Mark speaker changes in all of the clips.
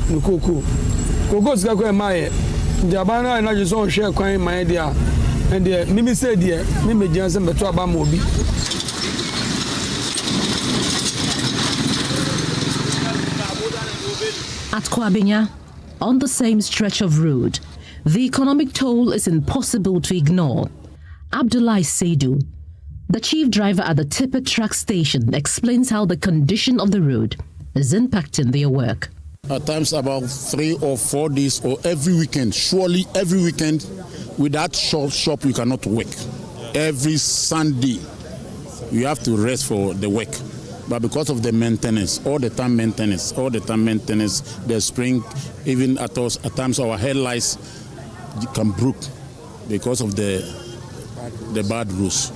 Speaker 1: no koko sika ko e maye Jabana na just on share kwan my idea and the mimi said there mimi jansen beto aba ma obi.
Speaker 2: At Kwabenya, on the same stretch of road, the economic toll is impossible to ignore. Abdullahi Seidu, the chief driver at the Tipper truck station, explains how the condition of the road is impacting their work.
Speaker 3: At times about 3 or 4 days or every weekend, surely every weekend, without shop you cannot work. Every Sunday you have to rest for the work. But because of the maintenance, all the time maintenance, the spring, even at times our headlights can break because of the bad roads.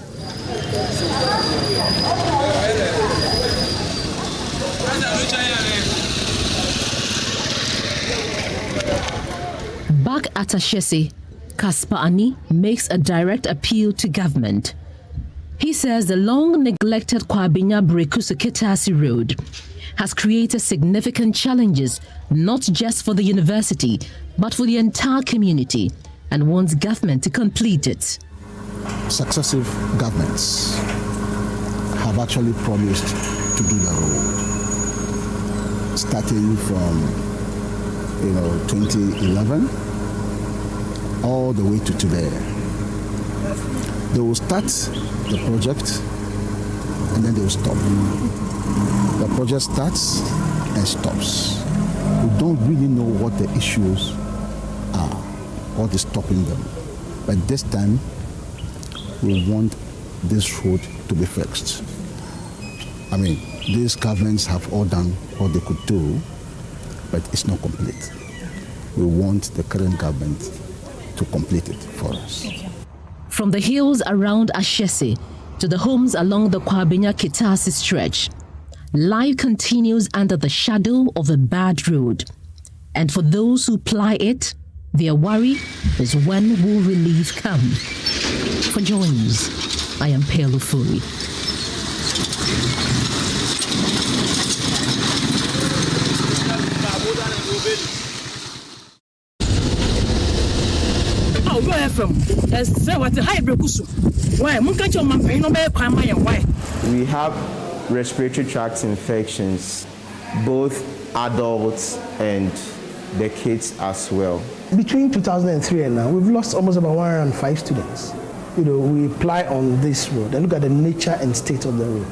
Speaker 2: Back at Ashesi, Kasper Ani makes a direct appeal to government. He says the long-neglected Kwabenya-Brekusu-Kitasi Road has created significant challenges not just for the university, but for the entire community, and wants government to complete it.
Speaker 4: Successive governments have actually promised to do the road, starting from 2011 all the way to today. They will start the project and then they will stop. The project starts and stops. We don't really know what the issues are, what is stopping them. But this time, we want this road to be fixed. I mean, these governments have all done what they could do, but it's not complete. We want the current government to complete it for us.
Speaker 2: From the hills around Ashesi to the homes along the Kwabenya-Kitasi stretch, life continues under the shadow of a bad road. And for those who ply it, their worry is when will relief come. For Joy News, I am Pelu Furi.
Speaker 5: We have respiratory tract infections, both adults and the kids as well.
Speaker 6: Between 2003 and now, we've lost almost about 105 students. We apply on this road and look at the nature and state of the road.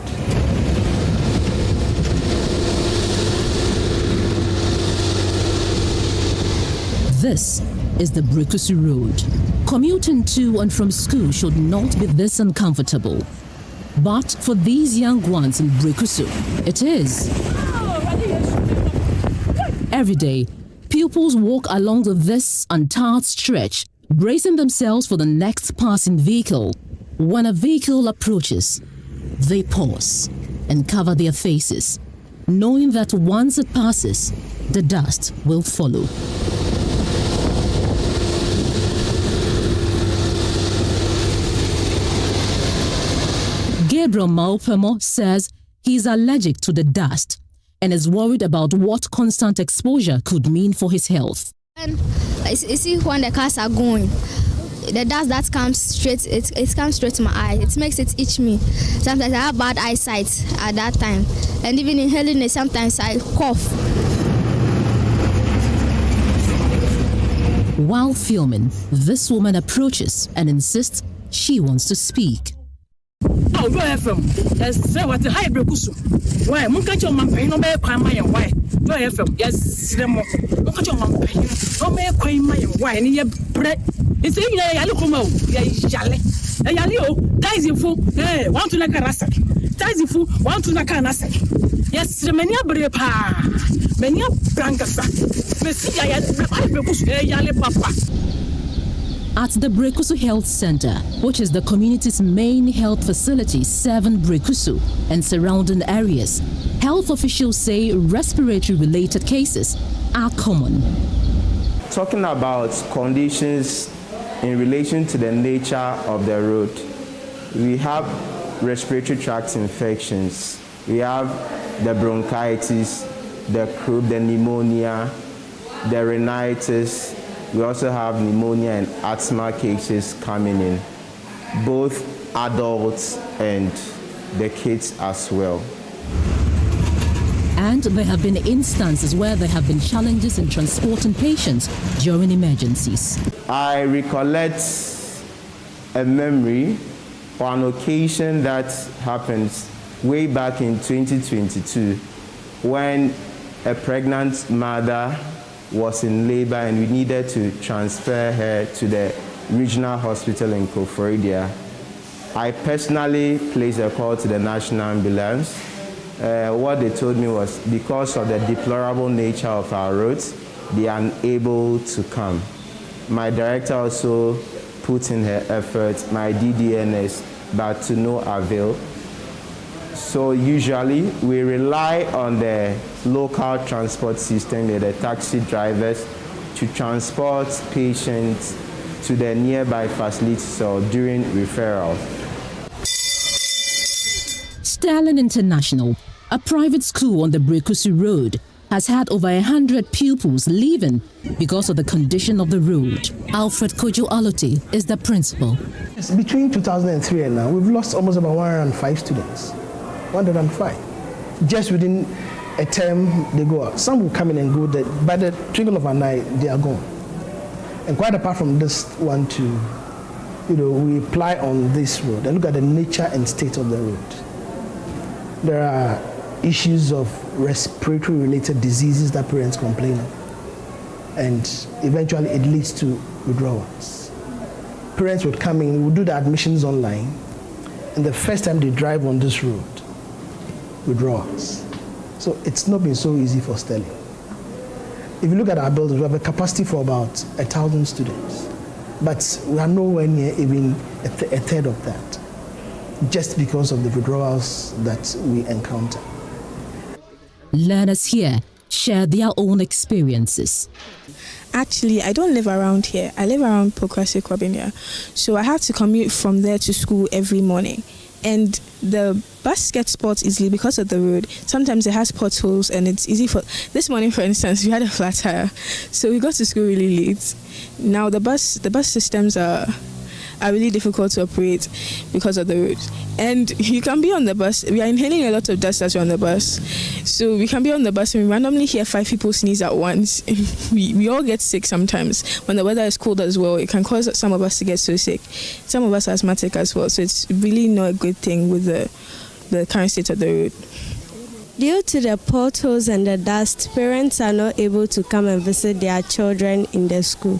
Speaker 2: This is the Brekusu Road. Commuting to and from school should not be this uncomfortable. But for these young ones in Brekusu, it is. Every day, pupils walk along this untarred stretch, bracing themselves for the next passing vehicle. When a vehicle approaches, they pause and cover their faces, knowing that once it passes, the dust will follow. Gabriel Maupemo says he's allergic to the dust and is worried about what constant exposure could mean for his health.
Speaker 7: And you see when the cars are going, the dust that comes straight, it comes straight to my eye. It makes it itch me. Sometimes I have bad eyesight at that time. And even inhaling it, sometimes I cough.
Speaker 2: While filming, this woman approaches and insists she wants to speak.
Speaker 8: Oh, go FM. Yes, say what the high Brekusu. Why? Munkacho Mampay no me kwai my why. Go FM. Yes, Sremo. Munkacho Mampay no me kwai my why. Ni ye bread. It's in ya yali komo. Ya yale. Yali o. That is fu. Eh, want to na karasa. That is fu. Want to na kanasa. Yes, many bre pa. Many brankasa. Me see ya high Brekusu. Yali papa.
Speaker 2: At the Brekusu Health Center, which is the community's main health facility serving Brekusu and surrounding areas, health officials say respiratory-related cases are common.
Speaker 5: Talking about conditions in relation to the nature of the road, we have respiratory tract infections, we have the bronchitis, the croup, the pneumonia, the rhinitis. We also have pneumonia and asthma cases coming in, both adults and the kids as well.
Speaker 2: And there have been instances where there have been challenges in transporting patients during emergencies.
Speaker 5: I recollect a memory or an occasion that happened way back in 2022 when a pregnant mother was in labor and we needed to transfer her to the regional hospital in Akufo-Addo. I personally placed a call to the national ambulance. What they told me was because of the deplorable nature of our roads, they are unable to come. My director also put in her efforts, my DDNS, but to no avail. So usually we rely on the local transport system, the taxi drivers, to transport patients to the nearby facilities or during referral.
Speaker 2: Sterling International, a private school on the Brekusu Road, has had over 100 pupils leaving because of the condition of the road. Alfred Kojo Alote is the principal.
Speaker 6: Between 2003 and now, we've lost almost about 105 students. 105. Just within a term, they go out. Some will come in and go. By the twinkle of an eye, they are gone. And quite apart from this one too, we apply on this road and look at the nature and state of the road. There are issues of respiratory-related diseases that parents complain of, and eventually it leads to withdrawals. Parents would come in, we would do the admissions online, and the first time they drive on this road, withdrawals. So it's not been so easy for Sterling. If you look at our buildings, we have a capacity for about 1,000 students, but we are nowhere near even a third of that, just because of the withdrawals that we encounter.
Speaker 2: Learners here share their own experiences.
Speaker 9: Actually, I don't live around here. I live around Kwabenya. So I have to commute from there to school every morning. And the bus gets spots easily because of the road. Sometimes it has potholes and it's easy for... This morning, for instance, we had a flat tire. So we got to school really late. Now the bus systems are really difficult to operate because of the road. And you can be on the bus. We are inhaling a lot of dust as we're on the bus. So we can be on the bus and we randomly hear 5 people sneeze at once. we all get sick sometimes. When the weather is cold as well, it can cause some of us to get so sick. Some of us are asthmatic as well. So it's really not a good thing with the current state of the road.
Speaker 10: Due to the potholes and the dust, parents are not able to come and visit their children in the school.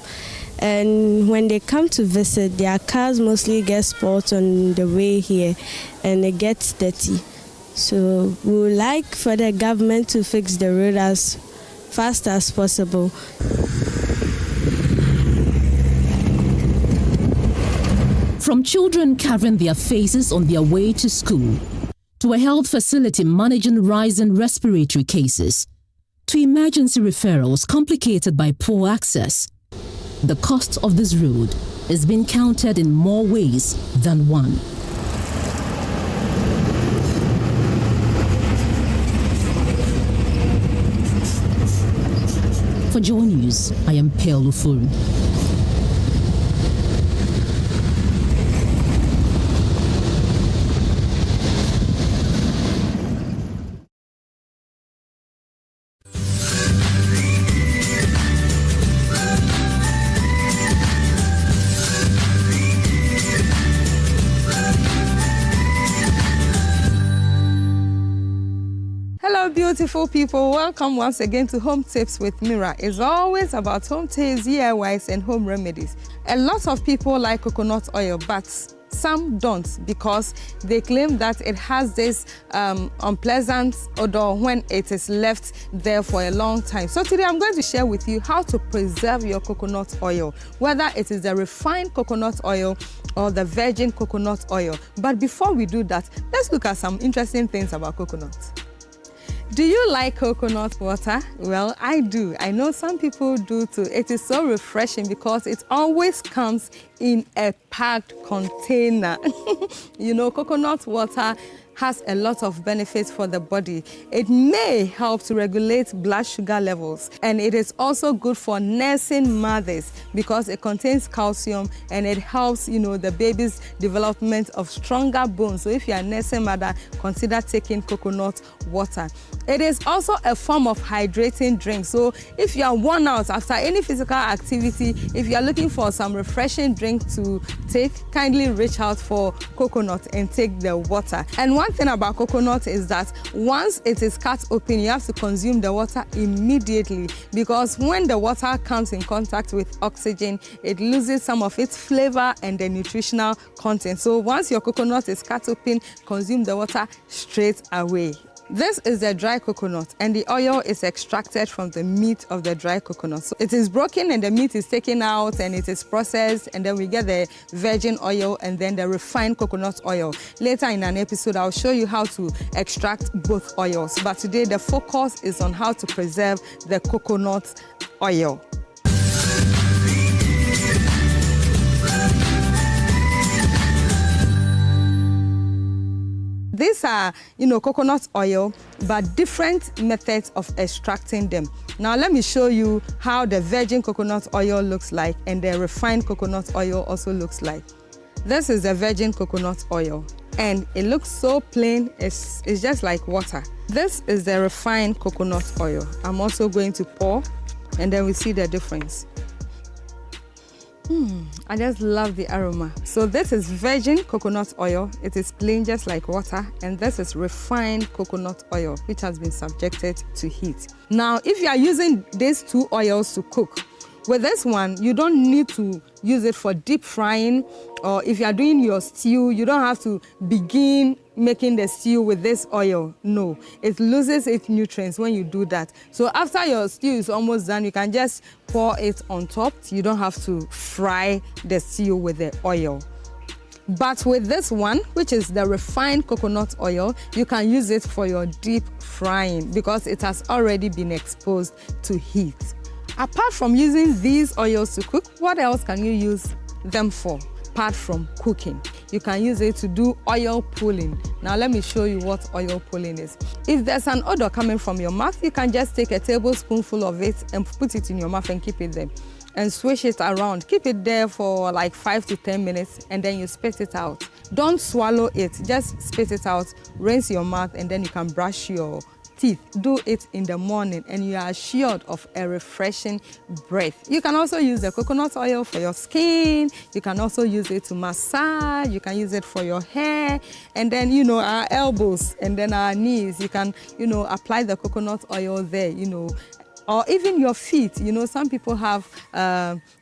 Speaker 10: And when they come to visit, their cars mostly get spots on the way here and it gets dirty. So we would like for the government to fix the road as fast as possible.
Speaker 2: From children covering their faces on their way to school, to a health facility managing rising respiratory cases, to emergency referrals complicated by poor access, the cost of this road is being counted in more ways than one. For Joy News, I am Pearl Ufuru.
Speaker 11: Beautiful people, welcome once again to Home Tips with Mira. It's always about home tips, DIYs and home remedies. A lot of people like coconut oil, but some don't because they claim that it has this unpleasant odor when it is left there for a long time. So today I'm going to share with you how to preserve your coconut oil, whether it is the refined coconut oil or the virgin coconut oil. But before we do that, let's look at some interesting things about coconut. Do you like coconut water? Well, I do. I know some people do too. It is so refreshing because it always comes in a packed container. You know, coconut water has a lot of benefits for the body. It may help to regulate blood sugar levels, and it is also good for nursing mothers because it contains calcium and it helps, the baby's development of stronger bones. So if you are a nursing mother, consider taking coconut water. It is also a form of hydrating drink. So if you are worn out after any physical activity, if you are looking for some refreshing drink to take, kindly reach out for coconut and take the water. And one thing about coconut is that once it is cut open, you have to consume the water immediately, because when the water comes in contact with oxygen, it loses some of its flavor and the nutritional content. So once your coconut is cut open, consume the water straight away. This is the dry coconut, and the oil is extracted from the meat of the dry coconut. So it is broken and the meat is taken out and it is processed, and then we get the virgin oil and then the refined coconut oil. Later in an episode, I'll show you how to extract both oils. But today the focus is on how to preserve the coconut oil. These are, coconut oil, but different methods of extracting them. Now let me show you how the virgin coconut oil looks like and the refined coconut oil also looks like. This is the virgin coconut oil, and it looks so plain, it's just like water. This is the refined coconut oil. I'm also going to pour, and then we see the difference. I just love the aroma. So this is virgin coconut oil. It is plain just like water. And this is refined coconut oil, which has been subjected to heat. Now, if you are using these two oils to cook, with this one, you don't need to use it for deep frying, or if you are doing your stew, you don't have to begin making the stew with this oil. No, it loses its nutrients when you do that. So after your stew is almost done, you can just pour it on top. You don't have to fry the stew with the oil. But with this one, which is the refined coconut oil, you can use it for your deep frying because it has already been exposed to heat. Apart from using these oils to cook, what else can you use them for? Apart from cooking, you can use it to do oil pulling. Now let me show you what oil pulling is. If there's an odor coming from your mouth, you can just take a tablespoonful of it and put it in your mouth and keep it there and swish it around. Keep it there for like 5 to 10 minutes and then you spit it out. Don't swallow it, just spit it out, rinse your mouth, and then you can brush your teeth. Do it in the morning and you are assured of a refreshing breath. You can also use the coconut oil for your skin. You can also use it to massage. You can use it for your hair, and then our elbows and then our knees. You can apply the coconut oil there, or even your feet. Some people have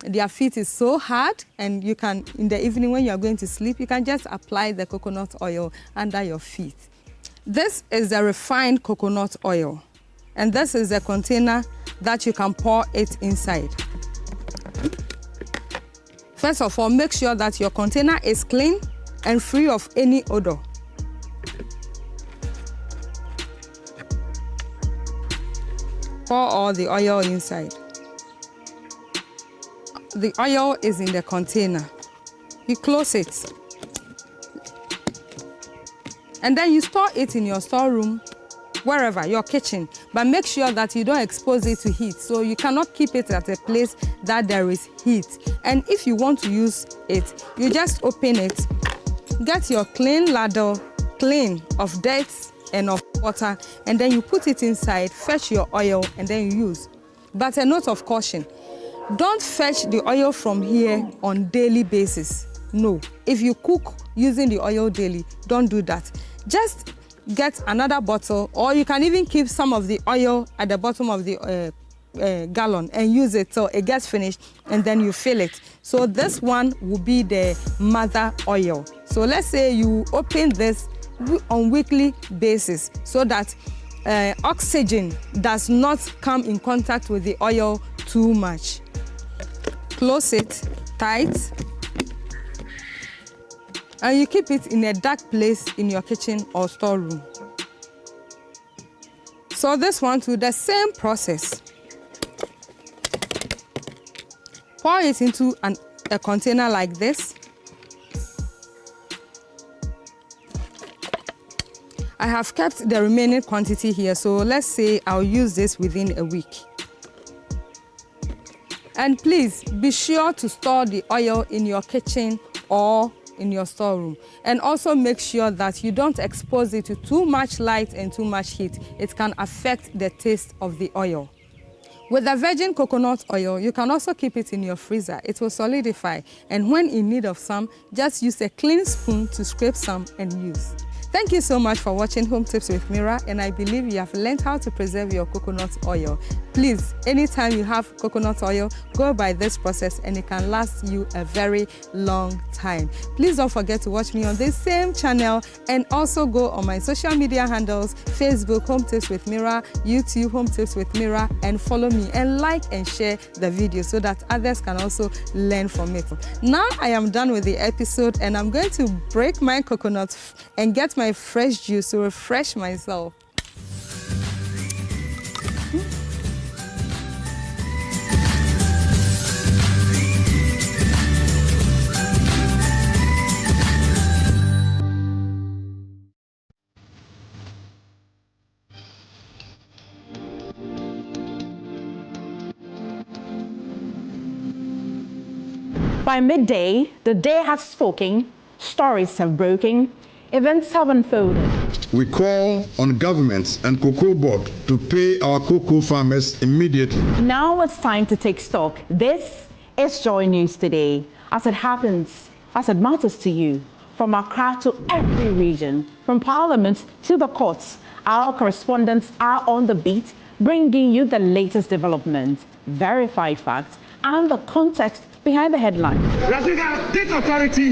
Speaker 11: their feet is so hard, and you can, in the evening when you are going to sleep, you can just apply the coconut oil under your feet. This is the refined coconut oil, and this is the container that you can pour it inside. First of all, make sure that your container is clean and free of any odor. Pour all the oil inside. The oil is in the container. You close it. And then you store it in your storeroom, wherever, your kitchen. But make sure that you don't expose it to heat. So you cannot keep it at a place that there is heat. And if you want to use it, you just open it, get your clean ladle, clean of dirt and of water, and then you put it inside, fetch your oil, and then you use. But a note of caution, don't fetch the oil from here on daily basis. No, if you cook using the oil daily, don't do that. Just get another bottle, or you can even keep some of the oil at the bottom of the gallon and use it till it gets finished, and then you fill it. So this one will be the mother oil. So let's say you open this on weekly basis so that oxygen does not come in contact with the oil too much. Close it tight. And you keep it in a dark place in your kitchen or storeroom. So this one too, the same process. Pour it into a container like this. I have kept the remaining quantity here, so let's say I'll use this within a week. And please be sure to store the oil in your kitchen or in your storeroom. And also make sure that you don't expose it to too much light and too much heat. It can affect the taste of the oil. With the virgin coconut oil, you can also keep it in your freezer. It will solidify. And when in need of some, just use a clean spoon to scrape some and use. Thank you so much for watching Home Tips with Mira, and I believe you have learned how to preserve your coconut oil. Please, anytime you have coconut oil, go by this process and it can last you a very long time. Please don't forget to watch me on this same channel and also go on my social media handles, Facebook, Home Tips with Mira, YouTube, Home Tips with Mira, and follow me and like and share the video so that others can also learn from it. Now I am done with the episode and I'm going to break my coconut and get my fresh juice to refresh myself.
Speaker 12: By midday, the day has spoken, stories have broken, events have unfolded.
Speaker 13: We call on governments and cocoa board to pay our cocoa farmers immediately.
Speaker 12: Now it's time to take stock. This is Joy News Today. As it happens, as it matters to you, from Accra to every region, from Parliament to the courts, our correspondents are on the beat, bringing you the latest developments, verified facts, and the context behind the headline.
Speaker 14: This authority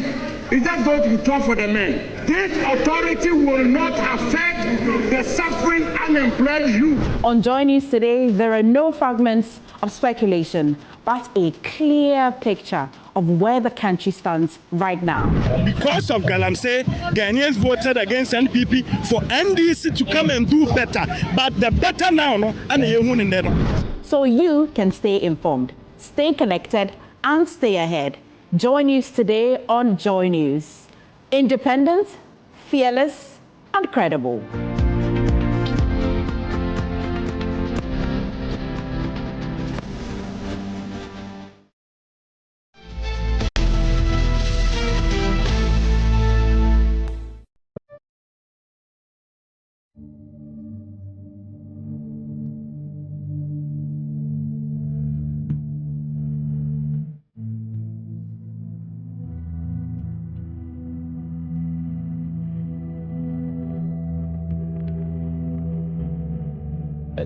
Speaker 14: is not going to be tough for the men. This authority will not affect the suffering unemployed youth.
Speaker 12: On Joy News Today, there are no fragments of speculation, but a clear picture of where the country stands right now.
Speaker 14: Because of Galamsey, Ghanaians voted against NPP for NDC to come and do better. But the better now,
Speaker 12: so you can stay informed, stay connected, and stay ahead. Joy News Today on Joy News. Independent, fearless, and credible.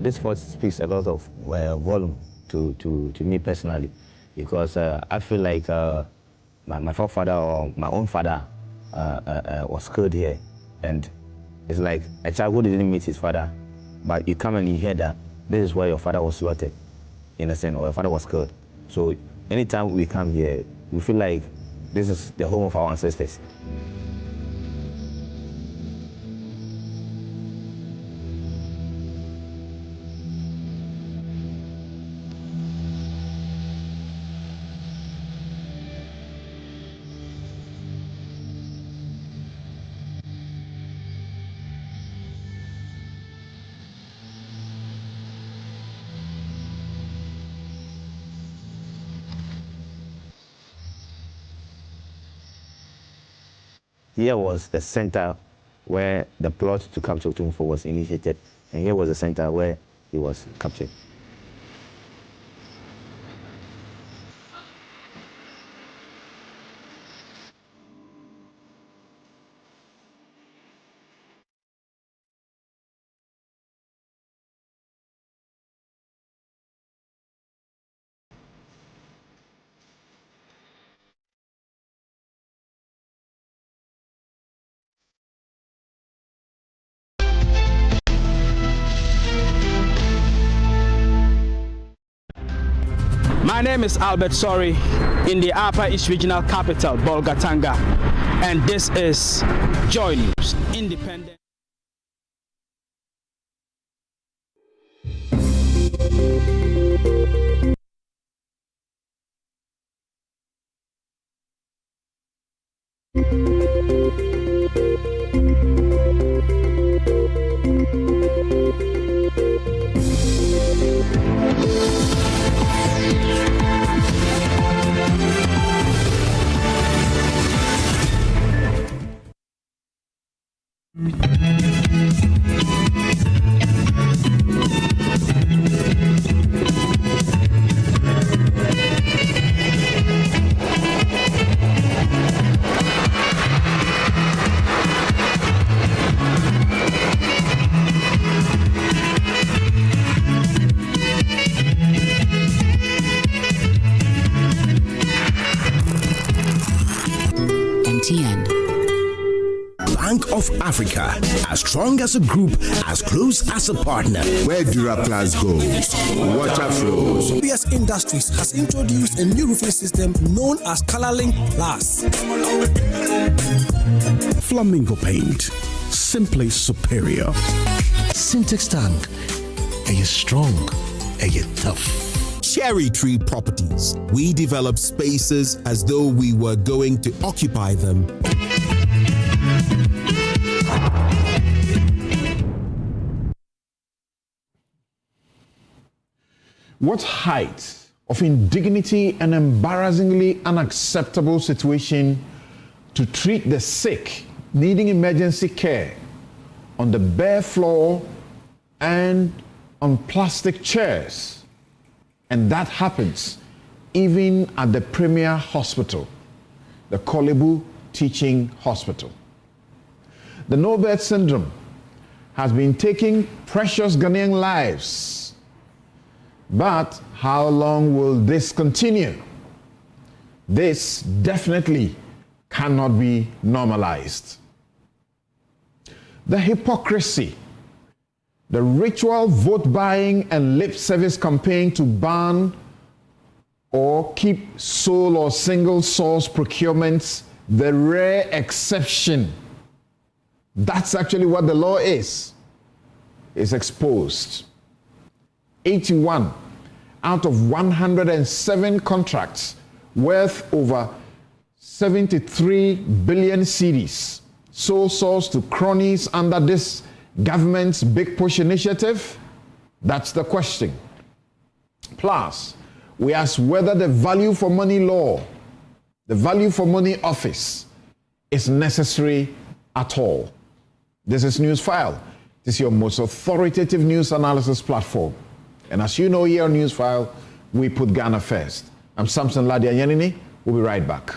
Speaker 15: This voice speaks a lot of volume to me personally, because I feel like my forefather or my own father was killed here, and it's like a child who didn't meet his father, but you come and you hear that this is where your father was slaughtered, in a sense, or your father was killed. So anytime we come here, we feel like this is the home of our ancestors. Here was the center where the plot to capture Otumfuo was initiated, and here was the center where he was captured.
Speaker 16: My name is Albert Sori in the Upper East Regional Capital, Bolgatanga, and this is Joy News, independent.
Speaker 17: MTN.
Speaker 18: Bank of Africa, as strong as a group, as close as a partner.
Speaker 19: Where Duraplas goes, water flows.
Speaker 20: PS Industries has introduced a new roofing system known as ColorLink Plus.
Speaker 18: Flamingo paint, simply superior. Syntax tank, are you strong? Are you tough?
Speaker 21: Cherry Tree Properties. We develop spaces as though we were going to occupy them.
Speaker 13: What height of indignity and embarrassingly unacceptable situation to treat the sick needing emergency care on the bare floor and on plastic chairs. And that happens even at the premier hospital, the Kolebu Teaching Hospital. The no-bed syndrome has been taking precious Ghanaian lives. But how long will this continue? This definitely cannot be normalized. The hypocrisy, the ritual vote buying and lip service campaign to ban or keep sole or single source procurements, the rare exception. That's actually what the law is exposed. 81 out of 107 contracts worth over 73 billion cedis, sole source to cronies under this government's Big Push initiative? That's the question. Plus, we ask whether the value for money law, the value for money office, is necessary at all. This is Newsfile. This is your most authoritative news analysis platform. And as you know, here on Newsfile, we put Ghana first. I'm Samson Ladianyanini. We'll be right back.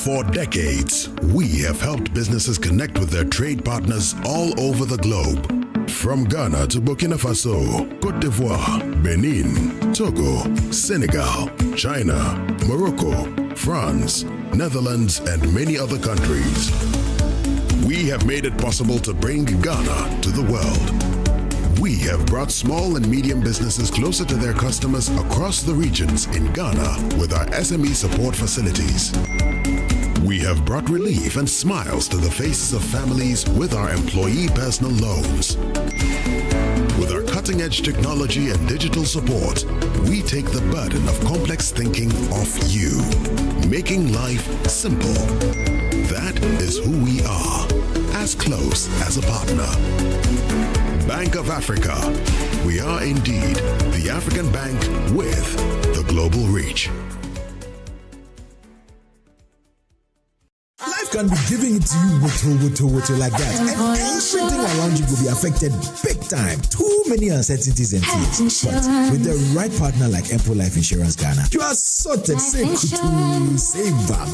Speaker 22: For decades, we have helped businesses connect with their trade partners all over the globe. From Ghana to Burkina Faso, Côte d'Ivoire, Benin, Togo, Senegal, China, Morocco, France, Netherlands, and many other countries. We have made it possible to bring Ghana to the world. We have brought small and medium businesses closer to their customers across the regions in Ghana with our SME support facilities. We have brought relief and smiles to the faces of families with our employee personal loans. With our cutting-edge technology and digital support, we take the burden of complex thinking off you, making life simple. That is who we are, as close as a partner. Bank of Africa. We are indeed the African bank with the global reach.
Speaker 23: Life can be giving it to you like that, and everything around you will be affected big time. Too many uncertainties and fears. But with the right partner like Empo Life Insurance Ghana, you are sorted. Save bam.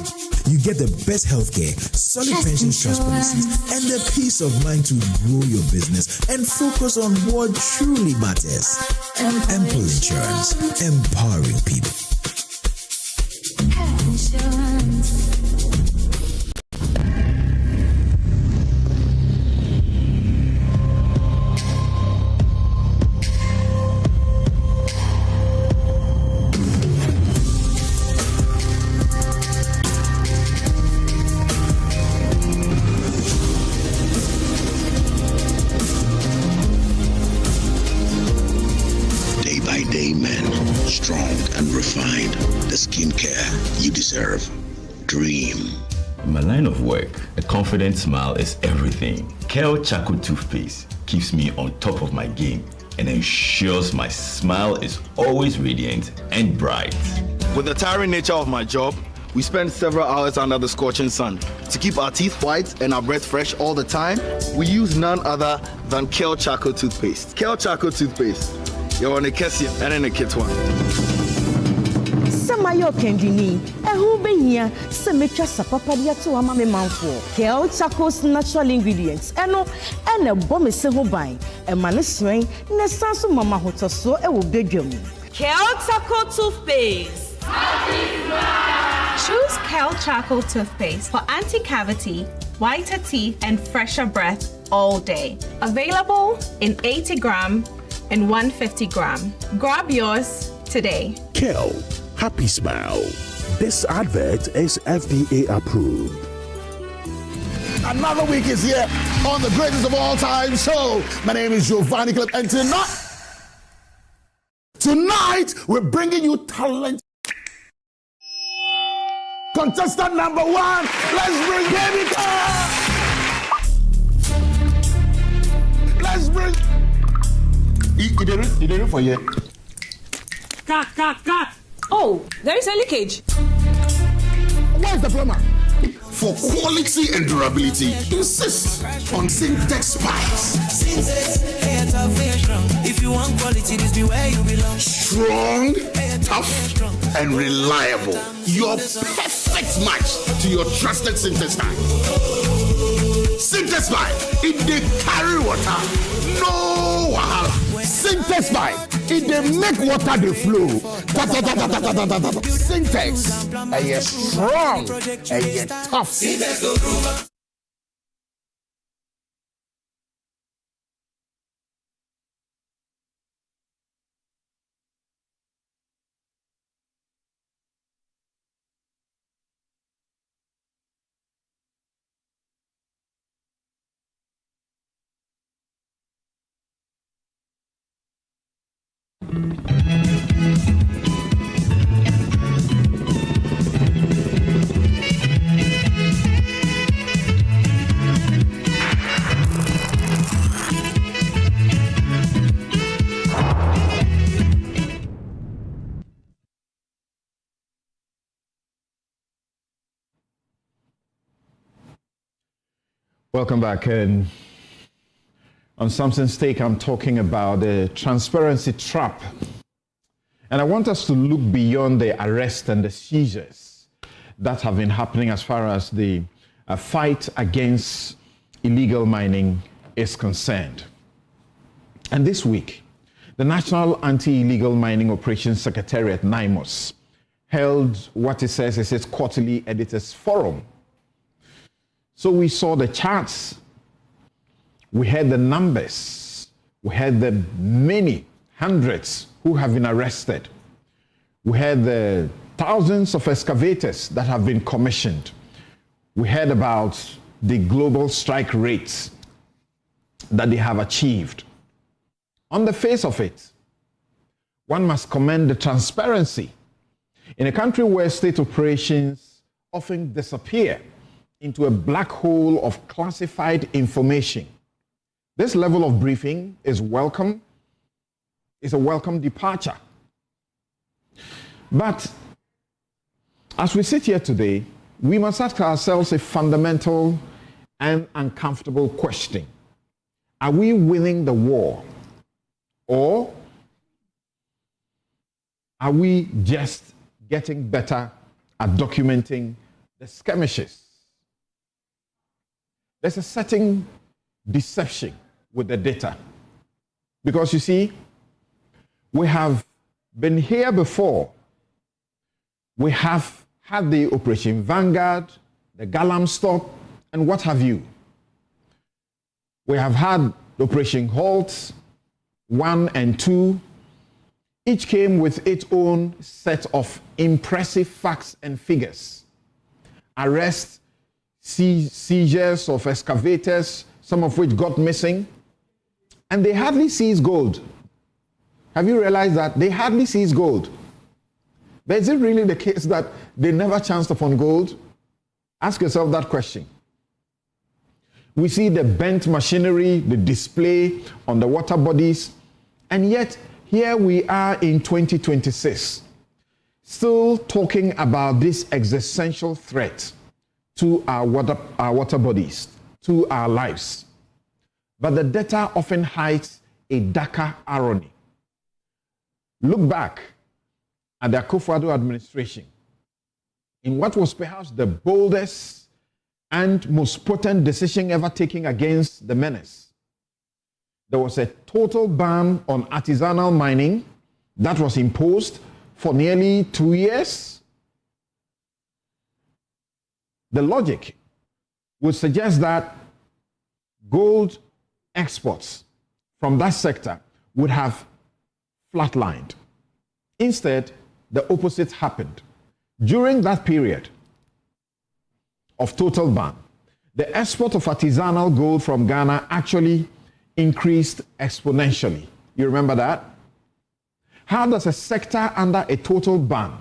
Speaker 23: You get the best healthcare, solid pension trust policies, and the peace of mind to grow your business and focus on what truly matters. Empo Insurance, empowering people.
Speaker 24: Dream. In my line of work, a confident smile is everything. Kel Chaco toothpaste keeps me on top of my game and ensures my smile is always radiant and bright.
Speaker 25: With the tiring nature of my job,
Speaker 1: We spend several hours under the scorching sun. To keep our teeth white and our breath fresh all the time, we use none other than Kale Charcoal Toothpaste. Kale Charcoal Toothpaste. You're on a Kessie and in a kit one.
Speaker 3: Samayo Kendini, who be here, Semecha Sapapadia to Amame Manfo, Kale Charcoal's natural ingredients, and a bomb is several buying, and Maniswing, Nesasu Mama Hotoso, and will beg you.
Speaker 4: Kale Charcoal Toothpaste. Choose Kale Charcoal Toothpaste for anti-cavity, whiter teeth, and fresher breath all day. Available in 80 gram and 150 gram. Grab yours today.
Speaker 18: Kale, happy smile. This advert is FDA approved.
Speaker 17: Another week is here on the greatest of all time show. My name is Giovanni Clip, and tonight we're bringing you talent. Contestant number 1, let's bring Baby Car. Let's bring. He did it for you.
Speaker 4: Cut. Oh, there is a leakage.
Speaker 17: Where's the plumber? For quality and durability, insist on Syntex pipes. If you want quality, this be where you belong. Strong, tough, and reliable. Your perfect match to your trusted Syntex pipe. Syntex pipe, it dey carry water, no wahala. Syntex pipe, it dey make water dey flow. Syntex, and you're strong, and you're tough.
Speaker 13: Welcome back. And on Something's Take, I'm talking about the transparency trap. And I want us to look beyond the arrest and the seizures that have been happening as far as the fight against illegal mining is concerned. And this week, the National Anti-Illegal Mining Operations Secretariat, NIMOS, held what it says is its quarterly editors forum. So we saw the charts, we had the numbers, we had the many hundreds who have been arrested. We had the thousands of excavators that have been commissioned. We heard about the global strike rates that they have achieved. On the face of it, one must commend the transparency in a country where state operations often disappear into a black hole of classified information. This level of briefing is welcome, is a welcome departure. But as we sit here today, we must ask ourselves a fundamental and uncomfortable question. Are we winning the war? Or are we just getting better at documenting the skirmishes? There's a certain deception with the data. Because you see, we have been here before. We have had the Operation Vanguard, the Galam Stop, and what have you. We have had Operation Halt 1 and 2. Each came with its own set of impressive facts and figures. Arrests, seizures of excavators, some of which got missing, and they hardly seized gold. Have you realized that? They hardly seized gold. But is it really the case that they never chanced upon gold? Ask yourself that question. We see the bent machinery, the display on the water bodies, and yet here we are in 2026. still talking about this existential threat to our water bodies, to our lives. But the data often hides a darker irony. Look back at the Akufo-Addo administration in what was perhaps the boldest and most potent decision ever taken against the menace. There was a total ban on artisanal mining that was imposed for nearly 2 years. The logic would suggest that gold exports from that sector would have flatlined. Instead, the opposite happened. During that period of total ban, the export of artisanal gold from Ghana actually increased exponentially. You remember that? How does a sector under a total ban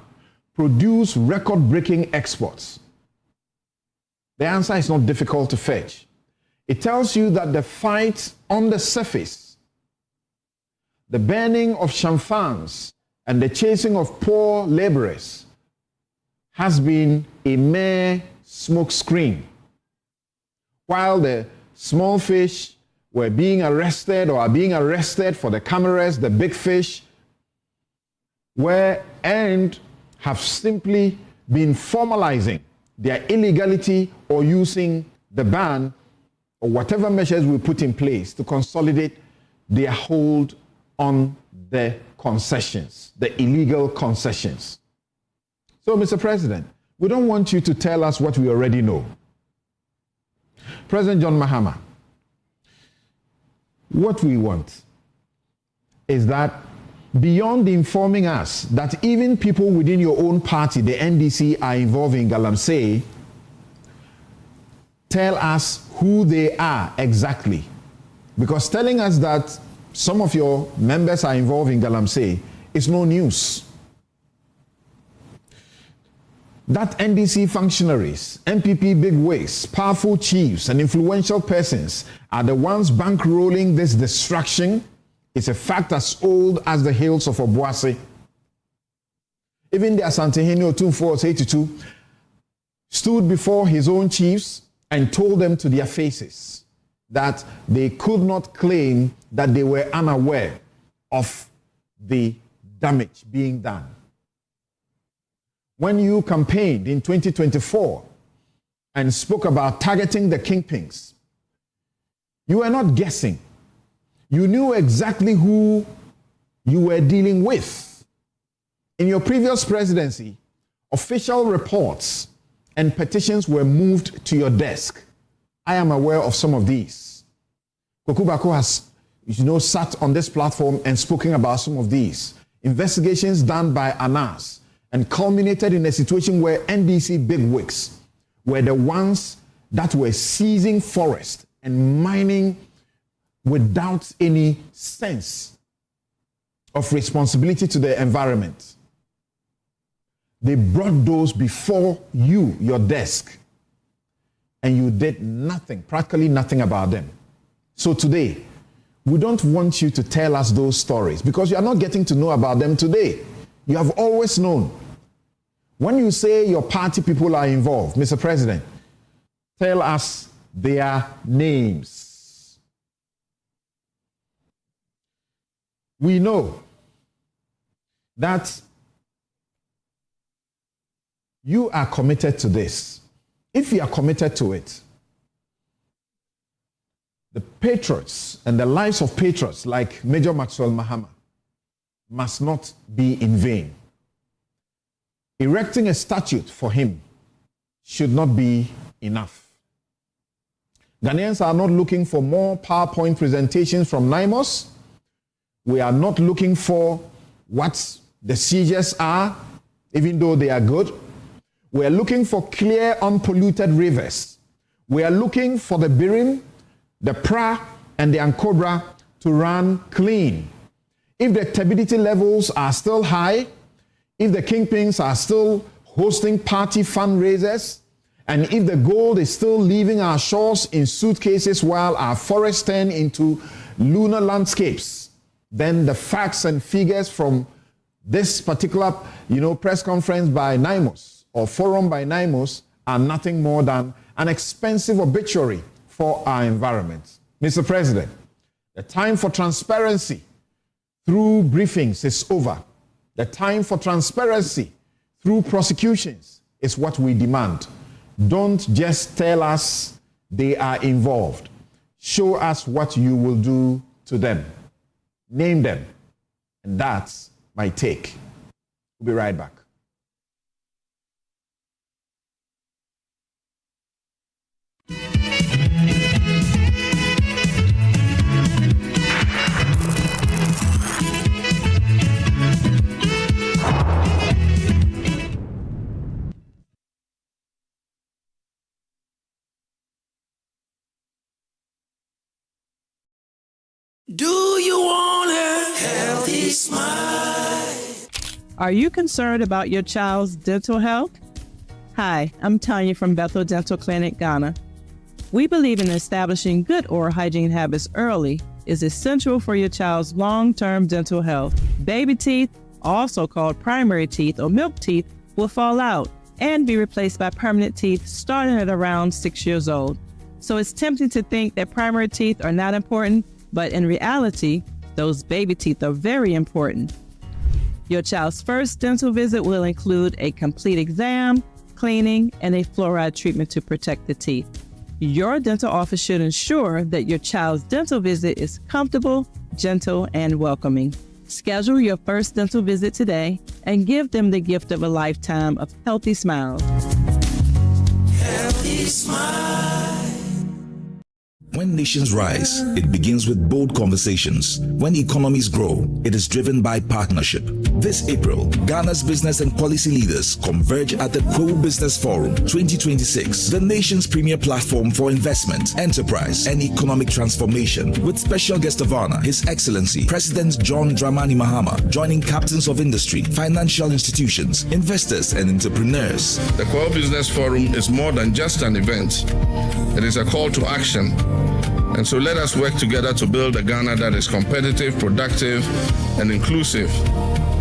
Speaker 13: produce record-breaking exports? The answer is not difficult to fetch. It tells you that the fight on the surface, the burning of champagnes and the chasing of poor laborers, has been a mere smoke screen. While the small fish were being arrested or are being arrested for the cameras, the big fish were and have simply been formalizing their illegality or using the ban or whatever measures we put in place to consolidate their hold on the concessions, the illegal concessions. So, Mr. President, we don't want you to tell us what we already know. President John Mahama, what we want is that beyond informing us that even people within your own party, the NDC, are involved in Galamsey, tell us who they are exactly. Because telling us that some of your members are involved in Galamsey is no news. That NDC functionaries, MPP bigwigs, powerful chiefs, and influential persons are the ones bankrolling this destruction is a fact as old as the hills of Obuasi. Even the Asantehene Otumfuo 82 stood before his own chiefs and told them to their faces that they could not claim that they were unaware of the damage being done. When you campaigned in 2024 and spoke about targeting the kingpins, you were not guessing. You knew exactly who you were dealing with. In your previous presidency, official reports and petitions were moved to your desk. I am aware of some of these. Kokubako has, sat on this platform and spoken about some of these. Investigations done by ANAS and culminated in a situation where NDC bigwigs were the ones that were seizing forest and mining without any sense of responsibility to the environment. They brought those before you, your desk, and you did nothing, practically nothing about them. So today, we don't want you to tell us those stories because you are not getting to know about them today. You have always known. When you say your party people are involved, Mr. President, tell us their names. We know that you are committed to this. If you are committed to it, the patriots and the lives of patriots like Major Maxwell Mahama must not be in vain. Erecting a statue for him should not be enough. Ghanaians are not looking for more PowerPoint presentations from NIMOS. We are not looking for what the seizures are, even though they are good. We are looking for clear, unpolluted rivers. We are looking for the Birim, the Pra, and the Ankobra to run clean. If the turbidity levels are still high, if the kingpins are still hosting party fundraisers, and if the gold is still leaving our shores in suitcases while our forests turn into lunar landscapes, then the facts and figures from This particular, press conference by NIMOS or forum by NIMOS are nothing more than an expensive obituary for our environment. Mr. President, the time for transparency through briefings is over. The time for transparency through prosecutions is what we demand. Don't just tell us they are involved. Show us what you will do to them. Name them. And that's my take. We'll be right back.
Speaker 5: Do you want a healthy smile?
Speaker 6: Are you concerned about your child's dental health? Hi, I'm Tanya from Bethel Dental Clinic, Ghana. We believe in establishing good oral hygiene habits early is essential for your child's long-term dental health. Baby teeth, also called primary teeth or milk teeth, will fall out and be replaced by permanent teeth starting at around 6 years old. So it's tempting to think that primary teeth are not important, but in reality, those baby teeth are very important. Your child's first dental visit will include a complete exam, cleaning, and a fluoride treatment to protect the teeth. Your dental office should ensure that your child's dental visit is comfortable, gentle, and welcoming. Schedule your first dental visit today and give them the gift of a lifetime of healthy smiles.
Speaker 5: Healthy smile.
Speaker 7: When nations rise, it begins with bold conversations. When economies grow, it is driven by partnership. This April, Ghana's business and policy leaders converge at the Kwewu Business Forum 2026, the nation's premier platform for investment, enterprise, and economic transformation, with special guest of honor, His Excellency President John Dramani Mahama, joining captains of industry, financial institutions, investors, and entrepreneurs.
Speaker 8: The Kwewu Business Forum is more than just an event. It is a call to action. And so let us work together to build a Ghana that is competitive, productive, and inclusive,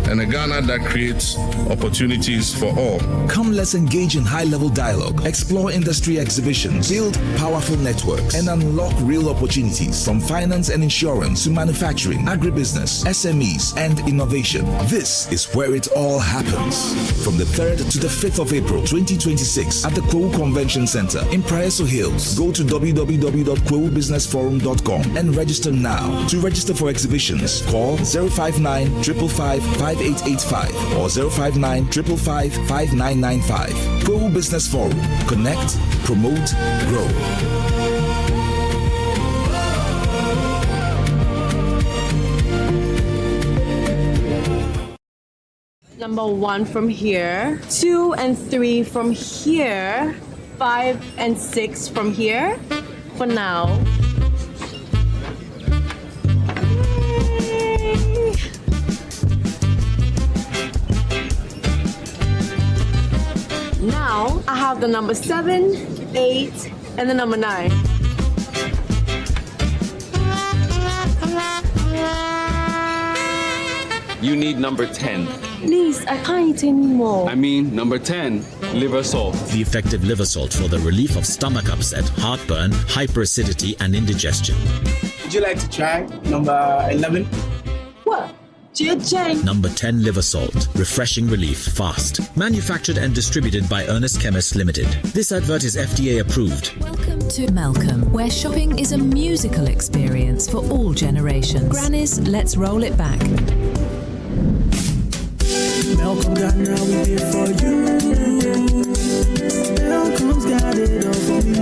Speaker 8: and a Ghana that creates opportunities for all.
Speaker 7: Come, let's engage in high-level dialogue, explore industry exhibitions, build powerful networks, and unlock real opportunities from finance and insurance to manufacturing, agribusiness, SMEs, and innovation. This is where it all happens. From the 3rd to the 5th of April 2026 at the Kwewu Convention Center in Praeso Hills. Go to www.kwewubusinessforum.com and register now. To register for exhibitions, call 059 555 5885 or 059 555 5995. Kwewu Business Forum. Connect, promote, grow.
Speaker 25: Number 1 from here, 2 and 3 from here, 5 and 6 from here. For now. Now, I have the number 7, 8, and the number 9.
Speaker 26: You need number 10.
Speaker 25: Please, I can't eat anymore.
Speaker 26: I mean, number 10, liver salt.
Speaker 27: The effective liver salt for the relief of stomach upset, heartburn, hyperacidity, and indigestion.
Speaker 28: Would you like to try number 11?
Speaker 25: What?
Speaker 27: Number 10 liver salt. Refreshing relief fast. Manufactured and distributed by Ernest Chemists Limited. This advert is FDA approved.
Speaker 29: Welcome to Malcolm, where shopping is a musical experience for all generations. Granny's, let's roll it back.
Speaker 5: Malcolm got now we here for you. Malcolm's got it all for me.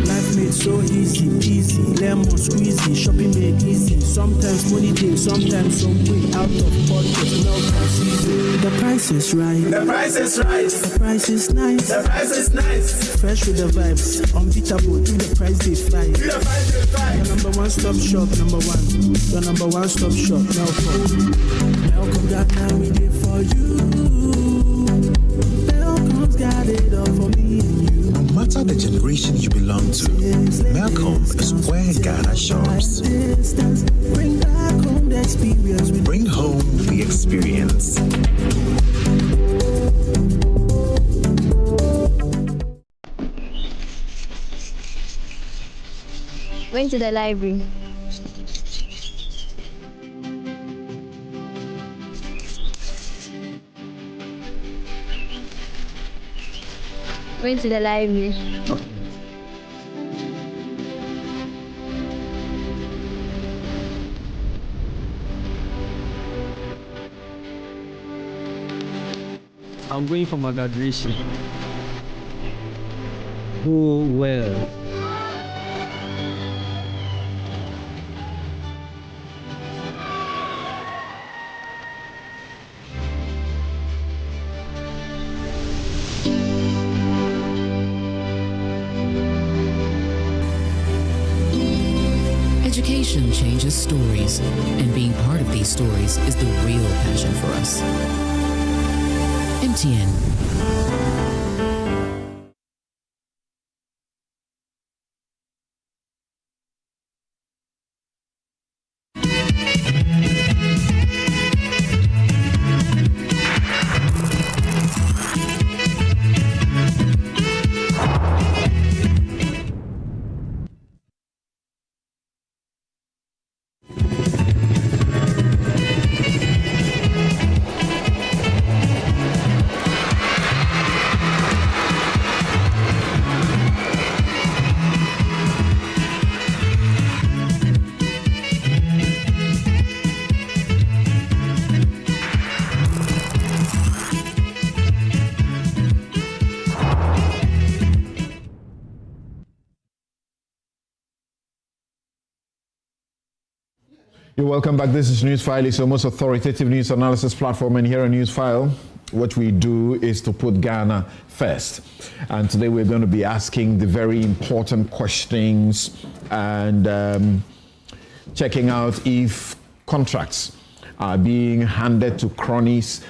Speaker 5: Life made so easy, easy. Lemon squeezy, shopping made easy. Sometimes money day, sometimes some way out of pocket. Malcolm's easy. The price is right.
Speaker 28: The price is right.
Speaker 5: The price is nice.
Speaker 28: The price is nice.
Speaker 5: Fresh with the vibes, unbeatable. Do the price they fly.
Speaker 28: Do the price they fly.
Speaker 5: Your number one stop shop, number 1. Your number one stop shop, Malcolm. Malcolm got now we did for you. Malcolm's got it all for me and you.
Speaker 30: No matter
Speaker 18: Whatever the generation you belong to, Malcolm is where Ghana shops. Bring home the experience.
Speaker 2: Went to the library. Went to the library.
Speaker 9: I'm going for my graduation. Oh well.
Speaker 29: Education changes stories, and being part of these stories is the real passion for us. MTN.
Speaker 13: You're welcome back. This is Newsfile. It's your most authoritative news analysis platform, and here on Newsfile, what we do is to put Ghana first. And today we're going to be asking the very important questions and checking out if contracts are being handed to cronies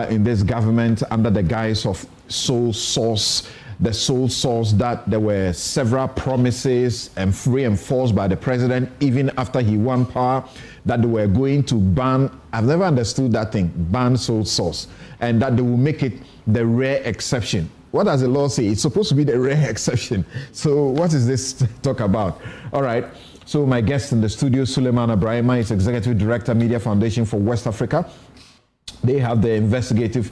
Speaker 13: in this government under the guise of sole source. The sole source that there were several promises and reinforced by the president even after he won power that they were going to ban. I've never understood that thing, ban sole source, and that they will make it the rare exception. What does the law say? It's supposed to be the rare exception. So what is this talk about? All right. So my guest in the studio, Suleiman Abrahima, is Executive Director, Media Foundation for West Africa. They have the investigative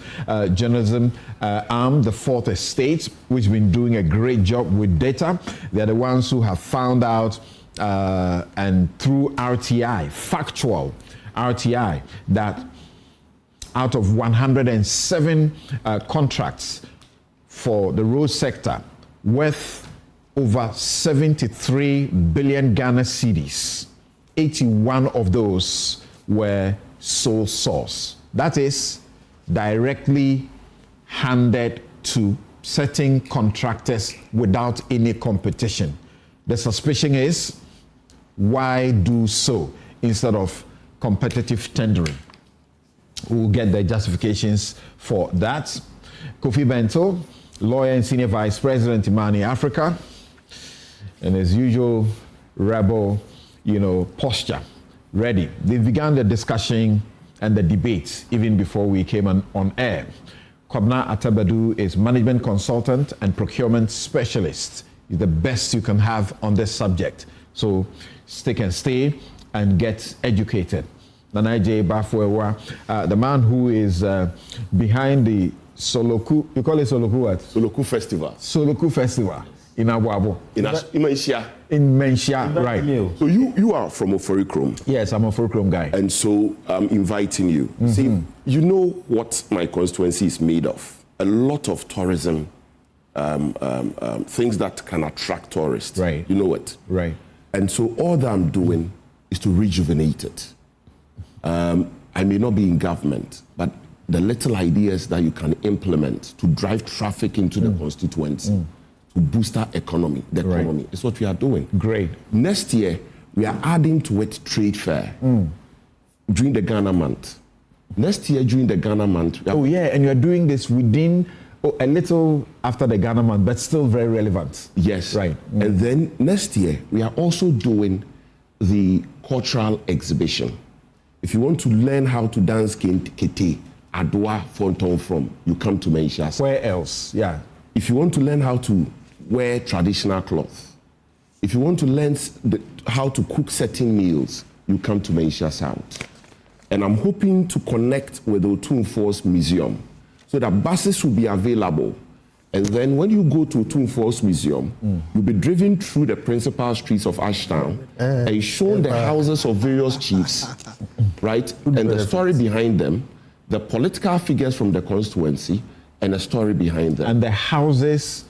Speaker 13: journalism arm, the Fourth Estate, which has been doing a great job with data. They're the ones who have found out, and through RTI, factual RTI, that out of 107 contracts for the road sector worth over 73 billion Ghana cedis, 81 of those were sole source. That is directly handed to certain contractors without any competition. The suspicion is, why do so instead of competitive tendering? We'll get the justifications for that. Kofi Bento, lawyer and senior vice president, Imani Africa, and as usual, rebel, posture, ready. They've begun the discussion and the debate even before we came on air. Kwabena Atabadu is management consultant and procurement specialist. He's the best you can have on this subject. So stick and stay and get educated. Nana J. Bafwewa, the man who is behind the Soloku, you call it Soloku what?
Speaker 10: Soloku Festival.
Speaker 13: Soloku Festival in Abuabo.
Speaker 10: In Menchia.
Speaker 13: In Menchia, right.
Speaker 10: So you are from Oforikrom.
Speaker 13: Yes, I'm a Oforikrom guy.
Speaker 10: And so I'm inviting you.
Speaker 13: Mm-hmm.
Speaker 10: See, you know what my constituency is made of. A lot of tourism, things that can attract tourists.
Speaker 13: Right.
Speaker 10: You know it.
Speaker 13: Right.
Speaker 10: And so all that I'm doing is to rejuvenate it. I may not be in government, but the little ideas that you can implement to drive traffic into the constituency, to boost our economy, is what we are doing.
Speaker 13: Great.
Speaker 10: Next year, we are adding to it trade fair during the Ghana month. Next year, during the Ghana month.
Speaker 13: And you're doing this within a little after the Ghana month, but still very relevant.
Speaker 10: Yes.
Speaker 13: Right.
Speaker 10: And then next year, we are also doing the cultural exhibition. If you want to learn how to dance kete, Adwa, Fonton from, you come to Maisha.
Speaker 13: Where else? Yeah.
Speaker 10: If you want to learn how to wear traditional clothes, if you want to learn how to cook certain meals, you come to Maisha South. And I'm hoping to connect with the Otumfuo's Museum so that buses will be available. And then when you go to Otumfuo's Museum, you'll be driven through the principal streets of Ashtown and shown the houses of various chiefs, right? And the story behind them, the political figures from the constituency, and the story behind them.
Speaker 13: And the houses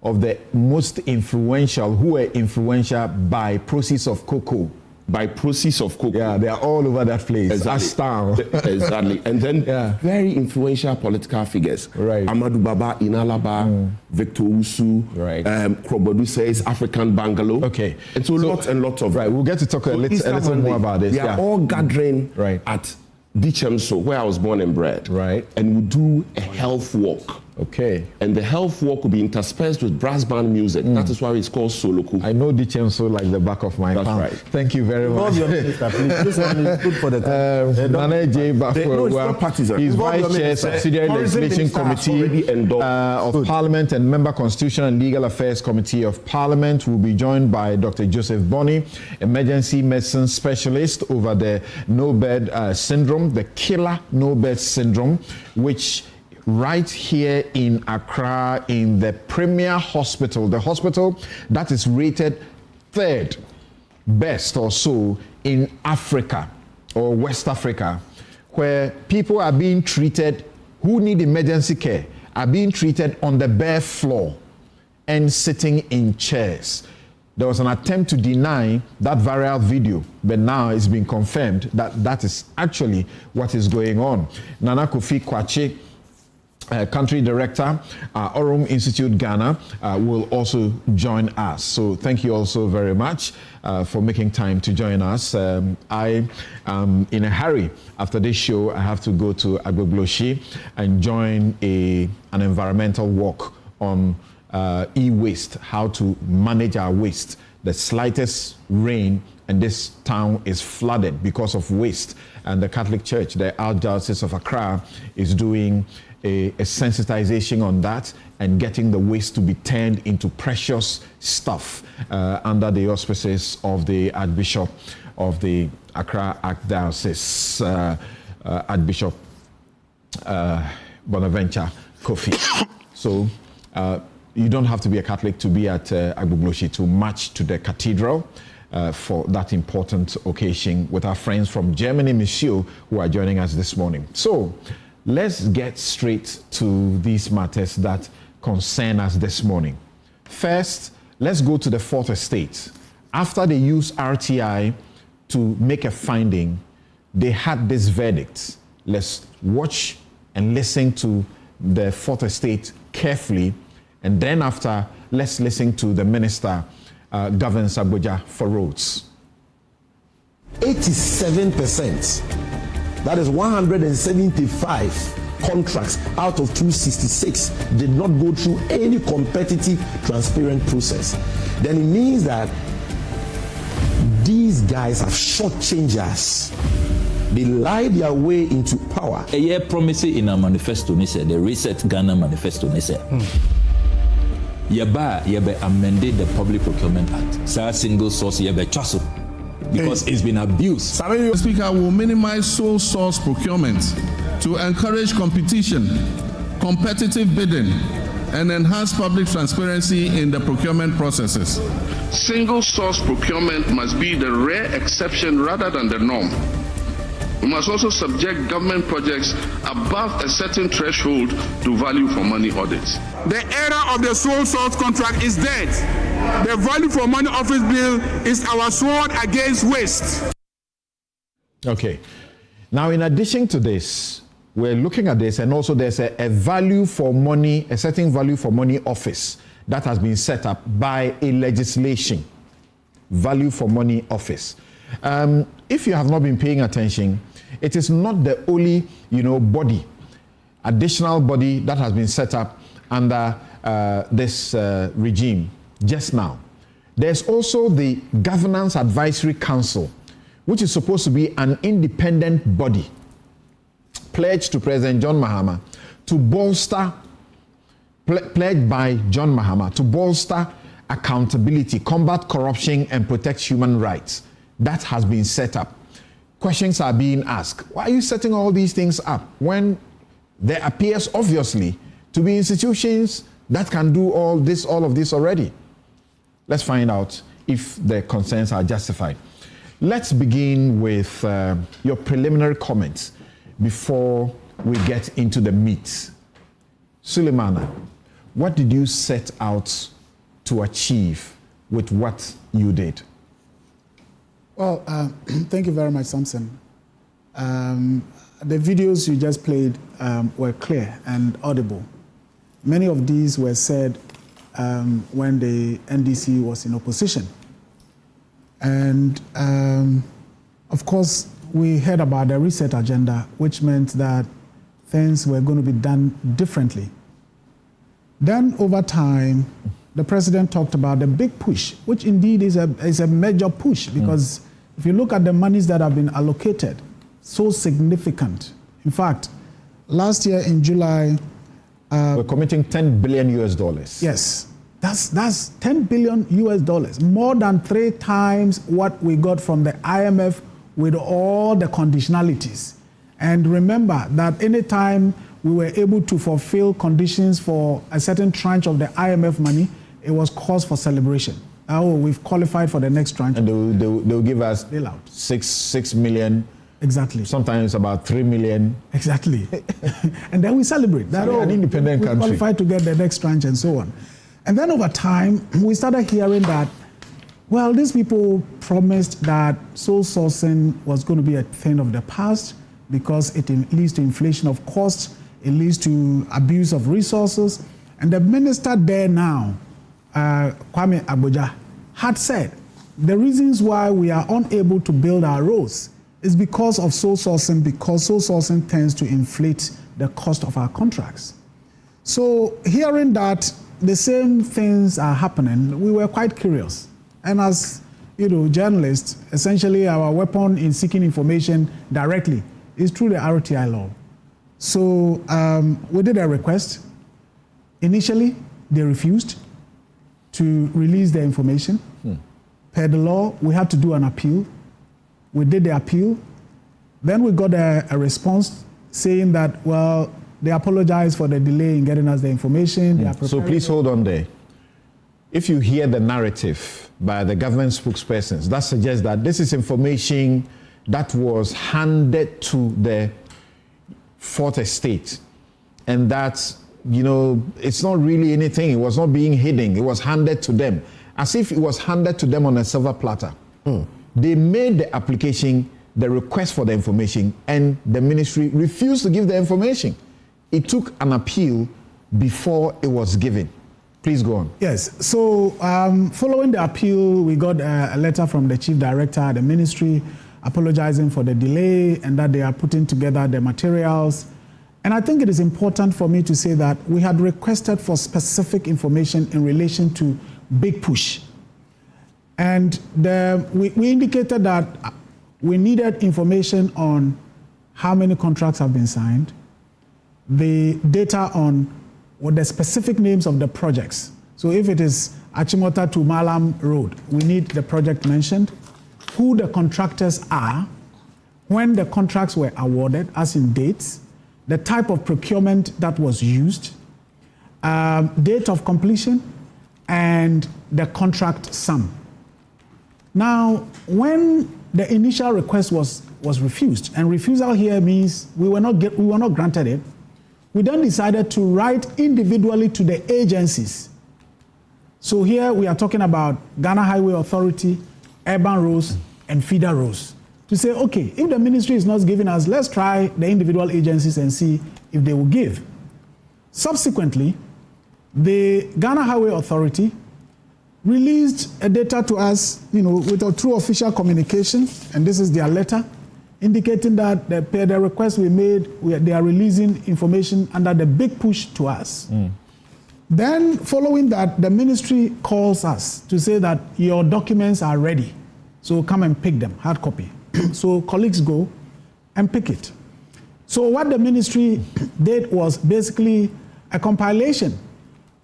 Speaker 13: of the most influential, who were influential by proceeds of cocoa.
Speaker 10: By proceeds of cocoa.
Speaker 13: Yeah, they are all over that place.
Speaker 10: Exactly.
Speaker 13: Ashtown.
Speaker 10: Exactly. And then very influential political figures.
Speaker 13: Right.
Speaker 10: Amadou Baba in Alaba, Victor Usu,
Speaker 13: right.
Speaker 10: Krobodu says African Bungalow.
Speaker 13: Okay.
Speaker 10: And so lots and lots of.
Speaker 13: Right, we'll get to talk a little more about this.
Speaker 10: We are all gathering at Dichemso, where I was born and bred.
Speaker 13: Right.
Speaker 10: And we do a health walk.
Speaker 13: Okay.
Speaker 10: And the health walk will be interspersed with brass band music. That is why it's called Soloku.
Speaker 13: I know Dichemso like the back of my palm.
Speaker 10: Right.
Speaker 13: Thank you very much.
Speaker 11: Your minister, please. This one is good for the time.
Speaker 13: Nana J.
Speaker 10: Bafo,
Speaker 13: he's Vice Chair, Subsidiary Legislation Committee of Parliament and Member Constitutional and Legal Affairs Committee of Parliament. Will be joined by Dr. Joseph Bonney, Emergency Medicine Specialist over the no-bed syndrome, the killer no-bed syndrome, which right here in Accra, in the Premier Hospital, the hospital that is rated third best or so in Africa or West Africa, where people are being treated who need emergency care, are being treated on the bare floor and sitting in chairs. There was an attempt to deny that viral video, but now it's been confirmed that that is actually what is going on. Nana Kofi Kwache, Country Director, Orum Institute Ghana, will also join us. So thank you also very much for making time to join us. I am in a hurry. After this show, I have to go to Agbogloshi and join an environmental walk on e-waste, how to manage our waste. The slightest rain and this town is flooded because of waste. And the Catholic Church, the Archdiocese of Accra, is doing a sensitization on that and getting the waste to be turned into precious stuff under the auspices of the Archbishop of the Accra Archdiocese, Archbishop Bonaventure Kofi. So you don't have to be a Catholic to be at Agbogloshi to march to the cathedral for that important occasion with our friends from Germany, Monsieur, who are joining us this morning. So let's get straight to these matters that concern us this morning. First, let's go to the Fourth Estate. After they used RTI to make a finding, they had this verdict. Let's watch and listen to the Fourth Estate carefully, and then after, let's listen to the Minister, Governs Abuja for Roads.
Speaker 12: 87%. That is 175 contracts out of 266 did not go through any competitive, transparent process. Then it means that these guys have shortchanged us. They lied their way into power.
Speaker 14: A year promise in our manifesto, the Reset Ghana manifesto, Yeba amended the Public Procurement Act. Sa single source yeba chaso. Because it's been abused.
Speaker 8: The Speaker will minimize sole source procurement to encourage competition, competitive bidding, and enhance public transparency in the procurement processes. Single source procurement must be the rare exception rather than the norm. We must also subject government projects above a certain threshold to value for money audits.
Speaker 15: The era of the sole source contract is dead. The value for money office bill is our sword against waste.
Speaker 13: Okay. Now, in addition to this, we're looking at this, and also there's a value for money, a certain value for money office that has been set up by a legislation. Value for money office. If you have not been paying attention, it is not the only, body additional body that has been set up under this regime just now. There's also the Governance Advisory Council, which is supposed to be an independent body pledged to President John Mahama to bolster, pledged by John Mahama to bolster accountability, combat corruption, and protect human rights. That has been set up. Questions are being asked. Why are you setting all these things up when there appears obviously to be institutions that can do all of this already? Let's find out if the concerns are justified. Let's begin with your preliminary comments before we get into the meat. Suleimana, what did you set out to achieve with what you did?
Speaker 1: Well, thank you very much, Samson. The videos you just played were clear and audible. Many of these were said when the NDC was in opposition. And of course, we heard about the reset agenda, which meant that things were going to be done differently. Then over time, the president talked about the big push, which indeed is a major push, because if you look at the monies that have been allocated, so significant. In fact, last year in July,
Speaker 13: we're committing $10 billion US.
Speaker 1: Yes, that's $10 billion US, more than 3 times what we got from the IMF with all the conditionalities. And remember that anytime we were able to fulfill conditions for a certain tranche of the IMF money, it was cause for celebration. Oh, we've qualified for the next tranche.
Speaker 13: And they'll give us 6 million.
Speaker 1: Exactly.
Speaker 13: Sometimes about 3 million.
Speaker 1: Exactly. And then we celebrate that.
Speaker 13: An independent country.
Speaker 1: We qualified to get the next tranche and so on. And then over time, we started hearing that, well, these people promised that sole sourcing was going to be a thing of the past because it leads to inflation of costs, it leads to abuse of resources. And the minister there now, Kwame Abuja, had said the reasons why we are unable to build our roads is because of sole sourcing, because sole sourcing tends to inflate the cost of our contracts. So hearing that the same things are happening, we were quite curious. And as journalists, essentially our weapon in seeking information directly is through the RTI law. So we did a request. Initially, they refused to release the information. Per the law, we had to do an appeal. We did the appeal. Then we got a response saying that, well, they apologize for the delay in getting us the information.
Speaker 13: So please hold on there. If you hear the narrative by the government spokespersons, that suggests that this is information that was handed to the Fourth Estate, and that, it's not really anything. It was not being hidden. It was handed to them, as if it was handed to them on a silver platter. They made the application, the request for the information, and the ministry refused to give the information. It took an appeal before it was given. Please go on.
Speaker 1: Yes. So following the appeal, we got a letter from the chief director at the ministry apologizing for the delay and that they are putting together the materials. And I think it is important for me to say that we had requested for specific information in relation to Big Push. And we indicated that we needed information on how many contracts have been signed, the data on the specific names of the projects. So if it is Achimota to Malam Road, we need the project mentioned, who the contractors are, when the contracts were awarded, as in dates, the type of procurement that was used, date of completion, and the contract sum. Now, when the initial request was refused, and refusal here means we were not granted it, we then decided to write individually to the agencies. So here we are talking about Ghana Highway Authority, urban roads, and feeder roads. To say, okay, if the ministry is not giving us, let's try the individual agencies and see if they will give. Subsequently, the Ghana Highway Authority released a data to us, through official communication, and this is their letter, indicating that per the request we made, they are releasing information under the big push to us. Then, following that, the ministry calls us to say that your documents are ready. So come and pick them, hard copy. So colleagues go and pick it. So what the ministry did was basically a compilation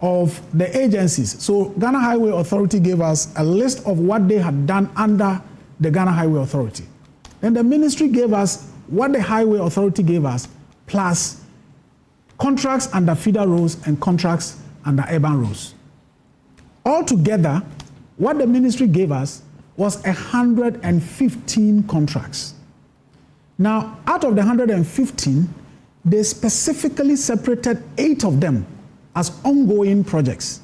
Speaker 1: of the agencies. So Ghana Highway Authority gave us a list of what they had done under the Ghana Highway Authority. Then the ministry gave us what the Highway Authority gave us, plus contracts under feeder roads and contracts under urban roads. Altogether, what the ministry gave us was 115 contracts. Now, out of the 115, they specifically separated 8 of them as ongoing projects.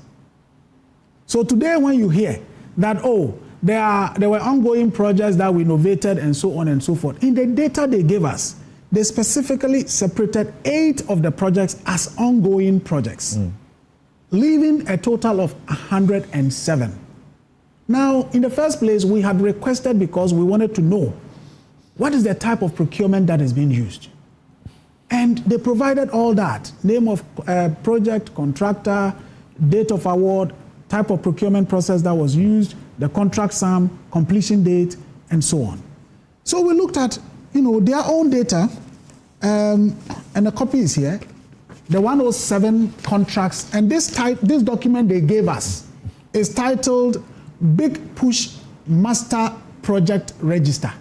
Speaker 1: So today when you hear that, oh, there were ongoing projects that we innovated and so on and so forth, in the data they gave us, they specifically separated 8 of the projects as ongoing projects, leaving a total of 107. Now, in the first place, we had requested because we wanted to know what is the type of procurement that is being used. And they provided all that, name of project, contractor, date of award, type of procurement process that was used, the contract sum, completion date, and so on. So we looked at, their own data, and a copy is here, the 107 contracts, and this document they gave us is titled Big Push Master Project Register.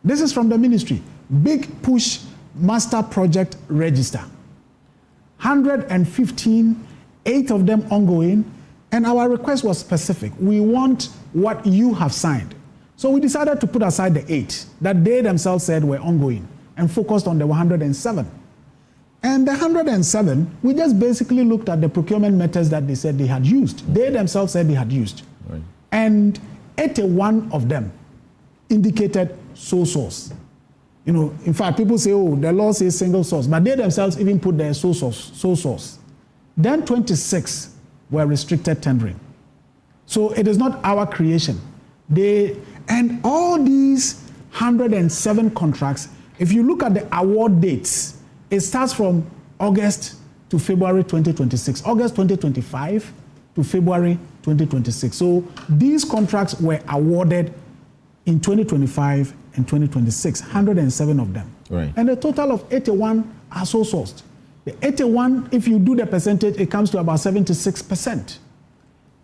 Speaker 1: This is from the ministry. Big Push Master Project Register. 115, 8 of them ongoing, and our request was specific. We want what you have signed. So we decided to put aside the 8 that they themselves said were ongoing and focused on the 107. And the 107, we just basically looked at the procurement methods that they said they had used. They themselves said they had used. Right. And 81 of them indicated sole source. In fact, people say, oh, the law says single source, but they themselves even put their sole source. Then 26 were restricted tendering. So it is not our creation. And all these 107 contracts, if you look at the award dates, it starts from August to February 2026, August 2025 to February 2026. So these contracts were awarded in 2025 and 2026, 107 of them.
Speaker 13: Right.
Speaker 1: And a total of 81 are sole sourced. The 81, if you do the percentage, it comes to about 76%.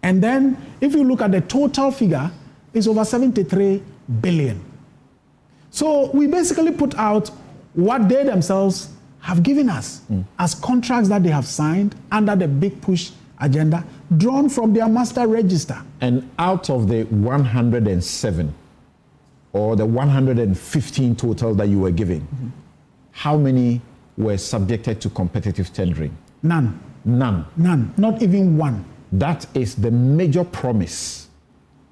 Speaker 1: And then if you look at the total figure, it's over 73 billion. So we basically put out what they themselves have given us as contracts that they have signed under the Big Push agenda, drawn from their master register.
Speaker 13: And out of the 107, or the 115 total that you were giving, how many were subjected to competitive tendering?
Speaker 1: None.
Speaker 13: None.
Speaker 1: None. Not even one.
Speaker 13: That is the major promise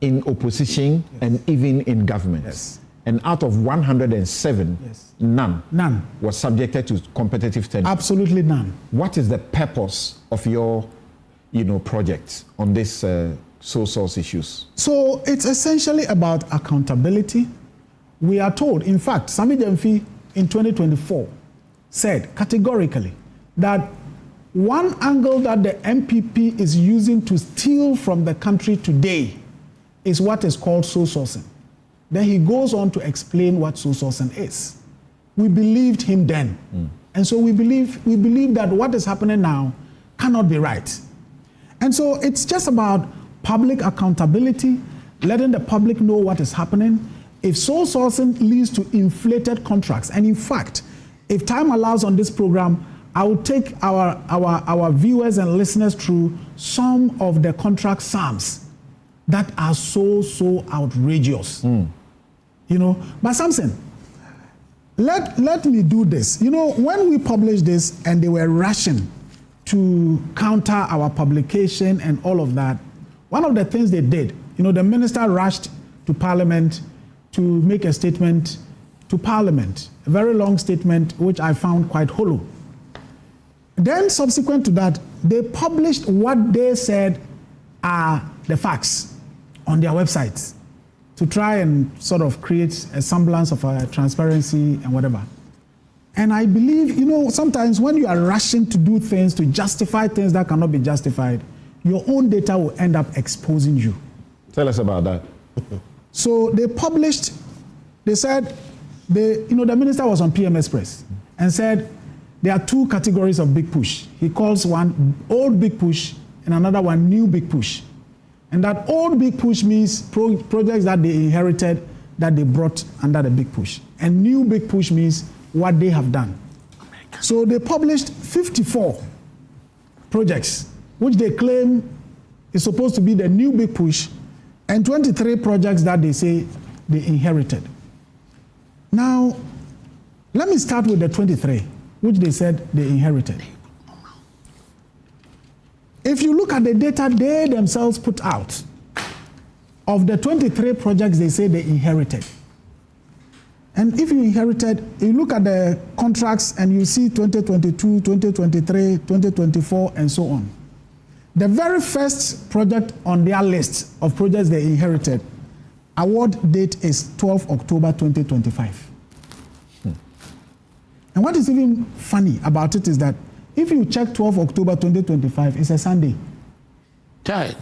Speaker 13: in opposition and even in government.
Speaker 1: Yes.
Speaker 13: And out of 107, none was subjected to competitive tendering.
Speaker 1: Absolutely none.
Speaker 13: What is the purpose of your, project on this sole source issues?
Speaker 1: So it's essentially about accountability. We are told, in fact, Sami Gyamfi in 2024 said categorically that one angle that the MPP is using to steal from the country today is what is called sole sourcing. Then he goes on to explain what sole sourcing is. We believed him then. And so we believe that what is happening now cannot be right. And so it's just about public accountability, letting the public know what is happening. If sole sourcing leads to inflated contracts, and in fact, if time allows on this program, I will take our viewers and listeners through some of the contract sums that are so outrageous. But Samson, let me do this. When we published this and they were rushing to counter our publication and all of that, one of the things they did, the minister rushed to Parliament to make a statement to Parliament, a very long statement which I found quite hollow. Then subsequent to that, they published what they said are the facts on their websites. to try and sort of create a semblance of transparency and whatever. And I believe, sometimes when you are rushing to do things, to justify things that cannot be justified, your own data will end up exposing you.
Speaker 13: Tell us about that.
Speaker 1: So they said, the minister was on PM Express and said, there are two categories of big push. He calls one old big push and another one new big push. And that old big push means projects that they inherited that they brought under the big push. And new big push means what they have done. So they published 54 projects, which they claim is supposed to be the new big push, and 23 projects that they say they inherited. Now, let me start with the 23, which they said they inherited. If you look at the data they themselves put out, of the 23 projects they say they inherited, and if you look at the contracts and you see 2022, 2023, 2024, and so on. The very first project on their list of projects they inherited, award date is 12 October 2025. And what is even funny about it is that if you check 12 October 2025, it's a Sunday.
Speaker 17: Tight.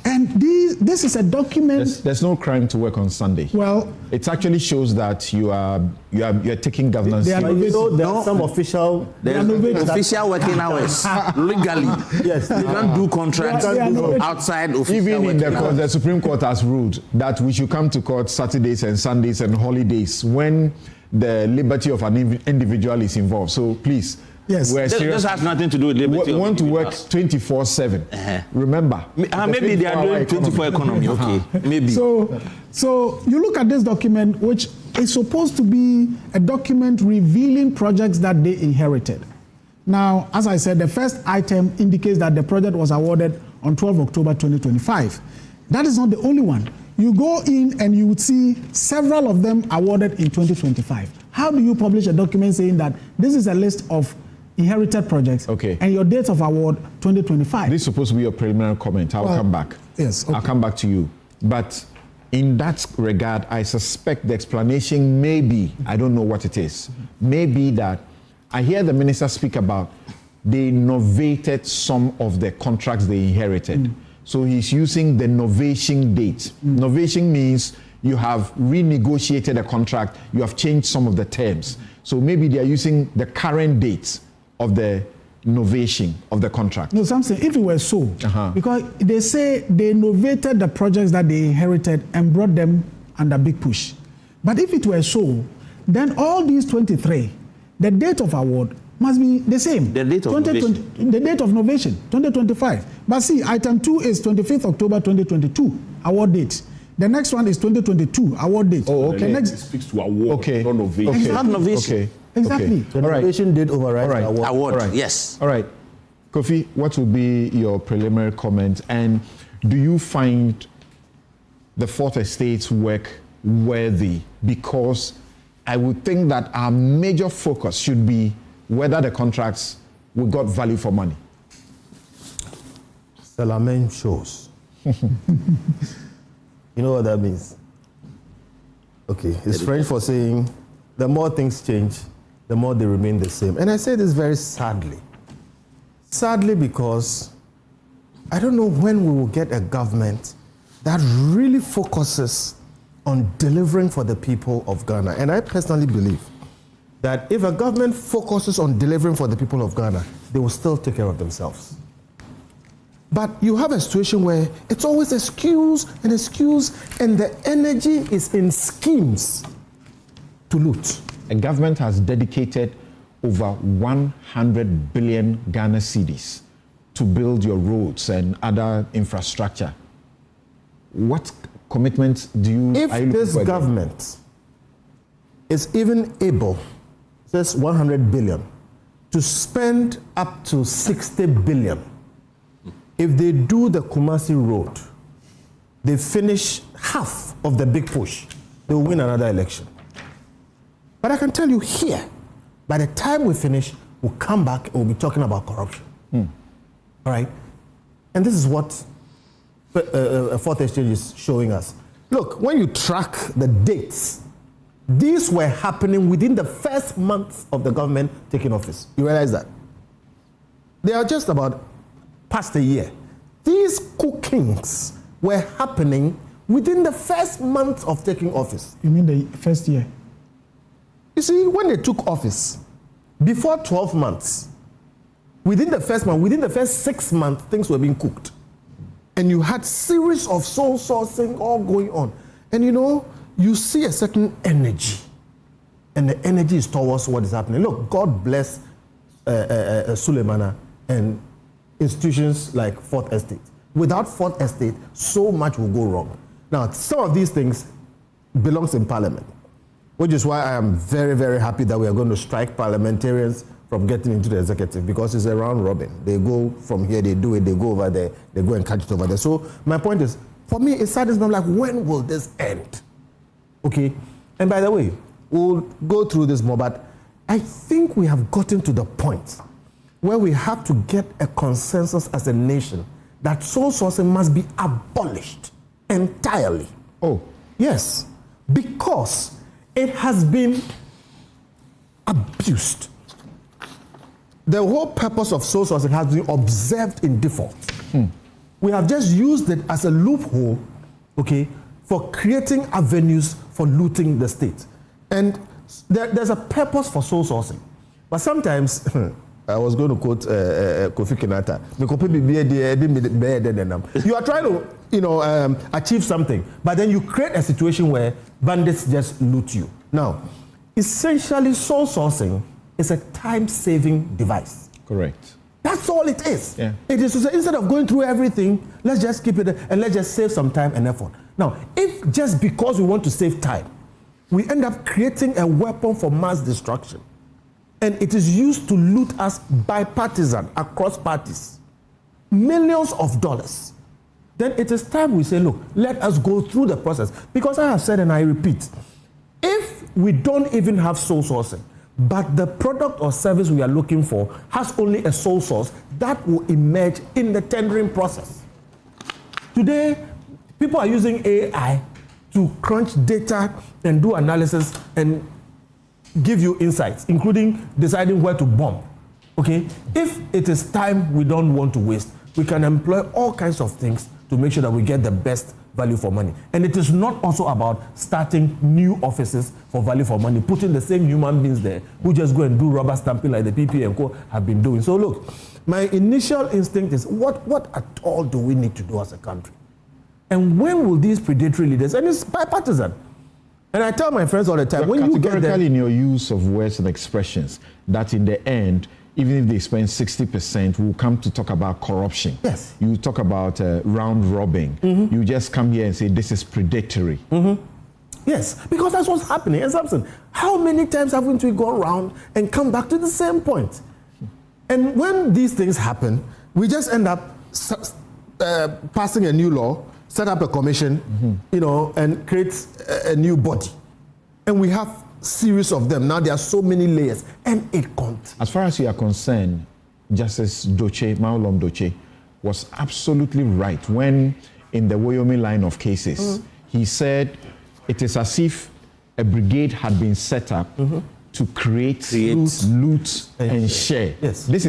Speaker 1: And this is a document.
Speaker 13: There's no crime to work on Sunday.
Speaker 1: Well,
Speaker 13: it actually shows that you're taking governance.
Speaker 11: There are some official
Speaker 17: working hours legally.
Speaker 11: Yes,
Speaker 17: you can't do contracts outside official.
Speaker 13: Even in
Speaker 17: the
Speaker 13: Supreme Court has ruled that we should come to court Saturdays and Sundays and holidays when the liberty of an individual is involved. So please.
Speaker 1: Yes.
Speaker 17: This has nothing to do with liberty.
Speaker 13: We want to work 24/7. Remember.
Speaker 17: Maybe they are doing 24 economy. Okay. Maybe.
Speaker 1: So you look at this document, which is supposed to be a document revealing projects that they inherited. Now, as I said, the first item indicates that the project was awarded on 12 October 2025. That is not the only one. You go in and you would see several of them awarded in 2025. How do you publish a document saying that this is a list of inherited projects and your date of award 2025?
Speaker 13: This is supposed to be your preliminary comment. I'll come back.
Speaker 1: Yes. Okay.
Speaker 13: I'll come back to you. But in that regard, I suspect the explanation may be, I don't know what it is, may be that I hear the minister speak about they novated some of the contracts they inherited. So he's using the novation date. Novation means you have renegotiated a contract, you have changed some of the terms. So maybe they are using the current date of the novation of the contract.
Speaker 1: No, something, if it were so, because they say they novated the projects that they inherited and brought them under big push. But if it were so, then all these 23, the date of award must be the same.
Speaker 17: The date of novation.
Speaker 1: The date of novation, 2025. But see, item 2 is 25th October 2022, award date. The next one is 2022, award date.
Speaker 10: Oh, okay.
Speaker 1: The next
Speaker 10: speaks to award, not novation.
Speaker 17: Okay. Not novation.
Speaker 13: Okay.
Speaker 1: Exactly.
Speaker 11: The novation did override the award.
Speaker 17: Award.
Speaker 13: All right.
Speaker 17: Yes.
Speaker 13: All right. Kofi, what will be your preliminary comment? And do you find the Fourth Estate's work worthy? Because I would think that our major focus should be whether the contracts will got value for money.
Speaker 11: Salamen shows. You know what that means? Okay, it's French for saying the more things change, the more they remain the same. And I say this very sadly. Sadly because I don't know when we will get a government that really focuses on delivering for the people of Ghana. And I personally believe that if a government focuses on delivering for the people of Ghana, they will still take care of themselves. But you have a situation where it's always excuse, and the energy is in schemes to loot.
Speaker 13: A government has dedicated over 100 billion Ghana cedis to build your roads and other infrastructure. What commitments do you...
Speaker 11: If this government is even able, just 100 billion, to spend up to 60 billion, if they do the Kumasi Road, they finish half of the big push, they will win another election. But I can tell you here, by the time we finish, we'll come back and we'll be talking about corruption. All right? And this is what Fourth Exchange is showing us. Look, when you track the dates, these were happening within the first month of the government taking office. You realize that? They are just about past a year. These cookings were happening within the first month of taking office.
Speaker 1: You mean the first year?
Speaker 11: You see, when they took office, before 12 months, within the first month, within the first 6 months, things were being cooked. And you had series of sole sourcing all going on. And you know, you see a certain energy. And the energy is towards what is happening. Look, God bless Suleimana and institutions like Fourth Estate. Without Fourth Estate, so much will go wrong. Now, some of these things belongs in Parliament, which is why I am very, very happy that we are going to strike parliamentarians from getting into the executive, because it's a round robin. They go from here, they do it, they go over there, they go and catch it over there. So my point is, for me, it saddens me. I'm like, when will this end? Okay? And by the way, we'll go through this more, but I think we have gotten to the point where we have to get a consensus as a nation that sole sourcing must be abolished entirely.
Speaker 13: Oh.
Speaker 11: Yes, because it has been abused. The whole purpose of sole sourcing has been observed in default. We have just used it as a loophole, okay, for creating avenues for looting the state. And there's a purpose for sole sourcing. But sometimes, I was going to quote Kofi Kenyatta. You are trying to, achieve something, but then you create a situation where bandits just loot you. Now, essentially, sole sourcing is a time-saving device.
Speaker 13: Correct.
Speaker 11: That's all it is.
Speaker 13: Yeah.
Speaker 11: It is to say, instead of going through everything, let's just keep it and let's just save some time and effort. Now, if just because we want to save time, we end up creating a weapon for mass destruction, and it is used to loot us bipartisan across parties, millions of dollars, then it is time we say, look, let us go through the process. Because I have said, and I repeat, if we don't even have sole sourcing, but the product or service we are looking for has only a sole source, that will emerge in the tendering process. Today, people are using AI to crunch data and do analysis and give you insights, including deciding where to bomb. Okay? If it is time we don't want to waste, we can employ all kinds of things to make sure that we get the best value for money. And it is not also about starting new offices for value for money, putting the same human beings there who just go and do rubber stamping like the PP and Co have been doing. So look, my initial instinct is what at all do we need to do as a country? And when will these predatory leaders, and it's bipartisan. And I tell my friends all the time, when you get there,
Speaker 13: in your use of words and expressions, that in the end, even if they spend 60%, we'll come to talk about corruption.
Speaker 11: Yes.
Speaker 13: You talk about round robin. Mm-hmm. You just come here and say this is predatory.
Speaker 11: Mm-hmm. Yes, because that's what's happening. And Samson, how many times haven't we gone around and come back to the same point? And when these things happen, we just end up passing a new law, set up a commission, and create a new body. And we have series of them. Now there are so many layers, and it can't.
Speaker 13: As far as you are concerned, Justice Doche, Maolom Doche, was absolutely right when, in the Wyoming line of cases, he said it is as if a brigade had been set up to create loot and share.
Speaker 11: Yes.
Speaker 13: This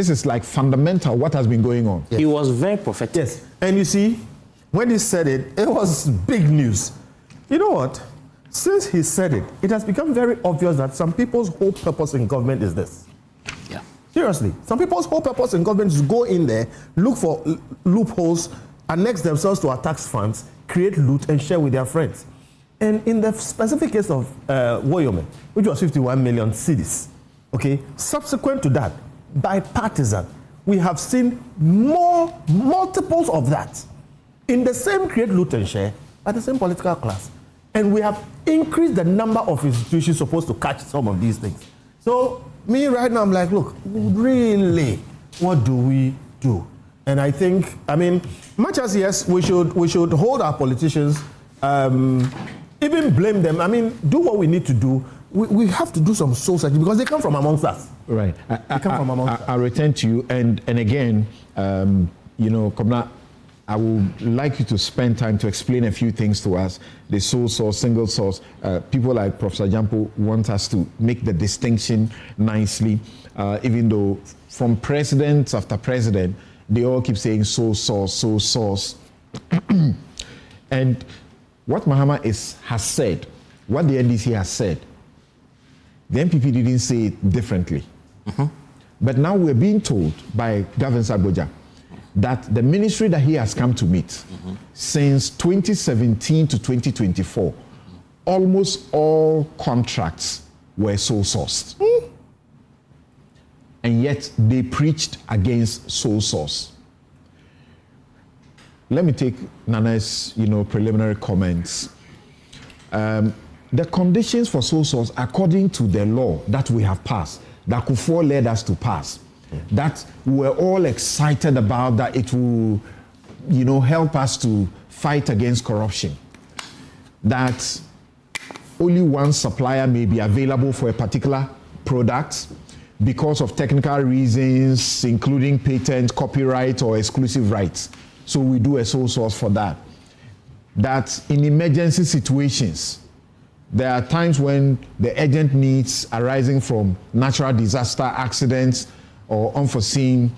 Speaker 13: is like fundamental what has been going on.
Speaker 11: Yes.
Speaker 3: He was very prophetic.
Speaker 11: Yes. And you see, when he said it, it was big news. You know what? Since he said it, it has become very obvious that some people's whole purpose in government is this.
Speaker 3: Yeah.
Speaker 11: Seriously. Some people's whole purpose in government is to go in there, look for loopholes, annex themselves to our tax funds, create loot, and share with their friends. And in the specific case of Wyoming, which was 51 million cedis, okay, subsequent to that, bipartisan, we have seen multiples of that in the same create, loot, and share by the same political class. And we have increased the number of institutions supposed to catch some of these things. So me right now, I'm like, look, really, what do we do? And I think, much as yes, we should hold our politicians, even blame them. Do what we need to do. We have to do some soul searching because they come from amongst us.
Speaker 13: Right.
Speaker 11: They come from amongst us.
Speaker 13: I'll return to you. And again, Komna, I would like you to spend time to explain a few things to us. The sole source, single source. People like Professor Jampo want us to make the distinction nicely, even though from president after president, they all keep saying sole source. And what Mahama has said, what the NDC has said, the MPP didn't say it differently. But now we're being told by Governor Agboja that the ministry that he has come to meet since 2017 to 2024, almost all contracts were sole sourced. And yet they preached against sole source. Let me take Nana's preliminary comments. The conditions for sole source, according to the law that we have passed, that Akufo led us to pass, that we're all excited about, that it will, help us to fight against corruption, that only one supplier may be available for a particular product because of technical reasons, including patent, copyright, or exclusive rights. So we do a sole source for that. That in emergency situations, there are times when the urgent needs arising from natural disaster, accidents, or unforeseen,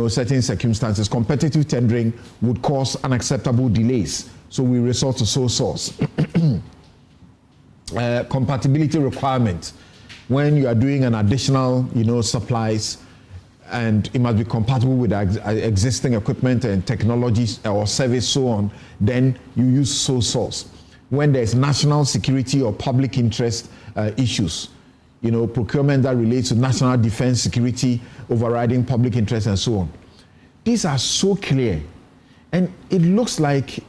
Speaker 13: certain circumstances, competitive tendering would cause unacceptable delays. So we resort to sole source. Compatibility requirement. When you are doing an additional, supplies, and it must be compatible with existing equipment and technologies or service, so on, then you use sole source. When there's national security or public interest issues, procurement that relates to national defense, security, overriding public interest, and so on. These are so clear. And it looks like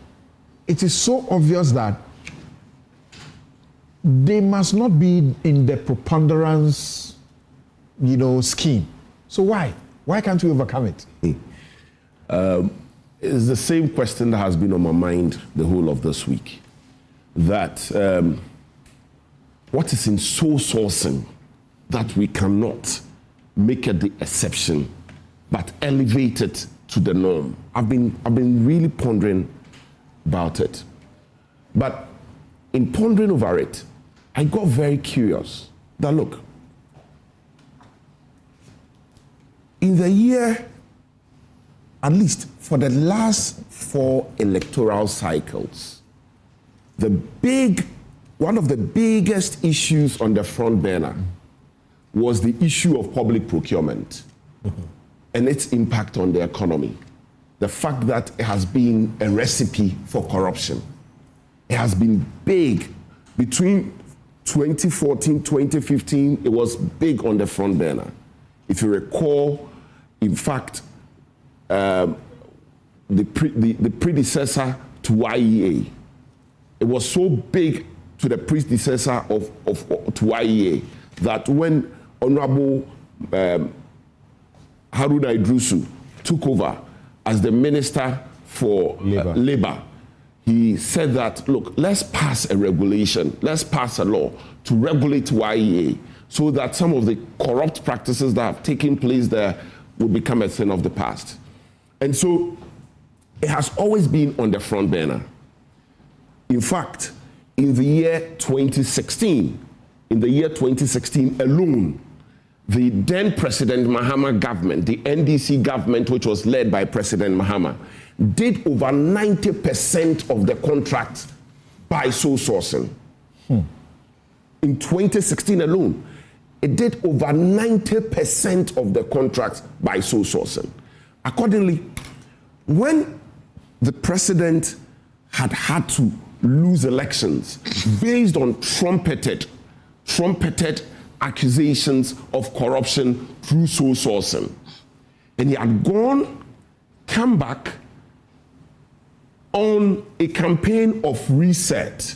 Speaker 13: it is so obvious that they must not be in the preponderance, scheme. So why? Why can't we overcome it?
Speaker 10: It's the same question that has been on my mind the whole of this week. That what is in sole sourcing that we cannot make it the exception, but elevate it to the norm? I've been really pondering about it. But in pondering over it, I got very curious that look, in the year, at least for the last 4 electoral cycles, one of the biggest issues on the front burner was the issue of public procurement and its impact on the economy. The fact that it has been a recipe for corruption. It has been big. Between 2014, 2015, it was big on the front burner. If you recall, in fact, the predecessor to IEA, it was so big to the predecessor to IEA that when Honorable Haruna Idrusu took over as the Minister for Labor, he said that, look, let's pass a regulation, let's pass a law to regulate IEA so that some of the corrupt practices that have taken place there will become a thing of the past. And so it has always been on the front burner. In fact, in the year 2016 alone, the then President Mahama government, the NDC government, which was led by President Mahama, did over 90% of the contracts by sole sourcing. In 2016 alone, it did over 90% of the contracts by sole sourcing. Accordingly, when the president had to lose elections based on trumpeted accusations of corruption through sole sourcing, and he had come back on a campaign of reset,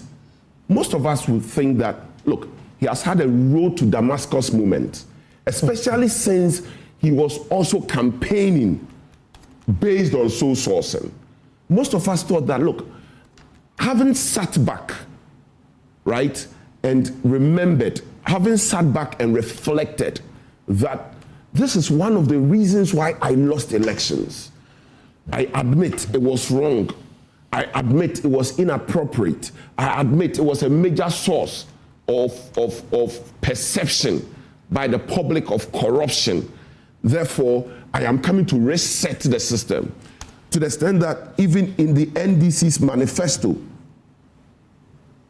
Speaker 10: most of us would think that, look, he has had a road to Damascus moment, especially since he was also campaigning based on sole sourcing. Most of us thought that, look, having sat back, right, and remembered, having sat back and reflected that this is one of the reasons why I lost elections. I admit it was wrong. I admit it was inappropriate. I admit it was a major source of perception by the public of corruption. Therefore, I am coming to reset the system to the extent that even in the NDC's manifesto,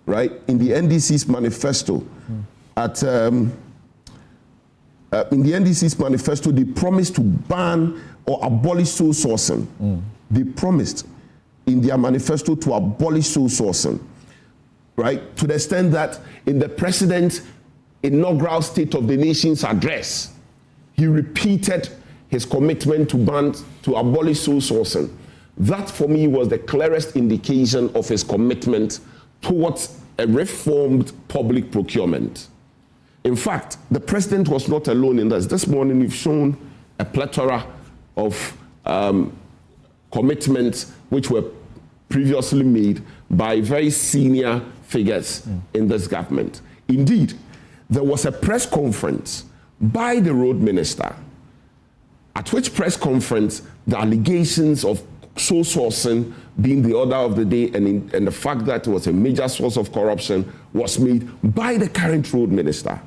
Speaker 10: right? In the NDC's manifesto, in the NDC's manifesto, they promised to ban or abolish sole sourcing. They promised in their manifesto to abolish sole sourcing, right? To the extent that in the president's inaugural State of the Nation's address, he repeated his commitment to abolish sole sourcing. That, for me, was the clearest indication of his commitment towards a reformed public procurement. In fact, the president was not alone in this. This morning, we've shown a plethora of commitments which were previously made by very senior figures in this government. Indeed, there was a press conference by the road minister, at which press conference the allegations of sole sourcing being the order of the day and the fact that it was a major source of corruption was made by the current road minister.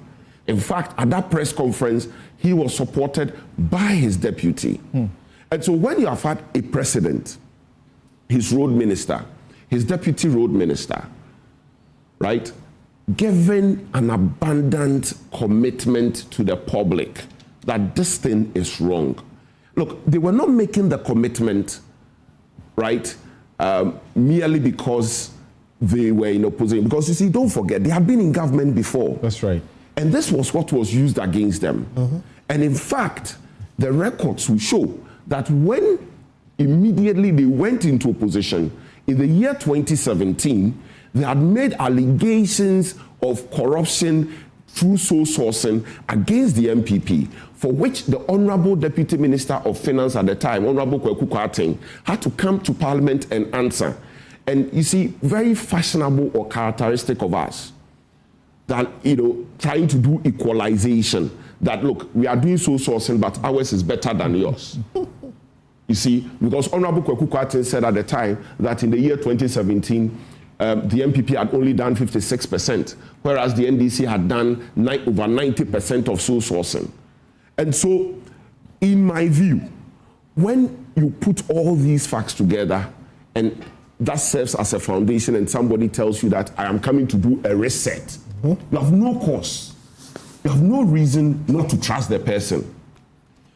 Speaker 10: In fact, at that press conference, he was supported by his deputy. And so when you have had a president, his road minister, his deputy road minister, right, given an abundant commitment to the public that this thing is wrong. Look, they were not making the commitment, right, merely because they were in opposition. Because you see, don't forget, they had been in government before.
Speaker 13: That's right.
Speaker 10: And this was what was used against them. And in fact, the records will show that when immediately they went into opposition, in the year 2017, they had made allegations of corruption through sole sourcing against the MPP, for which the Honorable Deputy Minister of Finance at the time, Honorable Akufo-Addo, had to come to Parliament and answer. And you see, very fashionable or characteristic of us, that, trying to do equalization, that look, we are doing sole sourcing, but ours is better than yours. You see, because Honorable Akufo-Addo said at the time that in the year 2017, the MPP had only done 56%, whereas the NDC had done over 90% of sole sourcing. And so, in my view, when you put all these facts together, and that serves as a foundation, and somebody tells you that I am coming to do a reset, you have no cause, you have no reason not to trust the person.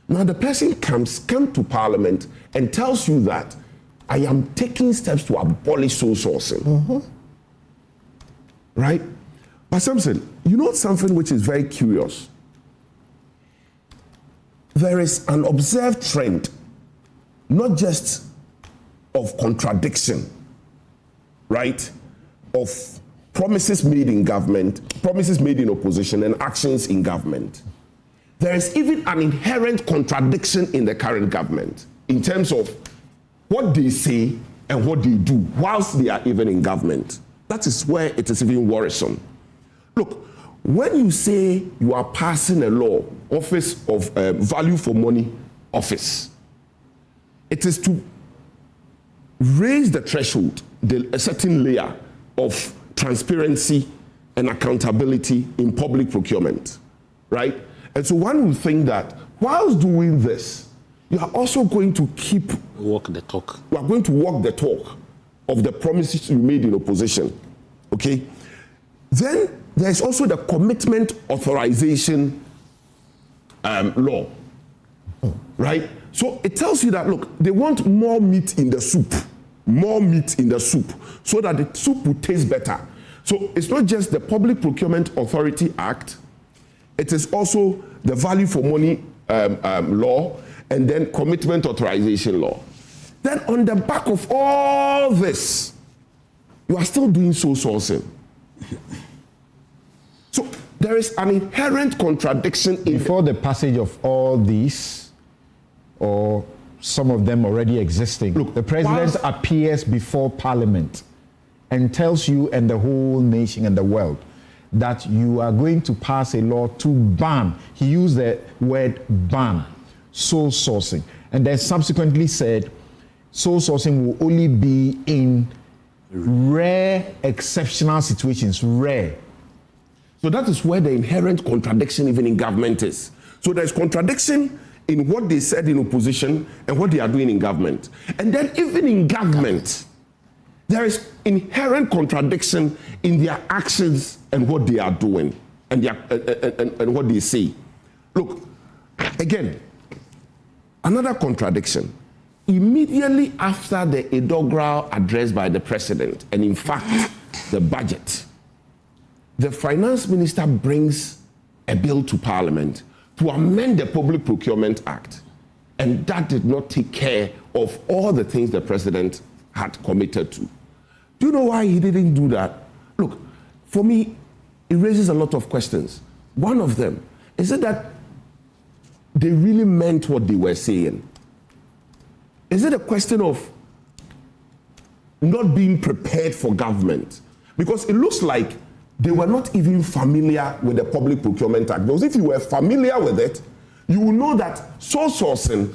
Speaker 10: Now the person comes to Parliament and tells you that I am taking steps to abolish sole sourcing. Right? But Samson, you know something which is very curious? There is an observed trend, not just of contradiction, right? Of promises made in government, promises made in opposition, and actions in government. There is even an inherent contradiction in the current government in terms of what they say and what they do whilst they are even in government. That is where it is even worrisome. Look, when you say you are passing a law, Office of Value for Money Office, it is to raise the threshold, a certain layer of transparency and accountability in public procurement, right? And so one would think that whilst doing this, you are also going to walk the talk. You are going to walk the talk of the promises you made in opposition, okay? Then there's also the commitment authorization law, right? So it tells you that, look, they want more meat in the soup, so that the soup will taste better. So it's not just the Public Procurement Authority Act, it is also the Value for Money law, and then commitment authorization law. Then on the back of all this, you are still doing sole sourcing. So there is an inherent contradiction in
Speaker 13: before the passage of all these, or some of them already existing. Look, the president appears before Parliament and tells you and the whole nation and the world that you are going to pass a law to ban. He used the word ban, sole sourcing, and then subsequently said sole sourcing will only be in rare, exceptional situations, rare.
Speaker 10: So that is where the inherent contradiction even in government is. So there's contradiction in what they said in opposition and what they are doing in government. And then even in government, there is inherent contradiction in their actions and what they are doing and what they say. Look, again, another contradiction. Immediately after the inaugural address by the president, and in fact, the budget, the finance minister brings a bill to parliament to amend the Public Procurement Act. And that did not take care of all the things the president had committed to. Do you know why he didn't do that? Look, for me, it raises a lot of questions. One of them is that they really meant what they were saying. Is it a question of not being prepared for government? Because it looks like they were not even familiar with the Public Procurement Act. Because if you were familiar with it, you will know that sole sourcing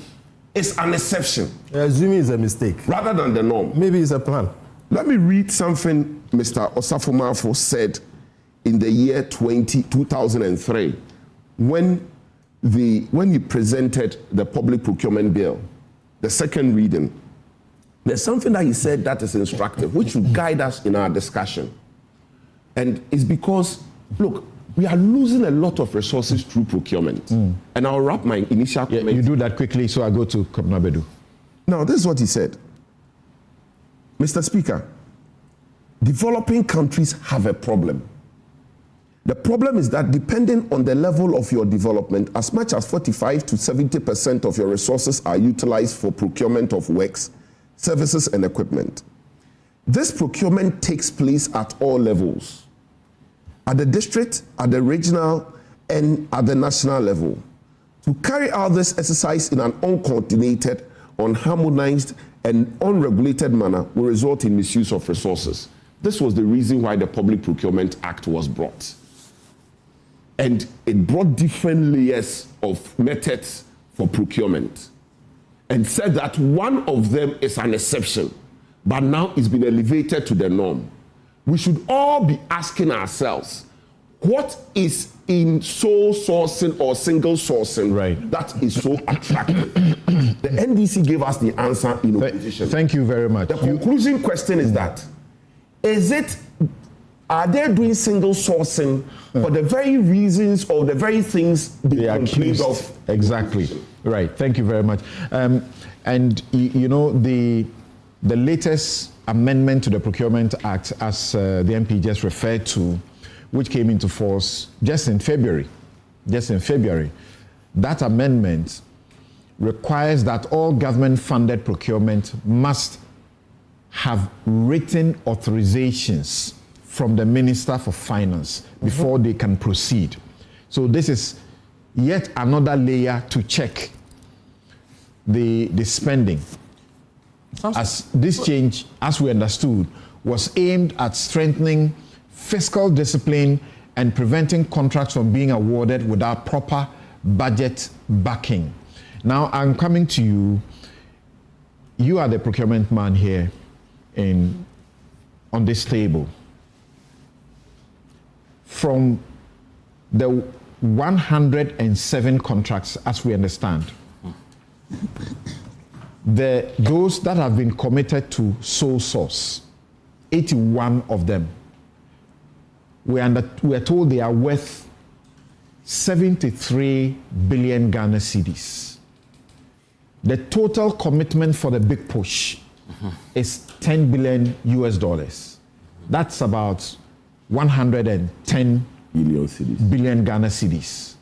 Speaker 10: is an exception.
Speaker 11: Assuming it's a mistake.
Speaker 10: Rather than the norm.
Speaker 11: Maybe it's a plan.
Speaker 10: Let me read something Mr. Osafo-Maafo said in the year 2003 when he presented the Public Procurement Bill, the second reading. There's something that he said that is instructive, which will guide us in our discussion. And it's because, look, we are losing a lot of resources through procurement. And I'll wrap my initial comment.
Speaker 13: You do that quickly, so I go to Akufo-Addo.
Speaker 10: Now, this is what he said. Mr. Speaker, developing countries have a problem. The problem is that depending on the level of your development, as much as 45 to 70% of your resources are utilized for procurement of works, services, and equipment. This procurement takes place at all levels, at the district, at the regional, and at the national level. To carry out this exercise in an uncoordinated, unharmonized, and unregulated manner will result in misuse of resources. This was the reason why the Public Procurement Act was brought. And it brought different layers of methods for procurement and said that one of them is an exception, but now it's been elevated to the norm. We should all be asking ourselves, what is in sole sourcing or single sourcing that is so attractive? The NDC gave us the answer in opposition.
Speaker 13: Thank you very much.
Speaker 10: The conclusion question is that, are they doing single sourcing for the very reasons or the very things they complained of?
Speaker 13: Exactly. Right. Thank you very much. And you know, the latest amendment to the Procurement Act, as the MP just referred to, which came into force just in February, that amendment requires that all government-funded procurement must have written authorizations from the Minister for Finance before they can proceed. So this is yet another layer to check the spending. As this change, as we understood, was aimed at strengthening fiscal discipline and preventing contracts from being awarded without proper budget backing. Now I'm coming to you. You are the procurement man here on this table. From the 107 contracts, as we understand, those that have been committed to sole source, 81 of them, we are told they are worth 73 billion Ghana cedis. The total commitment for the big push is 10 billion US dollars. That's about 110 billion Ghana cedis.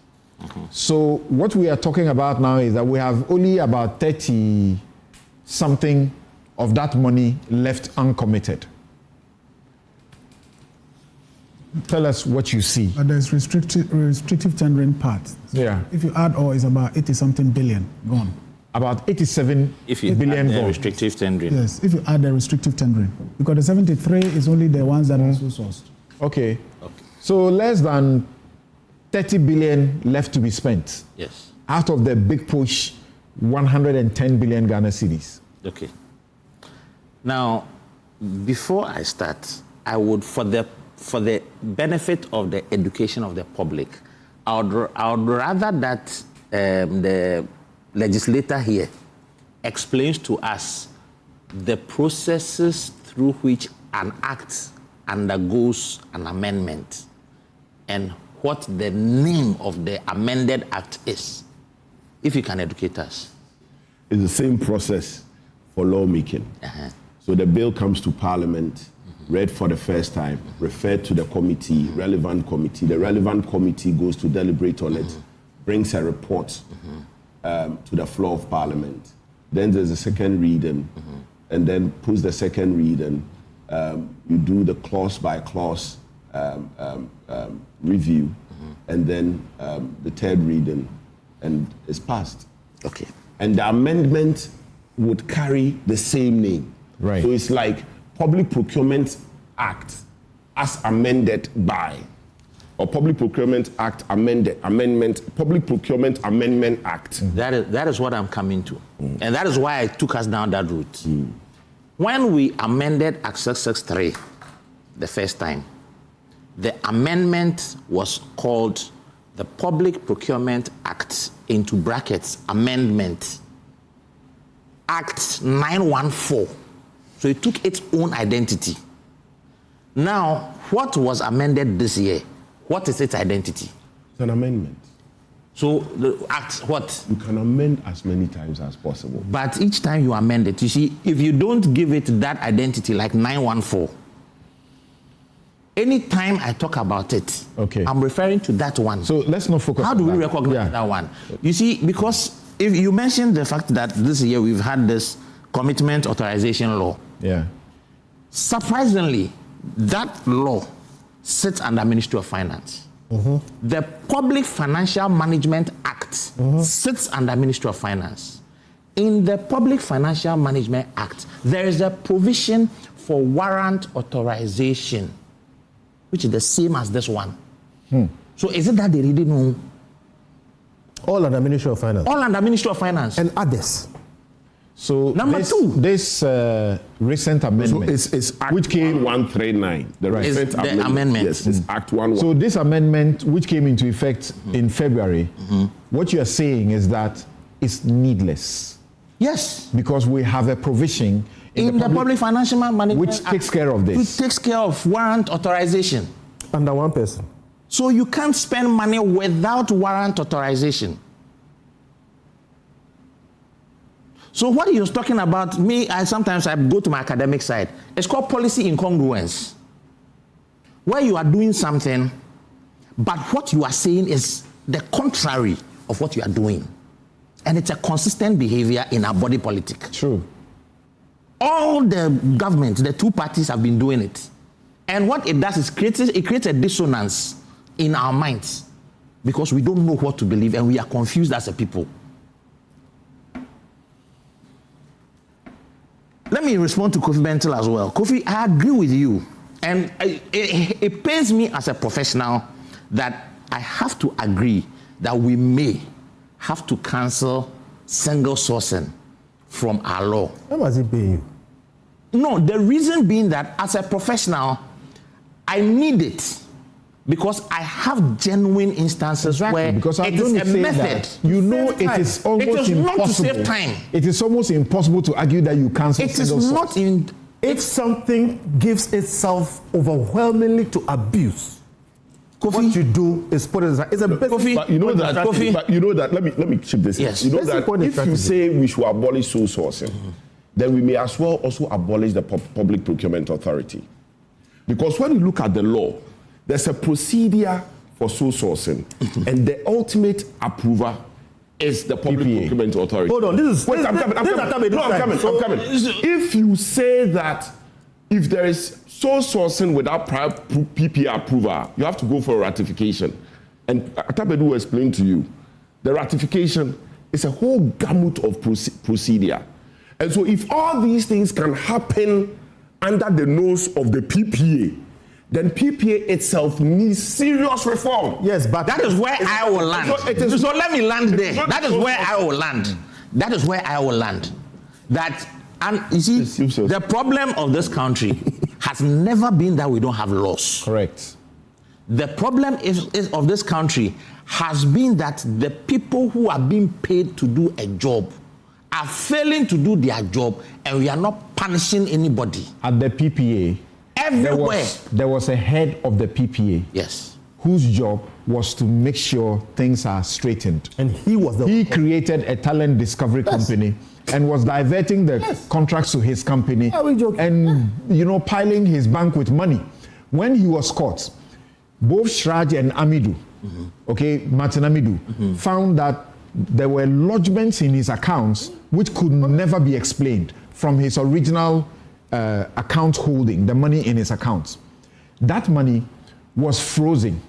Speaker 13: So what we are talking about now is that we have only about 30 something of that money left uncommitted. Tell us what you see.
Speaker 1: But there's restrictive tendering part.
Speaker 13: Yeah.
Speaker 1: If you add all, it's about 80 something billion gone.
Speaker 13: About 87 billion gone.
Speaker 3: Restrictive tendering.
Speaker 1: Yes, if you add the restrictive tendering. Because the 73 is only the ones that are sole sourced.
Speaker 13: Okay. So less than 30 billion left to be spent.
Speaker 3: Yes.
Speaker 13: Out of the big push, 110 billion Ghana cedis.
Speaker 3: Okay. Now, before I start, I would, for the benefit of the education of the public, I would rather that the legislator here explains to us the processes through which an act undergoes an amendment and what the name of the amended act is. If you can educate us.
Speaker 10: It's the same process for lawmaking. So the bill comes to Parliament, read for the first time, referred to the committee, relevant committee. The relevant committee goes to deliberate on it, brings a report to the floor of Parliament. Then there's a second reading, and then post the second reading. You do the clause by clause review, and then the third reading, and it's passed.
Speaker 3: Okay.
Speaker 10: And the amendment would carry the same name.
Speaker 13: Right.
Speaker 10: So it's like Public Procurement Act as amended by, or Public Procurement Act amendment, Public Procurement Amendment Act.
Speaker 3: That is what I'm coming to. And that is why I took us down that route. When we amended Act 663 the first time, the amendment was called the Public Procurement Act, into brackets, Amendment Act 914. So it took its own identity. Now, what was amended this year? What is its identity?
Speaker 10: It's an amendment.
Speaker 3: So the act, what?
Speaker 10: You can amend as many times as possible.
Speaker 3: But each time you amend it, you see, if you don't give it that identity, like 914, anytime I talk about it, I'm referring to that one.
Speaker 13: So let's not focus on that.
Speaker 3: How do we recognize that one? You see, because if you mentioned the fact that this year we've had this commitment authorization law.
Speaker 13: Yeah.
Speaker 3: Surprisingly, that law sits under Ministry of Finance. The Public Financial Management Act sits under Ministry of Finance. In the Public Financial Management Act, there is a provision for warrant authorization, which is the same as this one. So is it that they really know?
Speaker 11: All under Ministry of Finance.
Speaker 3: All under Ministry of Finance.
Speaker 11: And others.
Speaker 13: So
Speaker 3: Number two.
Speaker 13: This recent amendment,
Speaker 10: So it's Act which came 139. The recent
Speaker 3: the amendment.
Speaker 10: Yes, it's Act 1.
Speaker 13: So this amendment, which came into effect in February, what you are saying is that it's needless.
Speaker 3: Yes.
Speaker 13: Because we have a provision
Speaker 3: in the Public Financial Management
Speaker 13: which
Speaker 3: Act,
Speaker 13: takes care of this.
Speaker 3: which takes care of warrant authorization.
Speaker 11: Under one person.
Speaker 3: So you can't spend money without warrant authorization. So what he was talking about, sometimes I go to my academic side. It's called policy incongruence. Where you are doing something, but what you are saying is the contrary of what you are doing. And it's a consistent behavior in our body politic.
Speaker 13: True.
Speaker 3: All the governments, the two parties have been doing it. And what it does is it creates a dissonance in our minds because we don't know what to believe and we are confused as a people. Let me respond to Kofi Bentil as well. Kofi, I agree with you. And it pains me as a professional that I have to agree that we may have to cancel single sourcing from our law.
Speaker 11: How was it paying you?
Speaker 3: No, the reason being that as a professional, I need it because I have genuine instances where
Speaker 13: because
Speaker 3: it is a method.
Speaker 13: That, you know, it is almost impossible.
Speaker 3: Not to save time.
Speaker 13: It is almost impossible to argue that you cancel single source.
Speaker 3: It is not in.
Speaker 11: If something gives itself overwhelmingly to abuse, Kofi, what you do is put it aside. It's a
Speaker 10: Kofi, but you know that. Kofi, but you know that. Let me chip this.
Speaker 3: Yes.
Speaker 10: You know that if you say we should abolish sole sourcing, then we may as well also abolish the Public Procurement Authority, because when you look at the law, there's a procedure for sole sourcing, and the ultimate approver is the Public Procurement Authority.
Speaker 11: Hold on, this is.
Speaker 10: Wait, I'm coming. I'm coming. If you say that if there is sole sourcing without prior PPA approval, you have to go for a ratification. And Atabedu will explain to you, the ratification is a whole gamut of procedure. And so if all these things can happen under the nose of the PPA, then PPA itself needs serious reform.
Speaker 11: Yes, but
Speaker 3: that is where I will land. So let me land there. That is where I will land. That is where I will land. That And you see, the problem of this country has never been that we don't have laws.
Speaker 13: Correct.
Speaker 3: The problem is of this country has been that the people who are being paid to do a job are failing to do their job, and we are not punishing anybody.
Speaker 13: At the PPA,
Speaker 3: everywhere
Speaker 13: there was a head of the PPA.
Speaker 3: Yes.
Speaker 13: Whose job was to make sure things are straightened.
Speaker 11: And he
Speaker 13: created a talent discovery company and was diverting the contracts to his company and piling his bank with money. When he was caught, both Shraj and Amidu, Martin Amidu, found that there were lodgements in his accounts which could never be explained from his original account holding, the money in his accounts. That money was frozen.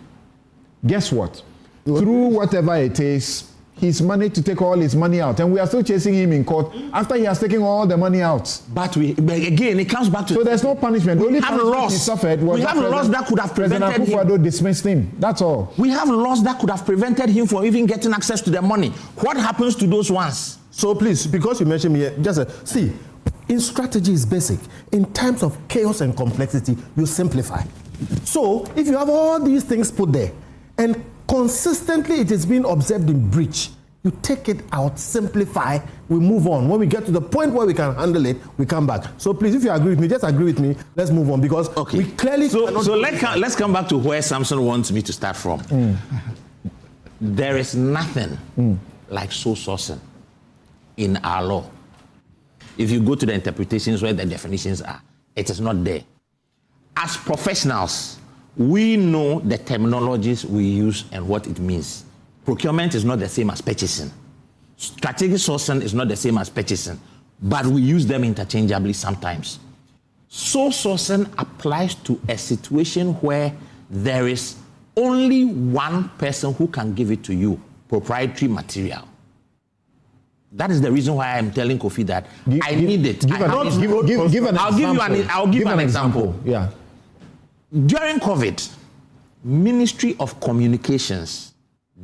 Speaker 13: Guess what? Through whatever it is, he's managed to take all his money out, and we are still chasing him in court after he has taken all the money out.
Speaker 3: But again, it comes back to...
Speaker 13: So there's no punishment. The only punishment he suffered was...
Speaker 3: We have laws that could have prevented him...
Speaker 13: President Akufo-Addo dismissed him. That's all.
Speaker 3: We have laws that could have prevented him from even getting access to the money. What happens to those ones?
Speaker 11: So please, because you mentioned me, see, in strategy is basic. In times of chaos and complexity, you simplify. So if you have all these things put there, and consistently it is being observed in breach, you take it out, simplify, we move on. When we get to the point where we can handle it, we come back. So please, if you agree with me, just agree with me. Let's move on, because we clearly...
Speaker 3: So let's come back to where Samson wants me to start from. There is nothing like sole sourcing in our law. If you go to the interpretations where the definitions are, it is not there. As professionals, we know the terminologies we use and what it means. Procurement is not the same as purchasing. Strategic sourcing is not the same as purchasing, but we use them interchangeably sometimes. Sole sourcing applies to a situation where there is only one person who can give it to you, proprietary material. That is the reason why I'm telling Kofi that I need it.
Speaker 13: I'll give you an example. Yeah.
Speaker 3: During COVID, Ministry of Communications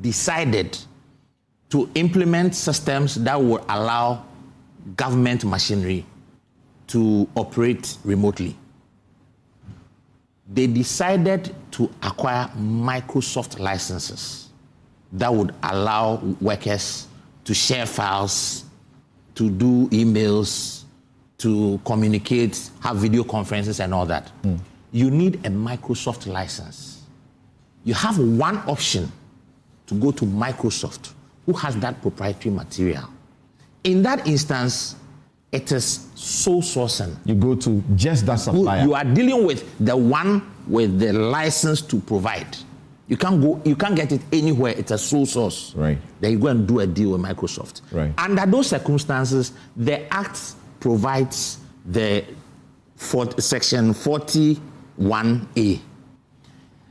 Speaker 3: decided to implement systems that would allow government machinery to operate remotely. They decided to acquire Microsoft licenses that would allow workers to share files, to do emails, to communicate, have video conferences and all that. You need a Microsoft license. You have one option to go to Microsoft, who has that proprietary material. In that instance, it is sole sourcing.
Speaker 13: You go to just that supplier.
Speaker 3: You are dealing with the one with the license to provide. You can't get it anywhere. It's a sole source.
Speaker 13: Right.
Speaker 3: Then you go and do a deal with Microsoft.
Speaker 13: Right.
Speaker 3: Under those circumstances, the Act provides the section 41A.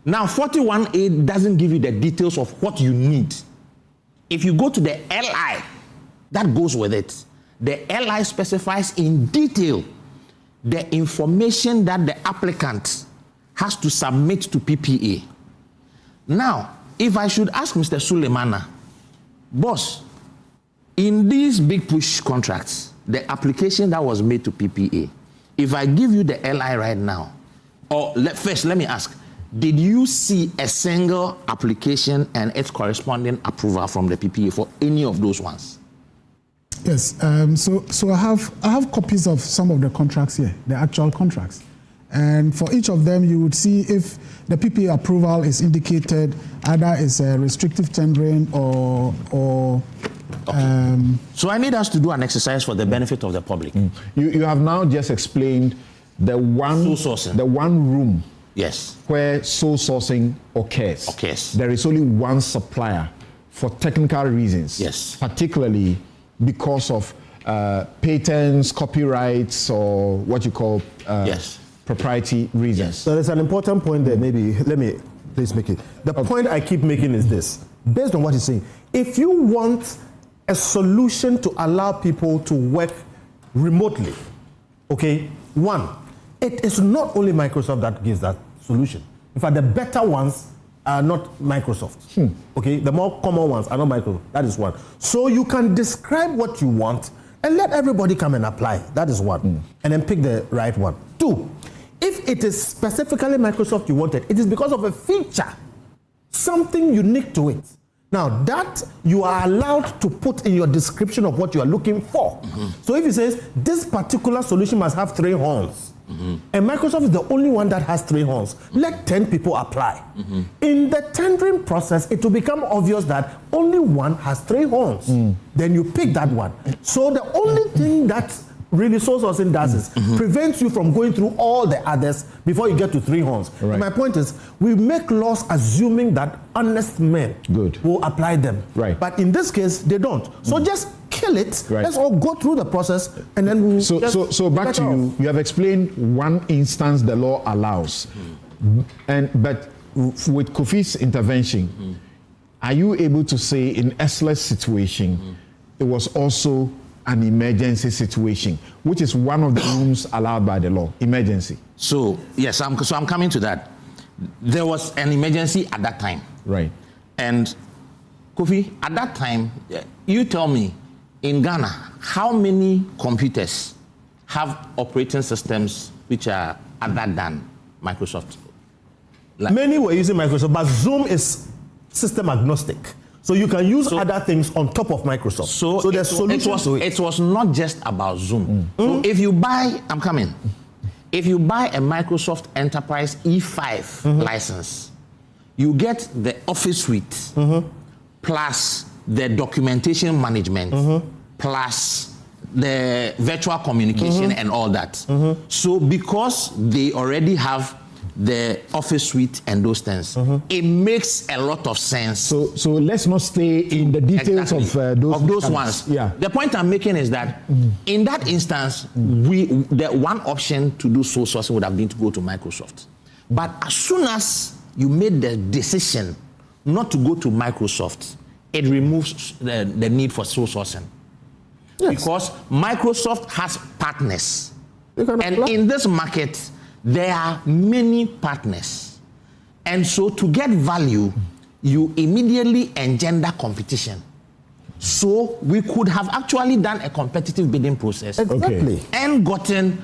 Speaker 3: Now, 41A doesn't give you the details of what you need. If you go to the LI, that goes with it. The LI specifies in detail the information that the applicant has to submit to PPA. Now, if I should ask Mr. Suleimana, boss, in these big push contracts, the application that was made to PPA, if I give you the LI right now, or first let me ask, did you see a single application and its corresponding approval from the PPA for any of those ones?
Speaker 1: Yes. So I have copies of some of the contracts here, the actual contracts. And for each of them, you would see if the PPA approval is indicated, either it's a restrictive tendering or
Speaker 3: So I need us to do an exercise for the benefit of the public.
Speaker 13: You have now just explained the one room.
Speaker 3: Yes.
Speaker 13: Where sole sourcing occurs. There is only one supplier for technical reasons.
Speaker 3: Yes.
Speaker 13: Particularly because of patents, copyrights, or what you call propriety reasons.
Speaker 11: So there's an important point there. Maybe let me please make it. The point I keep making is this: based on what you're saying, if you want a solution to allow people to work remotely, one, it is not only Microsoft that gives that solution. In fact, the better ones are not Microsoft. The more common ones are not Microsoft. That is one. So you can describe what you want. and let everybody come and apply. That is one. And then pick the right one. 2, if it is specifically Microsoft you wanted, it is because of a feature, something unique to it. Now that you are allowed to put in your description of what you are looking for. So if it says this particular solution must have 3 horns, and Microsoft is the only one that has 3 horns, let 10 people apply. In the tendering process, it will become obvious that only one has 3 horns. Then you pick that one. So the only thing that really sole sourcing does is prevents you from going through all the others before you get to 3 horns.
Speaker 13: Right.
Speaker 11: My point is, we make laws assuming that honest men will apply them.
Speaker 13: Right.
Speaker 11: But in this case, they don't. So just kill it.
Speaker 13: Right.
Speaker 11: Let's all go through the process, and then we'll
Speaker 13: So back to you. You have explained one instance the law allows, but with Kofi's intervention, are you able to say in Esler's situation, it was also an emergency situation, which is one of the rooms allowed by the law, emergency?
Speaker 3: So yes, I'm coming to that. There was an emergency at that time.
Speaker 13: Right.
Speaker 3: And Kofi, at that time, you tell me, in Ghana, how many computers have operating systems which are other than Microsoft?
Speaker 11: Many were using Microsoft, but Zoom is system agnostic. So you can use other things on top of Microsoft. So there's solutions to it.
Speaker 3: It was not just about Zoom. So if you buy, if you buy a Microsoft Enterprise E5 license, you get the Office Suite plus the documentation management plus the virtual communication and all that. So because they already have the Office Suite and those things, it makes a lot of sense.
Speaker 13: So let's not stay in the details of those
Speaker 3: ones.
Speaker 13: Yeah.
Speaker 3: The point I'm making is that in that instance, the one option to do sole sourcing would have been to go to Microsoft. But as soon as you made the decision not to go to Microsoft, it removes the need for sole sourcing. Yes. Because Microsoft has partners. And in this market, there are many partners. And so to get value, you immediately engender competition. So we could have actually done a competitive bidding process.
Speaker 11: Exactly.
Speaker 3: And gotten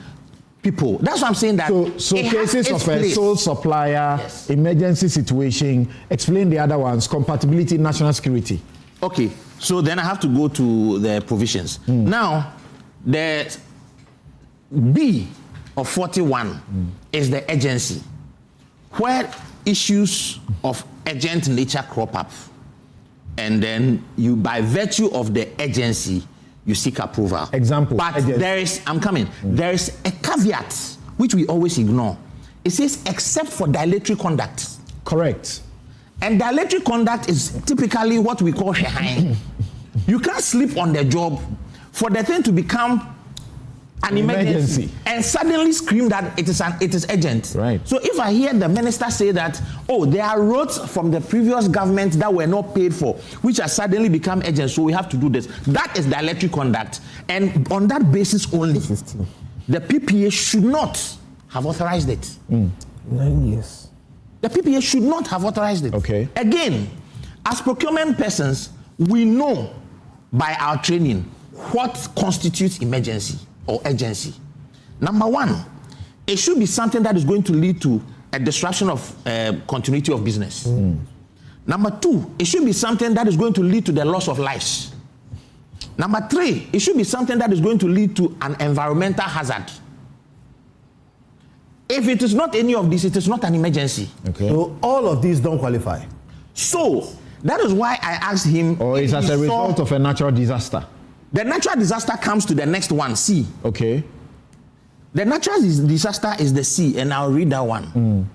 Speaker 3: people. That's what I'm saying. That
Speaker 13: so cases of a sole supplier, emergency situation, explain the other ones, compatibility, national security.
Speaker 3: Okay, so then I have to go to the provisions. Now, the B of 41 is the agency, where issues of urgent nature crop up. And then you, by virtue of the agency, you seek approval.
Speaker 13: Example.
Speaker 3: But there is, there is a caveat which we always ignore. It says, except for dilatory conduct.
Speaker 13: Correct.
Speaker 3: And dilatory conduct is typically what we call shehain. You can't sleep on the job for the thing to become an emergency and suddenly scream that it is urgent.
Speaker 13: Right.
Speaker 3: So if I hear the minister say that, oh, there are roads from the previous government that were not paid for, which have suddenly become urgent, so we have to do this. That is dilatory conduct. And on that basis only, the PPA should not have authorized it.
Speaker 11: 9 years.
Speaker 3: The PPA should not have authorized it.
Speaker 13: Okay.
Speaker 3: Again, as procurement persons, we know by our training what constitutes emergency or urgency. Number one, it should be something that is going to lead to a disruption of continuity of business. Number two, it should be something that is going to lead to the loss of lives. Number three, it should be something that is going to lead to an environmental hazard. If it is not any of this, it is not an emergency.
Speaker 13: Okay.
Speaker 11: So all of these don't qualify.
Speaker 3: So that is why I asked him.
Speaker 13: Or is as a result of a natural disaster?
Speaker 3: The natural disaster comes to the next one, C.
Speaker 13: Okay.
Speaker 3: The natural disaster is the C, and I'll read that one.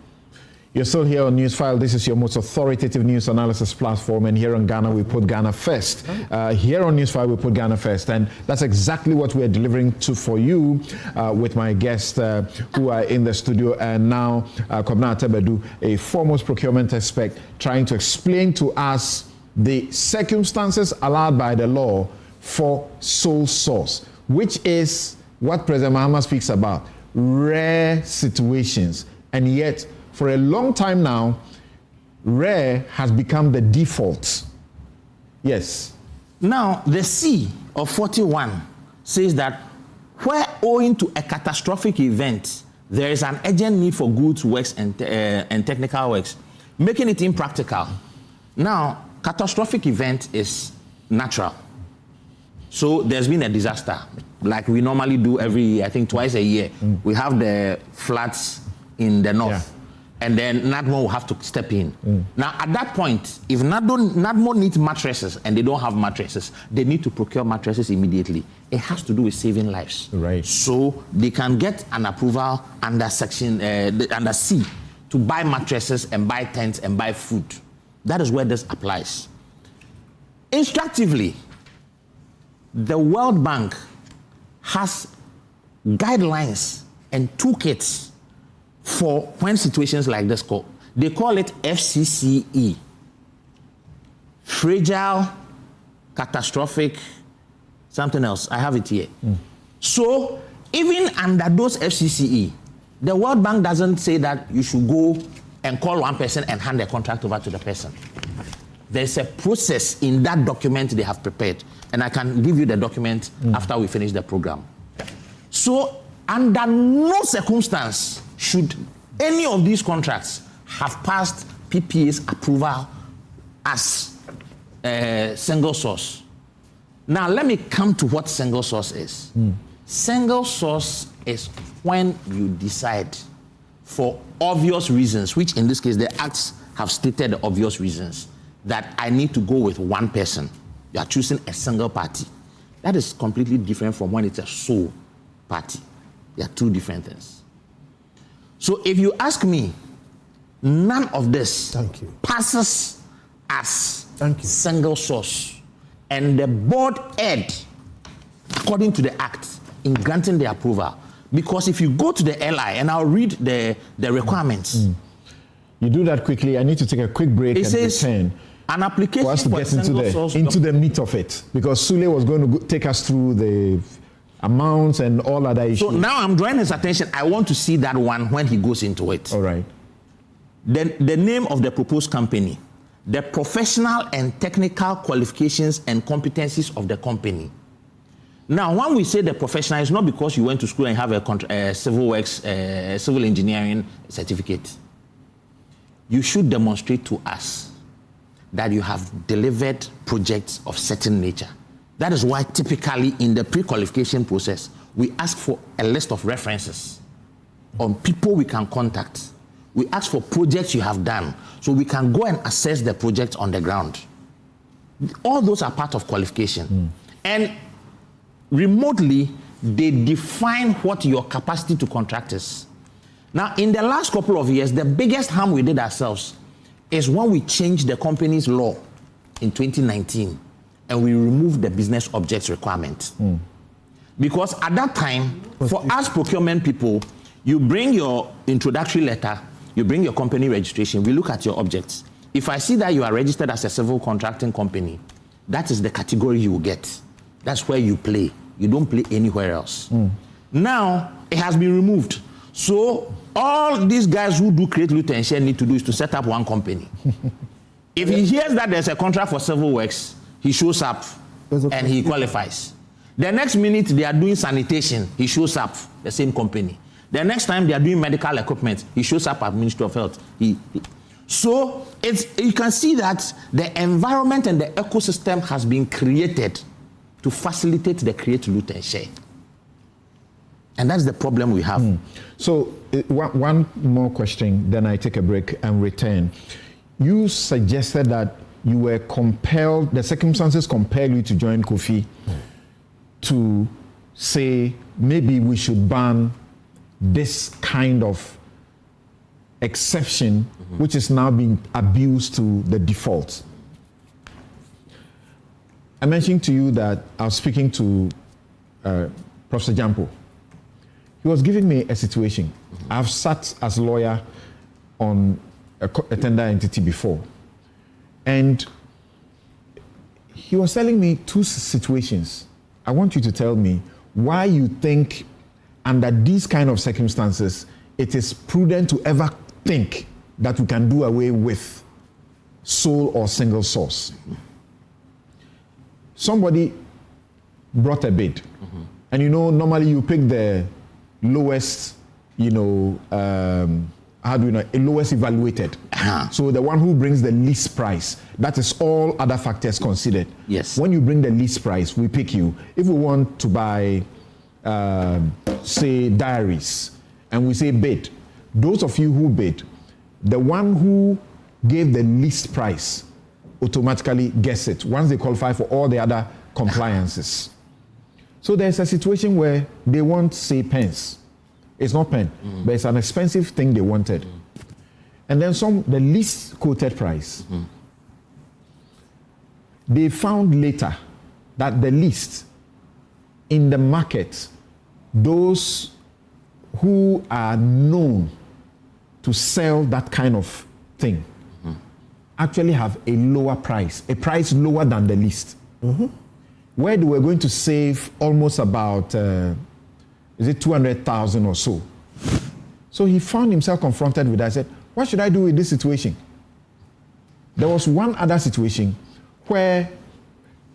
Speaker 13: You're still here on Newsfile. This is your most authoritative news analysis platform, and here on Ghana, we put Ghana first. Here on Newsfile, we put Ghana first, and that's exactly what we're delivering for you with my guests who are in the studio, and now Akufo-Addo, a foremost procurement expert, trying to explain to us the circumstances allowed by the law for sole source, which is what President Mahama speaks about, rare situations, and yet for a long time now, rare has become the default. Yes.
Speaker 3: Now, the C of 41 says that where owing to a catastrophic event, there is an urgent need for goods, works, and technical works, making it impractical. Now, catastrophic event is natural. So there's been a disaster, like we normally do every, I think, twice a year. We have the floods in the north, and then NADMO will have to step in. Now, at that point, if NADMO needs mattresses and they don't have mattresses, they need to procure mattresses immediately. It has to do with saving lives.
Speaker 13: Right.
Speaker 3: So they can get an approval under under C to buy mattresses and buy tents and buy food. That is where this applies. Instructively, the World Bank has guidelines and toolkits for when situations like this go. They call it FCCE. Fragile, catastrophic, something else. I have it here. So even under those FCCE, the World Bank doesn't say that you should go and call one person and hand the contract over to the person. There's a process in that document they have prepared. And I can give you the document after we finish the program. So under no circumstance should any of these contracts have passed PPA's approval as single source. Now let me come to what single source is. Single source is when you decide for obvious reasons, which in this case the acts have stated the obvious reasons, that I need to go with one person. You are choosing a single party. That is completely different from when it's a sole party. They are two different things. So if you ask me, none of this passes as single source. And the board erred, according to the act, in granting the approval. Because if you go to the LI, and I'll read the requirements.
Speaker 13: You do that quickly. I need to take a quick break and return.
Speaker 3: An application
Speaker 13: for us to get into the meat of it, because Sule was going to take us through the amounts and all other issues.
Speaker 3: So now I'm drawing his attention. I want to see that one when he goes into it.
Speaker 13: All right.
Speaker 3: Then the name of the proposed company, the professional and technical qualifications and competencies of the company. Now, when we say the professional, it's not because you went to school and have a civil works, civil engineering certificate. You should demonstrate to us that you have delivered projects of certain nature. That is why typically in the pre-qualification process, we ask for a list of references on people we can contact. We ask for projects you have done, so we can go and assess the project on the ground. All those are part of qualification. And remotely, they define what your capacity to contract is. Now, in the last couple of years, the biggest harm we did ourselves is when we changed the company's law in 2019 and we removed the business objects requirement. Because at that time, for us procurement people, you bring your introductory letter, you bring your company registration, we look at your objects. If I see that you are registered as a civil contracting company, that is the category you will get. That's where you play. You don't play anywhere else. Now, it has been removed. So all these guys who do create, loot, and share need to do is to set up one company. If he hears that there's a contract for civil works, he shows up and he qualifies. The next minute they are doing sanitation, he shows up, the same company. The next time they are doing medical equipment, he shows up at Ministry of Health. So you can see that the environment and the ecosystem has been created to facilitate the create, loot, and share. And that's the problem we have.
Speaker 13: So one more question, then I take a break and return. You suggested that you were compelled, the circumstances compelled you to join Kofi to say maybe we should ban this kind of exception, which is now being abused to the default. I mentioned to you that I was speaking to Professor Jampo. He was giving me a situation. I've sat as a lawyer on a tender entity before. And he was telling me two situations. I want you to tell me why you think under these kind of circumstances, it is prudent to ever think that we can do away with sole or single source. Somebody brought a bid. And normally you pick the lowest, lowest evaluated. So the one who brings the least price, that is all other factors considered.
Speaker 3: Yes.
Speaker 13: When you bring the least price, we pick you. If we want to buy, say, diaries, and we say bid, those of you who bid, the one who gave the least price automatically gets it once they qualify for all the other compliances. So there's a situation where they want, say, pens. It's not pen, but it's an expensive thing they wanted. And then the least quoted price. They found later that the least in the market, those who are known to sell that kind of thing actually have a lower price, a price lower than the least. Where they were going to save almost about, 200,000 or so. So he found himself confronted with that. I said, what should I do with this situation? There was one other situation where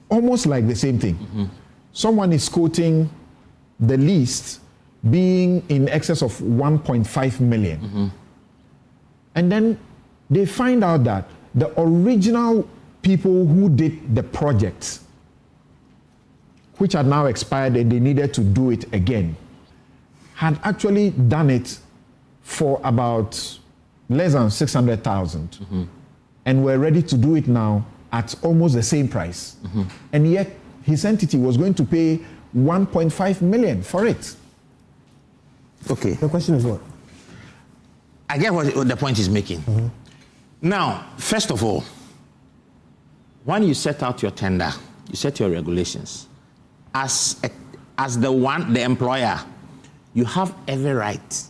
Speaker 13: almost like the same thing. Someone is quoting the least being in excess of 1.5 million. And then they find out that the original people who did the project, which had now expired and they needed to do it again, had actually done it for about less than 600,000 and were ready to do it now at almost the same price. And yet his entity was going to pay 1.5 million for it.
Speaker 3: Okay.
Speaker 11: The question is what?
Speaker 3: I get what the point is making. Now, first of all, when you set out your tender, you set your regulations. As the employer, you have every right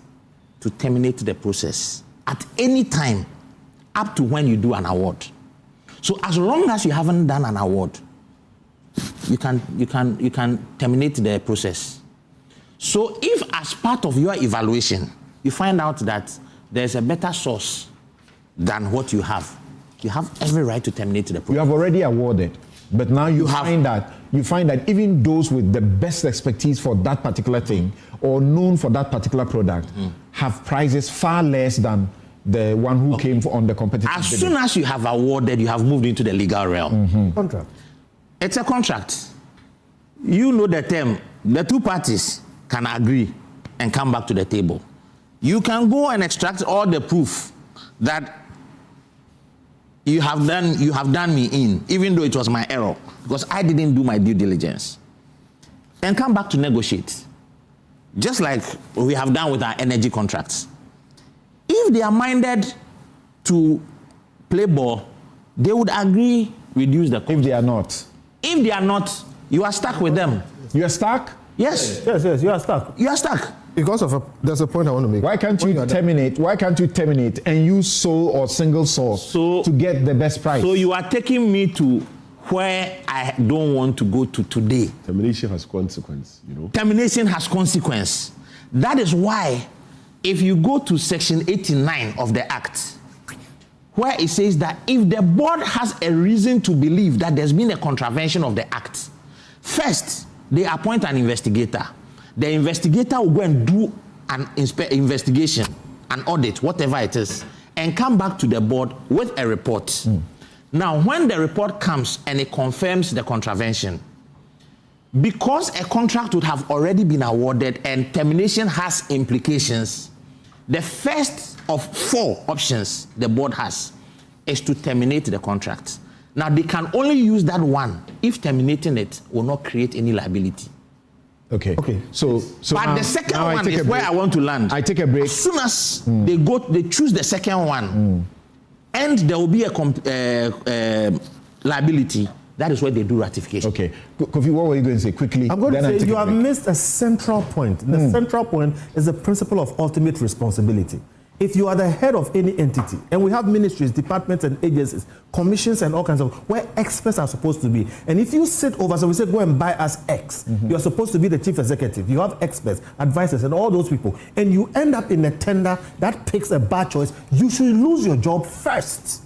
Speaker 3: to terminate the process at any time up to when you do an award. So as long as you haven't done an award, you can terminate the process. So if as part of your evaluation, you find out that there's a better source than what you have every right to terminate the process.
Speaker 13: You have already awarded, but now you find that even those with the best expertise for that particular thing or known for that particular product have prices far less than the one who came on the competitive
Speaker 3: As
Speaker 13: bidding.
Speaker 3: soon as you have awarded, you have moved into the legal realm.
Speaker 11: Contract.
Speaker 3: It's a contract. You know the term. The two parties can agree and come back to the table. You can go and extract all the proof that you have done me in, even though it was my error, because I didn't do my due diligence, and come back to negotiate, just like we have done with our energy contracts. If they are minded to play ball, they would agree, reduce the cost.
Speaker 13: If they are not.
Speaker 3: If they are not, you are stuck with them.
Speaker 13: You are stuck?
Speaker 3: Yes.
Speaker 11: Yes, you are stuck.
Speaker 3: You are stuck.
Speaker 11: Because there's a point I want to make.
Speaker 13: Why can't you terminate? Why can't you terminate and use sole or single source to get the best price?
Speaker 3: So you are taking me to where I don't want to go to today.
Speaker 10: Termination has consequence,
Speaker 3: Termination has consequence. That is why if you go to section 89 of the Act, where it says that if the board has a reason to believe that there's been a contravention of the Act, first, they appoint an investigator. The investigator will go and do an investigation, an audit, whatever it is, and come back to the board with a report. Now, when the report comes and it confirms the contravention, because a contract would have already been awarded and termination has implications, the first of 4 options the board has is to terminate the contract. Now, they can only use that one if terminating it will not create any liability.
Speaker 13: Okay. So
Speaker 3: but
Speaker 13: now,
Speaker 3: the second
Speaker 13: now
Speaker 3: one is where I want to land.
Speaker 13: I take a break.
Speaker 3: As soon as they choose the second one, and there will be a liability, that is where they do ratification.
Speaker 13: Okay. Kofi, what were you going to say quickly?
Speaker 11: I'm going to say you have missed a central point. The central point is the principle of ultimate responsibility. If you are the head of any entity, and we have ministries, departments, and agencies, commissions, and all kinds of where experts are supposed to be, and if you sit over, so we say go and buy us X, you're supposed to be the chief executive. You have experts, advisors, and all those people, and you end up in a tender that picks a bad choice. You should lose your job first.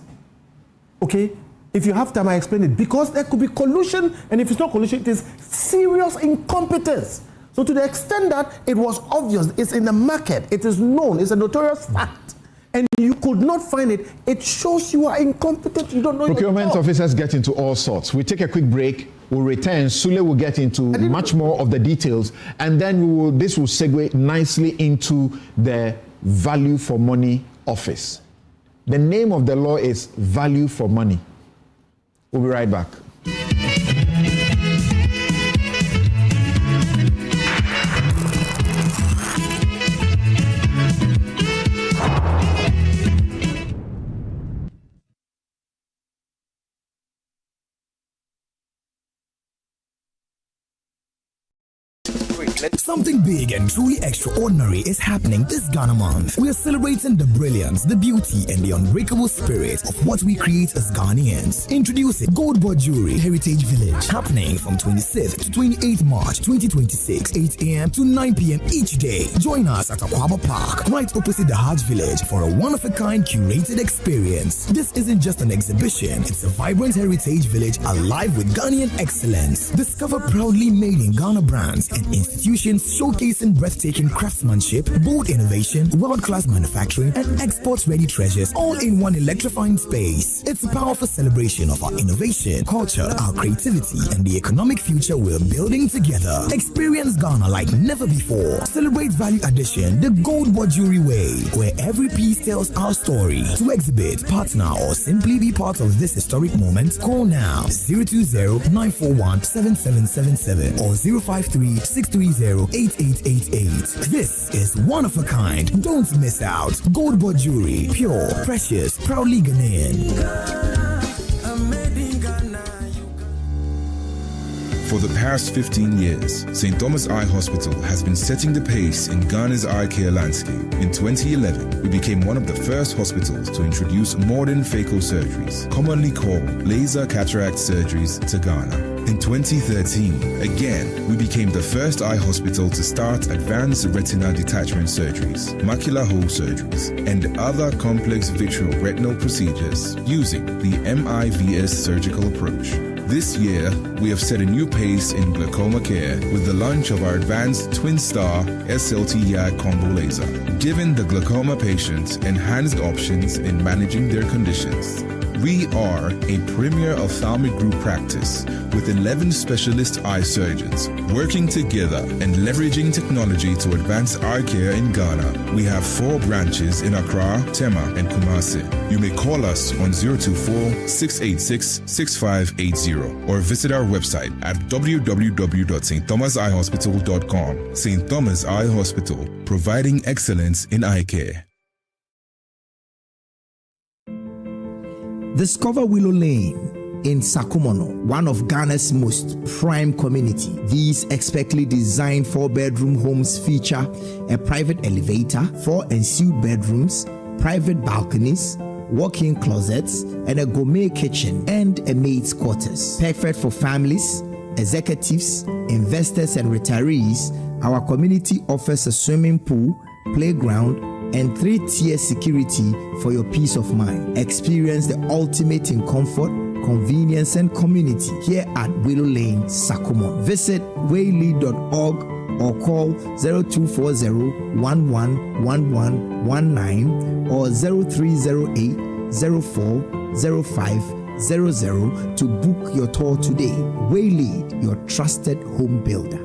Speaker 11: Okay, If you have time, I explain it. Because there could be collusion, and if it's not collusion, it is serious incompetence. So to the extent that it was obvious, it's in the market, it is known, it's a notorious fact, and you could not find it, it shows you are incompetent, you don't know.
Speaker 13: Procurement officers get into all sorts. We take a quick break, we'll return, Sule will get into much more of the details, and then this will segue nicely into the value for money office. The name of the law is value for money. We'll be right back.
Speaker 4: Something big and truly extraordinary is happening this Ghana month. We are celebrating the brilliance, the beauty, and the unbreakable spirit of what we create as Ghanaians. Introducing Gold Board Jewelry Heritage Village, happening from 26th to 28th March 2026, 8 a.m. to 9 p.m. each day. Join us at Akwaba Park, right opposite the Hajj Village, for a one-of-a-kind curated experience. This isn't just an exhibition, it's a vibrant heritage village alive with Ghanaian excellence. Discover proudly made in Ghana brands and institutions showcasing breathtaking craftsmanship, bold innovation, world-class manufacturing, and export-ready treasures, all in one electrifying space. It's a powerful celebration of our innovation, culture, our creativity, and the economic future we're building together. Experience Ghana like never before. Celebrate value addition the Gold Board Jewelry way, where every piece tells our story. To exhibit, partner, or simply be part of this historic moment, call now 020-941-7777 or 053-630-8888. This is one of a kind. Don't miss out. Gold Board Jewelry, pure, precious, proudly Ghanaian.
Speaker 6: For the past 15 years, St. Thomas Eye Hospital has been setting the pace in Ghana's eye care landscape. In 2011, we became one of the first hospitals to introduce modern phaco surgeries, commonly called laser cataract surgeries, to Ghana. In 2013, again, we became the first eye hospital to start advanced retina detachment surgeries, macular hole surgeries, and other complex vitreoretinal procedures using the MIVS surgical approach. This year, we have set a new pace in glaucoma care with the launch of our advanced Twin Star SLT-YAG combo laser, giving the glaucoma patients enhanced options in managing their conditions. We are a premier ophthalmic group practice with 11 specialist eye surgeons working together and leveraging technology to advance eye care in Ghana. We have 4 branches in Accra, Tema, and Kumasi. You may call us on 024-686-6580 or visit our website at www.stthomaseyehospital.com. St. Thomas Eye Hospital, providing excellence in eye care.
Speaker 16: Discover Willow Lane in Sakumono, one of Ghana's most prime community. These expertly designed 4-bedroom homes feature a private elevator, 4 ensuite bedrooms, private balconies, walk-in closets, and a gourmet kitchen and a maid's quarters. Perfect for families, executives, investors, and retirees. Our community offers a swimming pool, playground, and 3-tier security for your peace of mind. Experience the ultimate in comfort, convenience, and community here at Willow Lane, Sakumon. Visit waylead.org or call 0240-111119 or 0308-040500 to book your tour today. Waylead, your trusted home builder.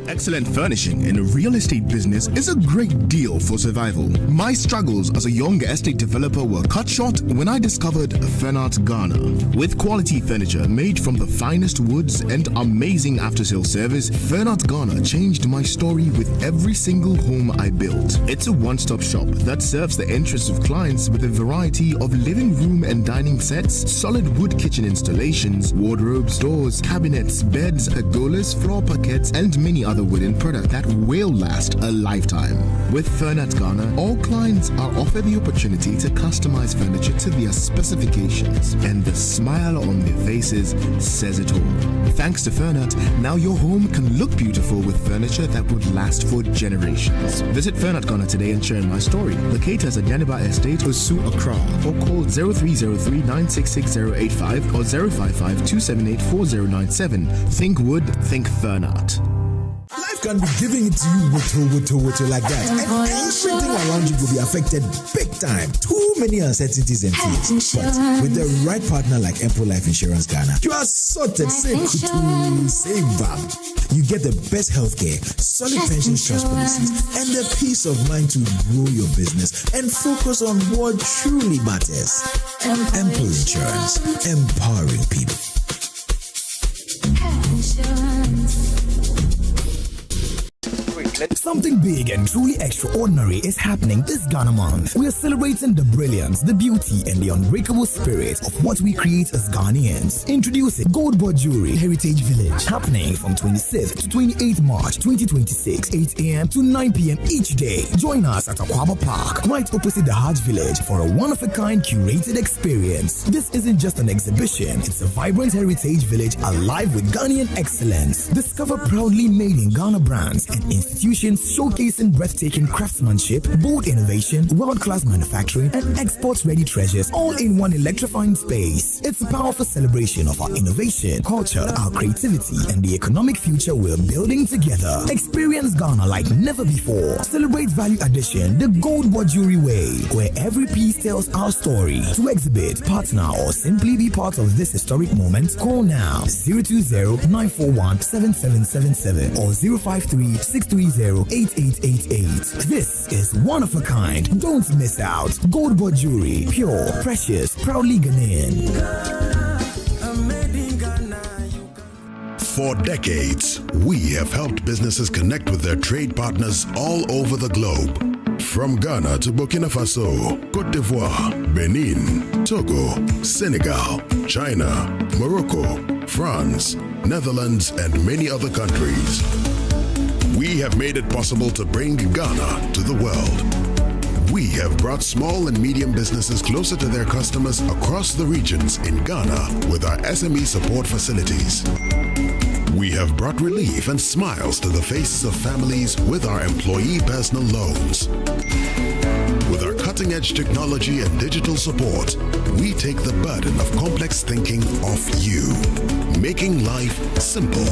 Speaker 18: Excellent furnishing in a real estate business is a great deal for survival. My struggles as a young estate developer were cut short when I discovered Fernart Ghana. With quality furniture made from the finest woods and amazing after-sale service, Fernart Ghana changed my story with every single home I built. It's a one-stop shop that serves the interests of clients with a variety of living room and dining sets, solid wood kitchen installations, wardrobes, doors, cabinets, beds, pergolas, floor parquets, and many other other wooden product that will last a lifetime. With Fernat Ghana, all clients are offered the opportunity to customize furniture to their specifications, and the smile on their faces says it all. Thanks to Fernat, now your home can look beautiful with furniture that would last for generations. Visit Fernat Ghana today and share my story. Locate us at Yaniba Estate, Osu, Accra, or call 0303-966-085 or 055-278-4097. Think wood, think Fernat.
Speaker 4: Life can be giving it to you with like that. And everything around you will be affected big time. Too many uncertainties and fears. But with the right partner like Empo Life Insurance Ghana, you are sorted. Save kutu, save bam. You get the best healthcare, solid pension trust policies, and the peace of mind to grow your business and focus on what truly matters. Empo Insurance, empowering people. Something big and truly extraordinary is happening this Ghana month. We are celebrating the brilliance, the beauty, and the unbreakable spirit of what we create as Ghanaians. Introducing Gold Board Jewelry Heritage Village, happening from 26th to 28th March 2026, 8 a.m. to 9 p.m. each day. Join us at Akwaba Park, right opposite the Hajj Village, for a one-of-a-kind curated experience. This isn't just an exhibition, it's a vibrant heritage village alive with Ghanaian excellence. Discover proudly made in Ghana brands and institutions showcasing breathtaking craftsmanship, bold innovation, world-class manufacturing, and export-ready treasures, all in one electrifying space. It's a powerful celebration of our innovation, culture, our creativity, and the economic future we're building together. Experience Ghana like never before. Celebrate value addition the Gold Board Jewelry way, where every piece tells our story. To exhibit, partner, or simply be part of this historic moment, call now 020-941-7777 or 053-630-8888. This is one of a kind. Don't miss out. Gold Board Jewelry, pure, precious, proudly Ghanaian.
Speaker 7: For decades, we have helped businesses connect with their trade partners all over the globe. From Ghana to Burkina Faso, Côte d'Ivoire, Benin, Togo, Senegal, China, Morocco, France, Netherlands, and many other countries. We have made it possible to bring Ghana to the world. We have brought small and medium businesses closer to their customers across the regions in Ghana with our SME support facilities. We have brought relief and smiles to the faces of families with our employee personal loans. With our cutting-edge technology and digital support, we take the burden of complex thinking off you, making life simple.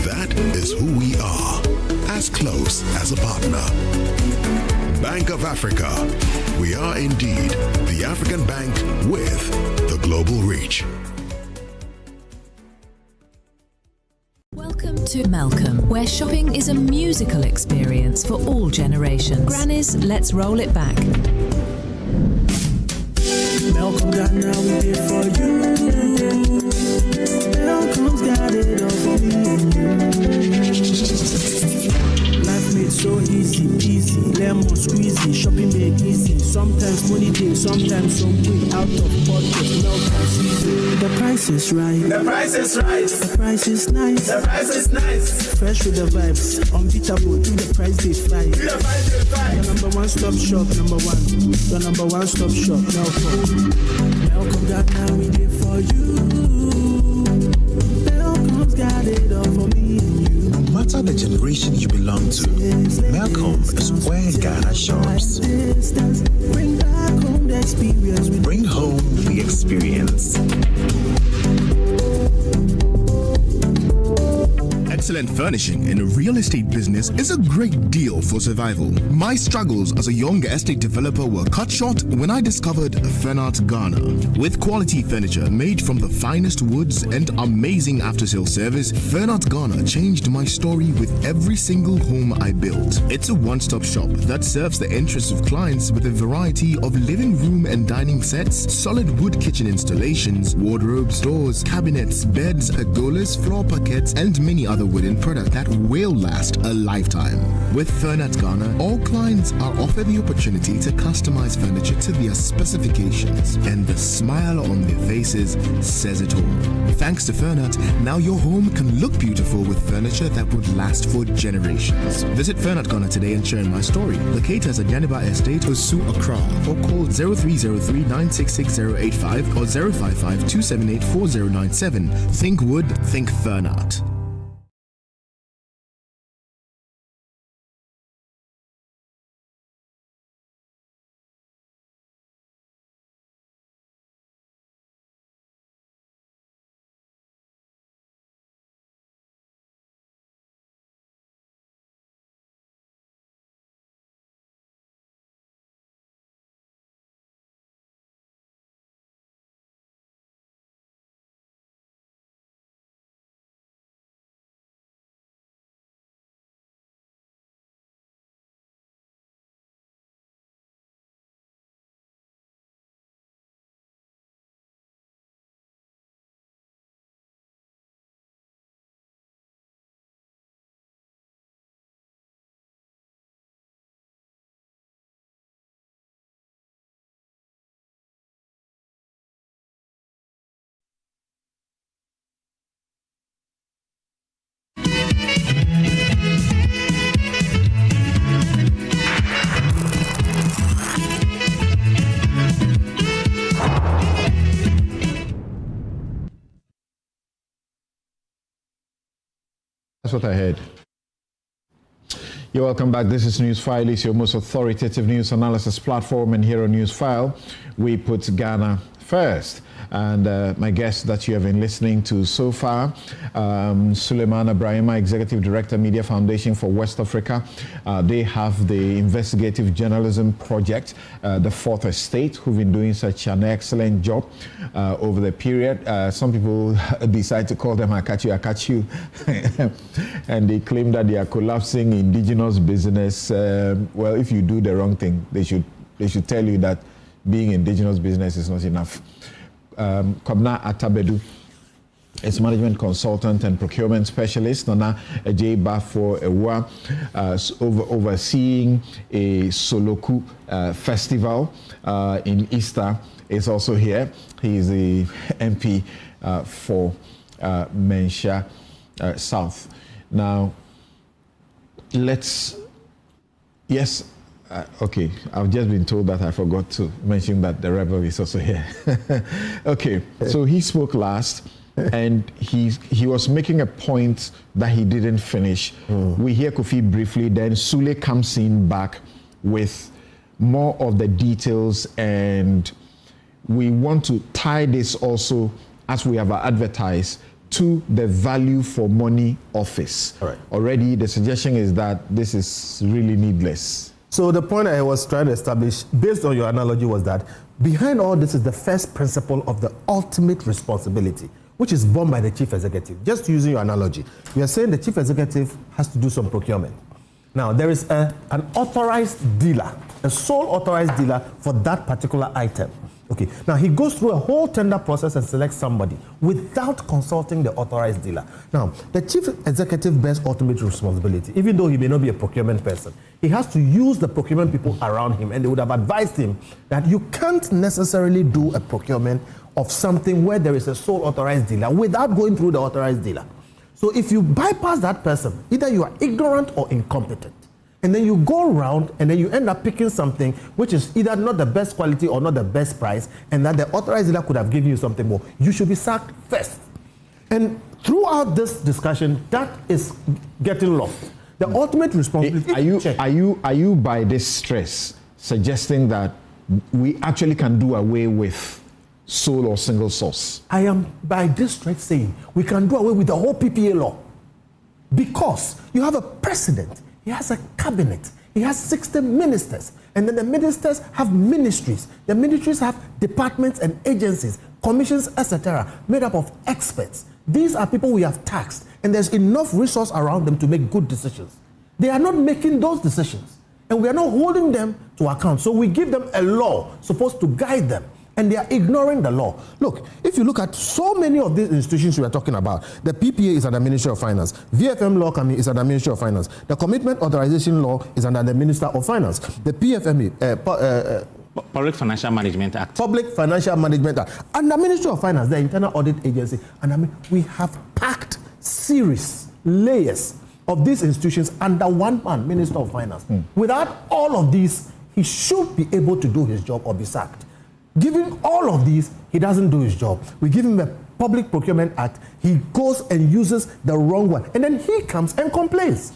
Speaker 7: That is who we are, as close as a partner. Bank of Africa. We are indeed the African bank with the global reach.
Speaker 29: Welcome to Malcolm, where shopping is a musical experience for all generations. Granny's Let's Roll It Back.
Speaker 5: Malcolm got now we did for you. Malcolm's got it all for me and you. Life made so easy, easy, lemon squeezy, shopping made easy. Sometimes money day, sometimes some way out of pocket. Malcolm's easy. The price is right.
Speaker 28: The price is right.
Speaker 5: The price is nice.
Speaker 28: The price is nice.
Speaker 5: Fresh with the vibes, unbeatable. Do the price they fly.
Speaker 28: Do the price they fly.
Speaker 5: Your number one stop shop, number one. Your number one stop shop, Malcolm. Malcolm got now we did for you. Malcolm's got it all for me and you.
Speaker 19: No matter the generation you belong to, Malcolm is where Ghana shops.
Speaker 5: Bring back home the experience.
Speaker 19: Bring home the experience.
Speaker 18: Excellent furnishing in a real estate business is a great deal for survival. My struggles as a young estate developer were cut short when I discovered Fernat Ghana. With quality furniture made from the finest woods and amazing after-sale service, Fernat Ghana changed my story with every single home I built. It's a one-stop shop that serves the interests of clients with a variety of living room and dining sets, solid wood kitchen installations, wardrobes, doors, cabinets, beds, pergolas, floor parquets, and many other ways award-winning product that will last a lifetime. With Fernat Ghana, all clients are offered the opportunity to customize furniture to their specifications, and the smile on their faces says it all. Thanks to Fernat, now your home can look beautiful with furniture that would last for generations. Visit Fernat Ghana today and share my story. Locate us at Yaniba Estate, Osu, Accra, or call 0303-966-085 or 055-278-4097. Think wood, think Fernat.
Speaker 13: That's what I heard. You're welcome back. This is Newsfile. It's your most authoritative news analysis platform, and here on Newsfile, we put Ghana first. And my guest that you have been listening to so far, Suleiman Ibrahima, Executive Director, Media Foundation for West Africa. They have the investigative journalism project, The Fourth Estate, who've been doing such an excellent job over the period. Some people decide to call them Akachu, and they claim that they are collapsing indigenous business. Well, if you do the wrong thing, they should tell you that being indigenous business is not enough. Kobna Atabedu is management consultant and procurement specialist. Nana J. Bafo Ewa, overseeing a Soloku festival in Easter, is also here. He is the MP for Mensha South. Now, okay, I've just been told that I forgot to mention that the rebel is also here. Okay, so he spoke last, and he was making a point that he didn't finish. We hear Kofi briefly, then Sule comes in back with more of the details, and we want to tie this also, as we have advertised, to the value for money office. All right. Already the suggestion is that this is really needless.
Speaker 11: So the point I was trying to establish, based on your analogy, was that behind all this is the first principle of the ultimate responsibility, which is borne by the chief executive. Just using your analogy, we are saying the chief executive has to do some procurement. Now, there is an authorized dealer, a sole authorized dealer for that particular item. Okay. Now, he goes through a whole tender process and selects somebody without consulting the authorized dealer. Now, the chief executive bears ultimate responsibility, even though he may not be a procurement person. He has to use the procurement people around him, and they would have advised him that you can't necessarily do a procurement of something where there is a sole authorized dealer without going through the authorized dealer. So if you bypass that person, either you are ignorant or incompetent. And then you go around and then you end up picking something which is either not the best quality or not the best price, and that the authorized dealer could have given you something more. You should be sacked first. And throughout this discussion, that is getting lost. The ultimate responsibility.
Speaker 13: Are you by this stress suggesting that we actually can do away with sole or single source?
Speaker 11: I am by this stretch saying we can do away with the whole PPA law, because you have a president. He has a cabinet. He has 60 ministers. And then the ministers have ministries. The ministries have departments and agencies, commissions, etc., made up of experts. These are people we have taxed, and there's enough resource around them to make good decisions. They are not making those decisions, and we are not holding them to account. So we give them a law supposed to guide them. and they are ignoring the law. Look, if you look at so many of these institutions we are talking about, the PPA is under the Ministry of Finance, VFM law is under the Ministry of Finance, the Commitment Authorization Law is under the Minister of Finance, the PFMA,
Speaker 3: Public Financial Management Act.
Speaker 11: Public Financial Management Act. And the Ministry of Finance, the Internal Audit Agency. And I mean, we have packed layers of these institutions under one man, Minister of Finance. Without all of these, he should be able to do his job or be sacked. Given all of these, he doesn't do his job. We give him a Public Procurement Act, he goes and uses the wrong one. And then he comes and complains.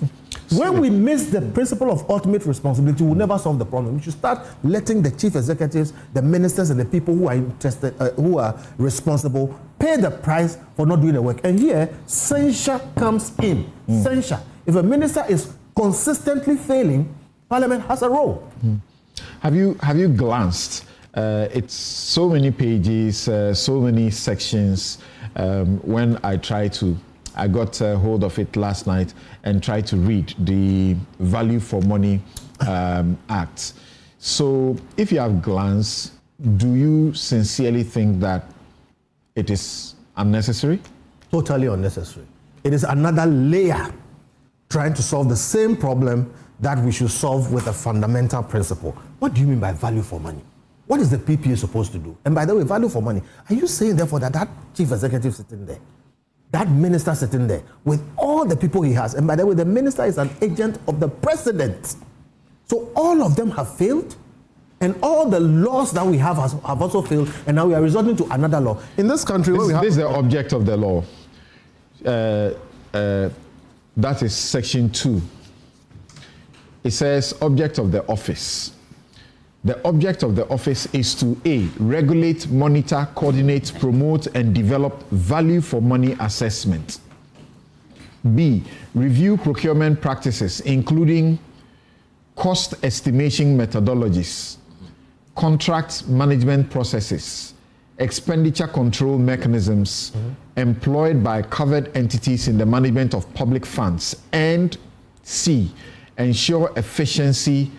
Speaker 11: When we miss the principle of ultimate responsibility, we'll never solve the problem. We should start letting the chief executives, the ministers, and the people who are interested, who are responsible, pay the price for not doing the work. And here, censure comes in. Censure. If a minister is consistently failing, Parliament has a role.
Speaker 13: Have you glanced? It's so many pages, so many sections. When I got hold of it last night and tried to read the Value for Money Act. So if you have glanced, do you sincerely think that it is unnecessary?
Speaker 11: Totally unnecessary. It is another layer trying to solve the same problem that we should solve with a fundamental principle. What do you mean by value for money? What is the PPA supposed to do? And by the way, value for money, are you saying therefore that chief executive sitting there, that minister sitting there, with all the people he has, and by the way, the minister is an agent of the president. So all of them have failed, and all the laws that we have have also failed, and now we are resorting to another law. In this country,
Speaker 13: this is the object of the law. That is section 2. It says object of the office. The object of the office is to A, regulate, monitor, coordinate, promote, and develop value for money assessment. B, review procurement practices, including cost estimation methodologies, contract management processes, expenditure control mechanisms employed by covered entities in the management of public funds, and C, ensure efficiency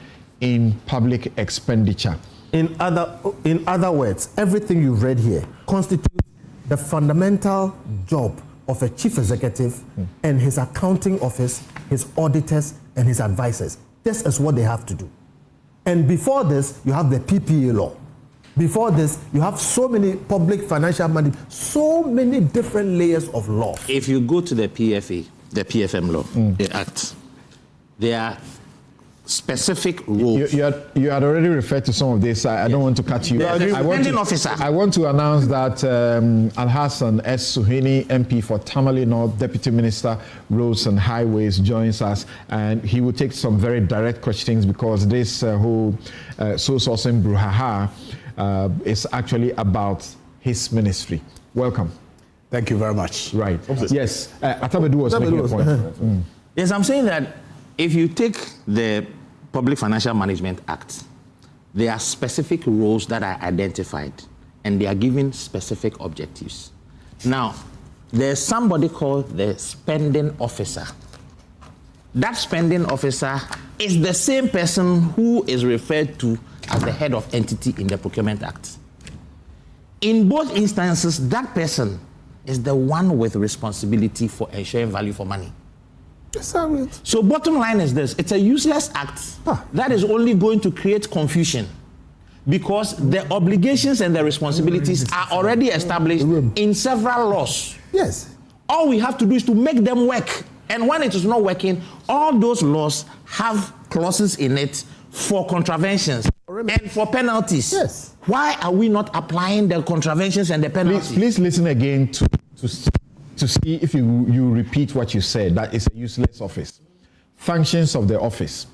Speaker 13: in public expenditure.
Speaker 11: In other words, everything you've read here constitutes the fundamental job of a chief executive and his accounting office, his auditors, and his advisors. This is what they have to do. And before this, you have the PPA law. Before this, you have so many public financial management, so many different layers of law.
Speaker 3: If you go to the PFA, the PFM law, the Act, there are specific rules.
Speaker 13: You had already referred to some of this. I don't want to cut you. I want to announce that Al-Hassan S. Suhaini, MP for Tamale North, Deputy Minister, Roads and Highways, joins us, and he will take some very direct questions because this whole sole sourcing brouhaha is actually about his ministry. Welcome.
Speaker 2: Thank you very much.
Speaker 13: Right. Yes. Atabedu was making a point.
Speaker 3: Yes, I'm saying that if you take the Public Financial Management Act, there are specific roles that are identified and they are given specific objectives. Now, there's somebody called the spending officer. That spending officer is the same person who is referred to as the head of entity in the Procurement Act. In both instances, that person is the one with responsibility for ensuring value for money. So bottom line is this, it's a useless act that is only going to create confusion because the obligations and the responsibilities are already established in several laws.
Speaker 11: Yes.
Speaker 3: All we have to do is to make them work. And when it is not working, all those laws have clauses in it for contraventions and for penalties.
Speaker 11: Yes.
Speaker 3: Why are we not applying the contraventions and the penalties?
Speaker 13: Please listen again to see if you repeat what you said. That is a useless office. Functions of the office.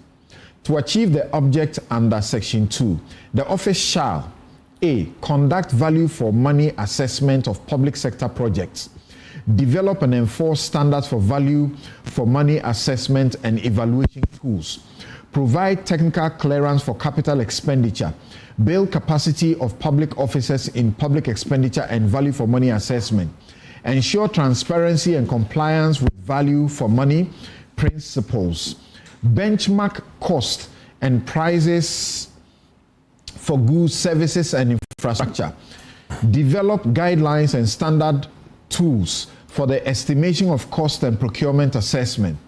Speaker 13: To achieve the object under section 2, the office shall A, conduct value for money assessment of public sector projects, develop and enforce standards for value for money assessment and evaluation tools, provide technical clearance for capital expenditure, build capacity of public officers in public expenditure and value for money assessment, ensure transparency and compliance with value for money principles, benchmark cost and prices for goods, services, and infrastructure, develop guidelines and standard tools for the estimation of cost and procurement assessment,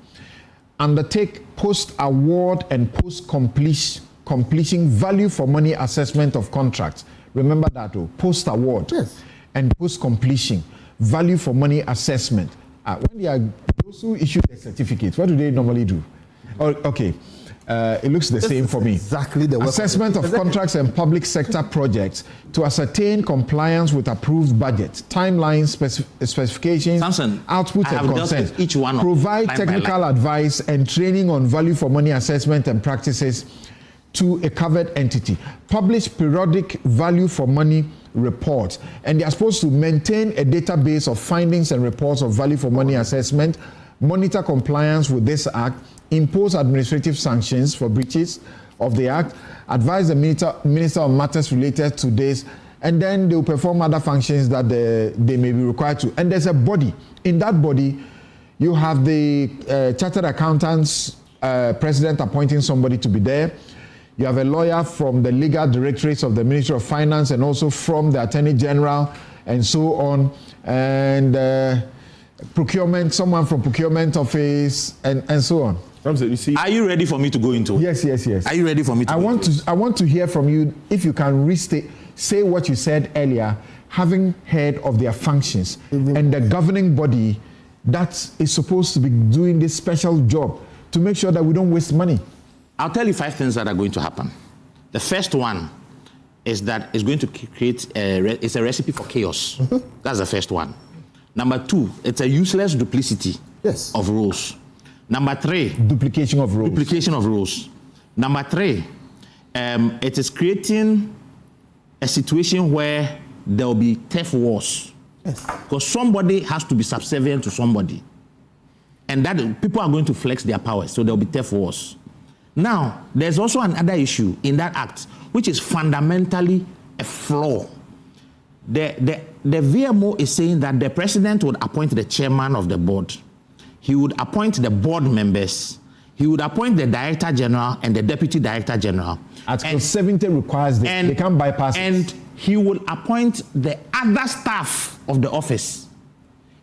Speaker 13: undertake post-award and post-completion value for money assessment of contracts. Remember that, post-award and post-completion value for money assessment. When they are those who issue the certificates, what do they normally do? It looks the same for me.
Speaker 11: Exactly the
Speaker 13: assessment of contracts and public sector projects to ascertain compliance with approved budget, timelines, specifications, output and consent.
Speaker 3: Each one
Speaker 13: provide technical advice and training on value for money assessment and practices to a covered entity. Publish periodic value for money reports, and they are supposed to maintain a database of findings and reports of value for money assessment, monitor compliance with this act, impose administrative sanctions for breaches of the act, advise the minister on matters related to this, and then they will perform other functions that they may be required to. And there's a body. In that body, you have the chartered accountants president appointing somebody to be there. You have a lawyer from the legal directorates of the Ministry of Finance and also from the Attorney General and so on. And procurement, someone from procurement office and so on.
Speaker 3: Are you ready for me to go into it?
Speaker 13: Yes.
Speaker 3: Are you ready for me to
Speaker 13: I want to hear from you if you can say what you said earlier, having heard of their functions and the governing body that is supposed to be doing this special job to make sure that we don't waste money.
Speaker 3: I'll tell you 5 things that are going to happen. The first one is that it's going to create it's a recipe for chaos. That's the first one. Number 2, it's a useless duplicity of rules. Number 3,
Speaker 13: duplication of rules.
Speaker 3: Number 3, it is creating a situation where there will be turf wars. Because somebody has to be subservient to somebody. And that people are going to flex their powers, so there will be turf wars. Now, there's also another issue in that act, which is fundamentally a flaw. The VMO is saying that the president would appoint the chairman of the board. He would appoint the board members. He would appoint the director general and the deputy director general.
Speaker 13: Article 70 requires this. They can't bypass it.
Speaker 3: And he will appoint the other staff of the office.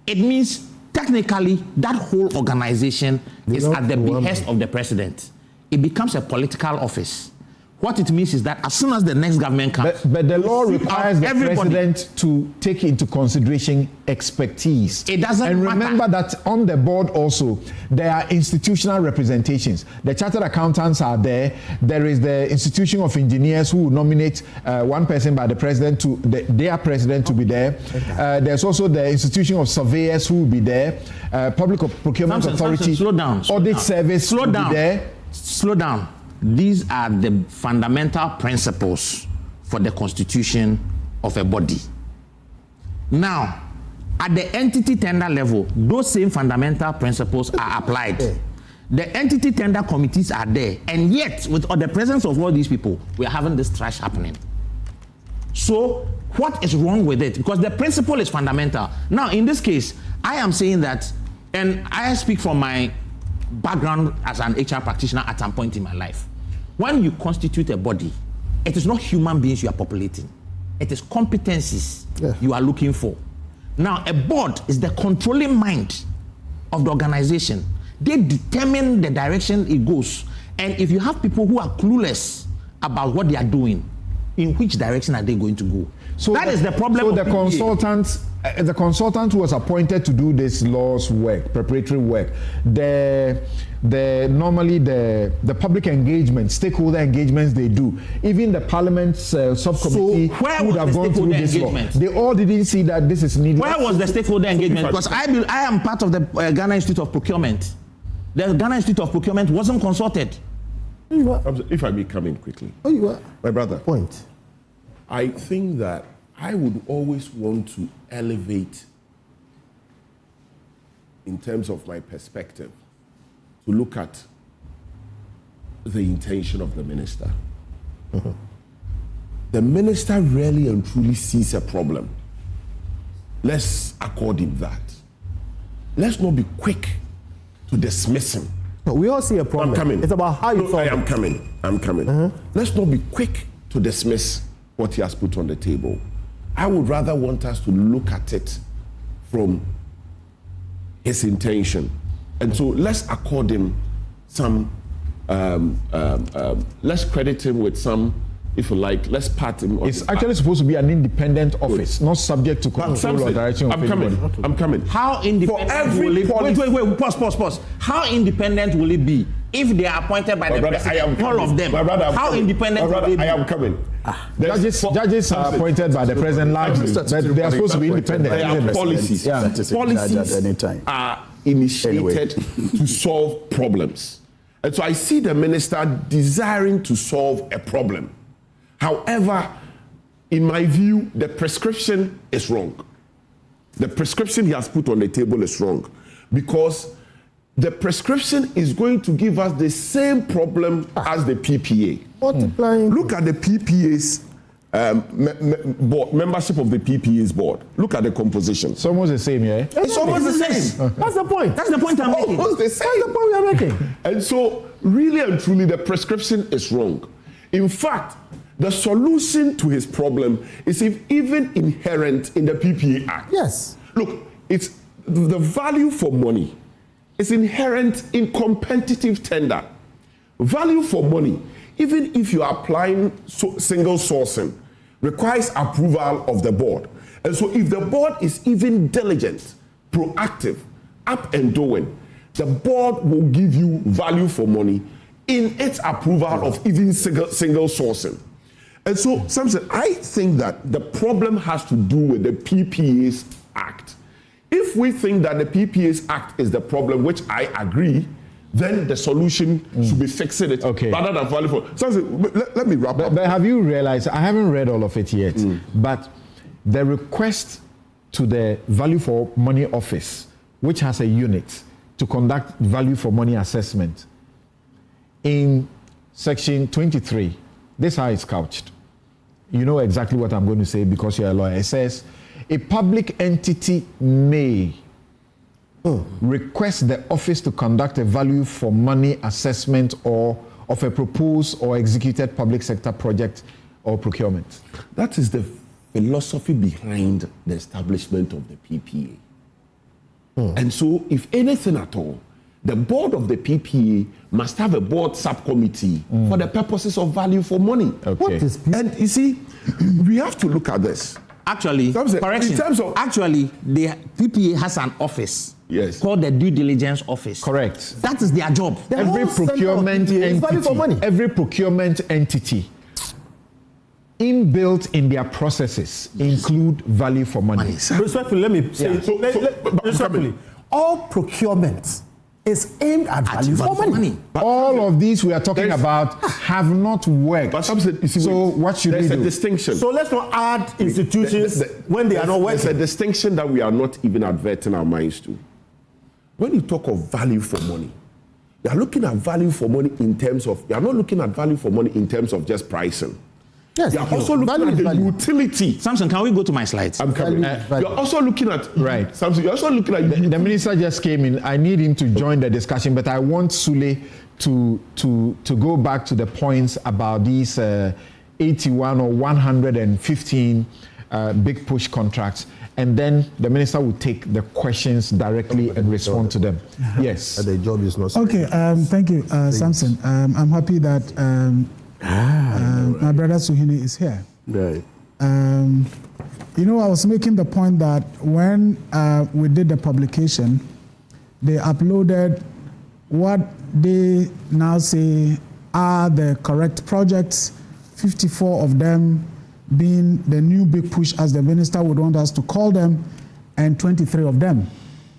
Speaker 3: It means technically that whole organization is at the behest of the president. It becomes a political office. What it means is that as soon as the next government comes...
Speaker 13: But the law requires the president to take into consideration expertise.
Speaker 3: It doesn't matter.
Speaker 13: And remember that on the board also, there are institutional representations. The chartered accountants are there. There is the institution of engineers who will nominate one person by the president to their president to be there. There's also the institution of surveyors who will be there. Public Procurement Authority, Audit Service will be there.
Speaker 3: Slow down. These are the fundamental principles for the constitution of a body. Now, at the entity tender level, those same fundamental principles are applied. The entity tender committees are there, and yet, with the presence of all these people, we are having this trash happening. So, what is wrong with it? Because the principle is fundamental. Now, in this case, I am saying that, and I speak from my background as an HR practitioner at some point in my life. When you constitute a body, it is not human beings you are populating. It is competencies you are looking for. Now, a board is the controlling mind of the organization. They determine the direction it goes. And if you have people who are clueless about what they are doing, in which direction are they going to go? So that is the problem.
Speaker 13: So the consultant who was appointed to do this law's work, preparatory work, normally the public engagement, stakeholder engagements they do, even the parliament's subcommittee would have gone through this law. They all didn't see that this is needed.
Speaker 3: Where was the stakeholder engagement? Because I am part of the Ghana Institute of Procurement. The Ghana Institute of Procurement wasn't consulted.
Speaker 10: If I may come in quickly.
Speaker 11: Oh, you are.
Speaker 10: My brother.
Speaker 11: Point.
Speaker 10: I think that I would always want to elevate, in terms of my perspective, to look at the intention of the minister. The minister really and truly sees a problem. Let's accord him that. Let's not be quick to dismiss him.
Speaker 11: No, we all see a problem.
Speaker 10: I'm coming.
Speaker 11: It's about how you solve it.
Speaker 10: I'm coming. Let's not be quick to dismiss what he has put on the table. I would rather want us to look at it from his intention. And so let's accord him some, let's credit him with some, if you like, let's pat him on.
Speaker 13: It's actually supposed to be an independent office, not subject to control or direction of anybody.
Speaker 10: I'm coming.
Speaker 3: How independent will it be? Wait, pause. How independent will it be if they are appointed by the president? All of them. How independent will they be?
Speaker 10: I am coming.
Speaker 13: Judges are appointed by the president largely, but they are supposed to be independent.
Speaker 10: They are policies. Policies are initiated to solve problems. And so I see the minister desiring to solve a problem. However, in my view, the prescription is wrong. The prescription he has put on the table is wrong because the prescription is going to give us the same problem as the PPA.
Speaker 11: Multiplying.
Speaker 10: Look at the PPA's board, membership of the PPA's board. Look at the composition.
Speaker 13: It's almost the same, yeah?
Speaker 10: It's almost the same.
Speaker 11: That's the point.
Speaker 3: That's the point I'm making.
Speaker 10: Almost the same.
Speaker 11: That's the point we are making.
Speaker 10: And so, really and truly, the prescription is wrong. In fact, the solution to his problem is even inherent in the PPA Act.
Speaker 11: Yes.
Speaker 10: Look, it's the value for money is inherent in competitive tender. Value for money, even if you are applying single sourcing, requires approval of the board. And so if the board is even diligent, proactive, up and doing, the board will give you value for money in its approval of even single sourcing. And so, Samson, I think that the problem has to do with the PPA's Act. If we think that the PPA's Act is the problem, which I agree, then the solution should be fixing it rather than value for. Samson, let me wrap up.
Speaker 13: But have you realized, I haven't read all of it yet, but the request to the Value for Money Office, which has a unit to conduct value for money assessment, in section 23, this is how it's couched. You know exactly what I'm going to say because you're a lawyer. It says, a public entity may request the office to conduct a value for money assessment or of a proposed or executed public sector project or procurement.
Speaker 10: That is the philosophy behind the establishment of the PPA. And so, if anything at all, the board of the PPA must have a board subcommittee for the purposes of value for money.
Speaker 11: What is PPA?
Speaker 10: And you see, we have to look at this.
Speaker 3: Actually, correction.
Speaker 10: In terms of,
Speaker 3: actually, the PPA has an office called the due diligence office.
Speaker 13: Correct.
Speaker 3: That is their job.
Speaker 13: Every procurement entity inbuilt in their processes include value for money.
Speaker 11: Respectfully, let me say, respectfully, all procurement is aimed at value for money.
Speaker 13: But all of these we are talking about have not worked.
Speaker 10: But so
Speaker 13: what should we do?
Speaker 10: There's a distinction.
Speaker 11: So let's not add institutions when they are not working.
Speaker 10: There's a distinction that we are not even adverting our minds to. When you talk of value for money, you are looking at value for money in terms of, you are not looking at value for money in terms of just pricing.
Speaker 11: Yes,
Speaker 10: you are also looking at the utility.
Speaker 3: Samson, can we go to my slides?
Speaker 10: I'm coming. You're also looking at Samson. You're also looking at
Speaker 13: the minister just came in. I need him to join the discussion, but I want Sule to go back to the points about these 81 or 115 big push contracts, and then the minister will take the questions directly and respond to them. Yes,
Speaker 11: the job is not.
Speaker 1: Okay, thank you, Samson. I'm happy that. My brother Suhini is here.
Speaker 11: Right.
Speaker 1: You know, I was making the point that when we did the publication, they uploaded what they now say are the correct projects, 54 of them being the new big push, as the minister would want us to call them, and 23 of them.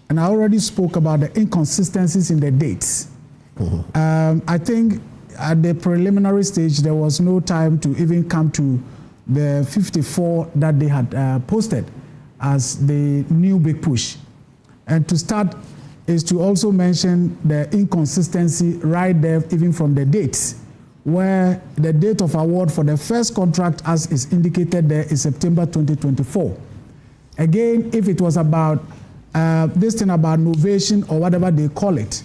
Speaker 1: And I already spoke about the inconsistencies in the dates. I think at the preliminary stage, there was no time to even come to the 54 that they had posted as the new big push. And to start is to also mention the inconsistency right there, even from the dates, where the date of award for the first contract, as is indicated there, is September 2024. Again, if it was about this thing about novation or whatever they call it,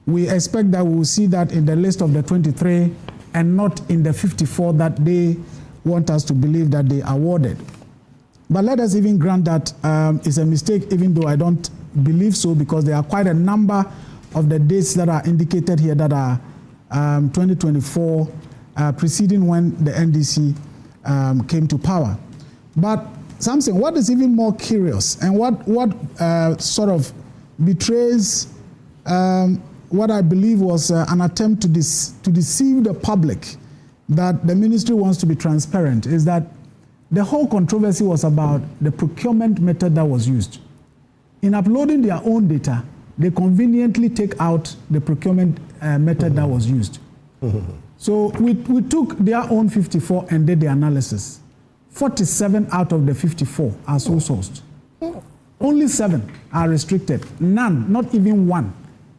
Speaker 1: we expect that we will see that in the list of the 23 and not in the 54 that they want us to believe that they awarded. But let us even grant that it's a mistake, even though I don't believe so, because there are quite a number of the dates that are indicated here that are 2024, preceding when the NDC came to power. But something, what is even more curious and what sort of betrays what I believe was an attempt to deceive the public that the ministry wants to be transparent is that the whole controversy was about the procurement method that was used. In uploading their own data, they conveniently take out the procurement method that was used. So we took their own 54 and did the analysis. 47 out of the 54 are sole sourced. Only 7 are restricted. None, not even one,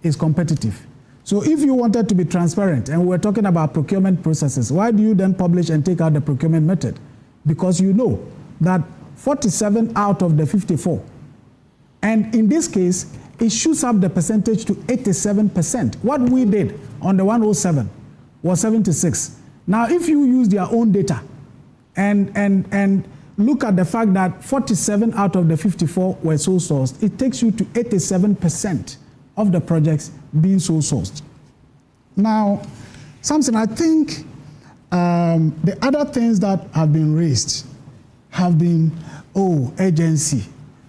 Speaker 1: is competitive. So if you wanted to be transparent and we're talking about procurement processes, why do you then publish and take out the procurement method? Because you know that 47 out of the 54. And in this case, it shoots up the percentage to 87%. What we did on the 107 was 76. Now, if you use their own data and look at the fact that 47 out of the 54 were sole sourced, it takes you to 87% of the projects being sole sourced. Now, something I think the other things that have been raised have been, agency.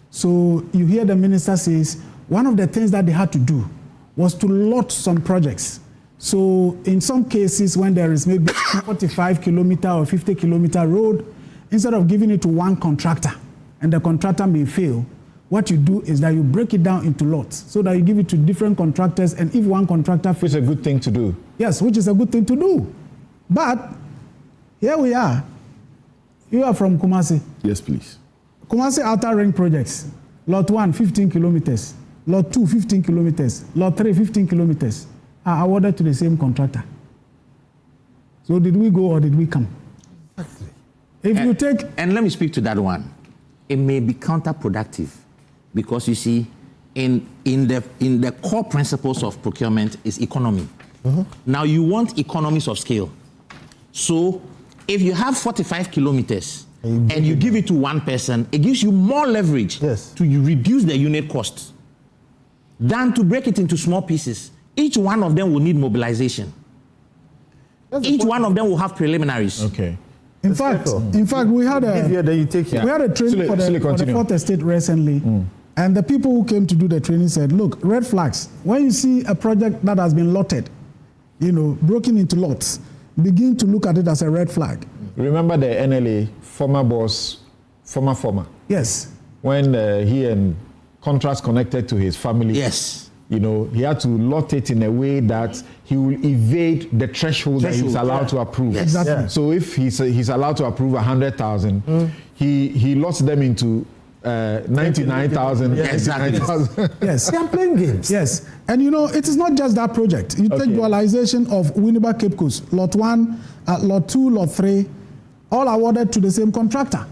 Speaker 1: So you hear the minister says one of the things that they had to do was to lot some projects. So in some cases when there is maybe 45 kilometer or 50 kilometer road, instead of giving it to one contractor and the contractor may fail, what you do is that you break it down into lots so that you give it to different contractors, and if one contractor fails,
Speaker 13: which is a good thing to do.
Speaker 1: Yes, which is a good thing to do. But here we are. You are from Kumasi.
Speaker 10: Yes, please.
Speaker 1: Kumasi Outer Ring Projects. Lot 1, 15 kilometers. Lot 2, 15 kilometers. Lot 3, 15 kilometers. Are awarded to the same contractor. So did we go or did we come?
Speaker 3: Exactly.
Speaker 1: If you take...
Speaker 3: And let me speak to that one. It may be counterproductive because you see, in the core principles of procurement is economy. Now you want economies of scale. So if you have 45 kilometers and you give it to one person, it gives you more leverage to reduce the unit cost than to break it into small pieces. Each one of them will need mobilization. Each one of them will have preliminaries.
Speaker 13: Okay.
Speaker 1: In fact, we had a training for the Fourth Estate recently, and the people who came to do the training said, look, red flags. When you see a project that has been lotted, broken into lots, begin to look at it as a red flag.
Speaker 13: Remember the NLA former boss, former.
Speaker 1: Yes.
Speaker 13: When he and contracts connected to his family.
Speaker 3: Yes.
Speaker 13: He had to lot it in a way that he will evade the threshold that he's allowed to approve.
Speaker 1: Yes. Exactly. Yeah.
Speaker 13: So if he's allowed to approve 100,000, he lots them into 99,000.
Speaker 1: Yes. Exactly. Yes.
Speaker 11: They are playing games.
Speaker 1: Yes. And it is not just that project. You take dualization of Winneba Cape Coast, Lot 1, Lot 2, Lot 3, all awarded to the same contractor.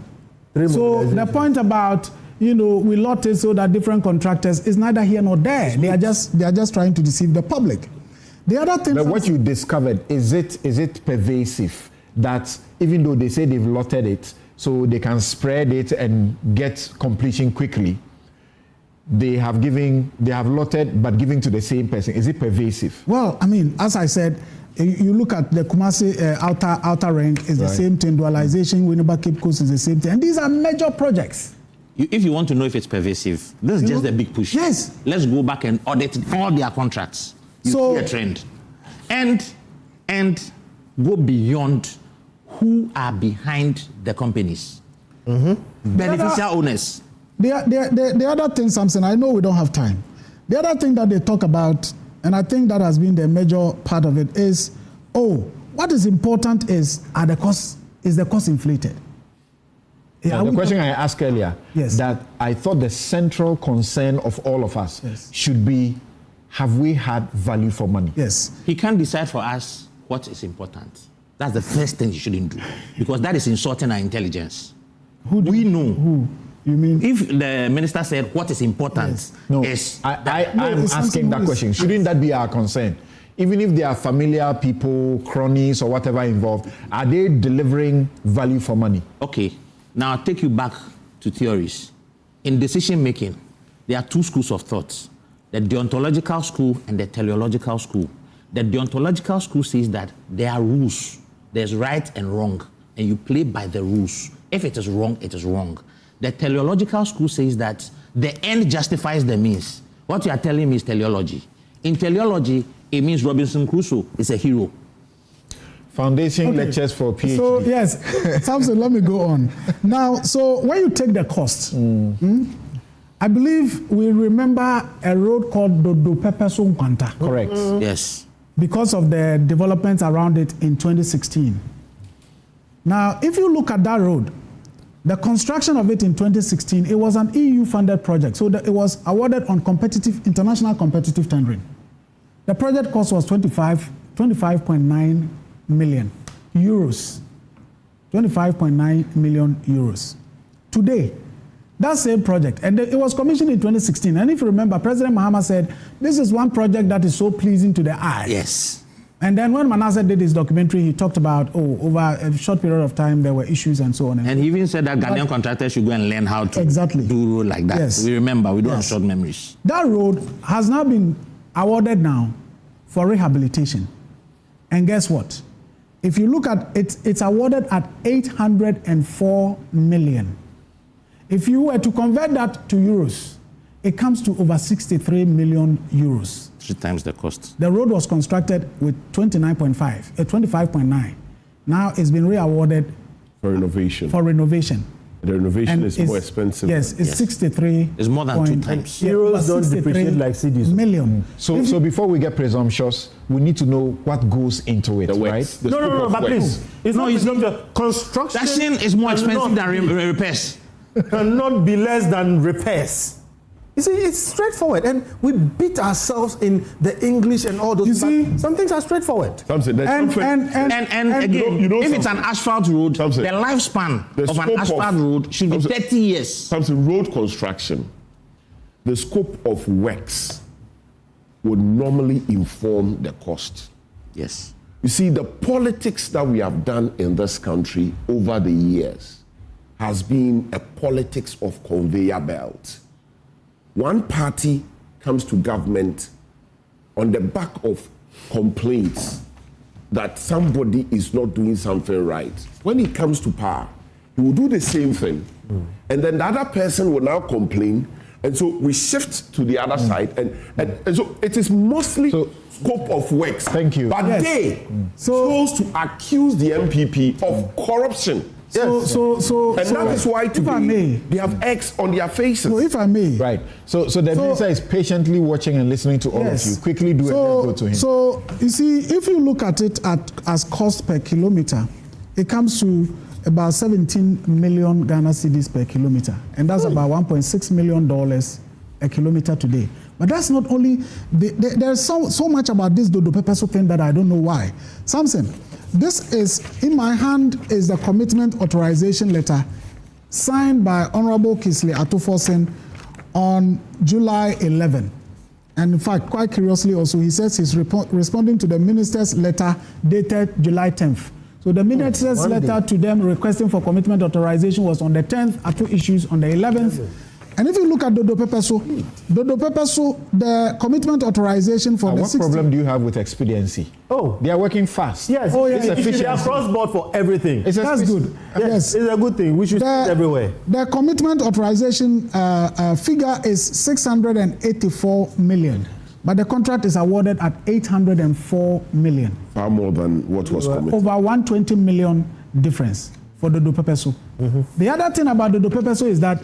Speaker 1: So the point about we lot it so that different contractors is neither here nor there. They are just trying to deceive the public. The other thing.
Speaker 13: But what you discovered, is it pervasive that even though they say they've lotted it, so they can spread it and get completion quickly, they have lotted but giving to the same person? Is it pervasive?
Speaker 1: Well, I mean, as I said, you look at the Kumasi outer ring is the same thing. Dualization, Winneba Cape Coast is the same thing, and these are major projects.
Speaker 3: If you want to know if it's pervasive, this is just the big push.
Speaker 1: Yes.
Speaker 3: Let's go back and audit all their contracts. You see a trend. And go beyond who are behind the companies. Beneficial owners.
Speaker 1: The other thing, something, I know we don't have time. The other thing that they talk about, and I think that has been the major part of it, is, what is important is the cost inflated?
Speaker 13: Yeah, the question I asked earlier, that I thought the central concern of all of us should be, have we had value for money?
Speaker 1: Yes.
Speaker 3: He can't decide for us what is important. That's the first thing you shouldn't do, because that is insulting our intelligence. We know.
Speaker 1: Who? You mean?
Speaker 3: If the minister said what is important is...
Speaker 13: I'm asking that question. Shouldn't that be our concern? even if they are familiar people, cronies, or whatever involved, are they delivering value for money?
Speaker 3: Okay, now I'll take you back to theories. In decision making, there are two schools of thought, the deontological school and the teleological school. The deontological school says that there are rules, there's right and wrong, and you play by the rules. If it is wrong, it is wrong. The teleological school says that the end justifies the means. What you are telling me is teleology. In teleology, it means Robinson Crusoe is a hero.
Speaker 13: Foundation lectures for PhD.
Speaker 1: So, yes, Samson, let me go on. Now, so when you take the cost, I believe we remember a road called Dodo Pepeso Nkwanta.
Speaker 13: Correct.
Speaker 3: Yes.
Speaker 1: Because of the developments around it in 2016. Now, if you look at that road, the construction of it in 2016, it was an EU-funded project. So it was awarded on international competitive tendering. The project cost was 25.9 million euros. 25.9 million euros. Today, that same project, and it was commissioned in 2016. And if you remember, President Mahama said, this is one project that is so pleasing to the eye.
Speaker 3: Yes.
Speaker 1: And then when Manasseh did his documentary, he talked about, over a short period of time, there were issues and so on.
Speaker 3: And he even said that Ghanaian contractors should go and learn how to do road like that.
Speaker 1: Yes.
Speaker 3: We remember, we don't have short memories.
Speaker 1: That road has now been awarded now for rehabilitation. And guess what? If you look at it, it's awarded at 804 million. If you were to convert that to euros, it comes to over 63 million euros.
Speaker 3: 3 times the cost.
Speaker 1: The road was constructed with 25.9. Now it's been re-awarded
Speaker 10: for renovation. The renovation
Speaker 1: And
Speaker 10: is
Speaker 1: it's-
Speaker 10: more expensive.
Speaker 1: Yes, it's 63.
Speaker 3: It's more than 2 times.
Speaker 11: Euros don't depreciate like CDs.
Speaker 1: Million.
Speaker 13: So before we get presumptuous, we need to know what goes into it, right?
Speaker 11: No, but please. It's not construction.
Speaker 3: Construction is more expensive than repairs.
Speaker 11: Cannot be less than repairs. You see, it's straightforward, and we beat ourselves in the English and all those.
Speaker 1: You see,
Speaker 11: some things are straightforward.
Speaker 3: And again, if it's an asphalt road, the lifespan of an asphalt road should be 30 years.
Speaker 10: Something road construction, the scope of works would normally inform the cost.
Speaker 3: Yes.
Speaker 10: You see, the politics that we have done in this country over the years has been a politics of conveyor belt. One party comes to government on the back of complaints that somebody is not doing something right. When he comes to power, he will do the same thing. And then the other person will now complain. And so we shift to the other side. And so it is mostly scope of works.
Speaker 13: Thank you.
Speaker 10: But they chose to accuse the MPP of corruption. And that is why today they have X on their faces.
Speaker 1: So if I may.
Speaker 13: Right. So the minister is patiently watching and listening to all of you. Quickly do it and go to him.
Speaker 1: So you see, if you look at it as cost per kilometer, it comes to about 17 million Ghana cedis per kilometer. And that's about $1.6 million a kilometer today. But that's not only, there's so much about this Dodo Pepeso thing that I don't know why. Samson, this is, in my hand, is the commitment authorization letter signed by Honorable Kisley Atufosin on July 11. And in fact, quite curiously also, he says he's responding to the minister's letter dated July 10th. So the minister's letter to them requesting for commitment authorization was on the 10th, Atu issues on the 11th. And if you look at Dodo Pepeso, the commitment authorization for the
Speaker 13: what problem do you have with expediency? They are working fast.
Speaker 11: Yes, they are cross-board for everything.
Speaker 1: That's good.
Speaker 11: Yes, it's a good thing. We should see it everywhere.
Speaker 1: The commitment authorization figure is 684 million. But the contract is awarded at 804 million.
Speaker 10: Far more than what was committed.
Speaker 1: Over 120 million difference for Dodo Pepeso. The other thing about Dodo Pepeso is that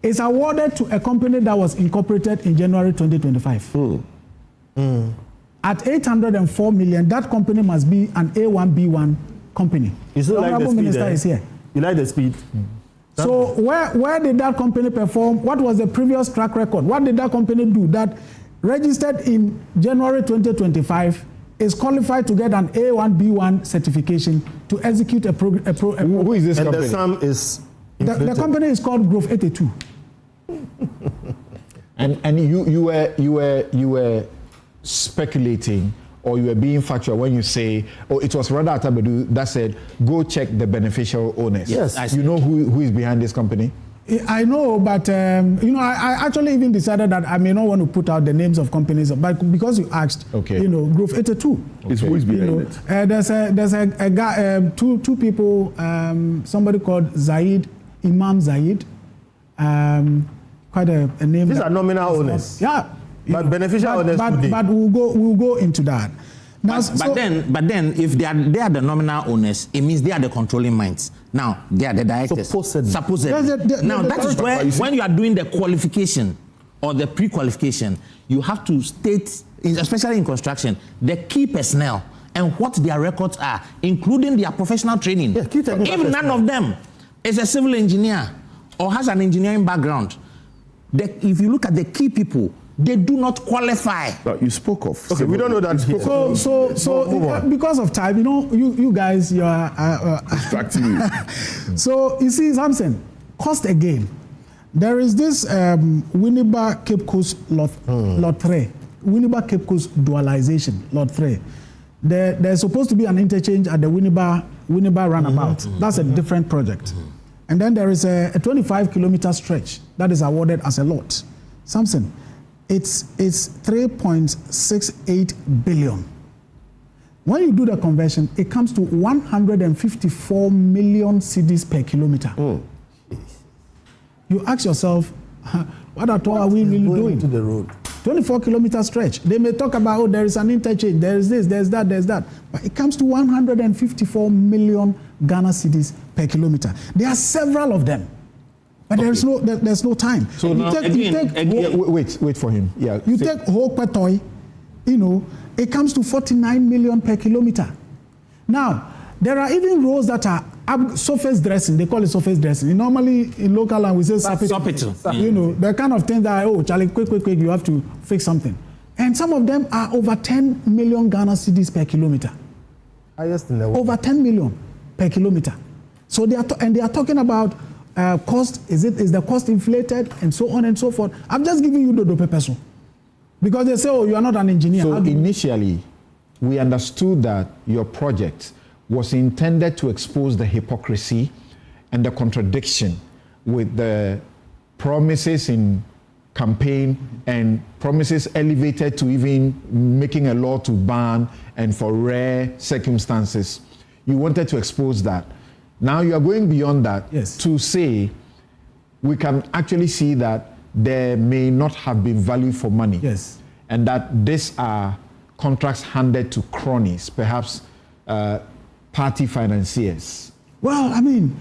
Speaker 1: it's awarded to a company that was incorporated in January 2025. At 804 million, that company must be an A1B1 company.
Speaker 11: You still
Speaker 1: the
Speaker 11: like the
Speaker 1: Honorable
Speaker 11: speed,
Speaker 1: Minister is here.
Speaker 11: You like the speed?
Speaker 1: So where did that company perform? What was the previous track record? What did that company do that registered in January 2025 is qualified to get an A1B1 certification to execute a program?
Speaker 13: Who is this company?
Speaker 11: And the sum is
Speaker 1: the company is called Growth 82.
Speaker 13: And you were speculating or you were being factual when you say, oh, it was rather Atabedu that said, go check the beneficial owners.
Speaker 11: Yes.
Speaker 13: You know who is behind this company?
Speaker 1: I know, but I actually even decided that I may not want to put out the names of companies, but because you asked, Growth 82.
Speaker 10: It's who is behind it?
Speaker 1: There's a guy, two people, somebody called Imam Zaid, quite a name.
Speaker 11: These are nominal owners.
Speaker 1: Yeah.
Speaker 11: But beneficial owners today.
Speaker 1: But we'll go into that. Now,
Speaker 3: but then, if they are the nominal owners, it means they are the controlling minds. Now they are the directors. Supposedly. Now that is where, when you are doing the qualification or the pre-qualification, you have to state, especially in construction, the key personnel and what their records are, including their professional training. If none of them is a civil engineer or has an engineering background, if you look at the key people, they do not qualify.
Speaker 10: But you spoke of.
Speaker 11: Okay, we don't know that.
Speaker 1: So because of time, you guys, you are
Speaker 10: distracting me.
Speaker 1: So you see, Samson, cost again. There is this Winneba Cape Coast Lot 3, Winneba Cape Coast dualization Lot 3. There's supposed to be an interchange at the Winneba roundabout. That's a different project. And then there is a 25-kilometer stretch that is awarded as a lot. Samson, it's 3.68 billion. When you do the conversion, it comes to 154 million cedis per kilometer. You ask yourself, what at all are we really doing?
Speaker 11: To the road.
Speaker 1: 24-kilometer stretch. They may talk about, there is an interchange, there is this, there's that. But it comes to 154 million Ghana cedis per kilometer. There are several of them. But there's no time.
Speaker 13: So now, wait for him. Yeah.
Speaker 1: You take Hokpatoy, it comes to 49 million per kilometer. Now, there are even roads that are surface dressing. They call it surface dressing. Normally, in local language, we say
Speaker 3: Sopital.
Speaker 1: The kind of things that, Charlie, quick, you have to fix something. And some of them are over 10 million Ghana cedis per kilometer.
Speaker 11: Highest in the world.
Speaker 1: Over 10 million per kilometer. So they are talking about cost. Is the cost inflated, and so on and so forth. I'm just giving you the dope person, because they say, you are not an engineer.
Speaker 13: So initially, we understood that your project was intended to expose the hypocrisy and the contradiction with the promises in campaign and promises elevated to even making a law to ban and for rare circumstances. You wanted to expose that. Now you are going beyond that to say we can actually see that there may not have been value for money.
Speaker 1: Yes.
Speaker 13: And that these are contracts handed to cronies, perhaps party financiers.
Speaker 1: Well, I mean,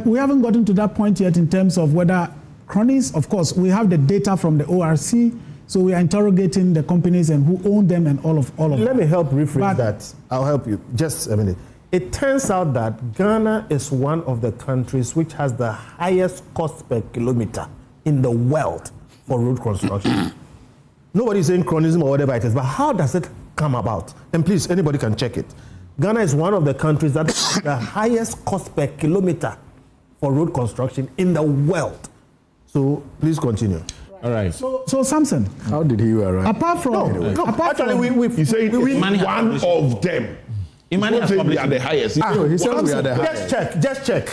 Speaker 1: we haven't gotten to that point yet in terms of whether cronies, of course, we have the data from the ORC, so we are interrogating the companies and who own them and all of
Speaker 11: Let me help rephrase that. I'll help you. Just a minute. It turns out that Ghana is one of the countries which has the highest cost per kilometer in the world for road construction. Nobody's saying chronism or whatever it is, but how does it come about? And please, anybody can check it. Ghana is one of the countries that has the highest cost per kilometer for road construction in the world. So please continue.
Speaker 13: All right.
Speaker 1: So Samson,
Speaker 10: how did he arrive?
Speaker 1: Apart from
Speaker 10: you say one of them.
Speaker 3: Imani has
Speaker 10: we are the highest.
Speaker 11: He said we are the highest. Just check.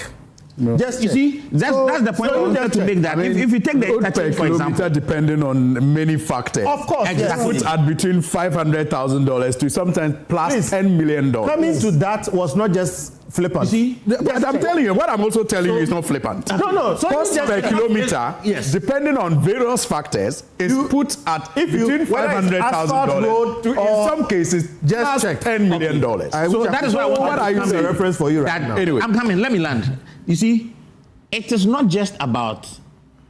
Speaker 3: No. Just you see, that's the point I wanted to make. That if you take the interchange, for example,
Speaker 10: depending on many factors,
Speaker 11: of course,
Speaker 10: exactly, at between $500,000 to sometimes plus $10 million.
Speaker 11: Coming to that was not just flippant.
Speaker 10: You see, but I'm telling you, what I'm also telling you is not flippant.
Speaker 11: No. So
Speaker 10: cost per kilometer, depending on various factors, is put at between $500,000 to, in some cases, just $10 million.
Speaker 3: So that is why
Speaker 11: what I use a reference for you right now.
Speaker 3: Anyway, I'm coming. Let me land. You see, it is not just about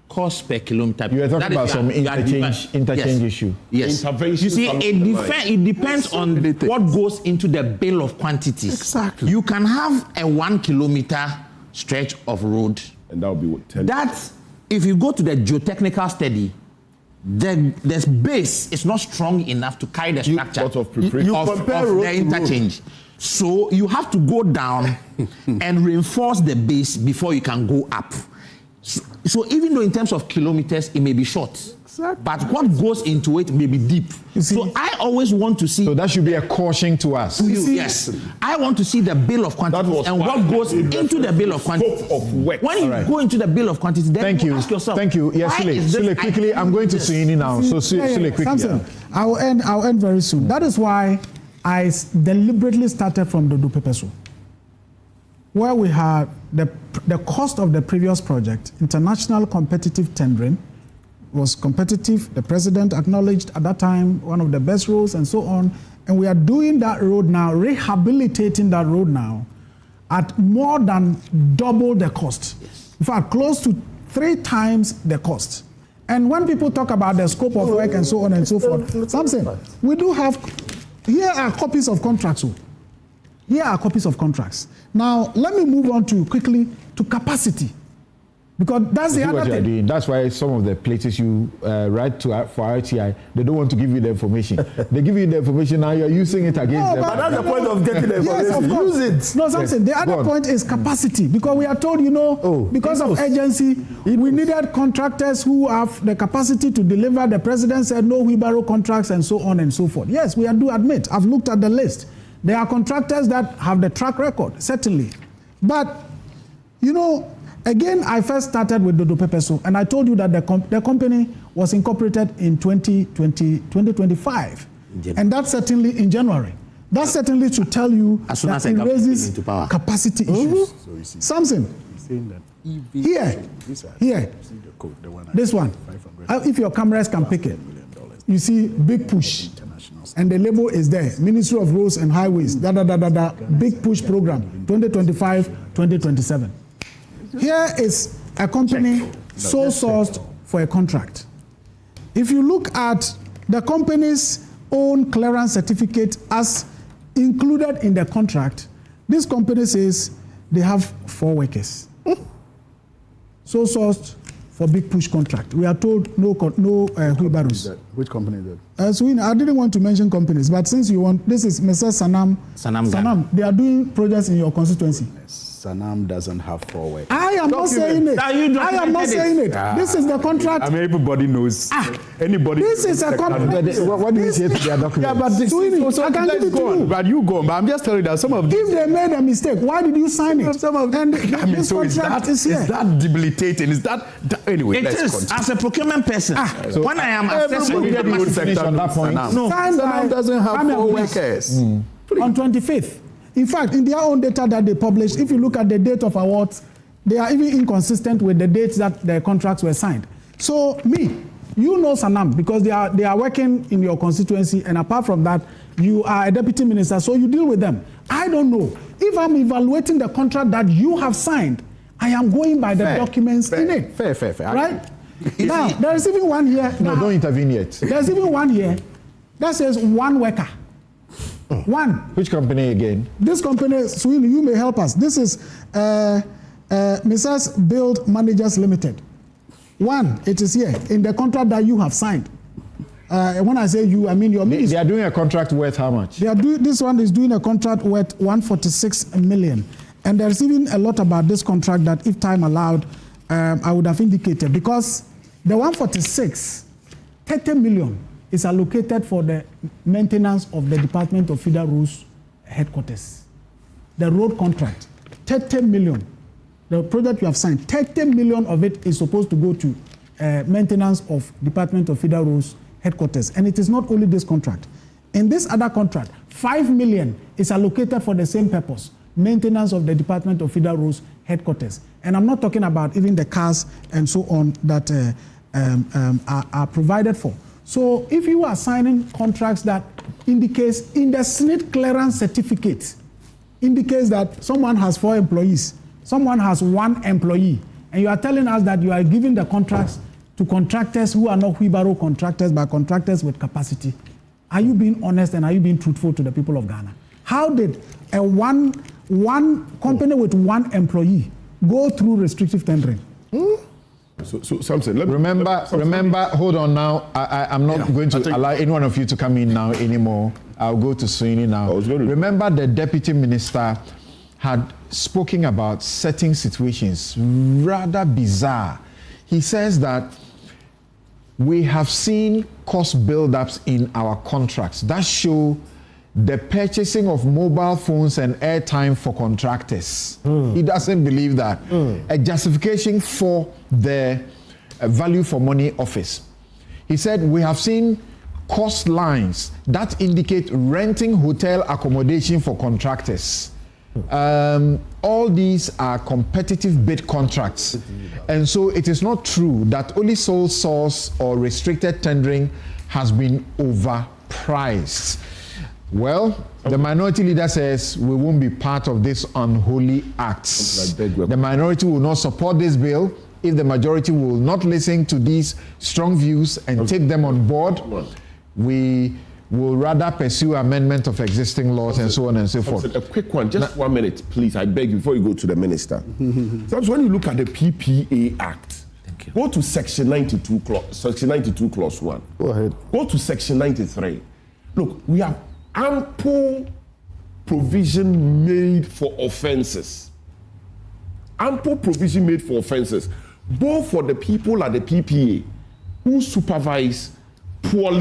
Speaker 3: cost per kilometer.
Speaker 13: You are talking about some interchange issue.
Speaker 3: Yes. You see, it depends on what goes into the bill of quantities.
Speaker 10: Exactly.
Speaker 3: You can have a 1 kilometer stretch of road.
Speaker 10: And that will be what, 10?
Speaker 3: That, if you go to the geotechnical study, the base is not strong enough to carry the structure of the interchange. So you have to go down and reinforce the base before you can go up. So even though in terms of kilometers, it may be short.
Speaker 1: Exactly.
Speaker 3: But what goes into it may be deep. So I always want to see.
Speaker 13: So that should be a caution to us.
Speaker 3: Yes. I want to see the bill of quantities and what goes into the bill of quantities.
Speaker 13: Of work.
Speaker 3: When you go into the bill of quantities, then you ask yourself.
Speaker 13: Thank you. Yes, Sule, quickly. I'm going to Suini now. So Sule, quickly.
Speaker 1: Samson, I'll end very soon. That is why I deliberately started from the Dupepeso, where we had the cost of the previous project, international competitive tendering, was competitive. The president acknowledged at that time one of the best roads and so on. And we are doing that road now, rehabilitating that road now at more than double the cost. Yes. In fact, close to 3 times the cost. And when people talk about the scope of work and so on and so forth, something we do have, here are copies of contracts. Here are copies of contracts. Now, let me move on quickly to capacity. Because that's the other thing.
Speaker 13: Doing. That's why some of the places you write to for RTI, they don't want to give you the information. They give you the information, now you're using it against them.
Speaker 11: But that's the point of getting the information.
Speaker 1: Yes, of course.
Speaker 11: Use it.
Speaker 1: No, something. The other point is capacity. Because we are told, because of urgency, we needed contractors who have the capacity to deliver. The president said no wheelbarrow contracts and so on and so forth. Yes, we do admit. I've looked at the list. There are contractors that have the track record, certainly. But, again, I first started with Dodo Pepeso, and I told you that the company was incorporated in 2025. And that's certainly in January. That certainly should tell you
Speaker 3: as soon
Speaker 1: that
Speaker 3: as
Speaker 1: it raises capacity issues.
Speaker 2: So
Speaker 1: Something. Here, this one. If your cameras can pick it, you see big push. And the label is there, Ministry of Roads and Highways, big push program, 2025-2027. Here is a company sole sourced for a contract. If you look at the company's own clearance certificate as included in the contract, this company says they have 4 workers. Sole sourced for big push contract. We are told no wheelbarrows.
Speaker 2: Which company is that?
Speaker 1: I didn't want to mention companies, but since you want, this is Mr. Sanam. They are doing projects in your constituency.
Speaker 2: Sanam doesn't have 4 workers.
Speaker 1: I am not saying it. I am not saying it. This is the contract.
Speaker 2: I mean, everybody knows. Anybody.
Speaker 1: This is a contract.
Speaker 13: What do you say to their document?
Speaker 2: Yeah, but this,
Speaker 1: I can give it to you.
Speaker 2: But you go on. But I'm just telling you that some of these.
Speaker 1: If they made a mistake, why did you sign it?
Speaker 2: Some of them.
Speaker 1: This contract is here.
Speaker 2: Is that debilitating? Is that anyway?
Speaker 3: It is. Continue. As a procurement person, so when I am assessing
Speaker 2: the public sector on that point,
Speaker 1: Sanam
Speaker 2: doesn't have 4 workers.
Speaker 1: On 25th. In fact, in their own data that they published, if you look at the date of awards, they are even inconsistent with the dates that the contracts were signed. So Sanam, because they are working in your constituency, and apart from that, you are a deputy minister, so you deal with them. I don't know. If I'm evaluating the contract that you have signed, I am going by the documents in it.
Speaker 2: Fair.
Speaker 1: Right? Now, there is even one here.
Speaker 13: No, don't intervene yet.
Speaker 1: There's even one here that says 1 worker. 1.
Speaker 13: Which company again?
Speaker 1: This company, Sweeney, you may help us. This is Mrs. Build Managers Limited. 1, it is here in the contract that you have signed. When I say you, I mean your ministry.
Speaker 13: They are doing a contract worth how much?
Speaker 1: This one is doing a contract worth 146 million. And there's even a lot about this contract that, if time allowed, I would have indicated. Because the 146, 30 million is allocated for the maintenance of the Department of Federal Roads headquarters. The road contract, 30 million. The project you have signed, 30 million of it is supposed to go to maintenance of Department of Federal Roads headquarters. And it is not only this contract. In this other contract, 5 million is allocated for the same purpose, maintenance of the Department of Federal Roads headquarters. And I'm not talking about even the cars and so on that are provided for. So if you are signing contracts that indicates in the SNIT clearance certificate, indicates that someone has 4 employees, someone has 1 employee, and you are telling us that you are giving the contracts to contractors who are not wheelbarrow contractors, but contractors with capacity, are you being honest and are you being truthful to the people of Ghana? How did a one company with 1 employee go through restrictive tendering?
Speaker 10: So Samson,
Speaker 13: remember, hold on now. I'm not going to allow any one of you to come in now anymore. I'll go to Sweeney now. Remember, the deputy minister had spoken about certain situations, rather bizarre. He says that we have seen cost build-ups in our contracts that show the purchasing of mobile phones and airtime for contractors. He doesn't believe that. A justification for the value for money office. He said, we have seen cost lines that indicate renting hotel accommodation for contractors. All these are competitive bid contracts. And so it is not true that only sole source or restricted tendering has been overpriced. Well, the minority leader says we won't be part of this unholy acts. The minority will not support this bill if the majority will not listen to these strong views and take them on board. We will rather pursue amendment of existing laws and so on and so forth.
Speaker 10: A quick one, just 1 minute, please. I beg you, before you go to the minister. Sometimes when you look at the PPA Act, go to Section 92, Section 92, Clause 1.
Speaker 11: Go ahead.
Speaker 10: Go to Section 93. Look, we have ample provision made for offences. Ample provision made for offences, both for the people at the PPA who supervise poor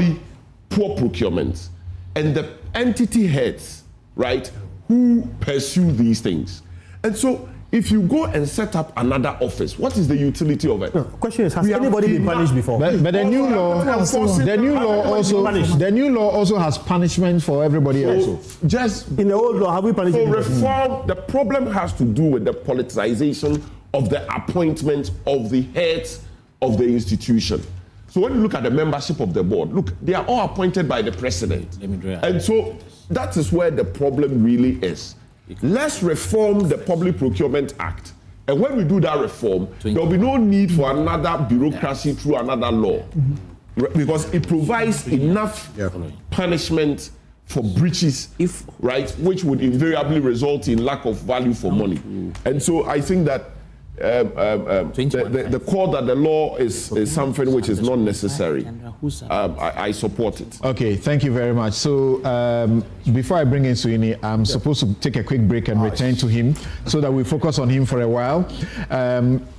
Speaker 10: procurement and the entity heads, right, who pursue these things. And so if you go and set up another office, what is the utility of it?
Speaker 11: No, question is, has anybody been punished before?
Speaker 13: But the new law, the new law also has punishment for everybody else.
Speaker 10: Just
Speaker 11: in the old law, have we punished?
Speaker 10: For reform, the problem has to do with the politicization of the appointment of the heads of the institution. So when you look at the membership of the board, look, they are all appointed by the president. And so that is where the problem really is. Let's reform the Public Procurement Act. And when we do that reform, there will be no need for another bureaucracy through another law. Because it provides enough punishment for breaches, which would invariably result in lack of value for money. And so I think that the call that the law is something which is not necessary. I support it.
Speaker 13: Okay, thank you very much. So before I bring in Suini, I'm supposed to take a quick break and return to him so that we focus on him for a while.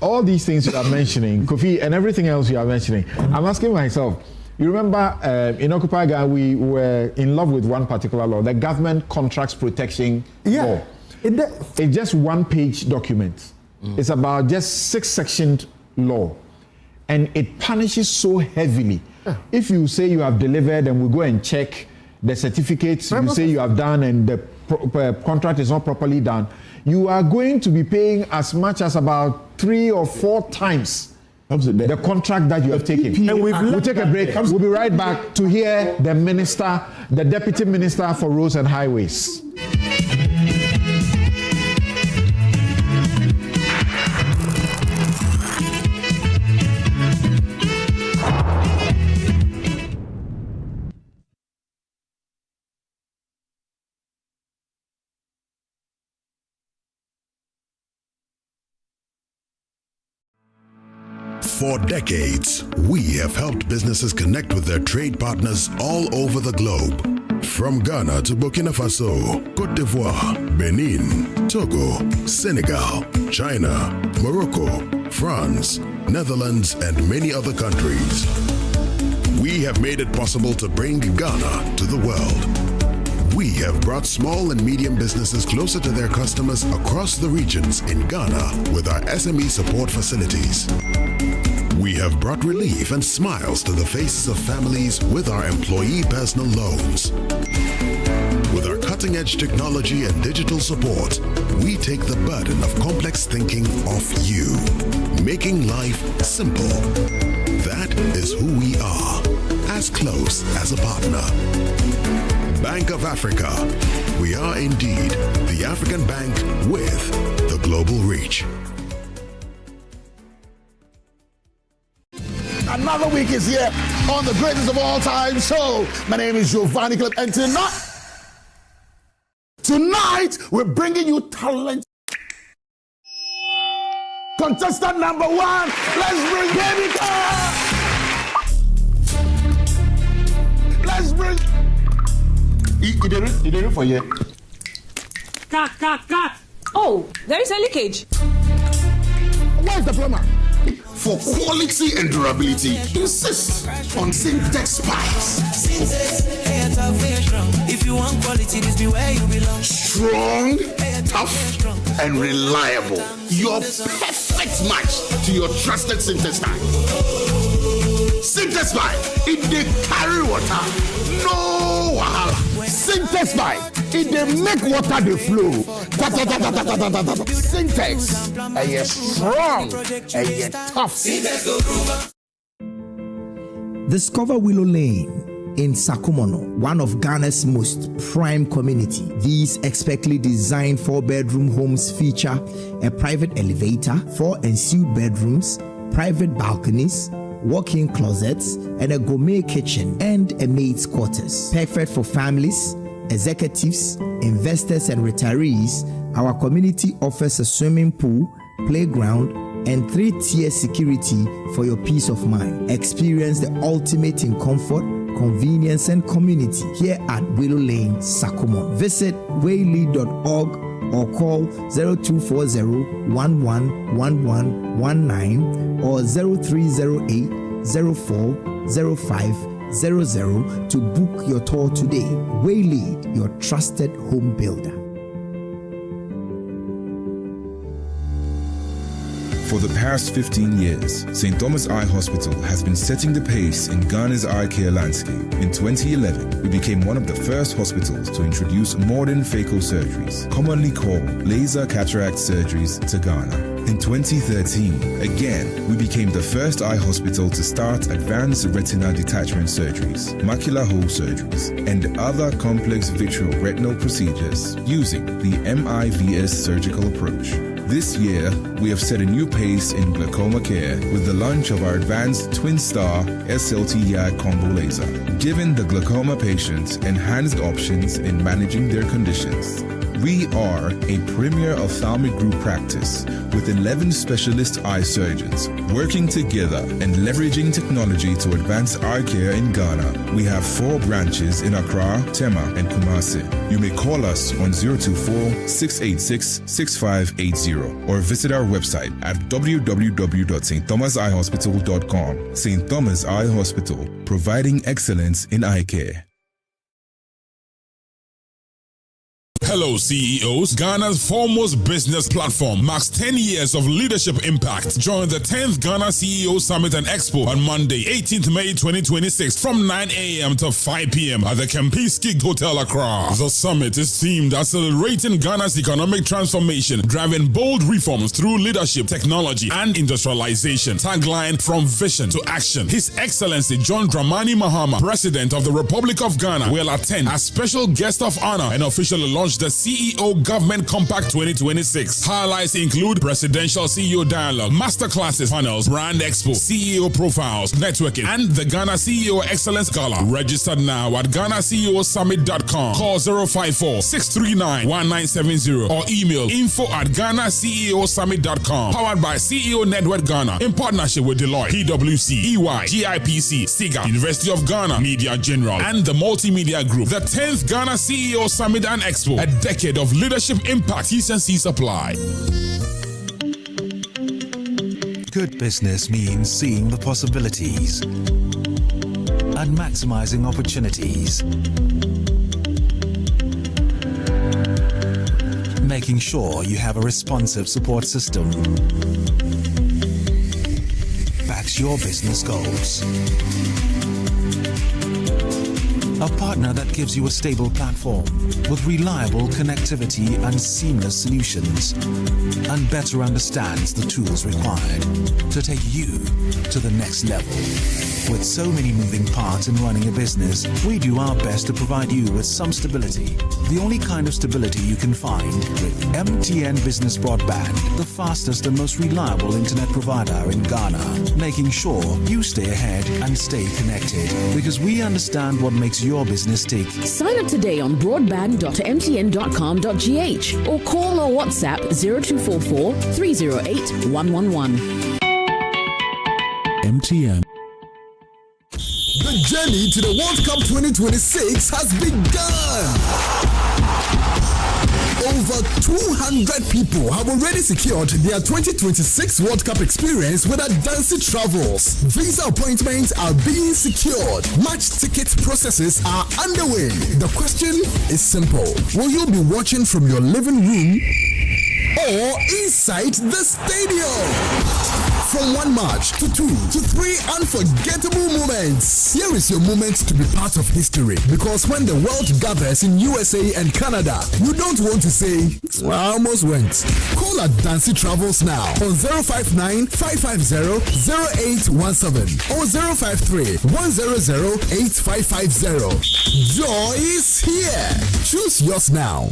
Speaker 13: All these things you are mentioning, Kofi, and everything else you are mentioning, I'm asking myself, you remember in Occupy Ghana, we were in love with one particular law, the Government Contracts Protection Law. It's just one-page document. It's about just 6-sectioned law, and it punishes so heavily. If you say you have delivered and we go and check the certificates you say you have done and the contract is not properly done, you are going to be paying as much as about 3 or 4 times the contract that you have taken. And we'll take a break. We'll be right back to hear the minister, the Deputy Minister for Roads and Highways.
Speaker 7: For decades, we have helped businesses connect with their trade partners all over the globe. From Ghana to Burkina Faso, Côte d'Ivoire, Benin, Togo, Senegal, China, Morocco, France, Netherlands, and many other countries. We have made it possible to bring Ghana to the world. We have brought small and medium businesses closer to their customers across the regions in Ghana with our SME support facilities. We have brought relief and smiles to the faces of families with our employee personal loans. With our cutting-edge technology and digital support, we take the burden of complex thinking off you, making life simple. That is who we are, as close as a partner. Bank of Africa. We are indeed the African bank with the global reach.
Speaker 17: Another week is here on the greatest of all time show. My name is Giovanni Clip, and tonight we're bringing you talent. Contestant number 1, let's bring Baby Car. Let's bring. He did it for you.
Speaker 9: Cut. Oh, there is a leakage.
Speaker 17: Where's the plumber? for quality and durability, insist on Syntex pipes.
Speaker 5: If you want quality, this be where you belong.
Speaker 17: Strong, tough, and reliable. Your perfect match to your trusted Syntex pipe. Syntex pipe, it dey carry water, no wahala. Syntex pipe, it dey make water dey flow. Syntex, strong, tough.
Speaker 16: Discover Willow Lane in Sakumono, one of Ghana's most prime community. These expertly designed 4-bedroom homes feature a private elevator, 4 ensuite bedrooms, private balconies, walk-in closets, and a gourmet kitchen and a maid's quarters. Perfect for families, executives, investors, and retirees. Our community offers a swimming pool, playground, and 3-tier security for your peace of mind. Experience the ultimate in comfort, convenience, and community here at Willow Lane, Sakumono. Visit waylead.org or call 0240-111119 or 0308-040500 to book your tour today. Waylead, your trusted home builder.
Speaker 6: For the past 15 years, St. Thomas Eye Hospital has been setting the pace in Ghana's eye care landscape. In 2011, we became one of the first hospitals to introduce modern phaco surgeries, commonly called laser cataract surgeries, to Ghana. In 2013, again, we became the first eye hospital to start advanced retina detachment surgeries, macular hole surgeries, and other complex vitreoretinal procedures using the MIVS surgical approach. This year, we have set a new pace in glaucoma care with the launch of our advanced twin-star SLT-YAG combo laser, giving the glaucoma patients enhanced options in managing their conditions. We are a premier ophthalmic group practice with 11 specialist eye surgeons working together and leveraging technology to advance eye care in Ghana. We have 4 branches in Accra, Tema, and Kumasi. You may call us on 024-686-6580 or visit our website at www.stthomaseyehospital.com. St. Thomas Eye Hospital, providing excellence in eye care.
Speaker 9: Hello, CEOs. Ghana's foremost business platform marks 10 years of leadership impact. Join the 10th Ghana CEO Summit and Expo on Monday, 18th May 2026 from 9 a.m. to 5 p.m. at the Kempinski Hotel Accra. The summit is themed Accelerating Ghana's Economic Transformation, driving bold reforms through leadership, technology, and industrialization. Tagline, From Vision to Action. His Excellency John Dramani Mahama, President of the Republic of Ghana, will attend as special guest of honor and officially launch the CEO Government Compact 2026. Highlights include presidential CEO dialogue, masterclasses, panels, brand expo, CEO profiles, networking, and the Ghana CEO Excellence Gala. Register now at GhanaCEOSummit.com. Call 054-639-1970 or email info@GhanaCEOSummit.com. Powered by CEO Network Ghana in partnership with Deloitte, PwC, EY, GIPC, SIGA, University of Ghana, Media General, and the Multimedia Group. The 10th Ghana CEO Summit and Expo. A decade of leadership impact. T&Cs apply.
Speaker 19: Good business means seeing the possibilities and maximizing opportunities. Making sure you have a responsive support system backs your business goals. A partner that gives you a stable platform with reliable connectivity and seamless solutions, and better understands the tools required to take you to the next level. With so many moving parts in running a business, we do our best to provide you with some stability. The only kind of stability you can find with MTN Business Broadband, the fastest and most reliable internet provider in Ghana, making sure you stay ahead and stay connected, because we understand what makes your business tick.
Speaker 20: Sign up today on broadband.mtn.com.gh or call or WhatsApp 0244 308 111.
Speaker 19: MTN.
Speaker 4: The journey to the World Cup 2026 has begun. Over Over 200 people have already secured their 2026 World Cup experience with Adansi Travels. Visa appointments are being secured. Match ticket processes are underway. The question is simple. Will you be watching from your living room or inside the stadium? From 1 March to 2 to 3 unforgettable moments. Here is your moment to be part of history, because when the world gathers in USA and Canada, you don't want to say, well, I almost went. Call Adansi Travels now on 059-550-0817 or 053-100-8550. Joy is here. Choose yours now.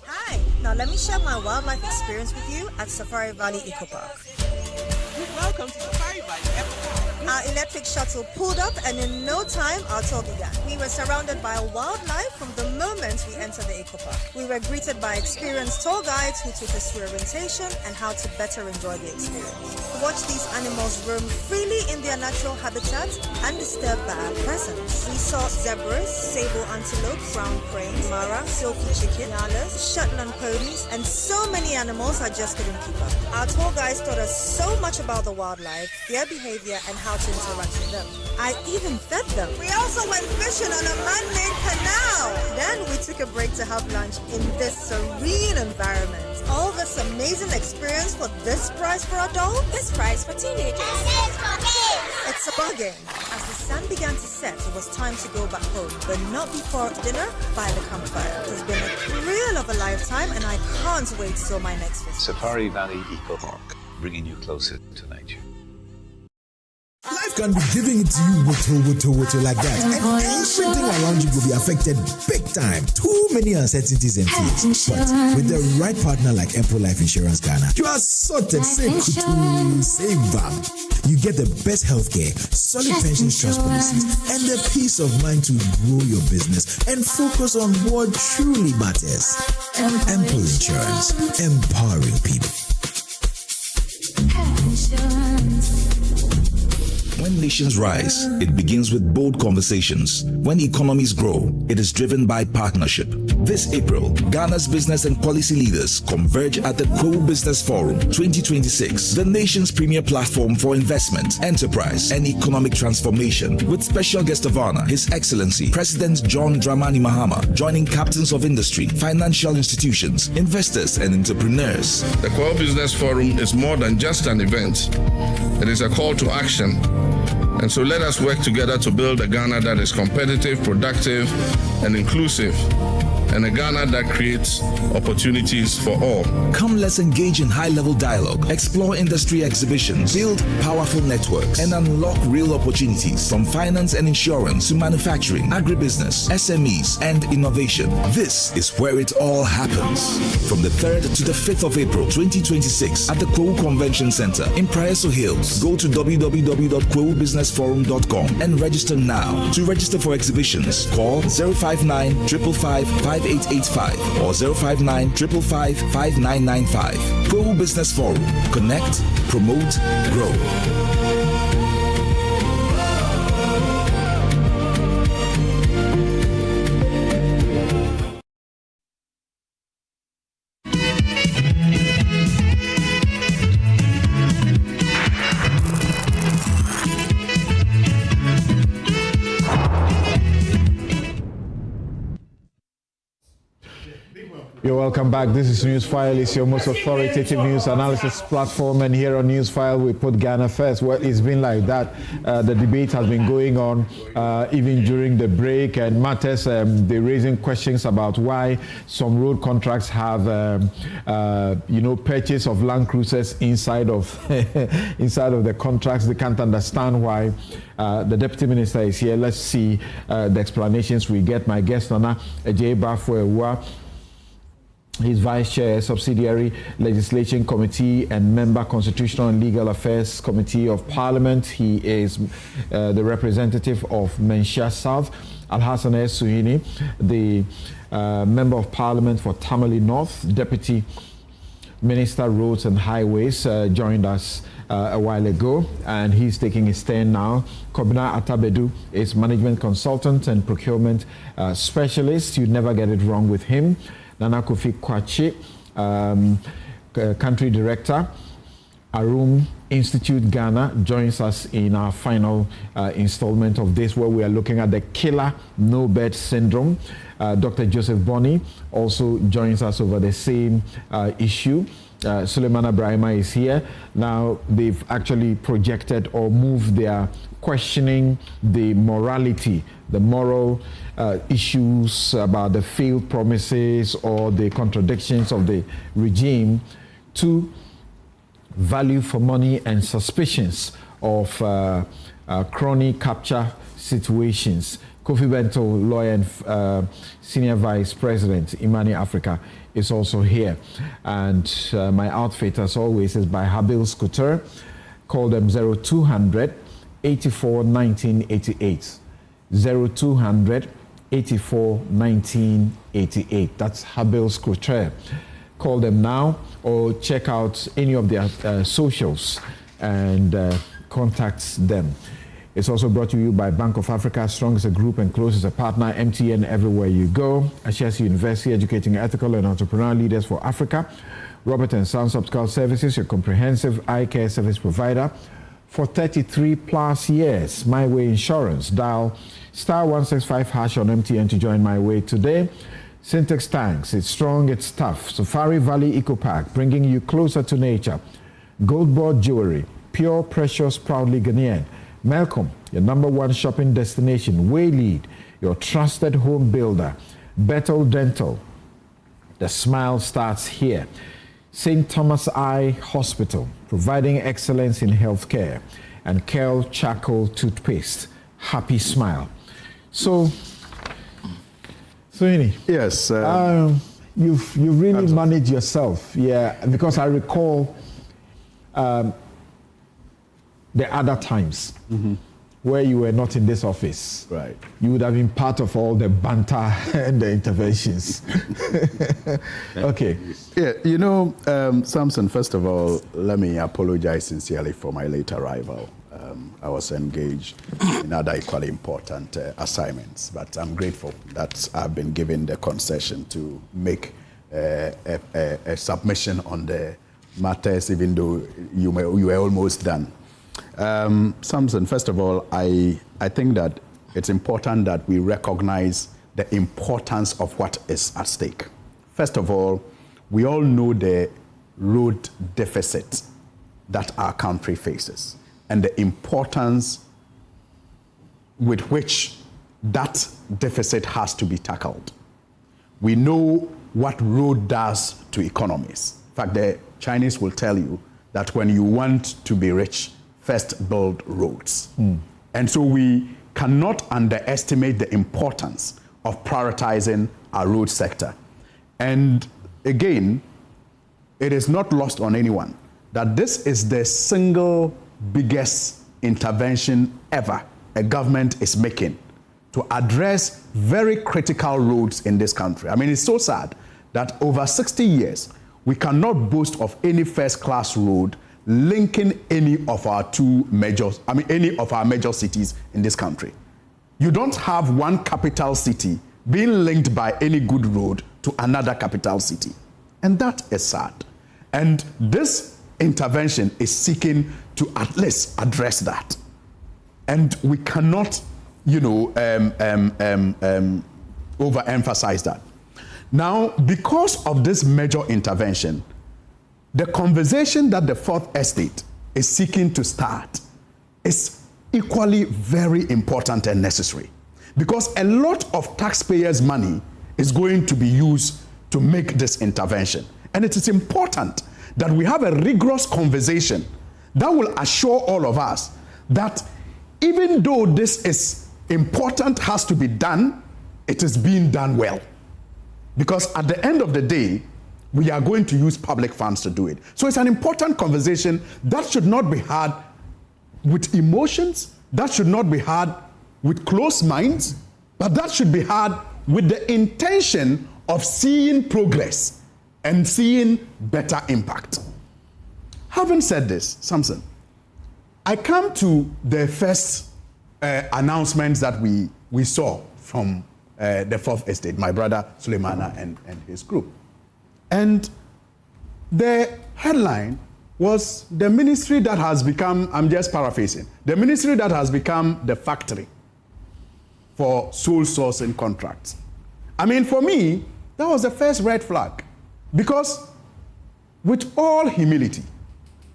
Speaker 12: Hi, now let me share my wildlife experience with you at Safari Valley Eco Park.
Speaker 14: Welcome to Safari Valley Eco Park.
Speaker 12: Our electric shuttle pulled up and in no time our tour began. We were surrounded by wildlife from the moment we entered the Eco Park. We were greeted by experienced tour guides who took us through orientation and how to better enjoy the experience. Watch these animals roam freely in their natural habitat undisturbed by our presence. We saw zebras, sable antelope, brown cranes, mara, silky chicken, nyalas, Shetland ponies, and so many animals I just couldn't keep up. Our tour guides taught us so much about the wildlife, their behavior, and how to interact with them. I even fed them. We also went fishing on a man-made canal. Then we took a break to have lunch in this serene environment. All this amazing experience for this price for adults? This price for teenagers. It's a bargain. As the sun began to set, it was time to go back home, but not before dinner by the campfire. It has been a thrill of a lifetime, and I can't wait till my next visit.
Speaker 21: Safari Valley Eco Park, bringing you closer to nature.
Speaker 4: Life can be giving it to you with like that, and everything around you will be affected big time. Too many uncertainties and fears. But with the right partner like Emperor Life Insurance Ghana, you are sorted. Save bam. You get the best healthcare, solid pension trust policies, and the peace of mind to grow your business and focus on what truly matters. Emperor Insurance, empowering people.
Speaker 22: When nations rise, it begins with bold conversations. When economies grow, it is driven by partnership. This April, Ghana's business and policy leaders converge at the Pro Business Forum 2026, the nation's premier platform for investment, enterprise, and economic transformation, with special guest of honor, His Excellency President John Dramani Mahama, joining captains of industry, financial institutions, investors, and entrepreneurs.
Speaker 8: The Pro Business Forum is more than just an event. It is a call to action. And so let us work together to build a Ghana that is competitive, productive, and inclusive, and a Ghana that creates opportunities for all.
Speaker 22: Come, let's engage in high-level dialogue, explore industry exhibitions, build powerful networks, and unlock real opportunities from finance and insurance to manufacturing, agribusiness, SMEs, and innovation. This is where it all happens. From the 3rd to the 5th of April 2026 at the Kwewu Convention Center in Praeso Hills. Go to www.kwewubusinessforum.com and register now. To register for exhibitions, call 059-555-5885 or 059-555-5995. Kwewu Business Forum. Connect, promote, grow.
Speaker 13: You're welcome back. This is Newsfile. It's your most authoritative news analysis platform. And here on Newsfile, we put Ghana first. Well, it's been like that. The debate has been going on even during the break. And matters, they're raising questions about why some road contracts have, purchase of Land Cruisers inside of the contracts. They can't understand why. The Deputy Minister is here. Let's see the explanations we get. My guest, Nana Agyeman-Rawlings, he's Vice Chair, Subsidiary Legislation Committee and Member, Constitutional and Legal Affairs Committee of Parliament. He is the representative of Menchia South. Alhassan Suhini, the Member of Parliament for Tamale North, Deputy Minister Roads and Highways, joined us a while ago, and he's taking his stand now. Kobina Atabedu is Management Consultant and Procurement Specialist. You never get it wrong with him. Nana Kofi-Kwache, Country Director, Arum Institute Ghana, joins us in our final installment of this, where we are looking at the killer no-bed syndrome. Dr. Joseph Boni also joins us over the same issue. Suleiman Abrahima is here. Now, they've actually projected or moved their questioning the morality, the moral issues about the failed promises or the contradictions of the regime to value for money and suspicions of crony capture situations. Kofi Bento, lawyer and Senior Vice President, Imani Africa, is also here. And my outfit, as always, is by Habil Scooter. Call them 0200 84 1988. 0200 84 1988. That's Habil Scooter. Call them now or check out any of their socials and contact them. It's also brought to you by Bank of Africa, strong as a group and close as a partner, MTN everywhere you go. Ashesi University, educating ethical and entrepreneurial leaders for Africa. Robert & Sons Optical Services, your comprehensive eye care service provider for 33 plus years. My Way Insurance, dial *165# on MTN to join My Way today. Syntex Tanks, it's strong, it's tough. Safari Valley Eco Park, bringing you closer to nature. Gold Board Jewelry, pure, precious, proudly Ghanaian. Malcolm, your #1 shopping destination. Waylead, your trusted home builder. Bethel Dental, the smile starts here. St. Thomas Eye Hospital, providing excellence in healthcare. And Kel Charcoal Toothpaste, happy smile. So,
Speaker 2: yes,
Speaker 13: you've really managed yourself, yeah. Because I recall the other times where you were not in this office,
Speaker 2: right?
Speaker 13: You would have been part of all the banter and the interventions. Okay.
Speaker 2: Yeah, Samson, first of all, let me apologize sincerely for my late arrival. I was engaged in other equally important assignments, but I'm grateful that I've been given the concession to make a submission on the matters, even though you were almost done. Samson, first of all, I think that it's important that we recognize the importance of what is at stake. First of all, we all know the road deficit that our country faces and the importance with which that deficit has to be tackled. We know what road does to economies. In fact, the Chinese will tell you that when you want to be rich, first build roads. And so we cannot underestimate the importance of prioritizing our road sector. And again, it is not lost on anyone that this is the single biggest intervention ever a government is making to address very critical roads in this country. I mean, it's so sad that over 60 years, we cannot boast of any first-class road linking any of our any of our major cities in this country. You don't have one capital city being linked by any good road to another capital city. And that is sad. And this intervention is seeking to at least address that. And we cannot, overemphasize that. Now, because of this major intervention, the conversation that the Fourth Estate is seeking to start is equally very important and necessary, because a lot of taxpayers' money is going to be used to make this intervention. And it is important that we have a rigorous conversation that will assure all of us that even though this is important, has to be done, it is being done well. Because at the end of the day, we are going to use public funds to do it. So it's an important conversation that should not be had with emotions, that should not be had with closed minds, but that should be had with the intention of seeing progress and seeing better impact. Having said this, Samson, I come to the first announcements that we saw from the Fourth Estate, my brother Suleimana and his group. And the headline was the ministry that has become, I'm just paraphrasing, the ministry that has become the factory for sole sourcing contracts. I mean, for me, that was the first red flag, because with all humility,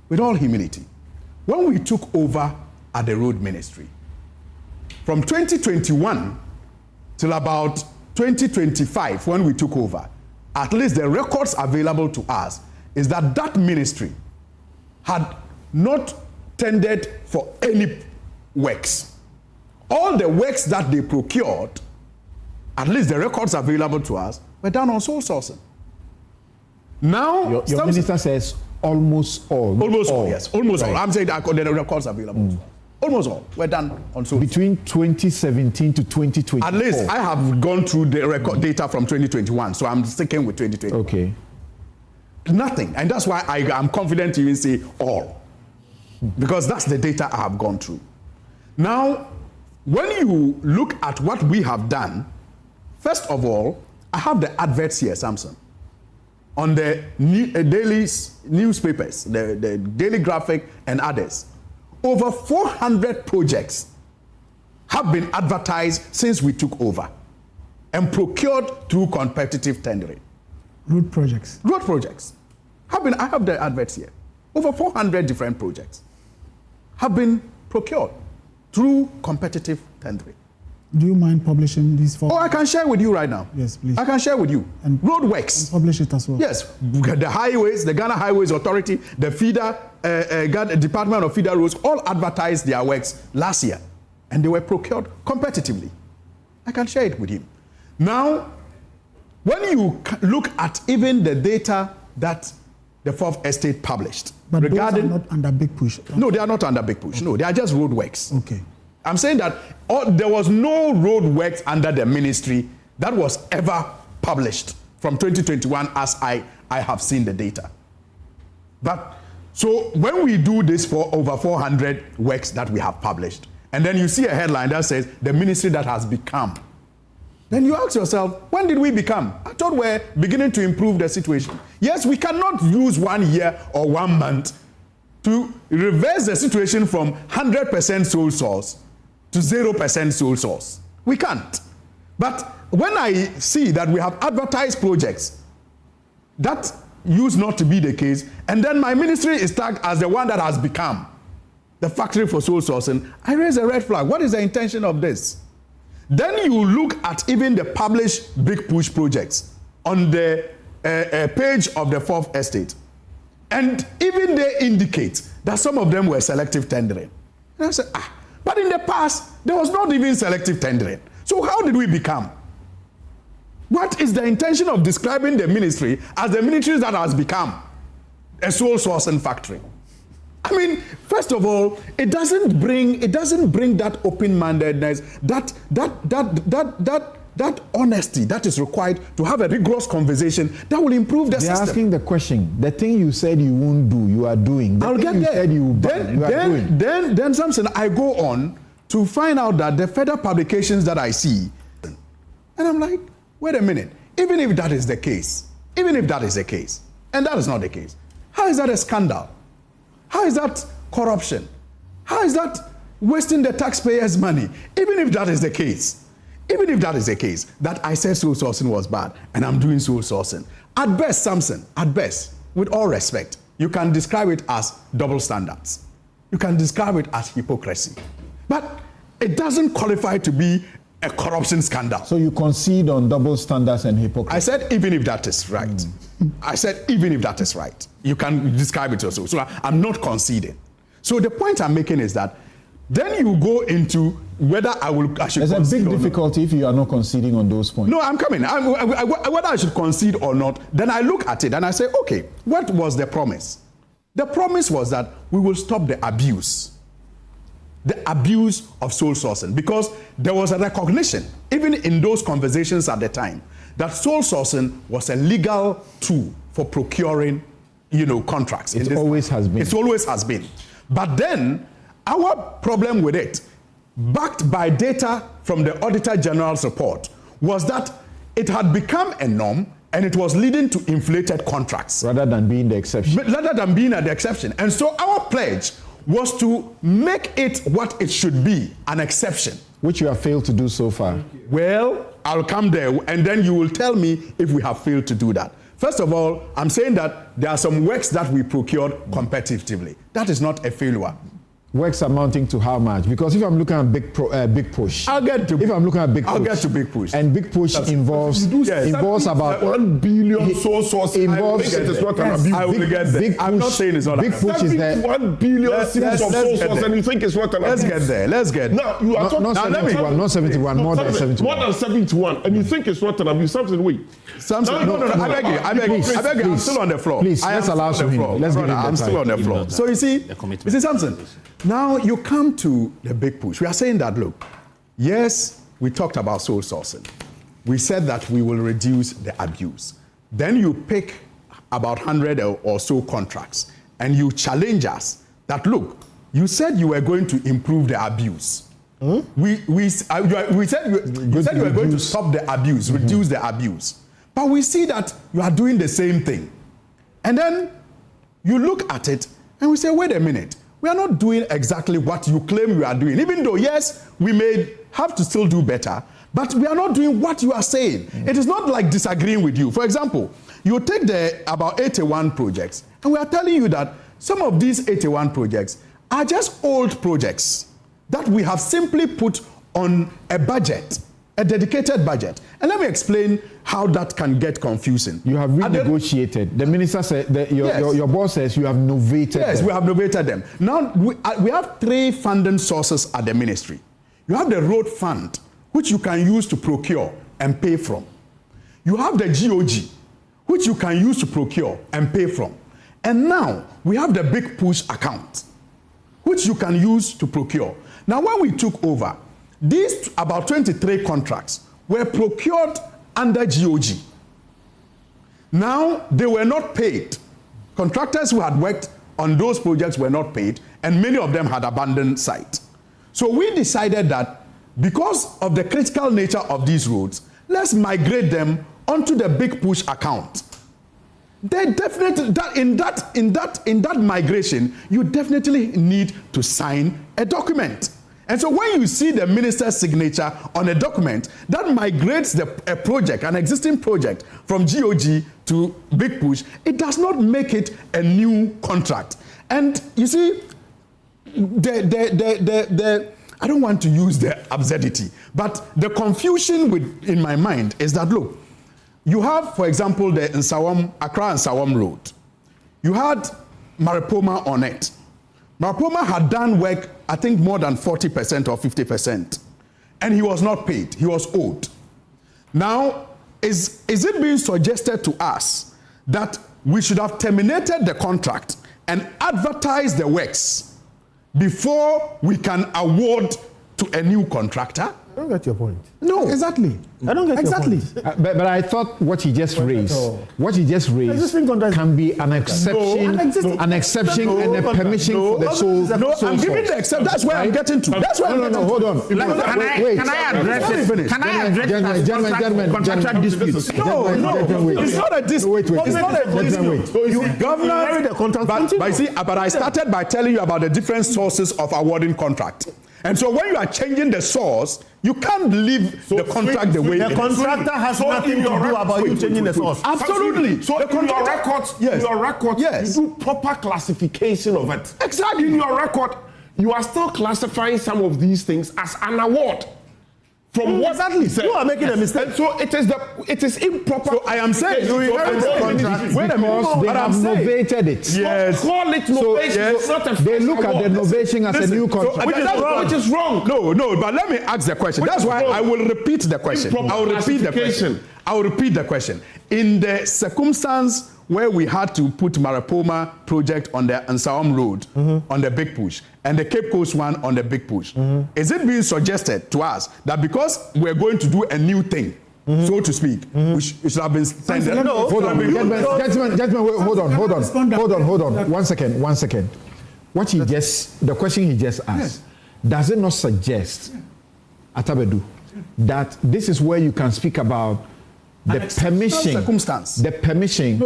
Speaker 2: when we took over at the road ministry, from 2021 till about 2025, when we took over, at least the records available to us is that that ministry had not tendered for any works. All the works that they procured, at least the records available to us, were done on sole sourcing. Now,
Speaker 13: your minister says almost all.
Speaker 2: Almost all, yes. Almost all. I'm saying that the records available to us. Almost all were done on sole.
Speaker 13: Between 2017 to 2024.
Speaker 2: At least I have gone through the record data from 2021, so I'm sticking with 2021.
Speaker 13: Okay.
Speaker 2: Nothing, and that's why I am confident to even say all, because that's the data I have gone through. Now, when you look at what we have done, first of all, I have the adverts here, Samson, on the daily newspapers, the Daily Graphic and others. Over 400 projects have been advertised since we took over and procured through competitive tendering.
Speaker 1: Road projects.
Speaker 2: Road projects. I have the adverts here. Over 400 different projects have been procured through competitive tendering.
Speaker 1: Do you mind publishing these for?
Speaker 2: Oh, I can share with you right now.
Speaker 1: Yes, please.
Speaker 2: I can share with you.
Speaker 1: And
Speaker 2: roadworks.
Speaker 1: And publish it as well.
Speaker 2: Yes, the highways, the Ghana Highways Authority, the feeder, Department of Feeder Roads, all advertised their works last year, and they were procured competitively. I can share it with you. Now, when you look at even the data that the Fourth Estate published,
Speaker 1: but
Speaker 2: regarding
Speaker 1: those are not under big push.
Speaker 2: No, they are not under big push. Okay. No, they are just roadworks.
Speaker 1: Okay.
Speaker 2: I'm saying that there was no road works under the ministry that was ever published from 2021 as I have seen the data. But so when we do this for over 400 works that we have published, and then you see a headline that says the ministry that has become, then you ask yourself, when did we become? I thought we're beginning to improve the situation. Yes, we cannot use 1 year or 1 month to reverse the situation from 100% sole source to 0% sole source. We can't. But when I see that we have advertised projects that used not to be the case, and then my ministry is tagged as the one that has become the factory for sole sourcing, I raise a red flag. What is the intention of this? Then you look at even the published big push projects on the page of the Fourth Estate, and even they indicate that some of them were selective tendering. And I said, but in the past, there was not even selective tendering. So how did we become? What is the intention of describing the ministry as the ministry that has become a sole sourcing factory? I mean, first of all, it doesn't bring that open-mindedness, that honesty that is required to have a rigorous conversation that will improve the system.
Speaker 13: They're asking the question. The thing you said you won't do, you are doing.
Speaker 2: I'll get there. Then Samson, I go on to find out that the further publications that I see, and I'm like, wait a minute, even if that is the case, and that is not the case, how is that a scandal? How is that corruption? How is that wasting the taxpayers' money? Even if that is the case, even if that is the case, that I said sole sourcing was bad and I'm doing sole sourcing, at best, Samson, at best, with all respect, you can describe it as double standards. You can describe it as hypocrisy. But it doesn't qualify to be a corruption scandal.
Speaker 13: So you concede on double standards and hypocrisy?
Speaker 2: I said even if that is right. I said even if that is right. You can describe it also. So I'm not conceding. So the point I'm making is that then you go into whether I should
Speaker 13: There's a big difficulty if you are not conceding on those points.
Speaker 2: No, I'm coming. Whether I should concede or not, then I look at it and I say, okay, what was the promise? The promise was that we will stop the abuse of sole sourcing, because there was a recognition, even in those conversations at the time, that sole sourcing was a legal tool for procuring, contracts.
Speaker 13: It always has been.
Speaker 2: It always has been. But then, our problem with it, backed by data from the Auditor General's report, was that it had become a norm and it was leading to inflated contracts.
Speaker 13: Rather than being the exception.
Speaker 2: Rather than being the exception. And so our pledge was to make it what it should be, an exception.
Speaker 13: Which you have failed to do so far.
Speaker 2: Well, I'll come there and then you will tell me if we have failed to do that. First of all, I'm saying that there are some works that we procured competitively. That is not a failure.
Speaker 13: Works amounting to how much? Because if I'm looking at big push,
Speaker 2: I'll get to.
Speaker 13: If I'm looking at big push,
Speaker 2: I'll get to big push.
Speaker 13: And big push involves about
Speaker 15: 1 billion sole source.
Speaker 13: Involves.
Speaker 15: It is not an abuse.
Speaker 2: I will get there. I'm not saying it's not.
Speaker 13: Big push is there.
Speaker 15: 1 billion series of sole source, and you think it's not an abuse.
Speaker 2: Let's get there.
Speaker 15: Now you are
Speaker 13: not 71, not 71, more than 71.
Speaker 15: More than 71, and you think it's not an abuse. Samson, wait.
Speaker 2: Samson, no, I beg you. I'm still on the floor.
Speaker 13: Please, let's allow him. Let's give him
Speaker 2: I'm still on the floor. So you see, Samson, now you come to the big push. We are saying that, look, yes, we talked about sole sourcing. We said that we will reduce the abuse. Then you pick about 100 or so contracts and you challenge us that, look, you said you were going to improve the abuse. We said you were going to stop the abuse, reduce the abuse. But we see that you are doing the same thing. And then you look at it and we say, wait a minute. We are not doing exactly what you claim we are doing. Even though, yes, we may have to still do better, but we are not doing what you are saying. It is not like disagreeing with you. For example, you take about 81 projects, and we are telling you that some of these 81 projects are just old projects that we have simply put on a budget, a dedicated budget. And let me explain how that can get confusing.
Speaker 13: You have renegotiated. The minister said, your boss says you have novated them.
Speaker 2: Yes, we have novated them. Now, we have 3 funding sources at the ministry. You have the road fund, which you can use to procure and pay from. You have the GOG, which you can use to procure and pay from. And now, we have the big push account, which you can use to procure. Now, when we took over, these about 23 contracts were procured under GOG. Now, they were not paid. Contractors who had worked on those projects were not paid, and many of them had abandoned site. So we decided that because of the critical nature of these roads, let's migrate them onto the big push account. They definitely, in that migration, you definitely need to sign a document. And so when you see the minister's signature on a document that migrates a project, an existing project, from GOG to Big Push, it does not make it a new contract. And you see, I don't want to use the absurdity, but the confusion in my mind is that, look, you have, for example, the Accra and Sawam Road. You had Maripoma on it. Maripoma had done work, I think, more than 40% or 50%. And he was not paid. He was owed. Now, is it being suggested to us that we should have terminated the contract and advertised the works before we can award to a new contractor?
Speaker 11: I don't get your point.
Speaker 2: No, exactly.
Speaker 11: I don't get your point.
Speaker 13: But I thought what he just raised, can be an exception, and a permission for the sole.
Speaker 2: No, I'm giving the exception. That's where I'm getting to. That's where I'm getting to.
Speaker 13: Hold on.
Speaker 3: Can I address it? Can I address contractual disputes?
Speaker 2: No. It's not a dispute. It's not a dispute. You governor the contract. But I started by telling you about the different sources of awarding contract. And so when you are changing the source, You can't leave the contract the way
Speaker 11: the
Speaker 2: it is.
Speaker 11: contractor has nothing to do about you changing the source.
Speaker 2: Absolutely.
Speaker 15: So in your records, you do proper classification of it.
Speaker 2: Exactly.
Speaker 15: In your record, you are still classifying some of these things as an award. From what
Speaker 11: exactly
Speaker 15: said.
Speaker 11: You are making a mistake.
Speaker 15: And so it is improper.
Speaker 2: So I am saying you inherit the contract.
Speaker 13: Wait a minute, they have novated it.
Speaker 2: Yes.
Speaker 15: Call it novation. It's not a
Speaker 13: they look at the novation as a new contract.
Speaker 15: Which is wrong.
Speaker 2: No, but let me ask the question. That's why I will repeat the question. I will repeat the question. In the circumstance where we had to put Maripoma project on the Ansawam Road on the big push and the Cape Coast one on the big push, is it being suggested to us that because we're going to do a new thing, so to speak, we should have been standing?
Speaker 13: No, hold on, gentlemen, wait, hold on. One second. The question he just asked, does it not suggest, Atabedu, that this is where you can speak about the permission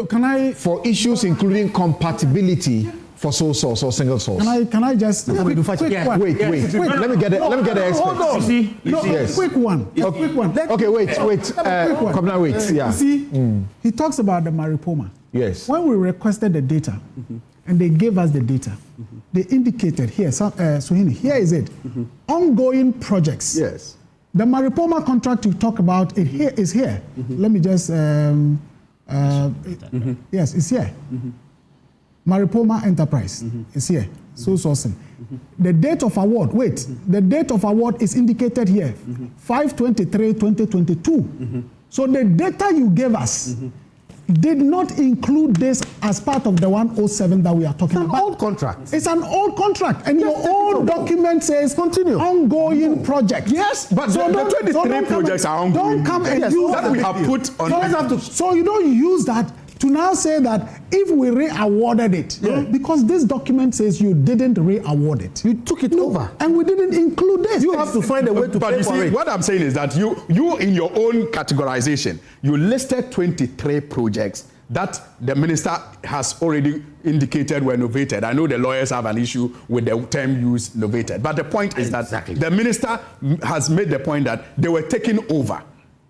Speaker 13: for issues including compatibility for sole source or single source?
Speaker 1: Can I just
Speaker 13: wait. Let me get the expert.
Speaker 1: Quick one.
Speaker 13: Okay, wait. Yeah.
Speaker 1: See, he talks about the Maripoma.
Speaker 13: Yes.
Speaker 1: When we requested the data, and they gave us the data, they indicated here. Suhini, here is it. Ongoing projects.
Speaker 2: Yes.
Speaker 1: The Maripoma contract you talk about is here. Let me just yes, it's here. Maripoma Enterprise is here. So sourcing. The date of award. The date of award is indicated here. 5/23/2022. So the data you gave us did not include this as part of the 107 that we are talking about.
Speaker 11: It's an old contract.
Speaker 1: It's an old contract, and your old document says ongoing project.
Speaker 2: Yes, but so the 23 projects are ongoing.
Speaker 1: Don't come and use
Speaker 2: that we have put on.
Speaker 1: So you don't use that to now say that if we re-awarded it, because this document says you didn't re-award it.
Speaker 11: You took it over.
Speaker 1: And we didn't include this.
Speaker 11: You have to find a way to pay for it.
Speaker 2: What I'm saying is that you in your own categorization, you listed 23 projects that the minister has already indicated were novated. I know the lawyers have an issue with the term used novated, but the point is that the minister has made the point that they were taken over.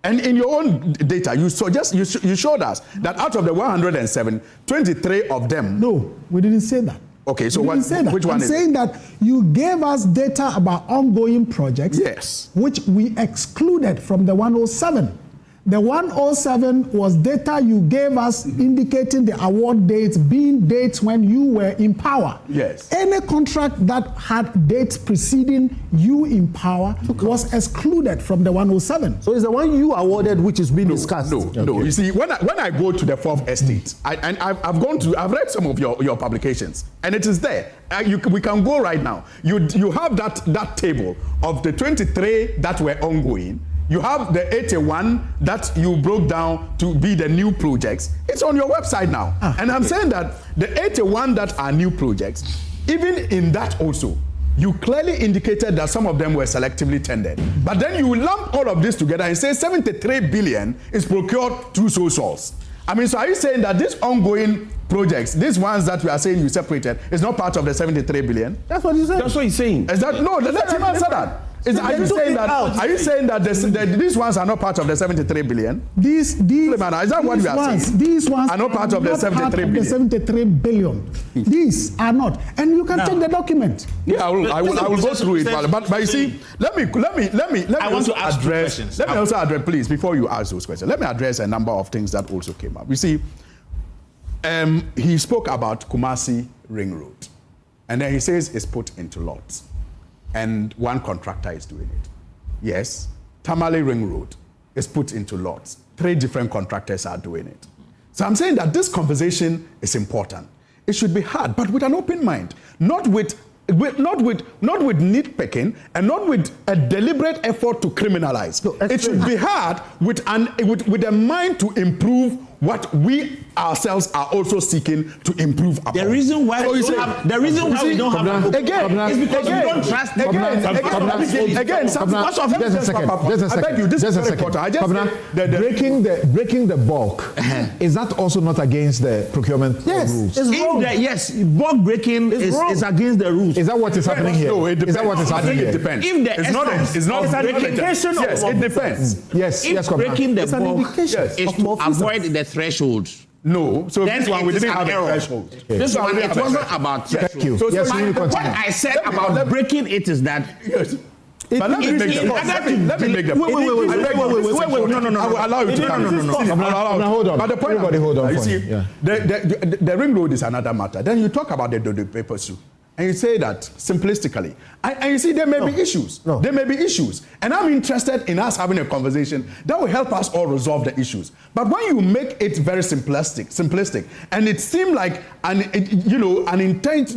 Speaker 2: And in your own data, you showed us that out of the 107, 23 of them.
Speaker 1: No, we didn't say that.
Speaker 2: Okay, so
Speaker 1: which one is it? I'm saying that you gave us data about ongoing projects.
Speaker 2: Yes.
Speaker 1: Which we excluded from the 107. The 107 was data you gave us indicating the award dates being dates when you were in power.
Speaker 2: Yes.
Speaker 1: Any contract that had dates preceding you in power was excluded from the 107.
Speaker 11: So it's the one you awarded which is being discussed.
Speaker 2: No. You see, when I go to the fourth estate, I've read some of your publications, and it is there. We can go right now. You have that table of the 23 that were ongoing. You have the 81 that you broke down to be the new projects. It's on your website now. And I'm saying that the 81 that are new projects, even in that also, you clearly indicated that some of them were selectively tendered. But then you lump all of this together and say 73 billion is procured through sole source. I mean, so are you saying that these ongoing projects, these ones that we are saying you separated, is not part of the 73 billion?
Speaker 11: That's what you said.
Speaker 15: That's what he's saying.
Speaker 2: Is that no? Let him answer that. Are you saying that these ones are not part of the 73 billion?
Speaker 1: Is
Speaker 2: that what we are saying?
Speaker 1: These ones
Speaker 2: are not part of the 73
Speaker 1: billion. These are not, and you can check the document.
Speaker 2: Yeah, I will go through it. But you see, let me also address. Let me also address, please, before you ask those questions. Let me address a number of things that also came up. You see, he spoke about Kumasi Ring Road, and then he says it's put into lots. And one contractor is doing it. Yes, Tamale Ring Road is put into lots. 3 different contractors are doing it. So I'm saying that this conversation is important. It should be had, but with an open mind, not with nitpicking and not with a deliberate effort to criminalize. It should be had with a mind to improve what we ourselves are also seeking to improve upon.
Speaker 3: The reason why we don't have is because we don't trust them.
Speaker 2: Again,
Speaker 13: just a second. I beg you, this is very important. Breaking the bulk, is that also not against the procurement rules?
Speaker 3: Yes, bulk breaking is against the rules.
Speaker 13: Is that what is happening here?
Speaker 2: No, it depends.
Speaker 13: Is that what is happening here?
Speaker 2: It depends.
Speaker 3: If the
Speaker 2: It's not
Speaker 3: an indication
Speaker 2: yes, it depends.
Speaker 3: If breaking the bulk is to avoid the threshold.
Speaker 2: No, so
Speaker 3: then
Speaker 2: this one we didn't have a
Speaker 3: error.
Speaker 2: threshold.
Speaker 3: Okay. This one it wasn't about threshold.
Speaker 13: Thank you. So
Speaker 3: what I said about breaking it is that.
Speaker 2: But let me make the point. Let me make the point.
Speaker 3: Wait. No.
Speaker 2: I will allow you to come.
Speaker 13: No. Hold on.
Speaker 2: But the point,
Speaker 13: everybody hold on.
Speaker 2: You see, the ring road is another matter. Then you talk about the paper soup. And you say that simplistically. And you see, there may be issues. There may be issues. And I'm interested in us having a conversation that will help us all resolve the issues. But when you make it very simplistic, and it seemed like an intent,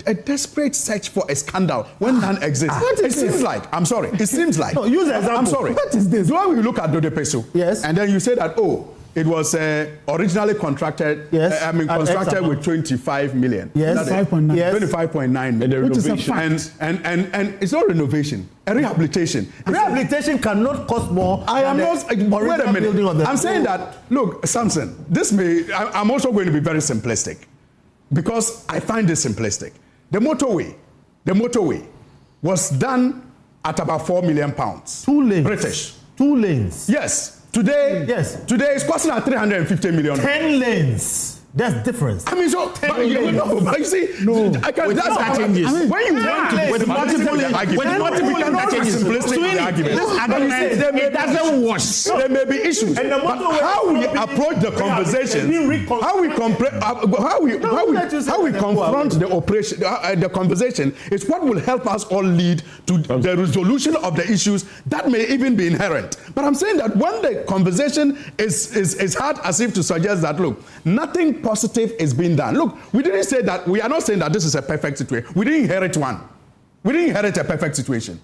Speaker 2: a desperate search for a scandal when none exists. It seems like, I'm sorry, it seems like.
Speaker 1: No, use an example.
Speaker 2: I'm sorry.
Speaker 1: What is this?
Speaker 2: When we look at Dode Peso,
Speaker 1: yes,
Speaker 2: and then you say that, it was originally contracted.
Speaker 1: Yes.
Speaker 2: Constructed with 25 million.
Speaker 1: Yes. 25.9.
Speaker 2: Yes. 25.9 million.
Speaker 1: And the renovation.
Speaker 2: And it's not renovation. A rehabilitation.
Speaker 11: Rehabilitation cannot cost more.
Speaker 2: I am not. Wait a minute. I'm saying that. Look, Samson. I'm also going to be very simplistic, because I find this simplistic. The motorway was done at about £4 million.
Speaker 11: 2 lanes.
Speaker 2: British.
Speaker 11: 2 lanes.
Speaker 2: Yes. Today it's costing at 350 million.
Speaker 11: 10 lanes. That's difference.
Speaker 2: I mean, so but you see, I can. That's
Speaker 3: that changes.
Speaker 2: When you want to
Speaker 3: with multiple interchanges, it doesn't wash.
Speaker 2: There may be issues. And but how we approach the conversation, how we confront the operation, the conversation is what will help us all lead to the resolution of the issues that may even be inherent. But I'm saying that when the conversation is hard as if to suggest that, look, nothing positive is being done. Look, we are not saying that this is a perfect situation. We didn't inherit one. We didn't inherit a perfect situation.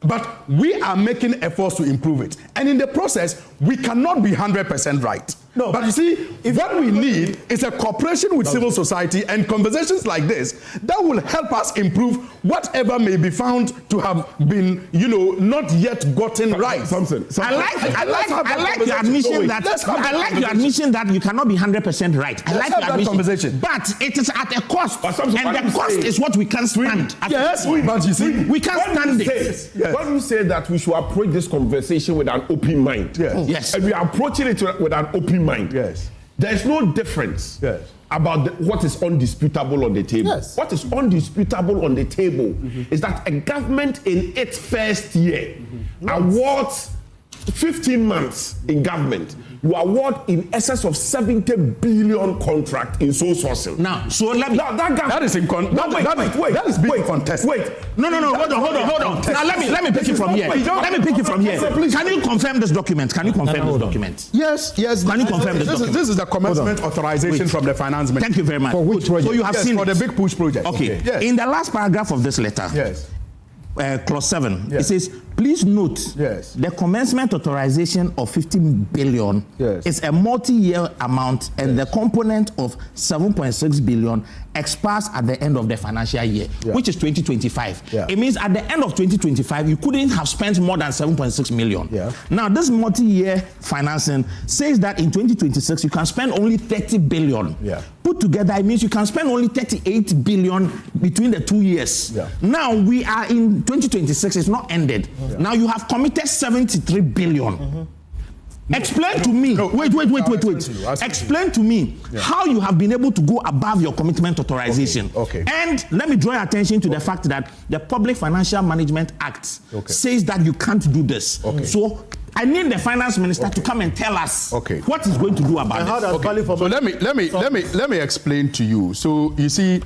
Speaker 2: But we are making efforts to improve it. And in the process, we cannot be 100% right. No, but you see, what we need is a cooperation with civil society and conversations like this that will help us improve whatever may be found to have been, not yet gotten right.
Speaker 3: I like your admission that you cannot be 100% right. I like your admission, but it is at a cost, and the cost is what we can't stand.
Speaker 2: Yes, but you see,
Speaker 3: we can't stand it.
Speaker 15: When you say that we should approach this conversation with an open mind,
Speaker 3: yes,
Speaker 15: and we are approaching it with an open mind,
Speaker 2: yes,
Speaker 15: there is no difference about what is undisputable on the table.
Speaker 2: Yes.
Speaker 15: What is undisputable on the table is that a government in its first year awards 15 months in government. You award in excess of 70 billion contract in sole sourcing.
Speaker 3: Now, so let me.
Speaker 2: That is in that is being contested.
Speaker 3: No. Hold on. Now let me pick it from here. Can you confirm this document?
Speaker 2: Yes. Can
Speaker 3: you confirm this document?
Speaker 2: This is the commencement authorization from the finance minister.
Speaker 3: Thank you very much.
Speaker 2: For which project?
Speaker 3: So you have seen
Speaker 2: for the big push project.
Speaker 3: Okay.
Speaker 2: Yes.
Speaker 3: In the last paragraph of this letter.
Speaker 2: Yes.
Speaker 3: Clause 7, it says, please note the commencement authorization of 15 billion is a multi-year amount, and the component of 7.6 billion expires at the end of the financial year, which is 2025. It means at the end of 2025, you couldn't have spent more than 7.6 million. Now, this multi-year financing says that in 2026, you can spend only 30 billion. Put together, it means you can spend only 38 billion between the 2 years. Now, we are in 2026, it's not ended. Now, you have committed 73 billion. Explain to me. Wait. Explain to me how you have been able to go above your commitment authorization.
Speaker 2: Okay.
Speaker 3: And let me draw your attention to the fact that the Public Financial Management Act says that you can't do this. So I need the finance minister to come and tell us what he's going to do about it.
Speaker 2: So let me explain to you. So you see,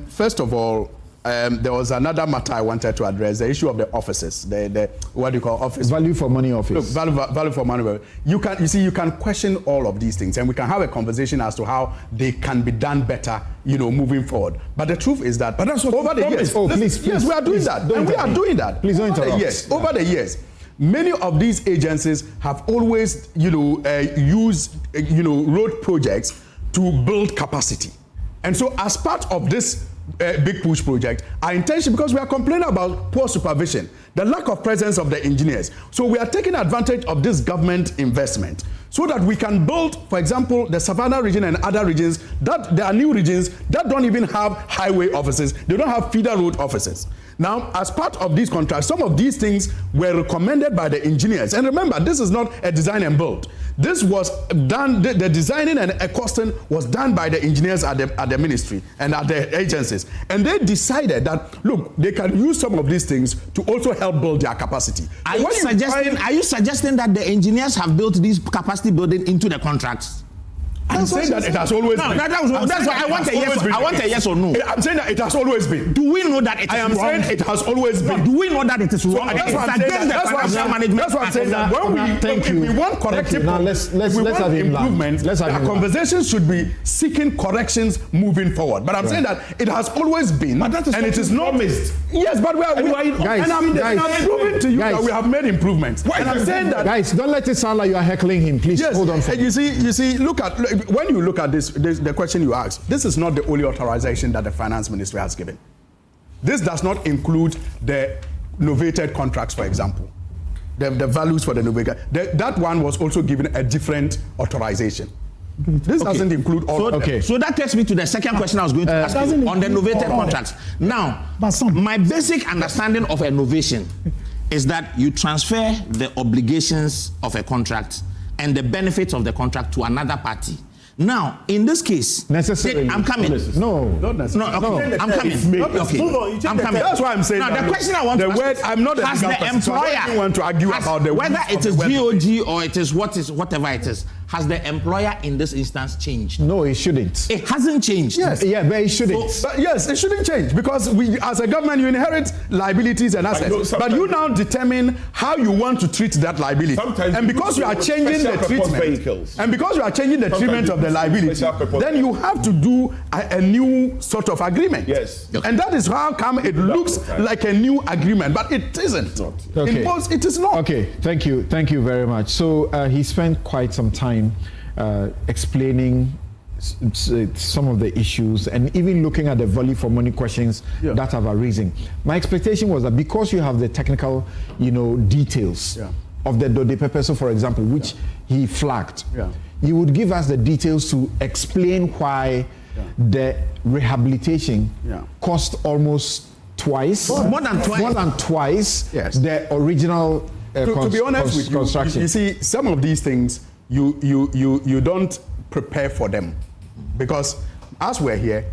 Speaker 2: first of all, there was another matter I wanted to address, the issue of the offices, the what do you call office?
Speaker 13: Value for money office.
Speaker 2: Look, value for money. You can question all of these things, and we can have a conversation as to how they can be done better, moving forward. But the truth is that over the years,
Speaker 13: please,
Speaker 2: yes, we are doing that, and we are doing that.
Speaker 13: Please don't interrupt.
Speaker 2: Yes, over the years, many of these agencies have always, used, road projects to build capacity. And so as part of this big push project, our intention, because we are complaining about poor supervision, the lack of presence of the engineers. So we are taking advantage of this government investment so that we can build, for example, the Savannah region and other regions, that there are new regions that don't even have highway offices. They don't have feeder road offices. Now, as part of these contracts, some of these things were recommended by the engineers. And remember, this is not a design and build. This was done, the designing and costing was done by the engineers at the ministry and at the agencies. And they decided that, look, they can use some of these things to also help build their capacity.
Speaker 3: Are you suggesting that the engineers have built this capacity building into the contracts?
Speaker 2: I'm saying that it has always been.
Speaker 3: That's why I want a yes. I want a yes or no.
Speaker 2: I'm saying that it has always been.
Speaker 3: Do we know that it is wrong?
Speaker 2: I am saying it has always been.
Speaker 3: Do we know that it is wrong?
Speaker 2: That's what I'm saying. That's what I'm saying. That when we want corrective,
Speaker 13: let's have
Speaker 2: improvements. Our conversations should be seeking corrections moving forward. But I'm saying that it has always been, and it is not missed. Yes, but we are. And I'm proving to you that we have made improvements. And I'm saying that,
Speaker 13: guys, don't let it sound like you are heckling him. Please hold on.
Speaker 2: You see, look at. When you look at this, the question you asked, this is not the only authorization that the finance ministry has given. This does not include the novated contracts, for example. The values for the novated. That one was also given a different authorization. This doesn't include all of them.
Speaker 3: So that takes me to the second question I was going to ask you on the novated contracts. Now, my basic understanding of a novation is that you transfer the obligations of a contract and the benefits of the contract to another party. Now, in this case,
Speaker 13: necessarily,
Speaker 3: I'm coming.
Speaker 13: No,
Speaker 2: not necessarily.
Speaker 3: No, okay, I'm coming. Okay, I'm coming.
Speaker 2: That's why I'm saying.
Speaker 3: Now, the question I want to ask:
Speaker 2: I'm not
Speaker 3: has the employer
Speaker 2: want to argue about the
Speaker 3: whether it is GOG or it is whatever it is? Has the employer in this instance changed?
Speaker 13: No, it shouldn't.
Speaker 3: It hasn't changed.
Speaker 2: Yes.
Speaker 13: Yeah, but it shouldn't.
Speaker 2: But yes, it shouldn't change because we, as a government, you inherit liabilities and assets. But you now determine how you want to treat that liability. And because you are changing the treatment, and because you are changing the treatment of the liability, then you have to do a new sort of agreement.
Speaker 15: Yes.
Speaker 2: And that is how come it looks like a new agreement, but it isn't.
Speaker 13: Okay.
Speaker 2: It is not.
Speaker 13: Okay. Thank you very much. So he spent quite some time explaining some of the issues and even looking at the value for money questions that have arisen. My expectation was that because you have the technical, details of the Dode Pepeso, for example, which he flagged, you would give us the details to explain why the rehabilitation cost almost twice, more than twice the original
Speaker 2: to be honest with
Speaker 13: construction.
Speaker 2: You see, some of these things you don't prepare for them, because as we're here,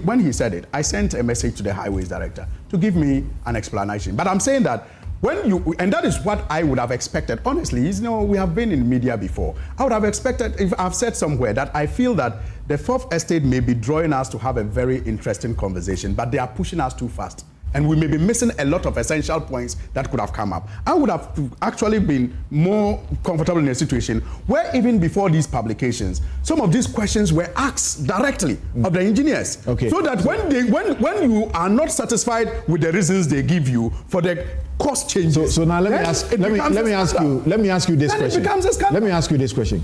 Speaker 2: when he said it, I sent a message to the highways director to give me an explanation. But I'm saying that and that is what I would have expected. Honestly, we have been in media before. I would have expected, if I've said somewhere that I feel that the Fourth Estate may be drawing us to have a very interesting conversation, but they are pushing us too fast. And we may be missing a lot of essential points that could have come up. I would have actually been more comfortable in a situation where even before these publications, some of these questions were asked directly of the engineers.
Speaker 13: Okay.
Speaker 2: So that when you are not satisfied with the reasons they give you for the cost changes.
Speaker 13: So now let me ask you this question.
Speaker 2: It becomes a scandal.
Speaker 13: Let me ask you this question.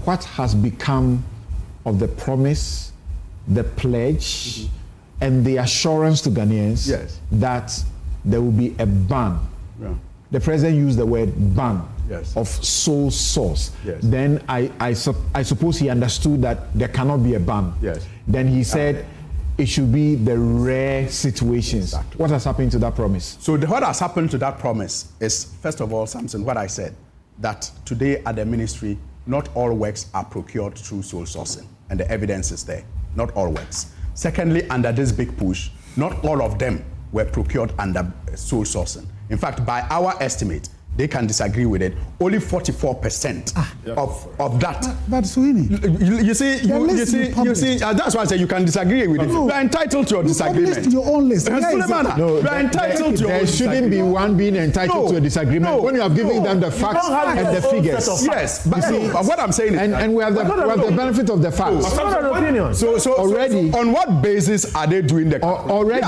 Speaker 13: What has become of the promise, the pledge, and the assurance to Ghanaians that there will be a ban? The president used the word ban of sole source. Then I suppose he understood that there cannot be a ban. Then he said it should be the rare situations. Exactly. What has happened to that promise?
Speaker 2: So what has happened to that promise is, first of all, Samson, what I said, that today at the ministry, not all works are procured through sole sourcing, and the evidence is there. Not all works. Secondly, under this big push, not all of them were procured under sole sourcing. In fact, by our estimate, they can disagree with it. Only 44% of that.
Speaker 1: But Sweeney,
Speaker 2: you see, that's why I say you can disagree with it. You are entitled to your disagreement.
Speaker 1: List your own list.
Speaker 2: You are entitled to your own
Speaker 13: There shouldn't be one being entitled to a disagreement when you have given them the facts and the figures.
Speaker 2: Yes, but what I'm saying is,
Speaker 13: and we have the benefit of the facts.
Speaker 2: So already, on what basis are they doing the?
Speaker 13: Already,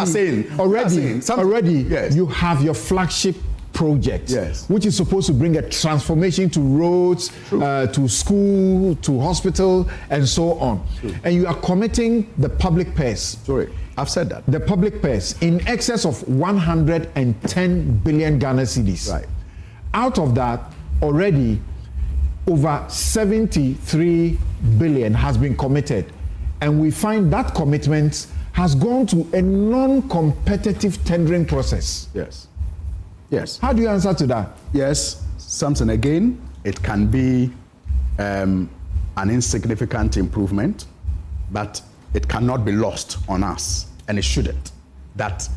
Speaker 13: you have your flagship project, which is supposed to bring a transformation to roads, to school, to hospital, and so on. And you are committing the public purse.
Speaker 2: Sorry, I've said that.
Speaker 13: The public purse in excess of 110 billion Ghana cedis.
Speaker 2: Right.
Speaker 13: Out of that, already over 73 billion has been committed. And we find that commitment has gone to a non-competitive tendering process.
Speaker 2: Yes. Yes.
Speaker 13: How do you answer to that?
Speaker 2: Yes, Samson, again, it can be an insignificant improvement, but it cannot be lost on us, and it shouldn't, that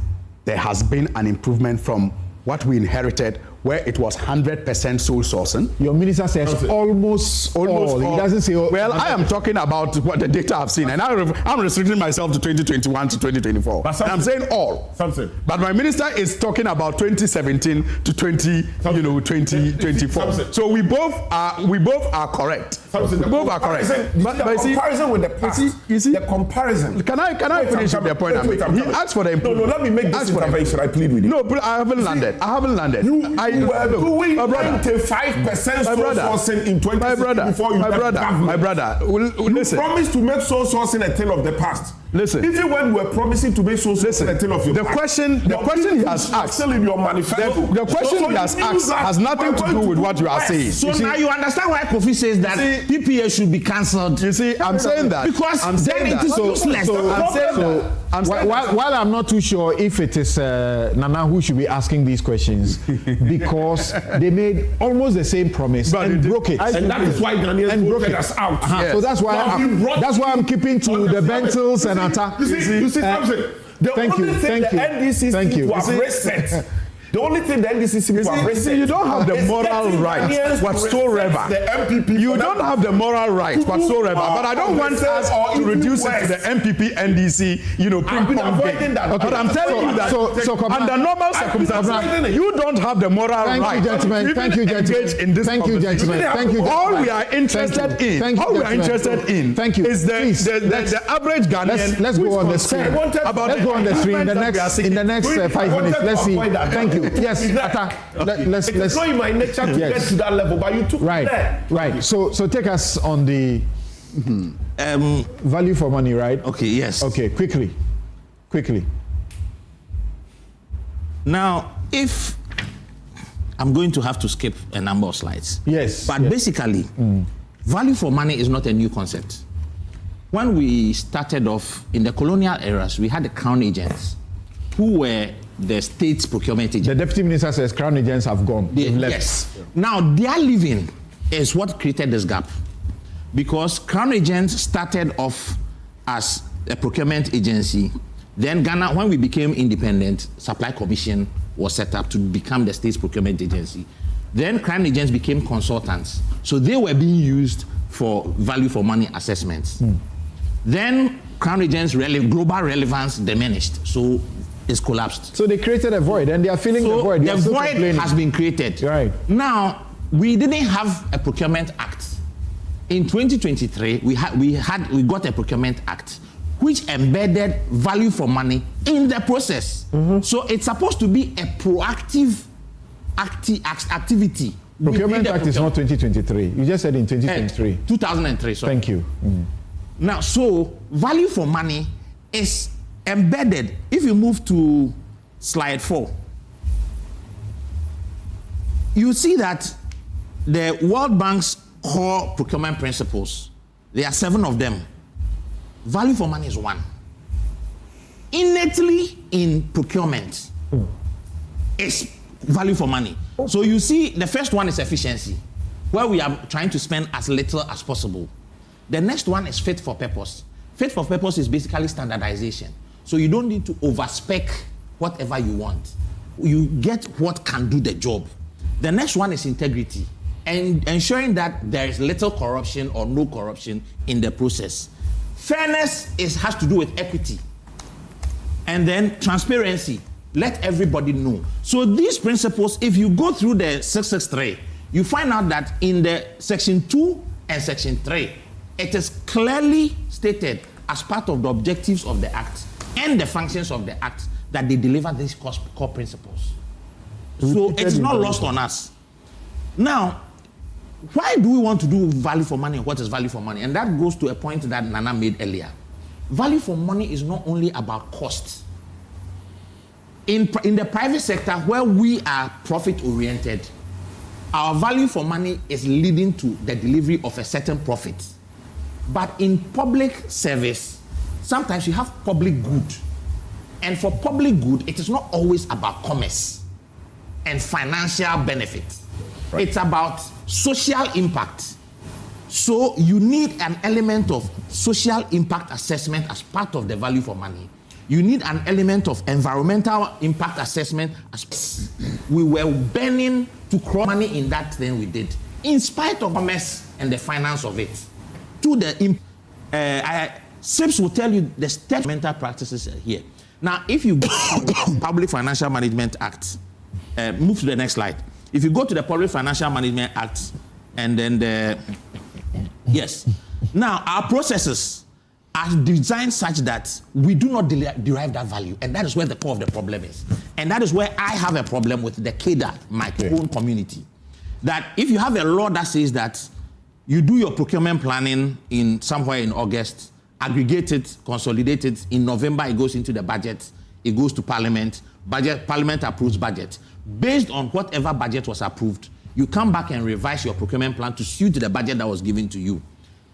Speaker 2: there has been an improvement from what we inherited, where it was 100% sole sourcing.
Speaker 13: Your minister says almost all. He doesn't say all.
Speaker 2: Well, I am talking about what the data I've seen, and I'm restricting myself to 2021 to 2024. But and I'm saying all.
Speaker 15: Something.
Speaker 2: But my minister is talking about 2017 to 2024. So we both are correct. We both are correct.
Speaker 15: But the comparison with the past. You see the comparison.
Speaker 2: Can I finish the point I'm making? He asked for the improvement.
Speaker 15: No, let me make this intervention. I plead with you.
Speaker 2: No, but I haven't landed.
Speaker 15: You were doing 95% sole sourcing in 2016 before you left government.
Speaker 2: My brother, listen.
Speaker 15: You promised to make sole sourcing a thing of the past.
Speaker 2: Listen.
Speaker 15: Even when you were promising to make sole sourcing a thing of your past.
Speaker 2: The question he has asked.
Speaker 15: Still in your manifesto.
Speaker 2: The question he has asked has nothing to do with what you are saying.
Speaker 3: So now you understand why Kofi says that PPA should be cancelled.
Speaker 2: You see, I'm saying that.
Speaker 3: Because then it is useless.
Speaker 13: While I'm not too sure if it is Nana who should be asking these questions, because they made almost the same promise and broke it.
Speaker 15: And that is why Ghanaians voted us out.
Speaker 13: So that's why I'm keeping to the Bentals and Atta.
Speaker 15: You see something? The only thing the NDC seems to have reset. The only thing the NDC seems to have reset.
Speaker 2: You don't have the moral right whatsoever.
Speaker 15: The MPP.
Speaker 2: You don't have the moral right whatsoever. But I don't want us to reduce it to the MPP, NDC, ping-pong game. But I'm telling you that under normal circumstances, you don't have the moral right.
Speaker 13: Thank you, gentlemen.
Speaker 2: Thank you, gentlemen. All we are interested in is the average Ghanaian.
Speaker 13: Let's go on the screen. Let's go on the screen in the next 5 minutes. Let's see. Thank you. Yes, let's.
Speaker 15: It's not in my nature to get to that level, but you took
Speaker 13: me
Speaker 15: there.
Speaker 13: Right. So take us on the value for money, right?
Speaker 3: Okay. Yes.
Speaker 13: Okay. Quickly.
Speaker 3: Now, if I'm going to have to skip a number of slides.
Speaker 13: Yes.
Speaker 3: But basically, value for money is not a new concept. When we started off in the colonial eras, we had the crown agents who were the state's procurement agents.
Speaker 13: The deputy minister says crown agents have gone. They've left.
Speaker 3: Yes. Now, their leaving is what created this gap. Because crown agents started off as a procurement agency. Then Ghana, when we became independent, Supply Commission was set up to become the state's procurement agency. Then crown agents became consultants. So they were being used for value for money assessments. Then crown agents' global relevance diminished. So it's collapsed.
Speaker 13: So they created a void, and they are filling the void.
Speaker 3: The void has been created.
Speaker 13: Right.
Speaker 3: Now, we didn't have a procurement act. In 2023, we got a procurement act which embedded value for money in the process. So it's supposed to be a proactive activity.
Speaker 13: Procurement act is not 2023. You just said in 2023.
Speaker 3: 2003. Sorry.
Speaker 13: Thank you.
Speaker 3: Now, so value for money is embedded. If you move to slide 4, you see that the World Bank's core procurement principles, there are 7 of them. Value for money is one. Innately in procurement is value for money. So you see the first one is efficiency, where we are trying to spend as little as possible. The next one is fit for purpose. Fit for purpose is basically standardization. So you don't need to overspec whatever you want. You get what can do the job. The next one is integrity, and ensuring that there is little corruption or no corruption in the process. Fairness has to do with equity. And then transparency. Let everybody know. So these principles, if you go through the 663, you find out that in the section 2 and section 3, it is clearly stated as part of the objectives of the Act and the functions of the Act that they deliver these core principles. So it is not lost on us. Now, why do we want to do value for money? What is value for money? And that goes to a point that Nana made earlier. Value for money is not only about cost. In the private sector, where we are profit-oriented, our value for money is leading to the delivery of a certain profit. But in public service, sometimes you have public good. And for public good, it is not always about commerce and financial benefit. Right. It's about social impact. So you need an element of social impact assessment as part of the value for money. You need an element of environmental impact assessment. As we were burning to cross money in that thing we did, in spite of commerce and the finance of it. To the SIPS will tell you the mental practices are here. Now, if you go to the Public Financial Management Act, move to the next slide. If you go to the Public Financial Management Act, and then yes. Now, our processes are designed such that we do not derive that value. And that is where the core of the problem is. And that is where I have a problem with the CADA, my own community. That if you have a law that says that you do your procurement planning in somewhere in August, aggregate it, consolidate it, in November it goes into the budget, it goes to Parliament, Parliament approves budget. Based on whatever budget was approved, you come back and revise your procurement plan to suit the budget that was given to you.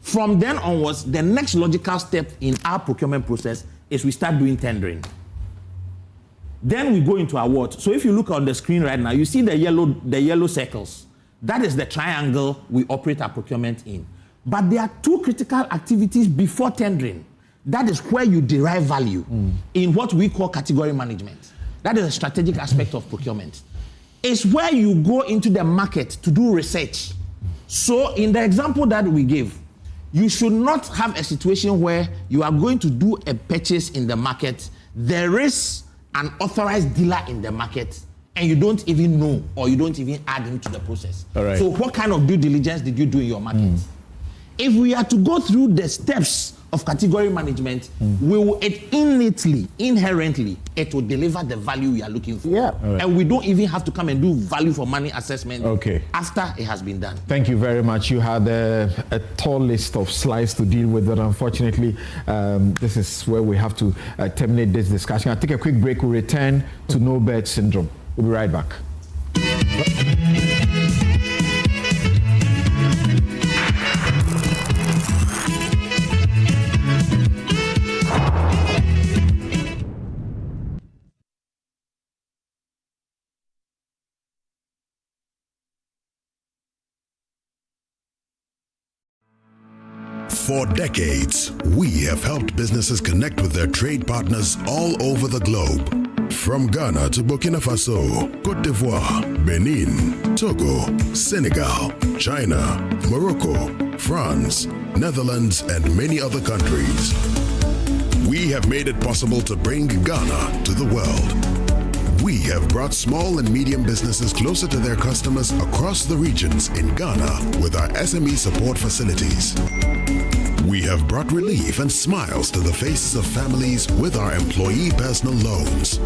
Speaker 3: From then onwards, the next logical step in our procurement process is we start doing tendering. Then we go into award. So if you look on the screen right now, you see the yellow circles. That is the triangle we operate our procurement in. But there are two critical activities before tendering. That is where you derive value in what we call category management. That is a strategic aspect of procurement. It's where you go into the market to do research. So in the example that we gave, you should not have a situation where you are going to do a purchase in the market. There is an authorized dealer in the market, and you don't even know, or you don't even add him to the process. All right. So what kind of due diligence did you do in your market? If we are to go through the steps of category management, we will inherently, it will deliver the value we are looking for. Yeah. Right. And we don't even have to come and do value for money assessment after it has been done.
Speaker 13: Thank you very much. You had a tall list of slides to deal with, but unfortunately, this is where we have to terminate this discussion. I'll take a quick break. We'll return to no bed syndrome. We'll be right back.
Speaker 7: For decades, we have helped businesses connect with their trade partners all over the globe. From Ghana to Burkina Faso, Côte d'Ivoire, Benin, Togo, Senegal, China, Morocco, France, Netherlands, and many other countries. We have made it possible to bring Ghana to the world. We have brought small and medium businesses closer to their customers across the regions in Ghana with our SME support facilities. We have brought relief and smiles to the faces of families with our employee personal loans.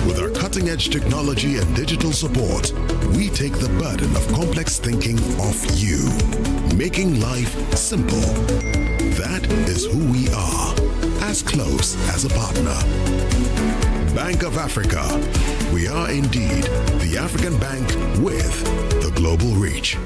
Speaker 7: With our cutting-edge technology and digital support, we take the burden of complex thinking off you, making life simple. That is who we are, as close as a partner. Bank of Africa. We are indeed the African bank with the global reach.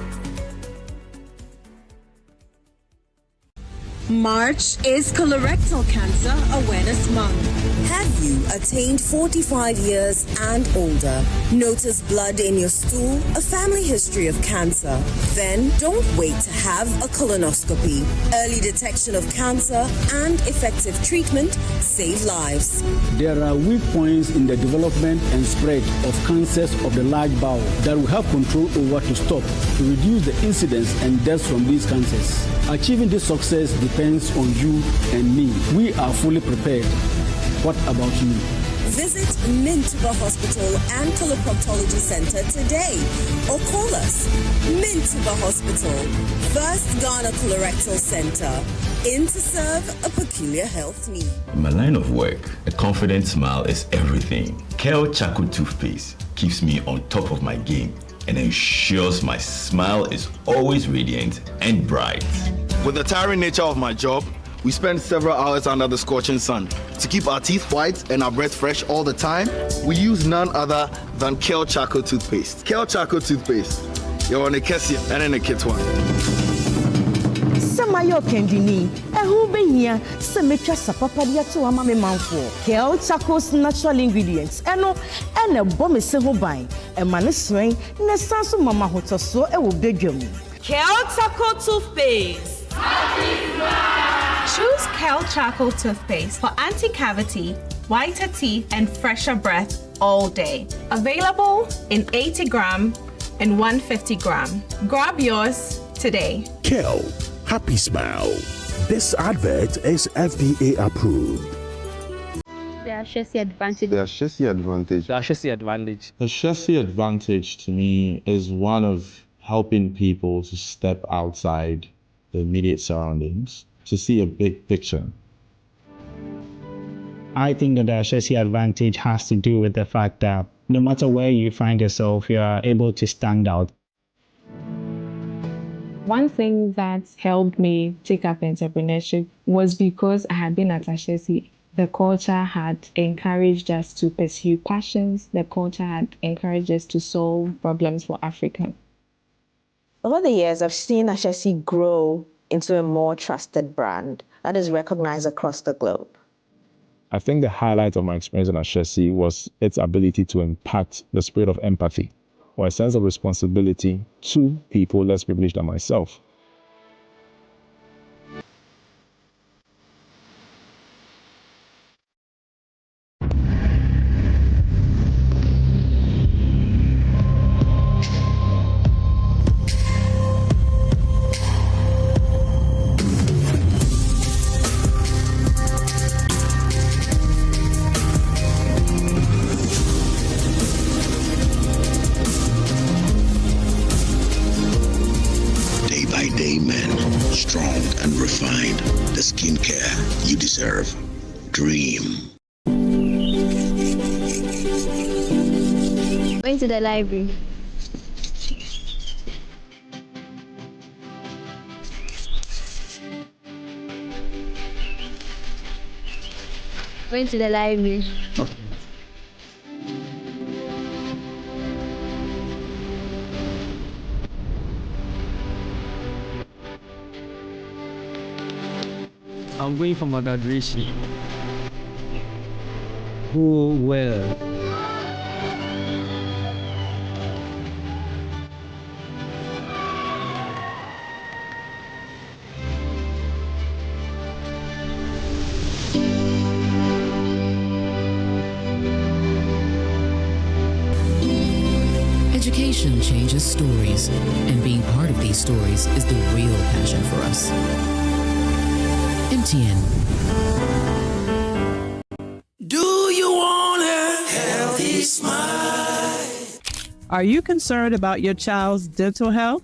Speaker 10: March is Colorectal Cancer Awareness Month.
Speaker 18: Have you attained 45 years and older? Notice blood in your stool, a family history of cancer? Then don't wait to have a colonoscopy. Early detection of cancer and effective treatment save lives.
Speaker 23: There are weak points in the development and spread of cancers of the large bowel that will have control over to stop, to reduce the incidence and deaths from these cancers. Achieving this success depends on you and me. We are fully prepared. What about you?
Speaker 18: Visit Mintuba Hospital and Coloproctology Center today or call us. Mintuba Hospital, First Ghana Colorectal Center. in to serve a peculiar health need.
Speaker 5: In my line of work, a confident smile is everything. Kale Charcoal toothpaste keeps me on top of my game and ensures my smile is always radiant and bright.
Speaker 16: With the tiring nature of my job, we spend several hours under the scorching sun. To keep our teeth white and our breath fresh all the time, we use none other than Kale Charcoal toothpaste. Kale Charcoal toothpaste. You're on a Kessie and in a kit one.
Speaker 17: Samayo Kendini, a who be here, Semetra Sapapadia to Amame Manfo, Kale Charcoal's natural ingredients, and a bomb is civil buying, a man swing, Nesasu Mama Hotoso, a will beg you.
Speaker 24: Kale Charcoal toothpaste. Choose Kale Charcoal toothpaste for anti-cavity, whiter teeth, and fresher breath all day. Available in 80 gram and 150 gram. Grab yours today.
Speaker 25: Kale, happy smile. This advert is FDA approved.
Speaker 26: The Ashesi advantage.
Speaker 27: The Ashesi advantage.
Speaker 26: The Ashesi advantage.
Speaker 27: The Ashesi advantage to me is one of helping people to step outside the immediate surroundings to see a big picture.
Speaker 28: I think that the Ashesi advantage has to do with the fact that no matter where you find yourself, you are able to stand out.
Speaker 29: One thing that helped me take up entrepreneurship was because I had been at Ashesi. The culture had encouraged us to pursue passions. The culture had encouraged us to solve problems for Africa.
Speaker 30: Over the years, I've seen Ashesi grow into a more trusted brand that is recognized across the globe.
Speaker 27: I think the highlight of my experience in Ashesi was its ability to impact the spirit of empathy or a sense of responsibility to people less privileged than myself.
Speaker 7: skincare you deserve. Dream.
Speaker 26: Going to the library. Going to the library.
Speaker 27: Okay.
Speaker 31: I'm going for my graduation. Who will?
Speaker 20: Education changes stories, and being part of these stories is the real passion for us. MTN.
Speaker 32: Do you want a healthy smile?
Speaker 33: Are you concerned about your child's dental health?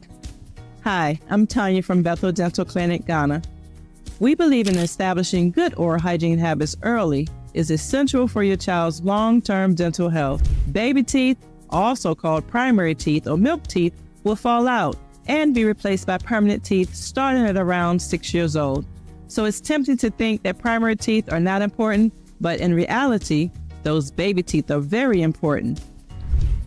Speaker 33: Hi, I'm Tanya from Bethel Dental Clinic, Ghana. We believe in establishing good oral hygiene habits early is essential for your child's long-term dental health. Baby teeth, also called primary teeth or milk teeth, will fall out and be replaced by permanent teeth starting at around 6 years old. So it's tempting to think that primary teeth are not important, but in reality, those baby teeth are very important.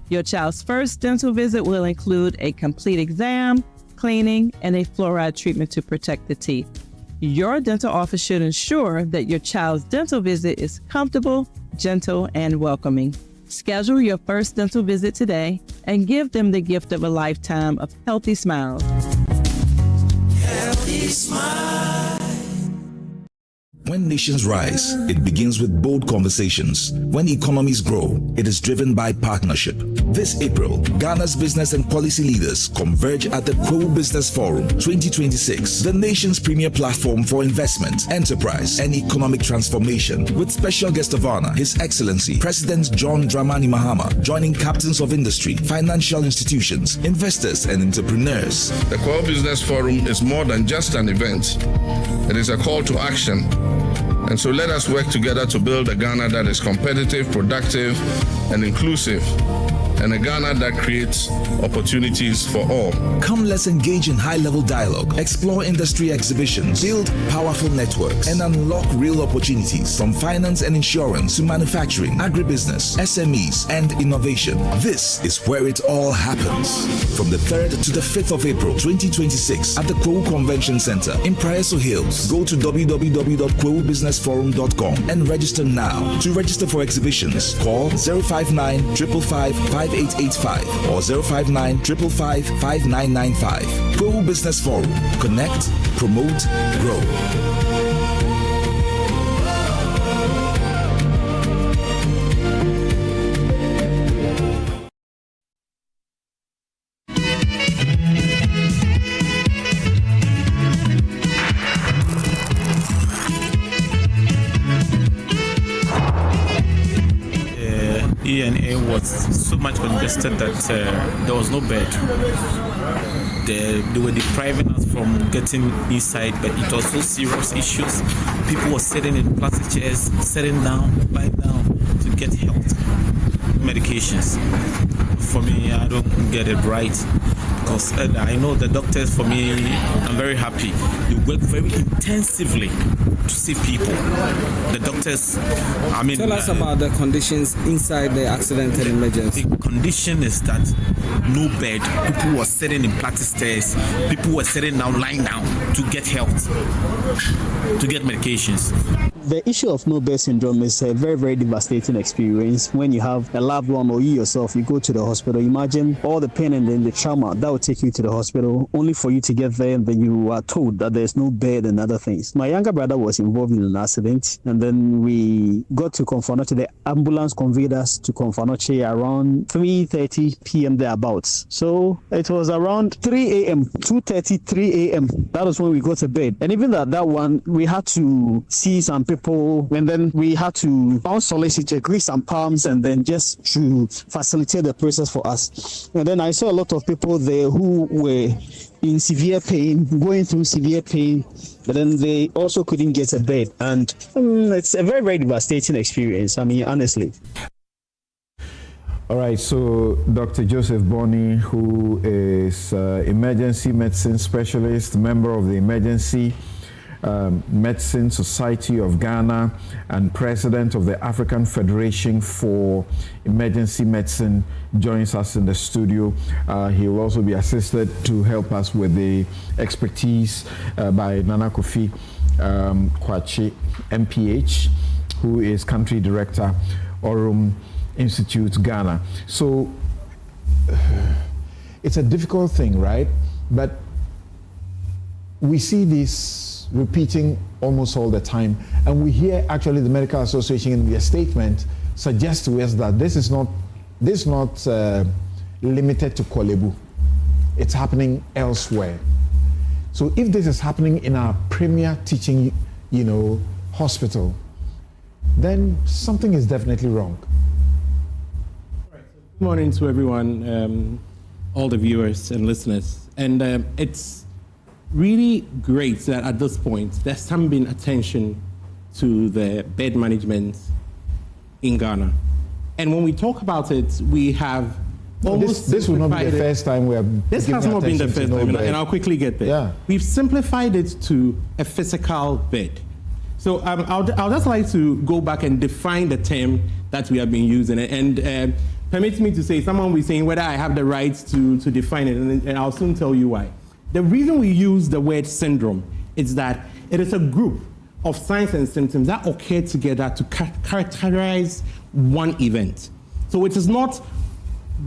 Speaker 33: Your child's first dental visit will include a complete exam, cleaning, and a fluoride treatment to protect the teeth. Your dental office should ensure that your child's dental visit is comfortable, gentle, and welcoming. Schedule your first dental visit today and give them the gift of a lifetime of healthy smiles.
Speaker 32: Healthy smile.
Speaker 1: When nations rise, it begins with bold conversations. When economies grow, it is driven by partnership. This April, Ghana's business and policy leaders converge at the Pro Business Forum 2026, the nation's premier platform for investment, enterprise, and economic transformation. With special guest of honor, His Excellency President John Dramani Mahama, joining captains of industry, financial institutions, investors, and entrepreneurs.
Speaker 2: The Pro Business Forum is more than just an event. It is a call to action. And so let us work together to build a Ghana that is competitive, productive, and inclusive, and a Ghana that creates opportunities for all.
Speaker 1: Come, let's engage in high-level dialogue, explore industry exhibitions, build powerful networks, and unlock real opportunities from finance and insurance to manufacturing, agribusiness, SMEs, and innovation. This is where it all happens. From the 3rd to the 5th of April 2026 at the Kwewu Convention Center in Praeso Hills. Go to www.kwewubusinessforum.com and register now. To register for exhibitions, call 059 555 5885 or 059 555 5995. Kwewu Business Forum. Connect, promote, grow.
Speaker 4: E&A was so much congested that there was no bed. They were depriving us from getting inside, but it was so serious issues. People were sitting in plastic chairs, sitting down, lying down to get health medications. For me, I don't get it right because I know the doctors, for me, I'm very happy. They work very intensively to save people. The doctors, I mean...
Speaker 31: Tell us about the conditions inside the accident and emergency.
Speaker 4: The condition is that no bed. People were sitting in plastic chairs. People were sitting down, lying down to get health, to get medications.
Speaker 28: The issue of no bed syndrome is a very, very devastating experience. When you have a loved one or you yourself, you go to the hospital, imagine all the pain and then the trauma that would take you to the hospital, only for you to get there and then you are told that there's no bed and other things. My younger brother was involved in an accident, and then we got to Konfanoche. The ambulance conveyed us to Konfanoche around 3:30 p.m. thereabouts. So it was around 3 a.m., 2:30, 3 a.m. That was when we got to bed. And even that one, we had to see some people, and then we had to found solicitor, grease some palms, and then just to facilitate the process for us. And then I saw a lot of people there who were in severe pain, going through severe pain, but then they also couldn't get a bed. And it's a very, very devastating experience, I mean, honestly.
Speaker 13: All right, so Dr. Joseph Boni, who is emergency medicine specialist, member of the Emergency Medicine Society of Ghana and president of the African Federation for Emergency Medicine, joins us in the studio. He will also be assisted to help us with the expertise by Nana Kofi Kwachi, MPH, who is country director, Orum Institute, Ghana. So it's a difficult thing, right? But we see this repeating almost all the time, and we hear actually the Medical Association in their statement suggest to us that this is not limited to Kolebu. It's happening elsewhere. So if this is happening in our premier teaching, hospital, then something is definitely wrong.
Speaker 31: Good morning to everyone, all the viewers and listeners. And it's really great that at this point there's some been attention to the bed management in Ghana. And when we talk about it, we have almost
Speaker 13: this will not be the first time we have.
Speaker 31: This has not been the first time, and I'll quickly get there.
Speaker 13: Yeah.
Speaker 31: We've simplified it to a physical bed. So I'll just like to go back and define the term that we have been using, and permit me to say, someone will be saying whether I have the right to define it, and I'll soon tell you why. The reason we use the word syndrome is that it is a group of signs and symptoms that occur together to characterize one event. So it is not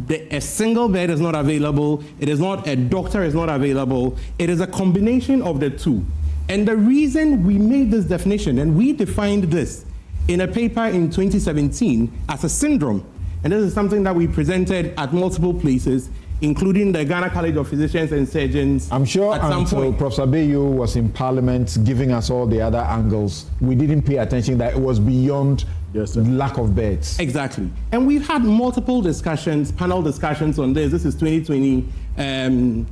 Speaker 31: a single bed is not available, it is not a doctor is not available, it is a combination of the two. And the reason we made this definition, and we defined this in a paper in 2017 as a syndrome, and this is something that we presented at multiple places, including the Ghana College of Physicians and Surgeons.
Speaker 13: I'm sure until Professor Bayo was in Parliament giving us all the other angles, we didn't pay attention that it was beyond lack of beds.
Speaker 31: Exactly. And we've had multiple discussions, panel discussions on this. This is 2020,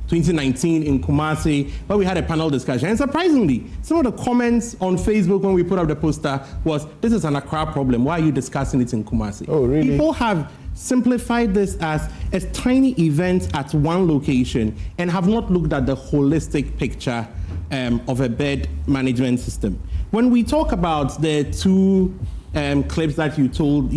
Speaker 31: 2019 in Kumasi, where we had a panel discussion. And surprisingly, some of the comments on Facebook when we put up the poster was, this is an Accra problem. Why are you discussing it in Kumasi?
Speaker 13: Oh, really?
Speaker 31: People have simplified this as a tiny event at one location and have not looked at the holistic picture of a bed management system. When we talk about the two clips that you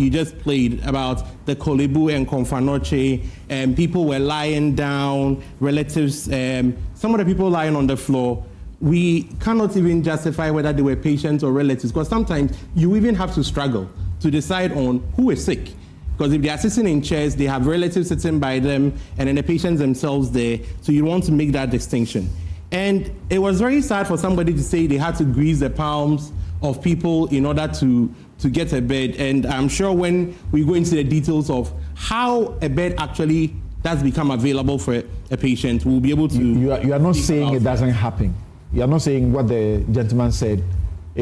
Speaker 31: just played about the Kolebu and Konfanoche, people were lying down, relatives, some of the people lying on the floor, we cannot even justify whether they were patients or relatives, because sometimes you even have to struggle to decide on who is sick. Because if they are sitting in chairs, they have relatives sitting by them, and then the patients themselves there, so you want to make that distinction. And it was very sad for somebody to say they had to grease the palms of people in order to get a bed. And I'm sure when we go into the details of how a bed actually does become available for a patient, we'll be able to...
Speaker 13: You are not saying it doesn't happen. You are not saying what the gentleman said.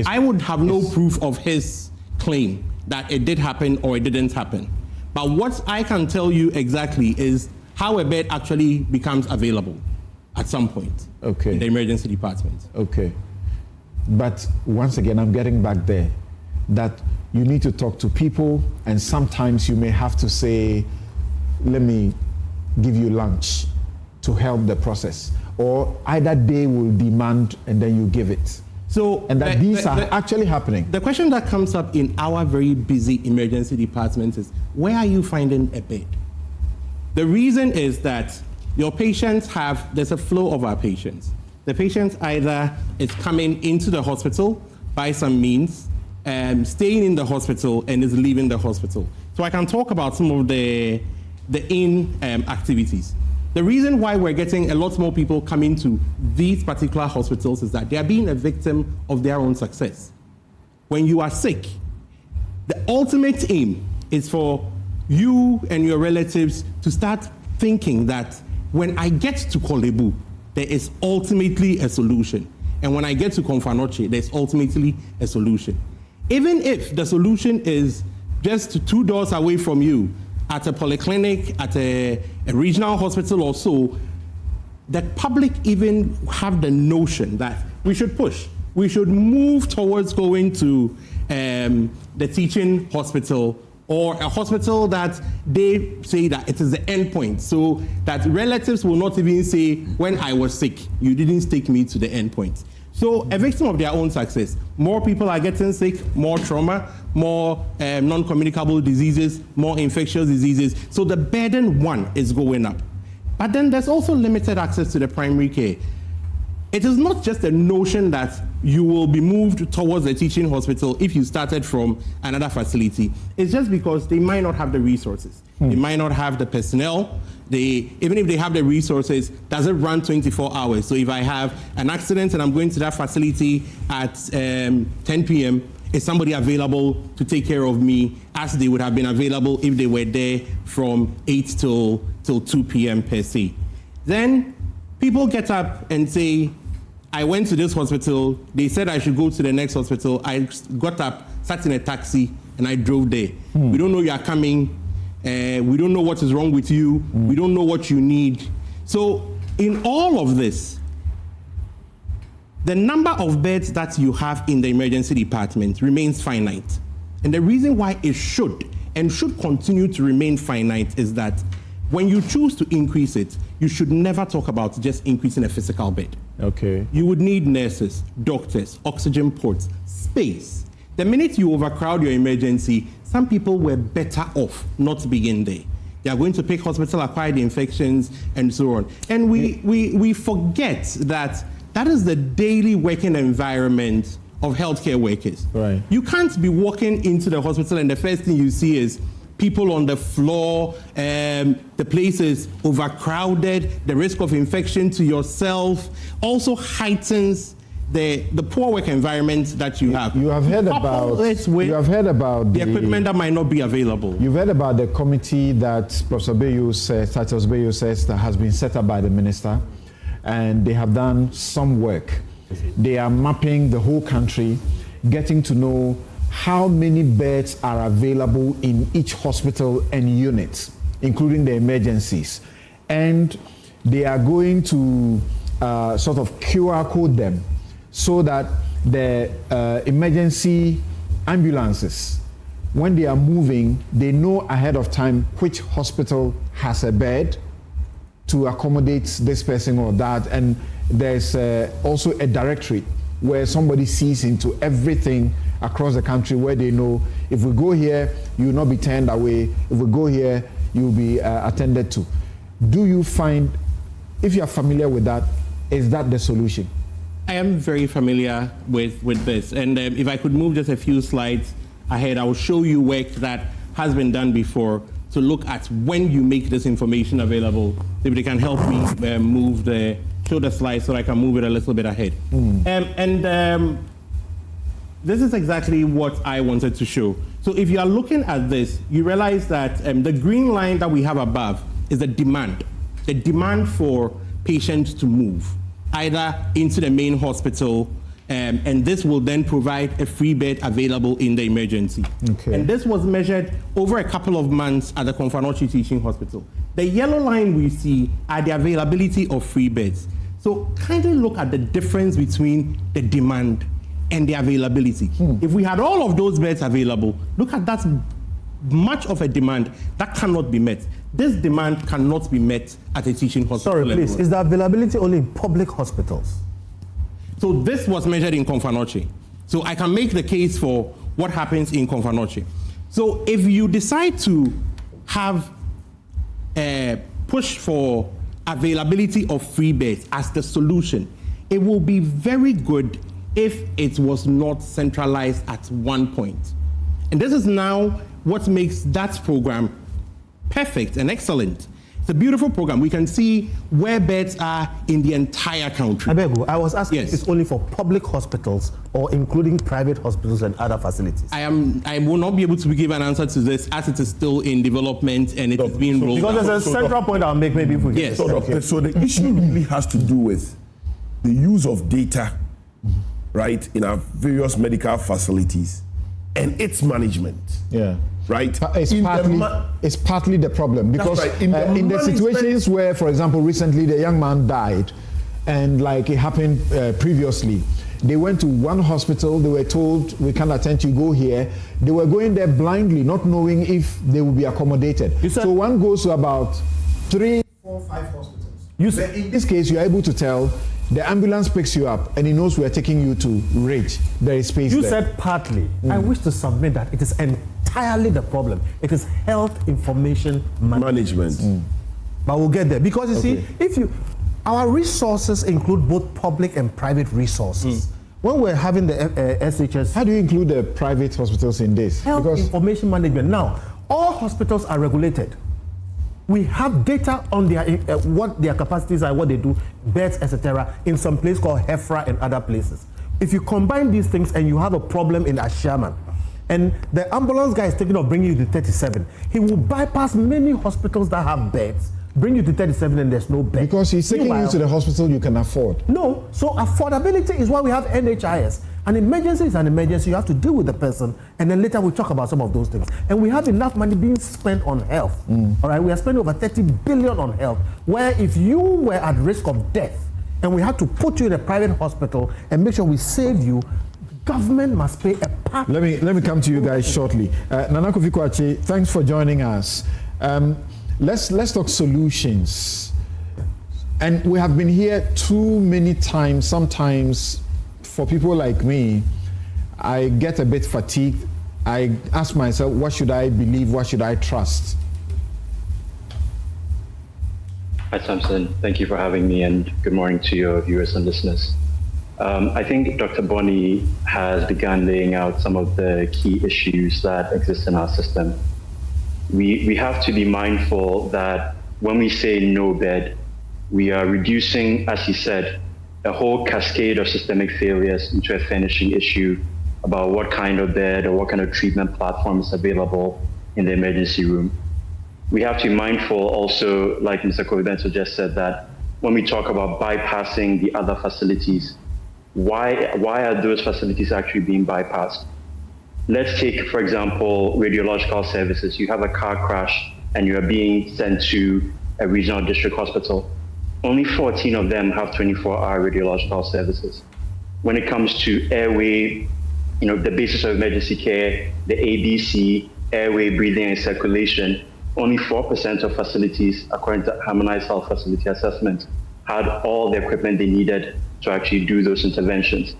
Speaker 31: I would have no proof of his claim that it did happen or it didn't happen. But what I can tell you exactly is how a bed actually becomes available at some point in the emergency department.
Speaker 13: Okay. But once again, I'm getting back there, that you need to talk to people, and sometimes you may have to say, let me give you lunch to help the process. Or either they will demand and then you give it.
Speaker 31: So,
Speaker 13: and that these are actually happening.
Speaker 31: The question that comes up in our very busy emergency department is, where are you finding a bed? The reason is that your patients there's a flow of our patients. The patient either is coming into the hospital by some means, staying in the hospital, and is leaving the hospital. So I can talk about some of the activities. The reason why we're getting a lot more people coming to these particular hospitals is that they are being a victim of their own success. When you are sick, the ultimate aim is for you and your relatives to start thinking that when I get to Kolebu, there is ultimately a solution. And when I get to Konfanoche, there's ultimately a solution. Even if the solution is just 2 doors away from you, at a polyclinic, at a regional hospital or so, the public even have the notion that we should push. We should move towards going to the teaching hospital, or a hospital that they say that it is the end point, so that relatives will not even say, when I was sick, you didn't take me to the end point. So a victim of their own success. More people are getting sick, more trauma, more non-communicable diseases, more infectious diseases. So the burden, one, is going up. But then there's also limited access to the primary care. It is not just a notion that you will be moved towards a teaching hospital if you started from another facility. It's just because they might not have the resources. They might not have the personnel. Even if they have the resources, does it run 24 hours? So if I have an accident and I'm going to that facility at 10 p.m., is somebody available to take care of me as they would have been available if they were there from 8 till 2 p.m. per se? Then people get up and say, I went to this hospital, they said I should go to the next hospital, I got up, sat in a taxi, and I drove there. We don't know you are coming, we don't know what is wrong with you, we don't know what you need. So in all of this, the number of beds that you have in the emergency department remains finite. And the reason why it should continue to remain finite is that when you choose to increase it, you should never talk about just increasing a physical bed.
Speaker 13: Okay.
Speaker 31: You would need nurses, doctors, oxygen ports, space. The minute you overcrowd your emergency, some people were better off not being there. They are going to pick hospital-acquired infections and so on. And we forget that is the daily working environment of healthcare workers.
Speaker 13: Right.
Speaker 31: You can't be walking into the hospital and the first thing you see is people on the floor, the place is overcrowded, the risk of infection to yourself also heightens the poor work environment that you have.
Speaker 13: You have heard
Speaker 31: Couple
Speaker 13: about.
Speaker 31: it with
Speaker 13: You have heard about
Speaker 31: the equipment that might not be available.
Speaker 13: You've heard about the committee that Professor Bayo says, Titus Bayo says, that has been set up by the minister, and they have done some work. They are mapping the whole country, getting to know how many beds are available in each hospital and unit, including the emergencies. And they are going to sort of QR code them so that the emergency ambulances, when they are moving, they know ahead of time which hospital has a bed to accommodate this person or that. And there's also a directory where somebody sees into everything across the country, where they know if we go here, you will not be turned away. If we go here, you will be attended to. Do you find, if you are familiar with that, is that the solution?
Speaker 31: I am very familiar with this. And if I could move just a few slides ahead, I will show you work that has been done before to look at when you make this information available. If they can help me show the slide so I can move it a little bit ahead. This is exactly what I wanted to show. So if you are looking at this, you realize that the green line that we have above is the demand for patients to move either into the main hospital, and this will then provide a free bed available in the emergency.
Speaker 13: Okay.
Speaker 31: And this was measured over a couple of months at the Komfo-Anokye Teaching Hospital. The yellow line we see are the availability of free beds. So kindly look at the difference between the demand and the availability. If we had all of those beds available, look at that much of a demand that cannot be met. This demand cannot be met at a teaching hospital.
Speaker 3: Sorry, please, is the availability only in public hospitals?
Speaker 31: So this was measured in Komfo-Anokye. So I can make the case for what happens in Komfo-Anokye. So if you decide to have a push for availability of free beds as the solution, it will be very good if it was not centralized at one point. And this is now what makes that program perfect and excellent. It's a beautiful program. We can see where beds are in the entire country.
Speaker 3: I beg you, I was asking if it's only for public hospitals or including private hospitals and other facilities.
Speaker 31: I will not be able to give an answer to this as it is still in development and it is being rolled out.
Speaker 3: Because there's a central point I'll make maybe if we
Speaker 31: Yes.
Speaker 6: So the issue really has to do with the use of data, right, in our various medical facilities and its management.
Speaker 13: Yeah.
Speaker 6: Right?
Speaker 13: It's partly the problem, because
Speaker 6: right.
Speaker 13: in the situations where, for example, recently the young man died, and like it happened previously, they went to one hospital, they were told, we can't attend you, go here. They were going there blindly, not knowing if they will be accommodated. So one goes to about 3, 4, 5 hospitals. In this case, you are able to tell, the ambulance picks you up and he knows we are taking you to Ridge. There is space there.
Speaker 3: You said partly. I wish to submit that it is entirely the problem. It is health information management. But we'll get there. Because you see, our resources include both public and private resources. When we're having the SHS...
Speaker 13: How do you include the private hospitals in this?
Speaker 3: Health information management. Now, all hospitals are regulated. We have data on their what their capacities are, what they do, beds, etc., in some place called HEFRA and other places. If you combine these things and you have a problem in Agyeman, and the ambulance guy is thinking of bringing you to 37, he will bypass many hospitals that have beds, bring you to 37 and there's no bed.
Speaker 13: Because he's taking you to the hospital you can afford.
Speaker 3: No, so affordability is why we have NHIS. An emergency is an emergency. You have to deal with the person, and then later we'll talk about some of those things. And we have enough money being spent on health. All right, we are spending over 30 billion on health, where if you were at risk of death and we had to put you in a private hospital and make sure we save you, government must pay a part.
Speaker 13: Let me come to you guys shortly. Nana Akufo-Addo, thanks for joining us. Let's talk solutions. And we have been here too many times. Sometimes for people like me, I get a bit fatigued. I ask myself, what should I believe? What should I trust?
Speaker 8: Hi, Samson. Thank you for having me, and good morning to your viewers and listeners. I think Dr. Bonnie has begun laying out some of the key issues that exist in our system. We have to be mindful that when we say no bed, we are reducing, as he said, a whole cascade of systemic failures into a finishing issue about what kind of bed or what kind of treatment platform is available in the emergency room. We have to be mindful also, like Mr. Kobe-Bento just said, that when we talk about bypassing the other facilities, why are those facilities actually being bypassed? Let's take, for example, radiological services. You have a car crash and you are being sent to a regional district hospital. Only 14 of them have 24-hour radiological services. When it comes to airway, the basis of emergency care, the ABC, airway, breathing, and circulation, only 4% of facilities, according to Harmonized Health Facility Assessment, had all the equipment they needed to actually do those interventions.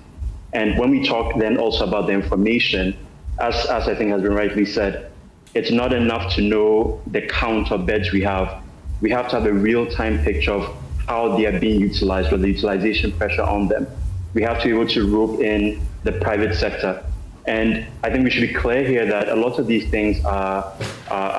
Speaker 8: And when we talk then also about the information, as I think has been rightly said, it's not enough to know the count of beds we have. We have to have a real-time picture of how they are being utilized or the utilization pressure on them. We have to be able to rope in the private sector. And I think we should be clear here that a lot of these things are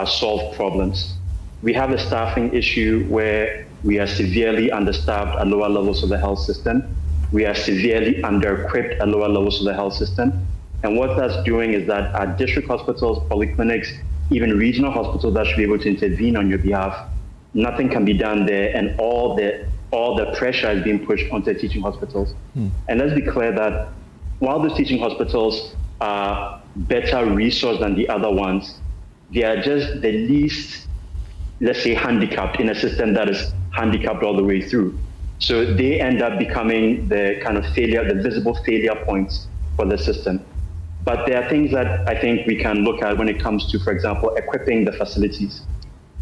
Speaker 8: solved problems. We have a staffing issue where we are severely understaffed at lower levels of the health system. We are severely under-equipped at lower levels of the health system. And what that's doing is that our district hospitals, polyclinics, even regional hospitals that should be able to intervene on your behalf, nothing can be done there, and all the pressure is being pushed onto the teaching hospitals. And let's be clear that while those teaching hospitals are better resourced than the other ones, they are just the least, let's say, handicapped in a system that is handicapped all the way through. So they end up becoming the kind of failure, the visible failure points for the system. But there are things that I think we can look at when it comes to, for example, equipping the facilities.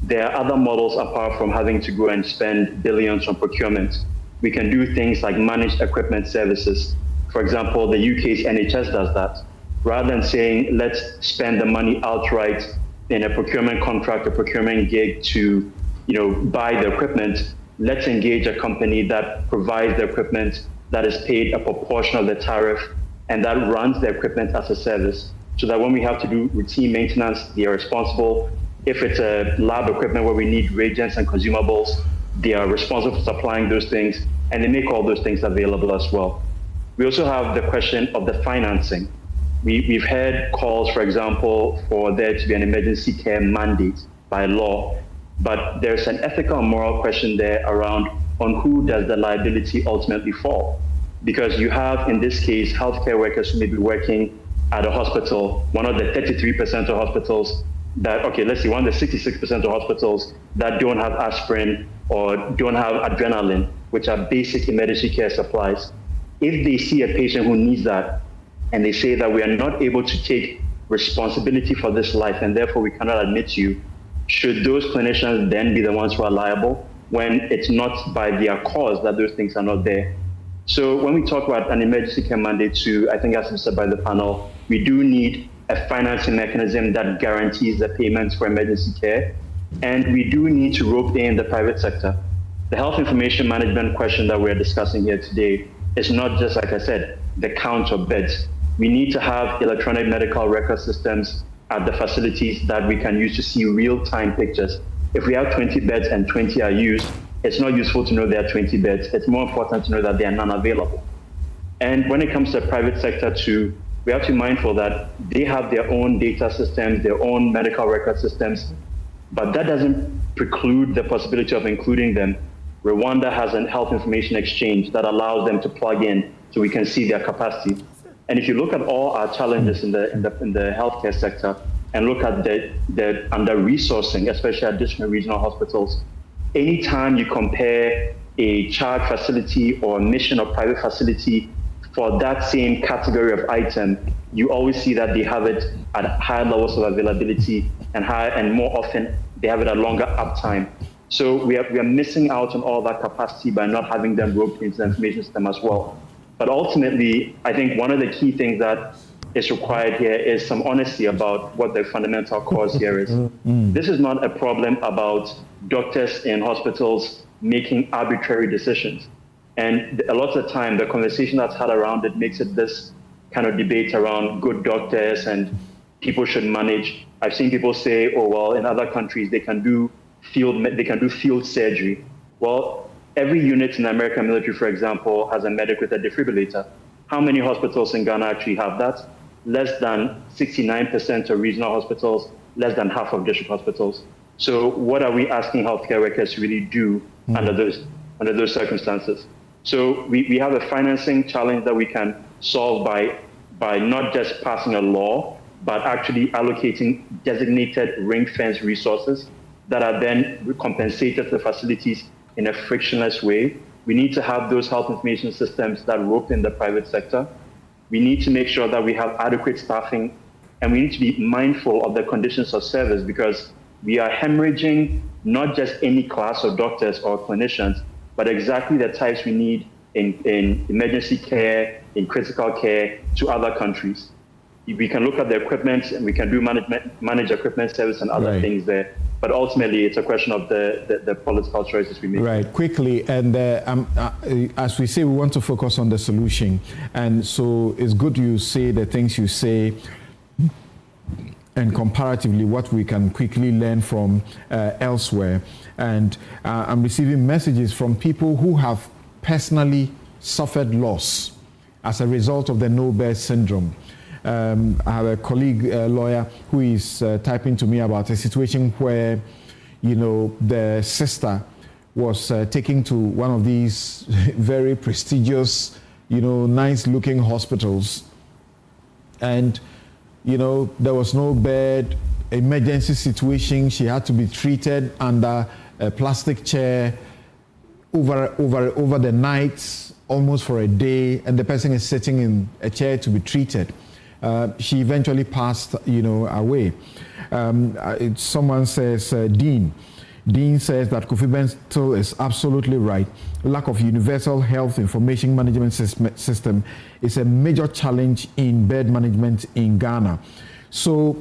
Speaker 8: There are other models apart from having to go and spend billions on procurement. We can do things like managed equipment services. For example, the UK's NHS does that. Rather than saying, let's spend the money outright in a procurement contract, a procurement gig to buy the equipment, let's engage a company that provides the equipment, that is paid a proportion of the tariff, and that runs the equipment as a service, so that when we have to do routine maintenance, they are responsible. If it's a lab equipment where we need reagents and consumables, they are responsible for supplying those things, and they make all those things available as well. We also have the question of the financing. We've heard calls, for example, for there to be an emergency care mandate by law, but there's an ethical and moral question there around on who does the liability ultimately fall. Because you have, in this case, healthcare workers who may be working at a hospital, one of the 33% of hospitals that, let's see, one of the 66% of hospitals that don't have aspirin or don't have adrenaline, which are basic emergency care supplies. If they see a patient who needs that, and they say that we are not able to take responsibility for this life, and therefore we cannot admit you, should those clinicians then be the ones who are liable when it's not by their cause that those things are not there? So when we talk about an emergency care mandate too, I think as said by the panel, we do need a financing mechanism that guarantees the payments for emergency care. And we do need to rope in the private sector. The health information management question that we're discussing here today is not just, like I said, the count of beds. We need to have electronic medical record systems at the facilities that we can use to see real-time pictures. If we have 20 beds and 20 are used, it's not useful to know there are 20 beds. It's more important to know that there are none available. And when it comes to the private sector too, we have to be mindful that they have their own data systems, their own medical record systems, but that doesn't preclude the possibility of including them. Rwanda has a health information exchange that allows them to plug in so we can see their capacity. And if you look at all our challenges in the healthcare sector and look at the under-resourcing, especially at district and regional hospitals, anytime you compare a child facility or a mission or private facility for that same category of item, you always see that they have it at higher levels of availability and more often they have it at longer uptime. So we are missing out on all that capacity by not having them roped into the information system as well. But ultimately, I think one of the key things that is required here is some honesty about what the fundamental cause here is. This is not a problem about doctors in hospitals making arbitrary decisions. And a lot of the time, the conversation that's had around it makes it this kind of debate around good doctors and people should manage. I've seen people say, oh, well, in other countries, they can do field surgery. Well, Every unit in the American military, for example, has a medic with a defibrillator. How many hospitals in Ghana actually have that? Less than 69% of regional hospitals, less than half of district hospitals. So what are we asking healthcare workers to really do under those circumstances? So we have a financing challenge that we can solve by not just passing a law, but actually allocating designated ring-fence resources that are then compensated to the facilities in a frictionless way. We need to have those health information systems that rope in the private sector. We need to make sure that we have adequate staffing, and we need to be mindful of the conditions of service, because we are hemorrhaging not just any class of doctors or clinicians, but exactly the types we need in emergency care, in critical care to other countries. We can look at the equipment and we can do manage equipment service and other things there. But ultimately, it's a question of the political choices we make.
Speaker 13: Right, quickly, and as we say, we want to focus on the solution. And so it's good you say the things you say, and comparatively what we can quickly learn from elsewhere. And I'm receiving messages from people who have personally suffered loss as a result of the no-birth syndrome. I have a colleague, lawyer, who is typing to me about a situation where, you know, the sister was taken to one of these very prestigious, you know, nice-looking hospitals, and, you know, there was no bed, emergency situation. She had to be treated under a plastic chair over the night, almost for a day, and the person is sitting in a chair to be treated. She eventually passed, you know, away. Someone says, Dean says that Kofi Bentil is absolutely right. Lack of universal health information management system is a major challenge in bed management in Ghana. So,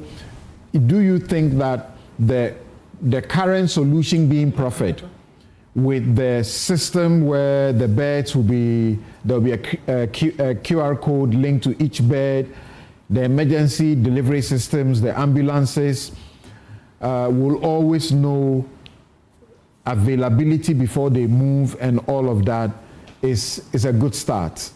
Speaker 13: do you think that the current solution being proffered with the system where the beds will be, there'll be a QR code linked to each bed, the emergency delivery systems, the ambulances will always know availability before they move, and all of that is a good start?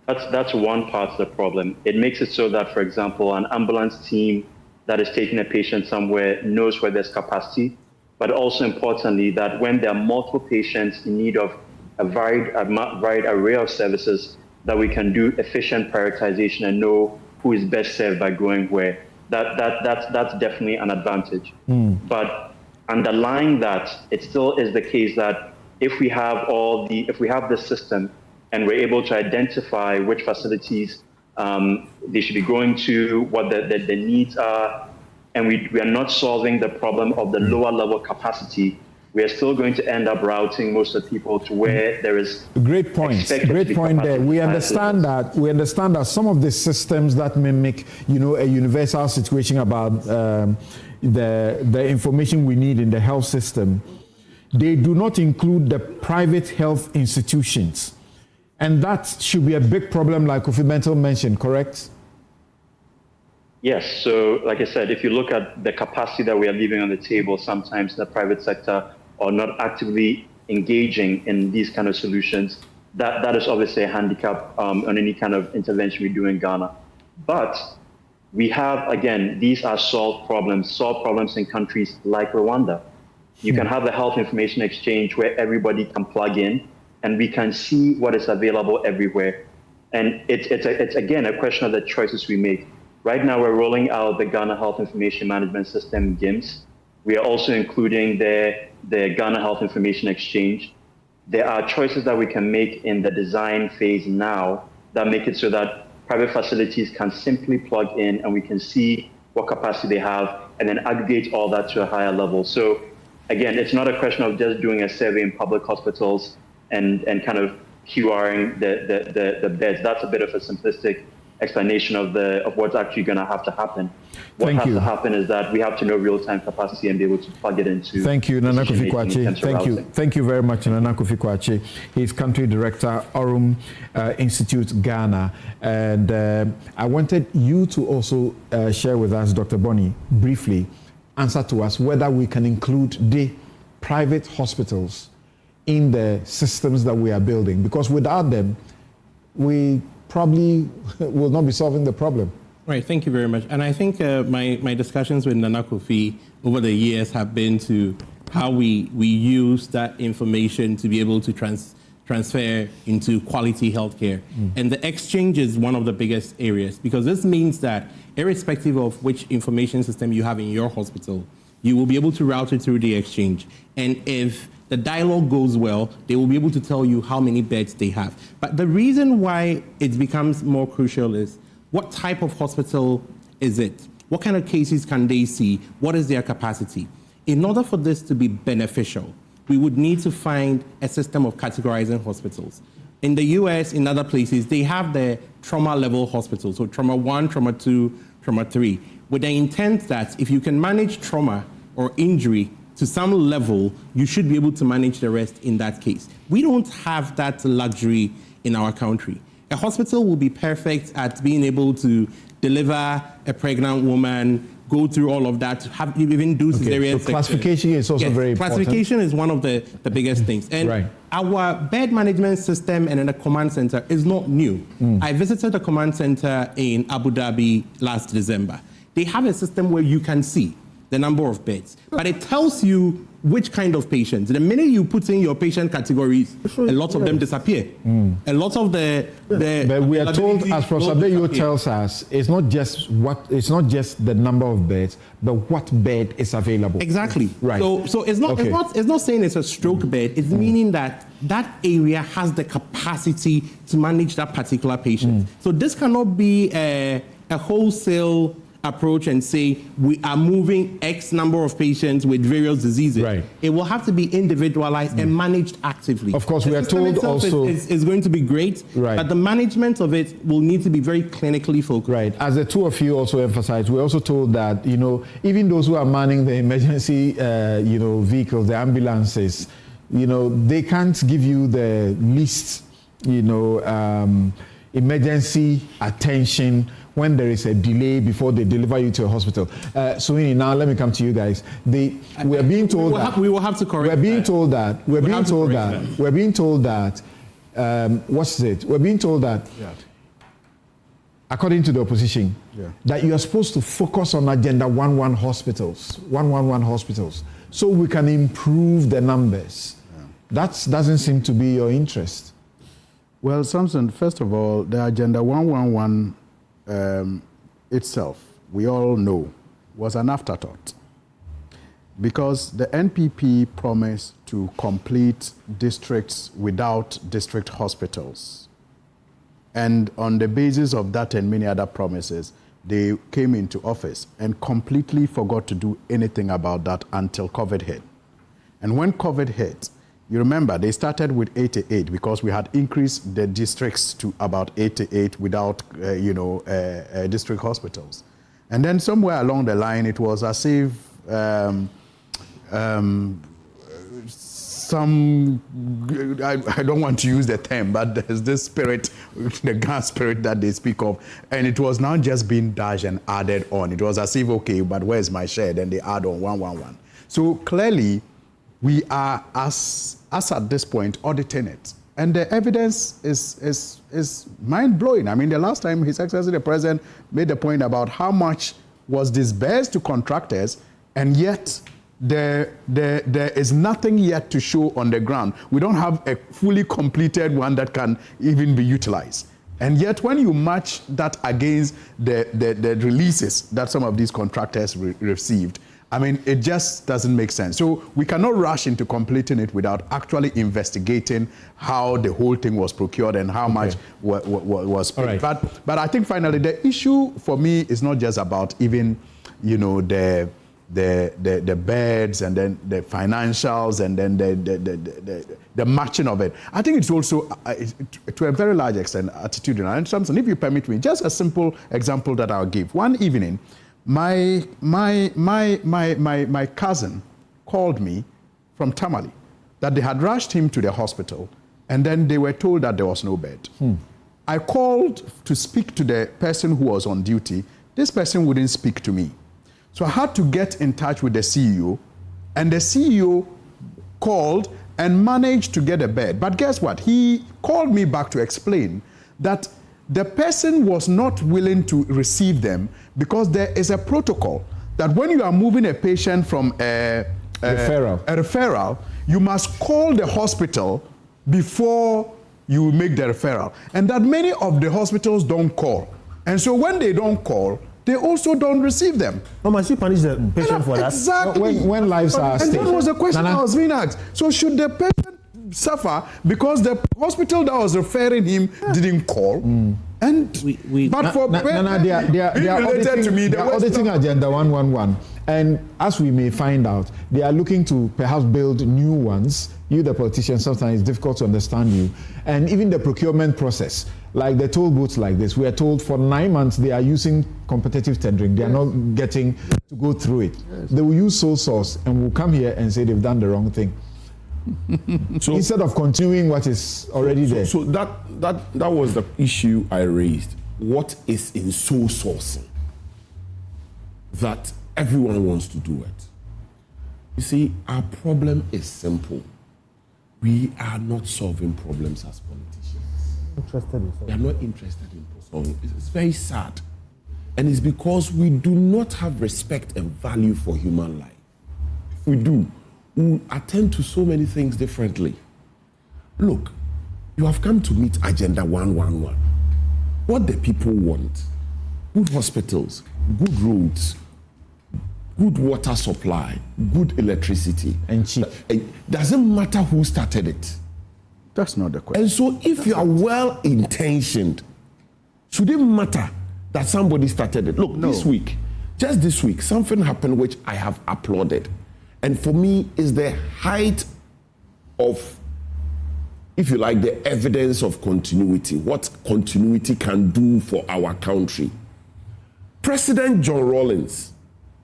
Speaker 8: That's one part of the problem. It makes it so that, for example, an ambulance team that is taking a patient somewhere knows where there's capacity, but also importantly that when there are multiple patients in need of a varied array of services, that we can do efficient prioritization and know who is best served by going where. That's definitely an advantage. But underlying that, it still is the case that if we have the system and we're able to identify which facilities they should be going to, what the needs are, and we are not solving the problem of the lower level capacity, we are still going to end up routing most of the people to where there is
Speaker 13: great point there. We understand that some of the systems that mimic, you know, a universal situation about the information we need in the health system, they do not include the private health institutions, and that should be a big problem, like Kofi Bentil mentioned, correct?
Speaker 8: Yes. So, like I said, if you look at the capacity that we are leaving on the table, sometimes the private sector are not actively engaging in these kind of solutions, that is obviously a handicap on any kind of intervention we do in Ghana. But we have, again, these are solved problems in countries like Rwanda. You can have a health information exchange where everybody can plug in and we can see what is available everywhere. And it's again, a question of the choices we make. Right now, we're rolling out the Ghana Health Information Management System, GIMS. We are also including the Ghana Health Information Exchange. There are choices that we can make in the design phase now that make it so that private facilities can simply plug in and we can see what capacity they have and then aggregate all that to a higher level. So again, it's not a question of just doing a survey in public hospitals and kind of QRing the beds. That's a bit of a simplistic explanation of what's actually going to have to happen. What has to happen is that we have to know real-time capacity and be able to plug it into.
Speaker 13: Thank you, Nana Kofi-Koakye. Thank you very much, Nana Kofi-Koakye. He's country director, Orum Institute, Ghana. And I wanted you to also share with us, Dr. Bonnie, briefly answer to us whether we can include the private hospitals in the systems that we are building, because without them, we probably will not be solving the problem.
Speaker 31: Right, thank you very much. And I think my discussions with Nana Kofi over the years have been to how we use that information to be able to transfer into quality healthcare. And the exchange is one of the biggest areas, because this means that irrespective of which information system you have in your hospital, you will be able to route it through the exchange. And if the dialogue goes well, they will be able to tell you how many beds they have. But the reason why it becomes more crucial is what type of hospital is it? What kind of cases can they see? What is their capacity? In order for this to be beneficial, we would need to find a system of categorizing hospitals. In the US, in other places, they have the trauma level hospitals, so trauma 1, trauma 2, trauma 3, with the intent that if you can manage trauma or injury to some level, you should be able to manage the rest in that case. We don't have that luxury in our country. A hospital will be perfect at being able to deliver a pregnant woman, go through all of that, have even do cesarean
Speaker 13: So classification is also very important.
Speaker 31: Classification is one of the biggest things. And our bed management system and in the command center is not new. I visited the command center in Abu Dhabi last December. They have a system where you can see the number of beds, but it tells you which kind of patients. The minute you put in your patient categories, a lot of them disappear. A lot of
Speaker 13: But we are told, as Professor Adeyo tells us, it's not just the number of beds, but what bed is available.
Speaker 31: Exactly.
Speaker 13: Right.
Speaker 31: So it's not saying it's a stroke bed. It's meaning that area has the capacity to manage that particular patient. So this cannot be a wholesale approach and say we are moving X number of patients with various diseases. Right. It will have to be individualized and managed actively.
Speaker 13: Of course, we are told also
Speaker 31: is going to be great, but the management of it will need to be very clinically focused.
Speaker 13: Right. As the two of you also emphasized, we're also told that even those who are manning the emergency vehicles, the ambulances, they can't give you the least emergency attention when there is a delay before they deliver you to a hospital. Suhini, now let me come to you guys. We are being told
Speaker 31: we will have to correct.
Speaker 13: We're being told that. We're being told that. According to the opposition, that you are supposed to focus on Agenda 111 hospitals, so we can improve the numbers. That doesn't seem to be your interest.
Speaker 5: Well, Samson, first of all, the Agenda 111 itself, we all know, was an afterthought, because the NPP promised to complete districts without district hospitals. And on the basis of that and many other promises, they came into office and completely forgot to do anything about that until COVID hit. And when COVID hit, you remember, they started with 88 because we had increased the districts to about 88 without, district hospitals. And then somewhere along the line, it was as if I don't want to use the term, but there's this spirit, the gas spirit that they speak of, and it was now just being dashed and added on. It was as if, okay, but where's my share? Then they add on 111. So clearly, we are, as at this point, auditing it. And the evidence is mind-blowing. I mean, the last time His Excellency the President made the point about how much was disbursed to contractors, and yet there is nothing yet to show on the ground. We don't have a fully completed one that can even be utilized. And yet when you match that against the releases that some of these contractors received, I mean, it just doesn't make sense. So we cannot rush into completing it without actually investigating how the whole thing was procured and how much was paid. Right. But I think finally the issue for me is not just about even, the beds and then the financials and then the matching of it. I think it's also to a very large extent attitudinal. And Samson, if you permit me, just a simple example that I'll give. One evening, my cousin called me from Tamale that they had rushed him to the hospital and then they were told that there was no bed. I called to speak to the person who was on duty. This person wouldn't speak to me. So I had to get in touch with the CEO, and the CEO called and managed to get a bed. But guess what? He called me back to explain that the person was not willing to receive them because there is a protocol that when you are moving a patient from a referral, you must call the hospital before you make the referral. And that many of the hospitals don't call. And so when they don't call, they also don't receive them.
Speaker 3: How must you punish the patient for that?
Speaker 5: Exactly.
Speaker 13: When lives are at
Speaker 5: stake. And that was the question
Speaker 13: Nana.
Speaker 5: I was being asked. So should the patient suffer because the hospital that was referring him didn't call? And but for
Speaker 13: they are auditing,
Speaker 5: to me,
Speaker 13: they are auditing Agenda 111, and as we may find out, they are looking to perhaps build new ones. You, the politicians, sometimes it's difficult to understand you, and even the procurement process, like the toll booths like this, we are told for 9 months they are using competitive tendering. They are not getting to go through it. They will use sole source and will come here and say they've done the wrong thing. So instead of continuing what is already there.
Speaker 6: So that was the issue I raised. What is in sole sourcing? That everyone wants to do it. You see, our problem is simple. We are not solving problems as politicians. We are not interested in solving it. It's very sad. And it's because we do not have respect and value for human life. If we do, we attend to so many things differently. Look, you have come to meet Agenda 111. What the people want: good hospitals, good roads, good water supply, good electricity.
Speaker 13: And cheap.
Speaker 6: It doesn't matter who started it.
Speaker 5: That's not the question.
Speaker 6: And so if you are well-intentioned, should it matter that somebody started it? Look, just this week, something happened which I have applauded. And for me, is the height of, if you like, the evidence of continuity, what continuity can do for our country. President Rawlings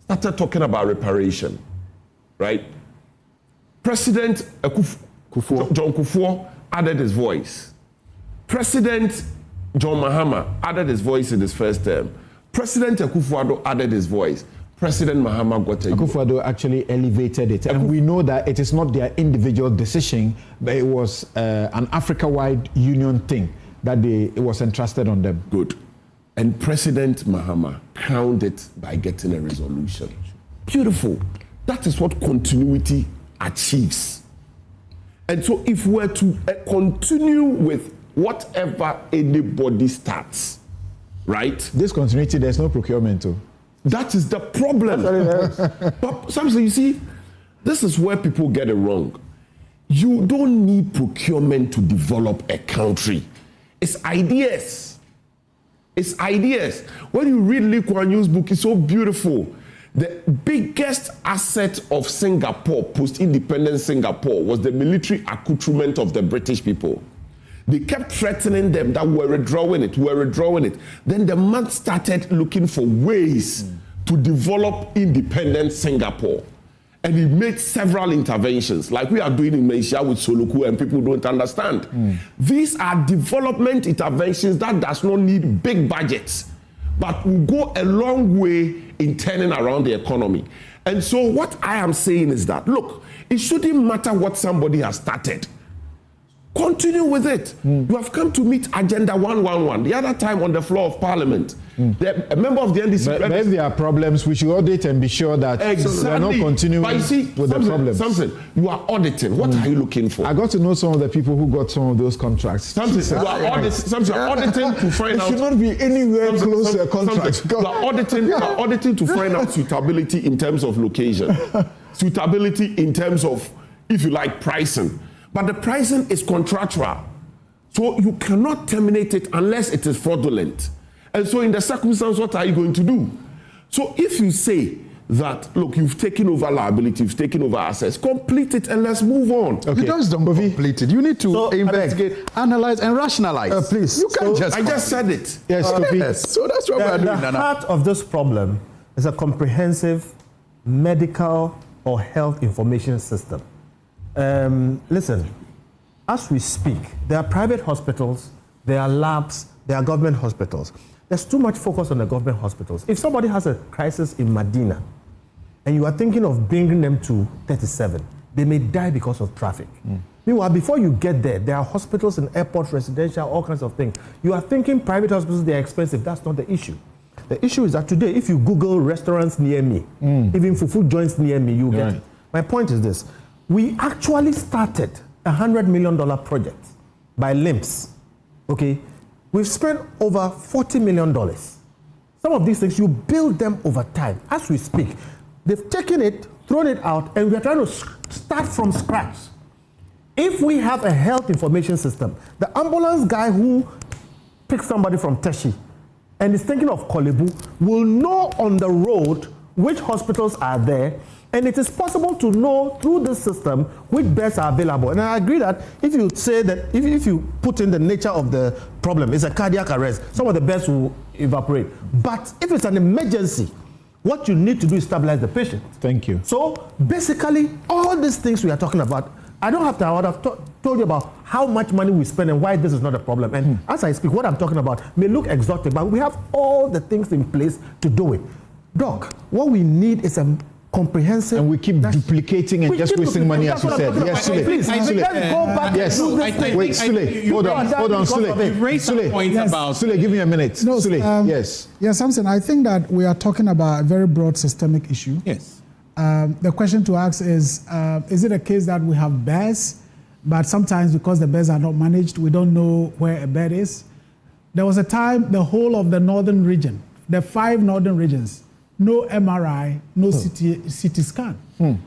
Speaker 6: started talking about reparation, right? President Akufo-Addo added his voice. President John Mahama added his voice in his first term. President Akufo-Addo added his voice. President Mahama got a
Speaker 13: Akufo-Addo actually elevated it, and we know that it is not their individual decision, but it was an Africa-wide union thing that it was entrusted on them.
Speaker 6: Good. And President Mahama crowned it by getting a resolution. Beautiful. That is what continuity achieves. And so if we're to continue with whatever anybody starts, right?
Speaker 13: This continuity, there's no procurement too.
Speaker 6: That is the problem. But sometimes, you see, this is where people get it wrong. You don't need procurement to develop a country. It's ideas. It's ideas. When you read Lee Kuan Yew's book, it's so beautiful. The biggest asset of Singapore, post-independent Singapore, was the military accoutrement of the British people. They kept threatening them that we're withdrawing it. Then the man started looking for ways to develop independent Singapore. And he made several interventions, like we are doing in Malaysia with Soluku, and people don't understand. These are development interventions that does not need big budgets, but will go a long way in turning around the economy. And so what I am saying is that, look, it shouldn't matter what somebody has started. Continue with it. You have come to meet Agenda 111. The other time on the floor of Parliament, a member of the NDC...
Speaker 13: But if there are problems, we should audit and be sure that we are not continuing with the problems.
Speaker 6: You are auditing. What are you looking for?
Speaker 13: I got to know some of the people who got some of those contracts.
Speaker 6: You are auditing to find out...
Speaker 13: It should not be anywhere close to a contract.
Speaker 6: You are auditing to find out suitability in terms of location. Suitability in terms of, if you like, pricing. But the pricing is contractual. So you cannot terminate it unless it is fraudulent. And so in the circumstance, what are you going to do? So if you say that, look, you've taken over liability, you've taken over assets, complete it and let's move on.
Speaker 5: Okay. You just don't complete it. You need to investigate, analyze, and rationalize.
Speaker 3: Please.
Speaker 5: You can't
Speaker 6: I just said it.
Speaker 5: Yes, so that's what we're doing,
Speaker 3: The heart of this problem is a comprehensive medical or health information system. Listen, as we speak, there are private hospitals, there are labs, there are government hospitals. There's too much focus on the government hospitals. If somebody has a crisis in Medina and you are thinking of bringing them to 37, they may die because of traffic. Meanwhile, before you get there, there are hospitals and airports, residential, all kinds of things. You are thinking private hospitals, they're expensive. That's not the issue. The issue is that today, if you Google restaurants near me, even fufu joints near me, you get it. My point is this. We actually started a $100 million project by LIMS. Okay? We've spent over $40 million. Some of these things, you build them over time. As we speak, they've taken it, thrown it out, and we're trying to start from scratch. If we have a health information system, the ambulance guy who picks somebody from Teshi and is thinking of Kolebu will know on the road which hospitals are there, and it is possible to know through this system which beds are available. And I agree that if you say that, if you put in the nature of the problem, it's a cardiac arrest, some of the beds will evaporate. But if it's an emergency, what you need to do is stabilize the patient.
Speaker 5: Thank you.
Speaker 3: So basically, all these things we are talking about, I don't have to, I would have told you about how much money we spend and why this is not a problem. And as I speak, what I'm talking about may look exotic, but we have all the things in place to do it. Doc, what we need is a comprehensive...
Speaker 13: And we keep duplicating and just wasting money, as you said. Yes, Sule.
Speaker 3: Please, let's go back
Speaker 13: yes.
Speaker 3: and do this thing.
Speaker 13: Wait, Sule, hold on, Sule.
Speaker 4: You raised some points about...
Speaker 13: Sule, give me a minute.
Speaker 9: No,
Speaker 13: Sule, yes.
Speaker 9: Yes, Samson, I think that we are talking about a very broad systemic issue.
Speaker 4: Yes.
Speaker 9: The question to ask is it a case that we have beds, but sometimes because the beds are not managed, we don't know where a bed is? There was a time the whole of the northern region, the 5 northern regions, no MRI, no CT scan.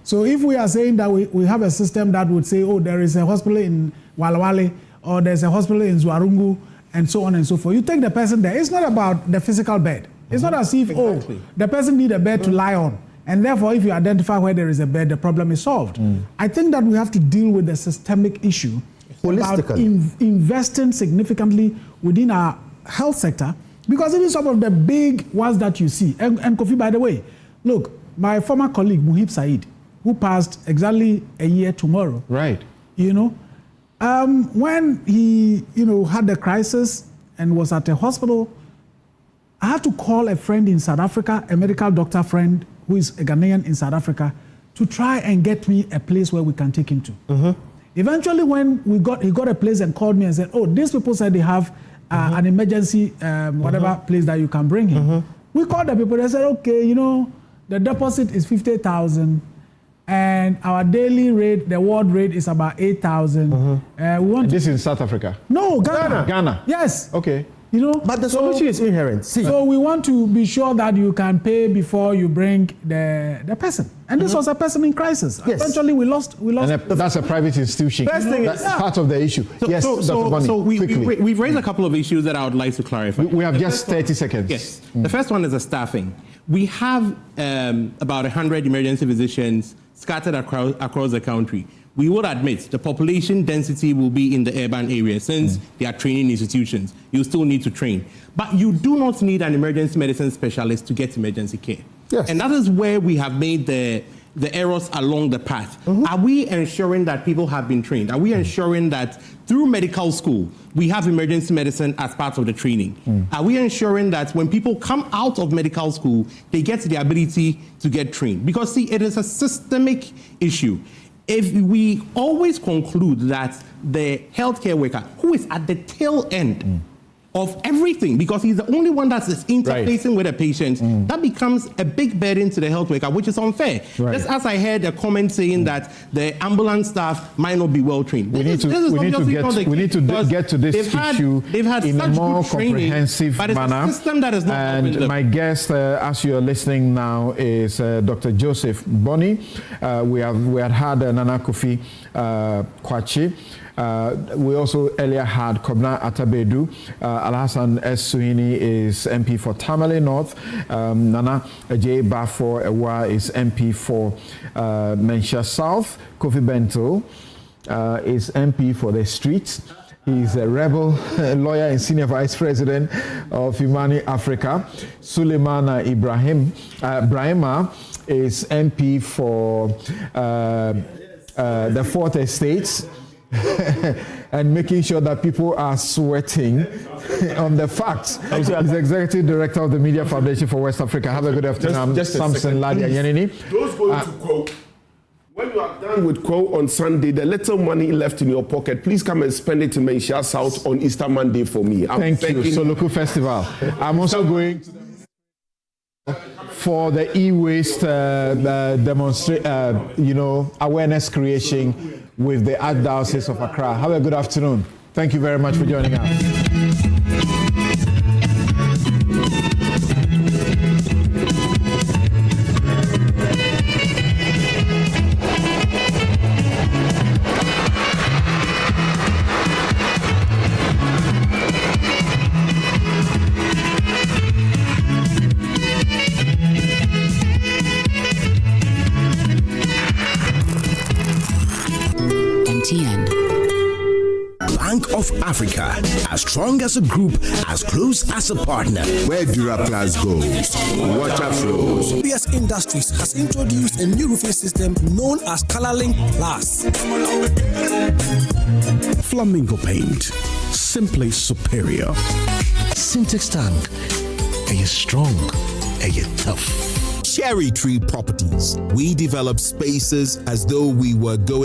Speaker 9: So if we are saying that we have a system that would say, oh, there is a hospital in Walawale, or there's a hospital in Zuarungu, and so on and so forth, you take the person there. It's not about the physical bed. It's not as if, the person needs a bed to lie on. And therefore, if you identify where there is a bed, the problem is solved. I think that we have to deal with the systemic issue about investing significantly within our health sector, because even some of the big ones that you see, and Kofi, by the way, look, my former colleague, Muhib Said, who passed exactly a year tomorrow.
Speaker 13: Right.
Speaker 9: You know, when he, had the crisis and was at a hospital, I had to call a friend in South Africa, a medical doctor friend, who is a Ghanaian in South Africa, to try and get me a place where we can take him to. Eventually, when he got a place and called me and said, oh, these people said they have an emergency, whatever place that you can bring him. We called the people, they said, okay, the deposit is 50,000 and our daily rate, the ward rate is about 8,000. We want
Speaker 13: this in South Africa?
Speaker 9: No, Ghana.
Speaker 13: Ghana.
Speaker 9: Yes.
Speaker 13: Okay.
Speaker 3: But the solution is inherent.
Speaker 9: So we want to be sure that you can pay before you bring the person. And this was a person in crisis. Yes. Eventually we lost. And
Speaker 13: that's a private institution. That's part of the issue. Yes, Dr. Bonnie, quickly.
Speaker 4: We've raised a couple of issues that I would like to clarify.
Speaker 13: We have just 30 seconds.
Speaker 4: Yes. The first one is the staffing. We have about 100 emergency physicians scattered across the country. We would admit the population density will be in the urban area since they are training institutions. You still need to train. But you do not need an emergency medicine specialist to get emergency care. Yes. And that is where we have made the errors along the path. Are we ensuring that people have been trained? Are we ensuring that through medical school, we have emergency medicine as part of the training? Are we ensuring that when people come out of medical school, they get the ability to get trained? Because see, it is a systemic issue. If we always conclude that the healthcare worker, who is at the tail end of everything, because he's the only one that is interfacing with a patient, that becomes a big burden to the health worker, which is unfair. Just as I heard a comment saying that the ambulance staff might not be well trained.
Speaker 13: We need to get to this issue in a more comprehensive manner.
Speaker 4: It's a system that is not helping them.
Speaker 13: My guest, as you are listening now, is Dr. Joseph Bonnie. We had Nana Kofi Kwachi. We also earlier had Kobna Atabedu. Alhassan S. Suhini is MP for Tamale North. Nana J. Bafo Ewa is MP for Mensha South. Kofi Bento is MP for the streets. He's a rebel lawyer and senior vice president of Humani Africa. Suleimana Brahima is MP for the Fourth Estates. And making sure that people are sweating on the facts. He's the executive director of the Media Foundation for West Africa. Have a good afternoon. I'm Samson Ladia Yanini.
Speaker 6: Those going to quote, when you are done with Quo on Sunday, the little money left in your pocket, please come and spend it in Malaysia South on Easter Monday for me.
Speaker 13: Thank you. So local festival. I'm also going to for the e-waste awareness creation with the Archdiocese of Accra. Have a good afternoon. Thank you very much for joining us.
Speaker 10: Bank of Africa, as strong as a group, as close as a partner. Where Duraplas goes, water flows.
Speaker 11: PS Industries has introduced a new roofing system known as ColorLink Plus. Flamingo paint, simply superior. Syntax tank, are you strong? Are you tough?
Speaker 10: Cherry Tree Properties. We develop spaces as though we were going